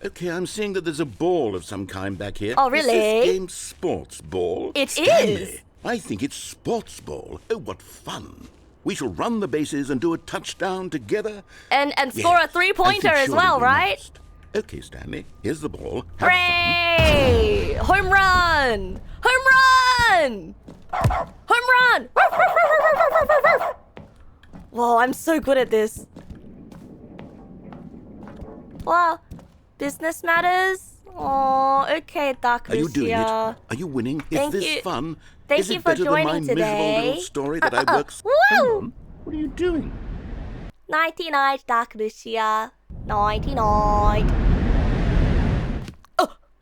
Speaker 2: Okay, I'm seeing that there's a ball of some kind back here.
Speaker 1: Oh,
Speaker 2: Is
Speaker 1: really?
Speaker 2: this game sports ball?
Speaker 1: It
Speaker 2: Stanley,
Speaker 1: is.
Speaker 2: I think it's sports ball. Oh, what fun! We shall run the bases and do a touchdown together.
Speaker 1: And score a
Speaker 2: Yes, I
Speaker 1: three-pointer
Speaker 2: think
Speaker 1: as
Speaker 2: surely
Speaker 1: well,
Speaker 2: we
Speaker 1: right?
Speaker 2: must. Okay, Stanley, here's the ball. Have fun.
Speaker 1: Hooray! Home run! Home run! Home run! Whoa, I'm so good at this. Wow. Business matters? Oh, okay, Dark
Speaker 2: Are you doing it?
Speaker 1: Lucia.
Speaker 2: Are you winning? Is
Speaker 1: Thank
Speaker 2: this
Speaker 1: you.
Speaker 2: fun?
Speaker 1: Thank
Speaker 2: Is
Speaker 1: you
Speaker 2: it
Speaker 1: for
Speaker 2: better than my
Speaker 1: joining
Speaker 2: miserable
Speaker 1: today.
Speaker 2: little story that I work...
Speaker 1: Woo!
Speaker 2: Hang on. What are you doing?
Speaker 1: Nighty-night, Dark Lucia. Nighty-night.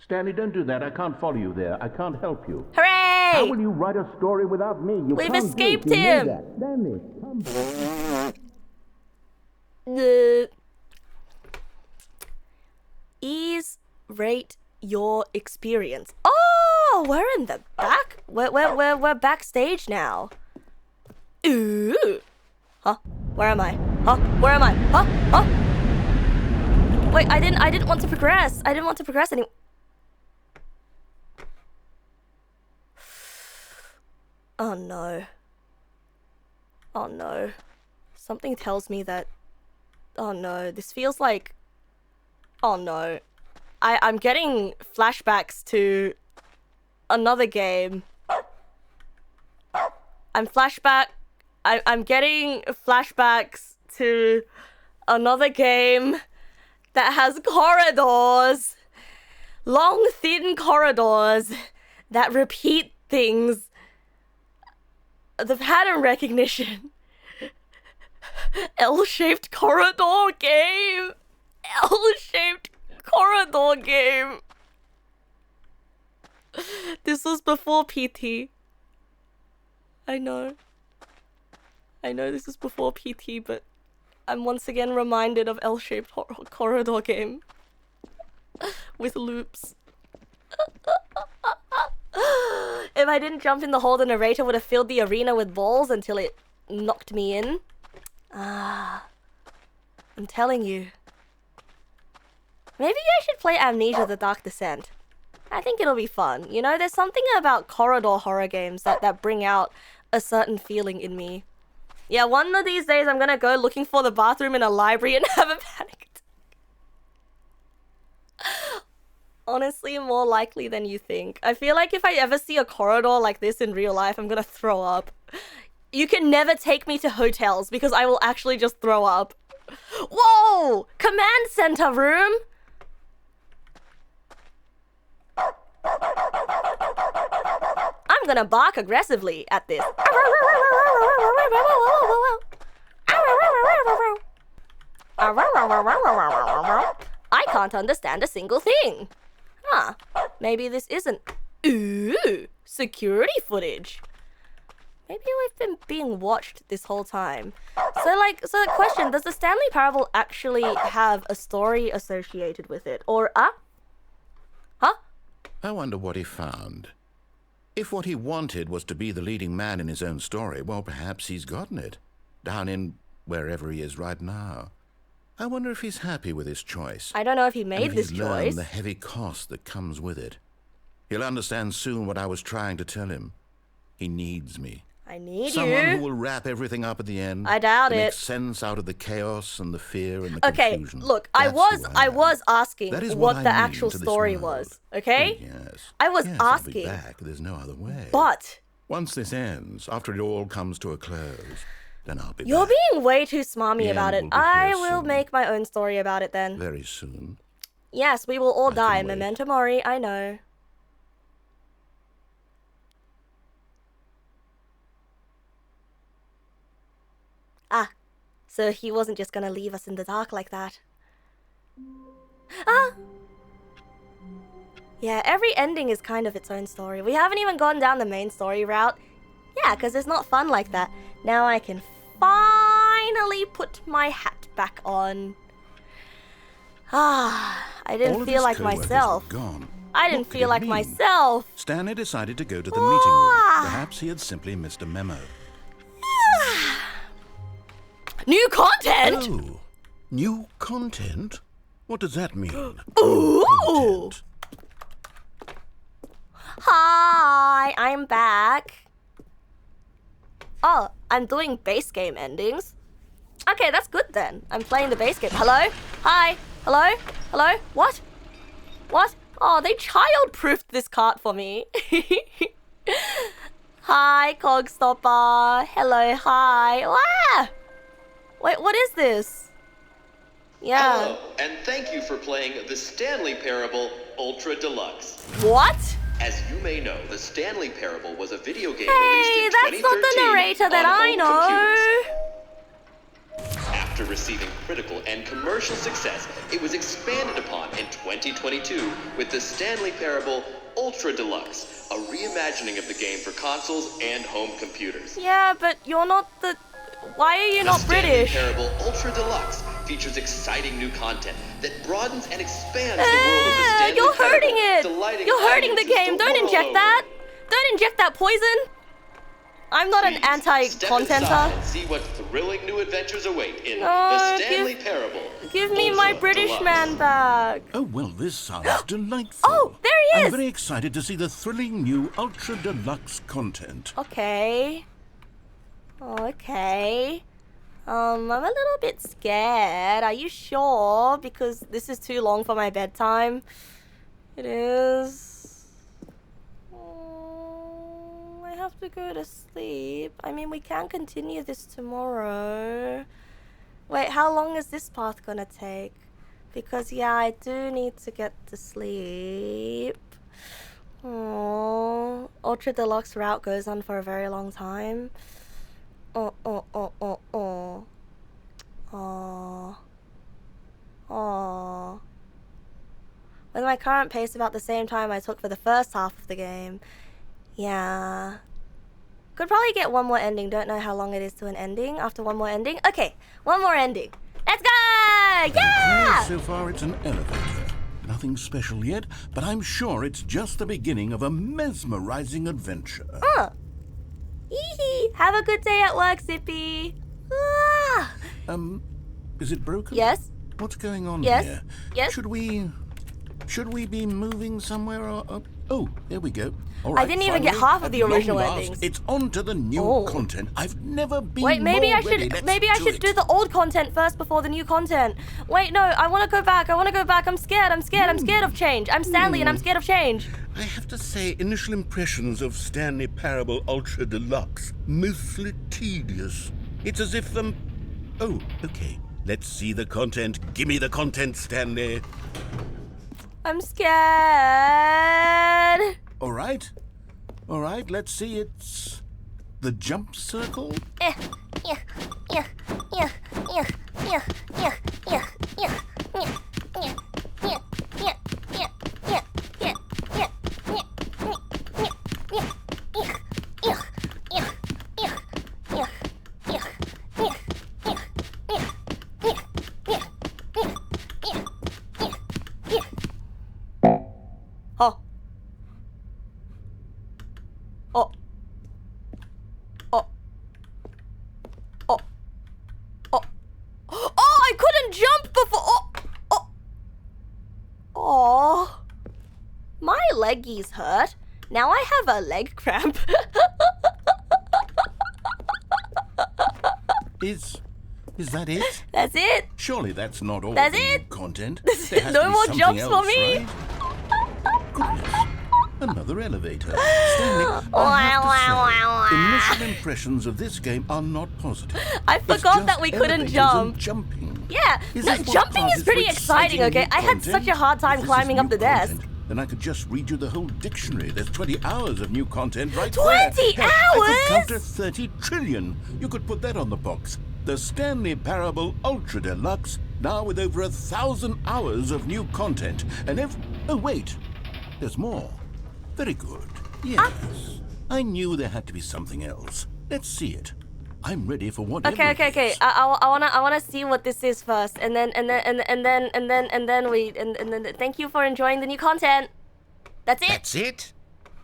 Speaker 8: Stanley, don't do that. I can't follow you there. I can't help you.
Speaker 1: Hooray!
Speaker 8: How will you write a story without me? You
Speaker 1: We've
Speaker 8: can't
Speaker 1: escaped
Speaker 8: do it. You know
Speaker 1: him.
Speaker 8: that. Stanley, come back.
Speaker 1: Ease rate your experience. Oh, we're in the back. We're backstage now. Ooh. Huh? Where am I? Huh? Where am I? Huh? Huh? Wait, I didn't want to progress. I didn't want to progress anymore. Oh no. Oh no. Something tells me that... Oh no, this feels like... Oh no. I'm getting flashbacks to another game. I'm getting flashbacks to another game that has corridors. Long, thin corridors that repeat things. The pattern recognition. L-shaped corridor game. L-shaped corridor game. This was before PT. I know this is before PT, but I'm once again reminded of L-shaped corridor game. With loops. If I didn't jump in the hole, the narrator would have filled the arena with balls until it knocked me in. I'm telling you. Maybe I should play Amnesia: The Dark Descent. I think it'll be fun. You know, there's something about corridor horror games that bring out a certain feeling in me. Yeah, one of these days I'm gonna go looking for the bathroom in a library and have a panic attack. Honestly, more likely than you think. I feel like if I ever see a corridor like this in real life, I'm gonna throw up. You can never take me to hotels because I will actually just throw up. Whoa! Command center room! I'm gonna bark aggressively at this. I can't understand a single thing. Huh, maybe this isn't... Ooh, security footage. Maybe we've been being watched this whole time. So the question, does the Stanley Parable actually have a story associated with it? Or, Huh?
Speaker 2: I wonder what he found. If what he wanted was to be the leading man in his own story, well, perhaps he's gotten it. Down in wherever he is right now. I wonder if he's happy with his choice.
Speaker 1: I don't know if he made this
Speaker 2: choice. Learned the heavy cost that comes with it. He'll understand soon what I was trying to tell him. He needs me.
Speaker 1: I need
Speaker 2: Someone
Speaker 1: you.
Speaker 2: who will wrap everything up at the end.
Speaker 1: I doubt it.
Speaker 2: Make sense out of the chaos and the fear and the confusion.
Speaker 1: Okay, look, I was asking what the actual story was. Okay?
Speaker 2: Oh, yes.
Speaker 1: I was asking.
Speaker 2: I'll be back. There's no other way.
Speaker 1: But
Speaker 2: once this ends, after it all comes to a close, then I'll be
Speaker 1: you're
Speaker 2: back.
Speaker 1: being way too smarmy about it. I will make my own story about it then.
Speaker 2: Very soon.
Speaker 1: Yes, we will all die. Memento mori, I know. Ah, so he wasn't just gonna leave us in the dark like that. Ah! Yeah, every ending is kind of its own story. We haven't even gone down the main story route. Yeah, because it's not fun like that. Now I can finally put my hat back on. Ah, I didn't feel like myself. I didn't feel like myself.
Speaker 2: Stanley decided to go to the meeting room. Perhaps he had simply missed a memo.
Speaker 1: New content?
Speaker 2: Oh, new content? What does that mean?
Speaker 1: Ooh! Hi, I'm back. Oh, I'm doing base game endings. Okay, that's good then. I'm playing the base game. Hello? Hi? Hello? Hello? What? What? Oh, they child-proofed this cart for me. Hi, Cogstopper. Hello, hi. Ah! Wait, what is this? Yeah.
Speaker 9: Hello, and thank you for playing the Stanley Parable Ultra Deluxe.
Speaker 1: What?
Speaker 9: As you may know, the Stanley Parable was a video game
Speaker 1: released
Speaker 9: in 2013
Speaker 1: that's not the narrator that I know.
Speaker 9: After receiving critical and commercial success, it was expanded upon in 2022 with the Stanley Parable Ultra Deluxe, a reimagining of the game for consoles and home computers.
Speaker 1: Yeah, but you're not the... Why are you not British?
Speaker 9: The Stanley Parable Ultra Deluxe features exciting new content that broadens and expands the world of the Stanley
Speaker 1: You're hurting
Speaker 9: Parable,
Speaker 1: it! You're hurting the game! Don't inject that! Don't inject that poison! I'm not an
Speaker 9: Step
Speaker 1: anti-contenter.
Speaker 9: inside and see what thrilling new adventures await in
Speaker 1: No,
Speaker 9: the Stanley Parable.
Speaker 1: Give me my
Speaker 9: Ultra
Speaker 1: British
Speaker 9: Deluxe.
Speaker 1: man back.
Speaker 2: Oh, well, this sounds delightful.
Speaker 1: Oh, there he
Speaker 2: I'm
Speaker 1: is.
Speaker 2: very excited to see the thrilling new Ultra Deluxe content.
Speaker 1: Okay. Okay. I'm a little bit scared. Are you sure? Because this is too long for my bedtime. It is. Oh, I have to go to sleep. I mean, we can continue this tomorrow. Wait, how long is this path gonna take? Because, yeah, I do need to get to sleep. Oh, Ultra Deluxe route goes on for a very long time. Oh. With my current pace about the same time I took for the first half of the game. Yeah. Could probably get one more ending. Don't know how long it is to an ending after one more ending. Okay, one more ending. Let's go! Yeah!
Speaker 2: Okay, so far it's an elevator. Nothing special yet, but I'm sure it's just the beginning of a mesmerizing adventure.
Speaker 1: Have a good day at work, Zippy. Ah.
Speaker 2: Is it broken?
Speaker 1: Yes?
Speaker 2: What's going on
Speaker 1: Yes?
Speaker 2: here?
Speaker 1: Yes?
Speaker 2: Should we be moving somewhere or... Oh, there we go. All
Speaker 1: I didn't even get
Speaker 2: finally,
Speaker 1: half of the
Speaker 2: at long
Speaker 1: original
Speaker 2: last,
Speaker 1: endings.
Speaker 2: It's on to the new content. I've never been
Speaker 1: Wait, maybe
Speaker 2: more
Speaker 1: I
Speaker 2: ready.
Speaker 1: should
Speaker 2: Let's
Speaker 1: do the old content first before the new content. Wait, no, I want to go back. I'm scared. I'm scared of change. I'm Stanley and I'm scared of change.
Speaker 2: I have to say, initial impressions of Stanley Parable Ultra Deluxe, mostly tedious. It's as if Oh, okay. Let's see the content. Give me the content, Stanley.
Speaker 1: I'm scared.
Speaker 2: All right, let's see. It's the jump circle.
Speaker 1: I couldn't jump before. Oh, my leggies hurt. Now I have a leg cramp.
Speaker 2: Is that it?
Speaker 1: That's it.
Speaker 2: Surely that's not all
Speaker 1: That's
Speaker 2: the new
Speaker 1: it.
Speaker 2: content.
Speaker 1: This
Speaker 2: There
Speaker 1: is
Speaker 2: has
Speaker 1: no
Speaker 2: to be
Speaker 1: more
Speaker 2: something
Speaker 1: jumps
Speaker 2: else,
Speaker 1: for me.
Speaker 2: right? Goodness. Another elevator. Stanley, I have to say, initial impressions of this game are not positive.
Speaker 1: I
Speaker 2: It's
Speaker 1: forgot
Speaker 2: just
Speaker 1: that we couldn't
Speaker 2: elevators
Speaker 1: jump.
Speaker 2: and jumping.
Speaker 1: Yeah,
Speaker 2: Is
Speaker 1: no,
Speaker 2: this what
Speaker 1: jumping is
Speaker 2: causes
Speaker 1: pretty
Speaker 2: for
Speaker 1: exciting,
Speaker 2: exciting
Speaker 1: okay?
Speaker 2: new
Speaker 1: I had such a
Speaker 2: content?
Speaker 1: hard time
Speaker 2: If this
Speaker 1: climbing
Speaker 2: is
Speaker 1: up the
Speaker 2: new
Speaker 1: desk.
Speaker 2: content, then I could just read you the whole dictionary. There's 20 hours of new content right
Speaker 1: 20
Speaker 2: there. Hell, I could count to
Speaker 1: hours?
Speaker 2: 30 trillion. You could put that on the box. The Stanley Parable Ultra Deluxe, now with over 1,000 hours of new content. And oh, wait. There's more. Very good. Yes. I knew there had to be something else. Let's see it. I'm ready for whatever.
Speaker 1: Okay.
Speaker 2: it is.
Speaker 1: I wanna see what this is first, and then thank you for enjoying the new content. That's it.
Speaker 2: That's it?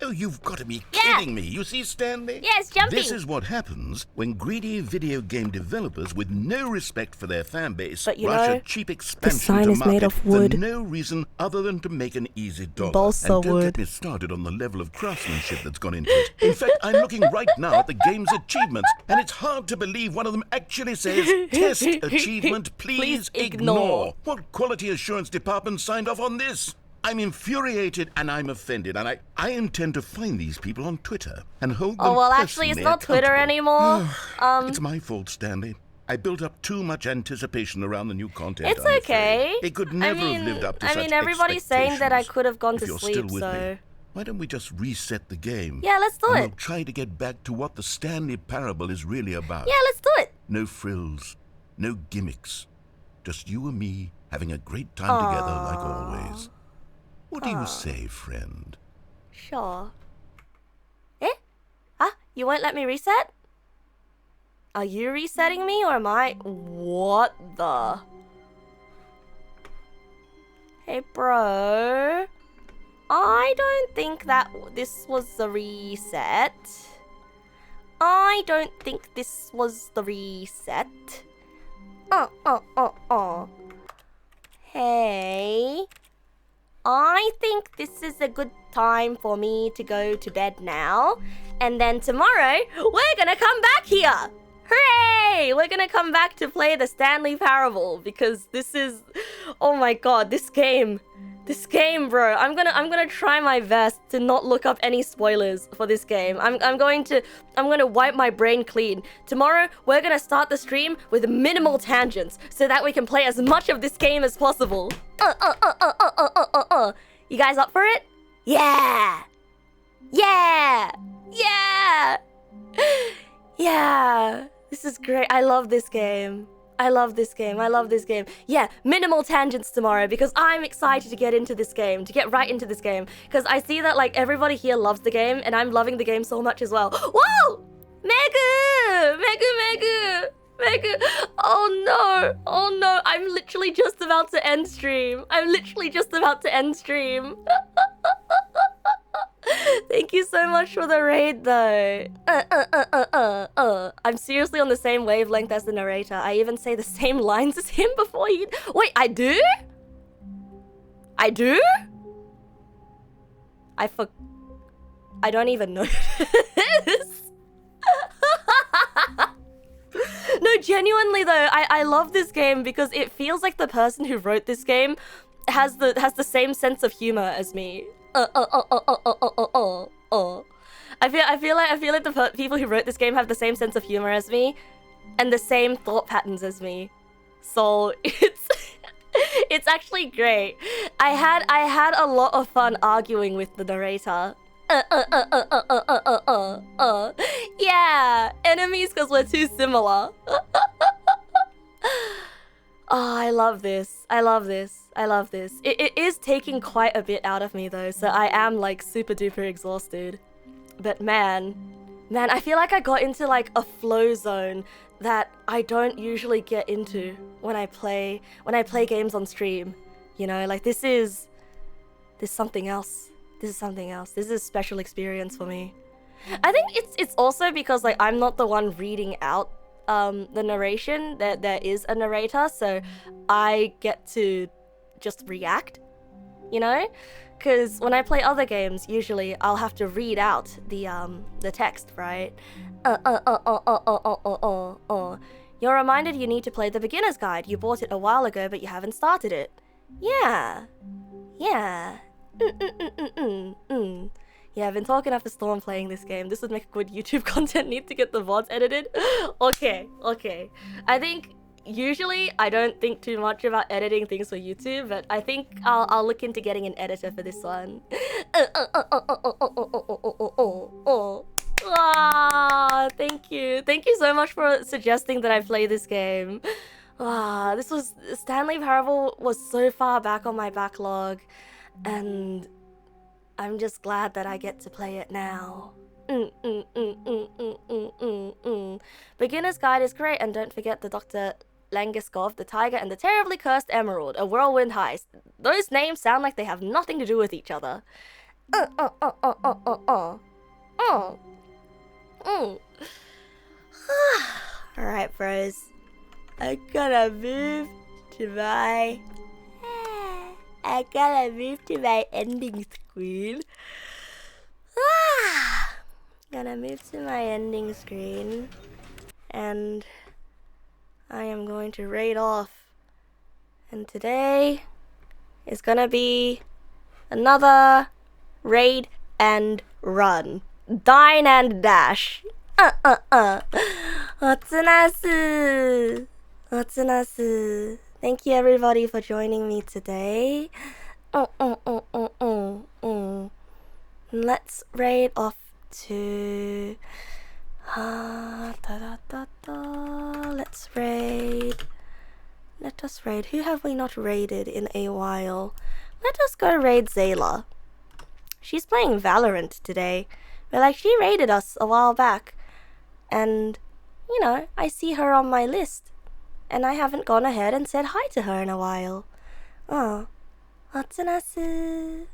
Speaker 2: Oh, you've got to be
Speaker 1: Yeah.
Speaker 2: kidding me. You see, Stanley?
Speaker 1: Yes, jumping.
Speaker 2: This is what happens when greedy video game developers with no respect for their fan base
Speaker 1: But you
Speaker 2: rush
Speaker 1: know,
Speaker 2: a cheap expansion
Speaker 1: sign
Speaker 2: to
Speaker 1: is made
Speaker 2: market
Speaker 1: of wood.
Speaker 2: for no reason other than to make an easy dollar.
Speaker 1: Balsa
Speaker 2: and don't
Speaker 1: wood.
Speaker 2: get me started on the level of craftsmanship that's gone into it. In fact, I'm looking right now at the game's achievements, and it's hard to believe one of them actually says, "Test achievement, please ignore." What quality assurance department signed off on this? I'm infuriated and I'm offended, and I intend to find these people on Twitter and hold them
Speaker 1: Oh well, actually, it's
Speaker 2: personally
Speaker 1: not Twitter
Speaker 2: accountable.
Speaker 1: anymore.
Speaker 2: It's my fault, Stanley. I built up too much anticipation around the new content.
Speaker 1: It's
Speaker 2: I'm
Speaker 1: okay.
Speaker 2: afraid. It could never have lived up to
Speaker 1: I
Speaker 2: such
Speaker 1: mean, everybody's saying that I
Speaker 2: expectations.
Speaker 1: could have gone
Speaker 2: If
Speaker 1: to
Speaker 2: you're
Speaker 1: sleep,
Speaker 2: still with
Speaker 1: so
Speaker 2: me, why don't we just reset the game?
Speaker 1: yeah, let's do
Speaker 2: and
Speaker 1: it.
Speaker 2: We'll try to get back to what the Stanley Parable is really about.
Speaker 1: Yeah, let's do it.
Speaker 2: No frills, no gimmicks. Just you and me having a great time together like always. What do you say, friend?
Speaker 1: Sure. Eh? Huh? You won't let me reset? Are you resetting me or am I? What the? Hey, bro. I don't think that this was a reset. I don't think this was the reset. Hey. I think this is a good time for me to go to bed now. And then tomorrow, we're gonna come back here. Hooray! We're gonna come back to play the Stanley Parable because this is... Oh my god, this game, bro. I'm gonna try my best to not look up any spoilers for this game. I'm gonna wipe my brain clean. Tomorrow, we're gonna start the stream with minimal tangents so that we can play as much of this game as possible. You guys up for it? Yeah! Yeah! Yeah! Yeah! This is great. I love this game. I love this game. I love this game. Yeah, minimal tangents tomorrow because I'm excited to get into this game, to get right into this game. Because I see that like everybody here loves the game and I'm loving the game so much as well. Whoa! Megu! Megu! Oh no! Oh no! I'm literally just about to end stream. Thank you so much for the raid though. I'm seriously on the same wavelength as the narrator. I even say the same lines as him before he... Wait, I do? I do? I don't even know this. No, genuinely though, I love this game because it feels like the person who wrote this game has the same sense of humor as me. I feel like the people who wrote this game have the same sense of humor as me and the same thought patterns as me. So it's actually great. I had a lot of fun arguing with the narrator. Yeah, enemies because we're too similar. Oh, I love this. It is taking quite a bit out of me though, so I am like super duper exhausted. But man, I feel like I got into like a flow zone that I don't usually get into when I play games on stream. You know, like this is something else. This is a special experience for me. I think it's also because like I'm not the one reading out the narration. There is a narrator, so I get to just react, you know? Because when I play other games, usually I'll have to read out the text, right? You're reminded you need to play the beginner's guide. You bought it a while ago, but you haven't started it. Yeah. Yeah, I've been talking after Storm playing this game. This would make good YouTube content. Need to get the VODs edited. Okay. I think usually I don't think too much about editing things for YouTube, but I think I'll look into getting an editor for this one. Thank you so much for suggesting that I play this game. Stanley Parable was so far back on my backlog, and I'm just glad that I get to play it now. Beginner's Guide is great, and don't forget the Dr. Langiskov, the Tiger, and the Terribly Cursed Emerald, a whirlwind heist. Those names sound like they have nothing to do with each other. Alright, bros. I gotta move to my ending screen. Gonna move to my ending screen, and I am going to raid off. And today is gonna be another raid and run. Dine and dash. Otsunasu. Thank you everybody for joining me today. Let's raid off to Let's raid. Let us raid. Who have we not raided in a while? Let us go raid Zayla. She's playing Valorant today, but like she raided us a while back, and you know, I see her on my list, and I haven't gone ahead and said hi to her in a while. Oh, Otsunasu.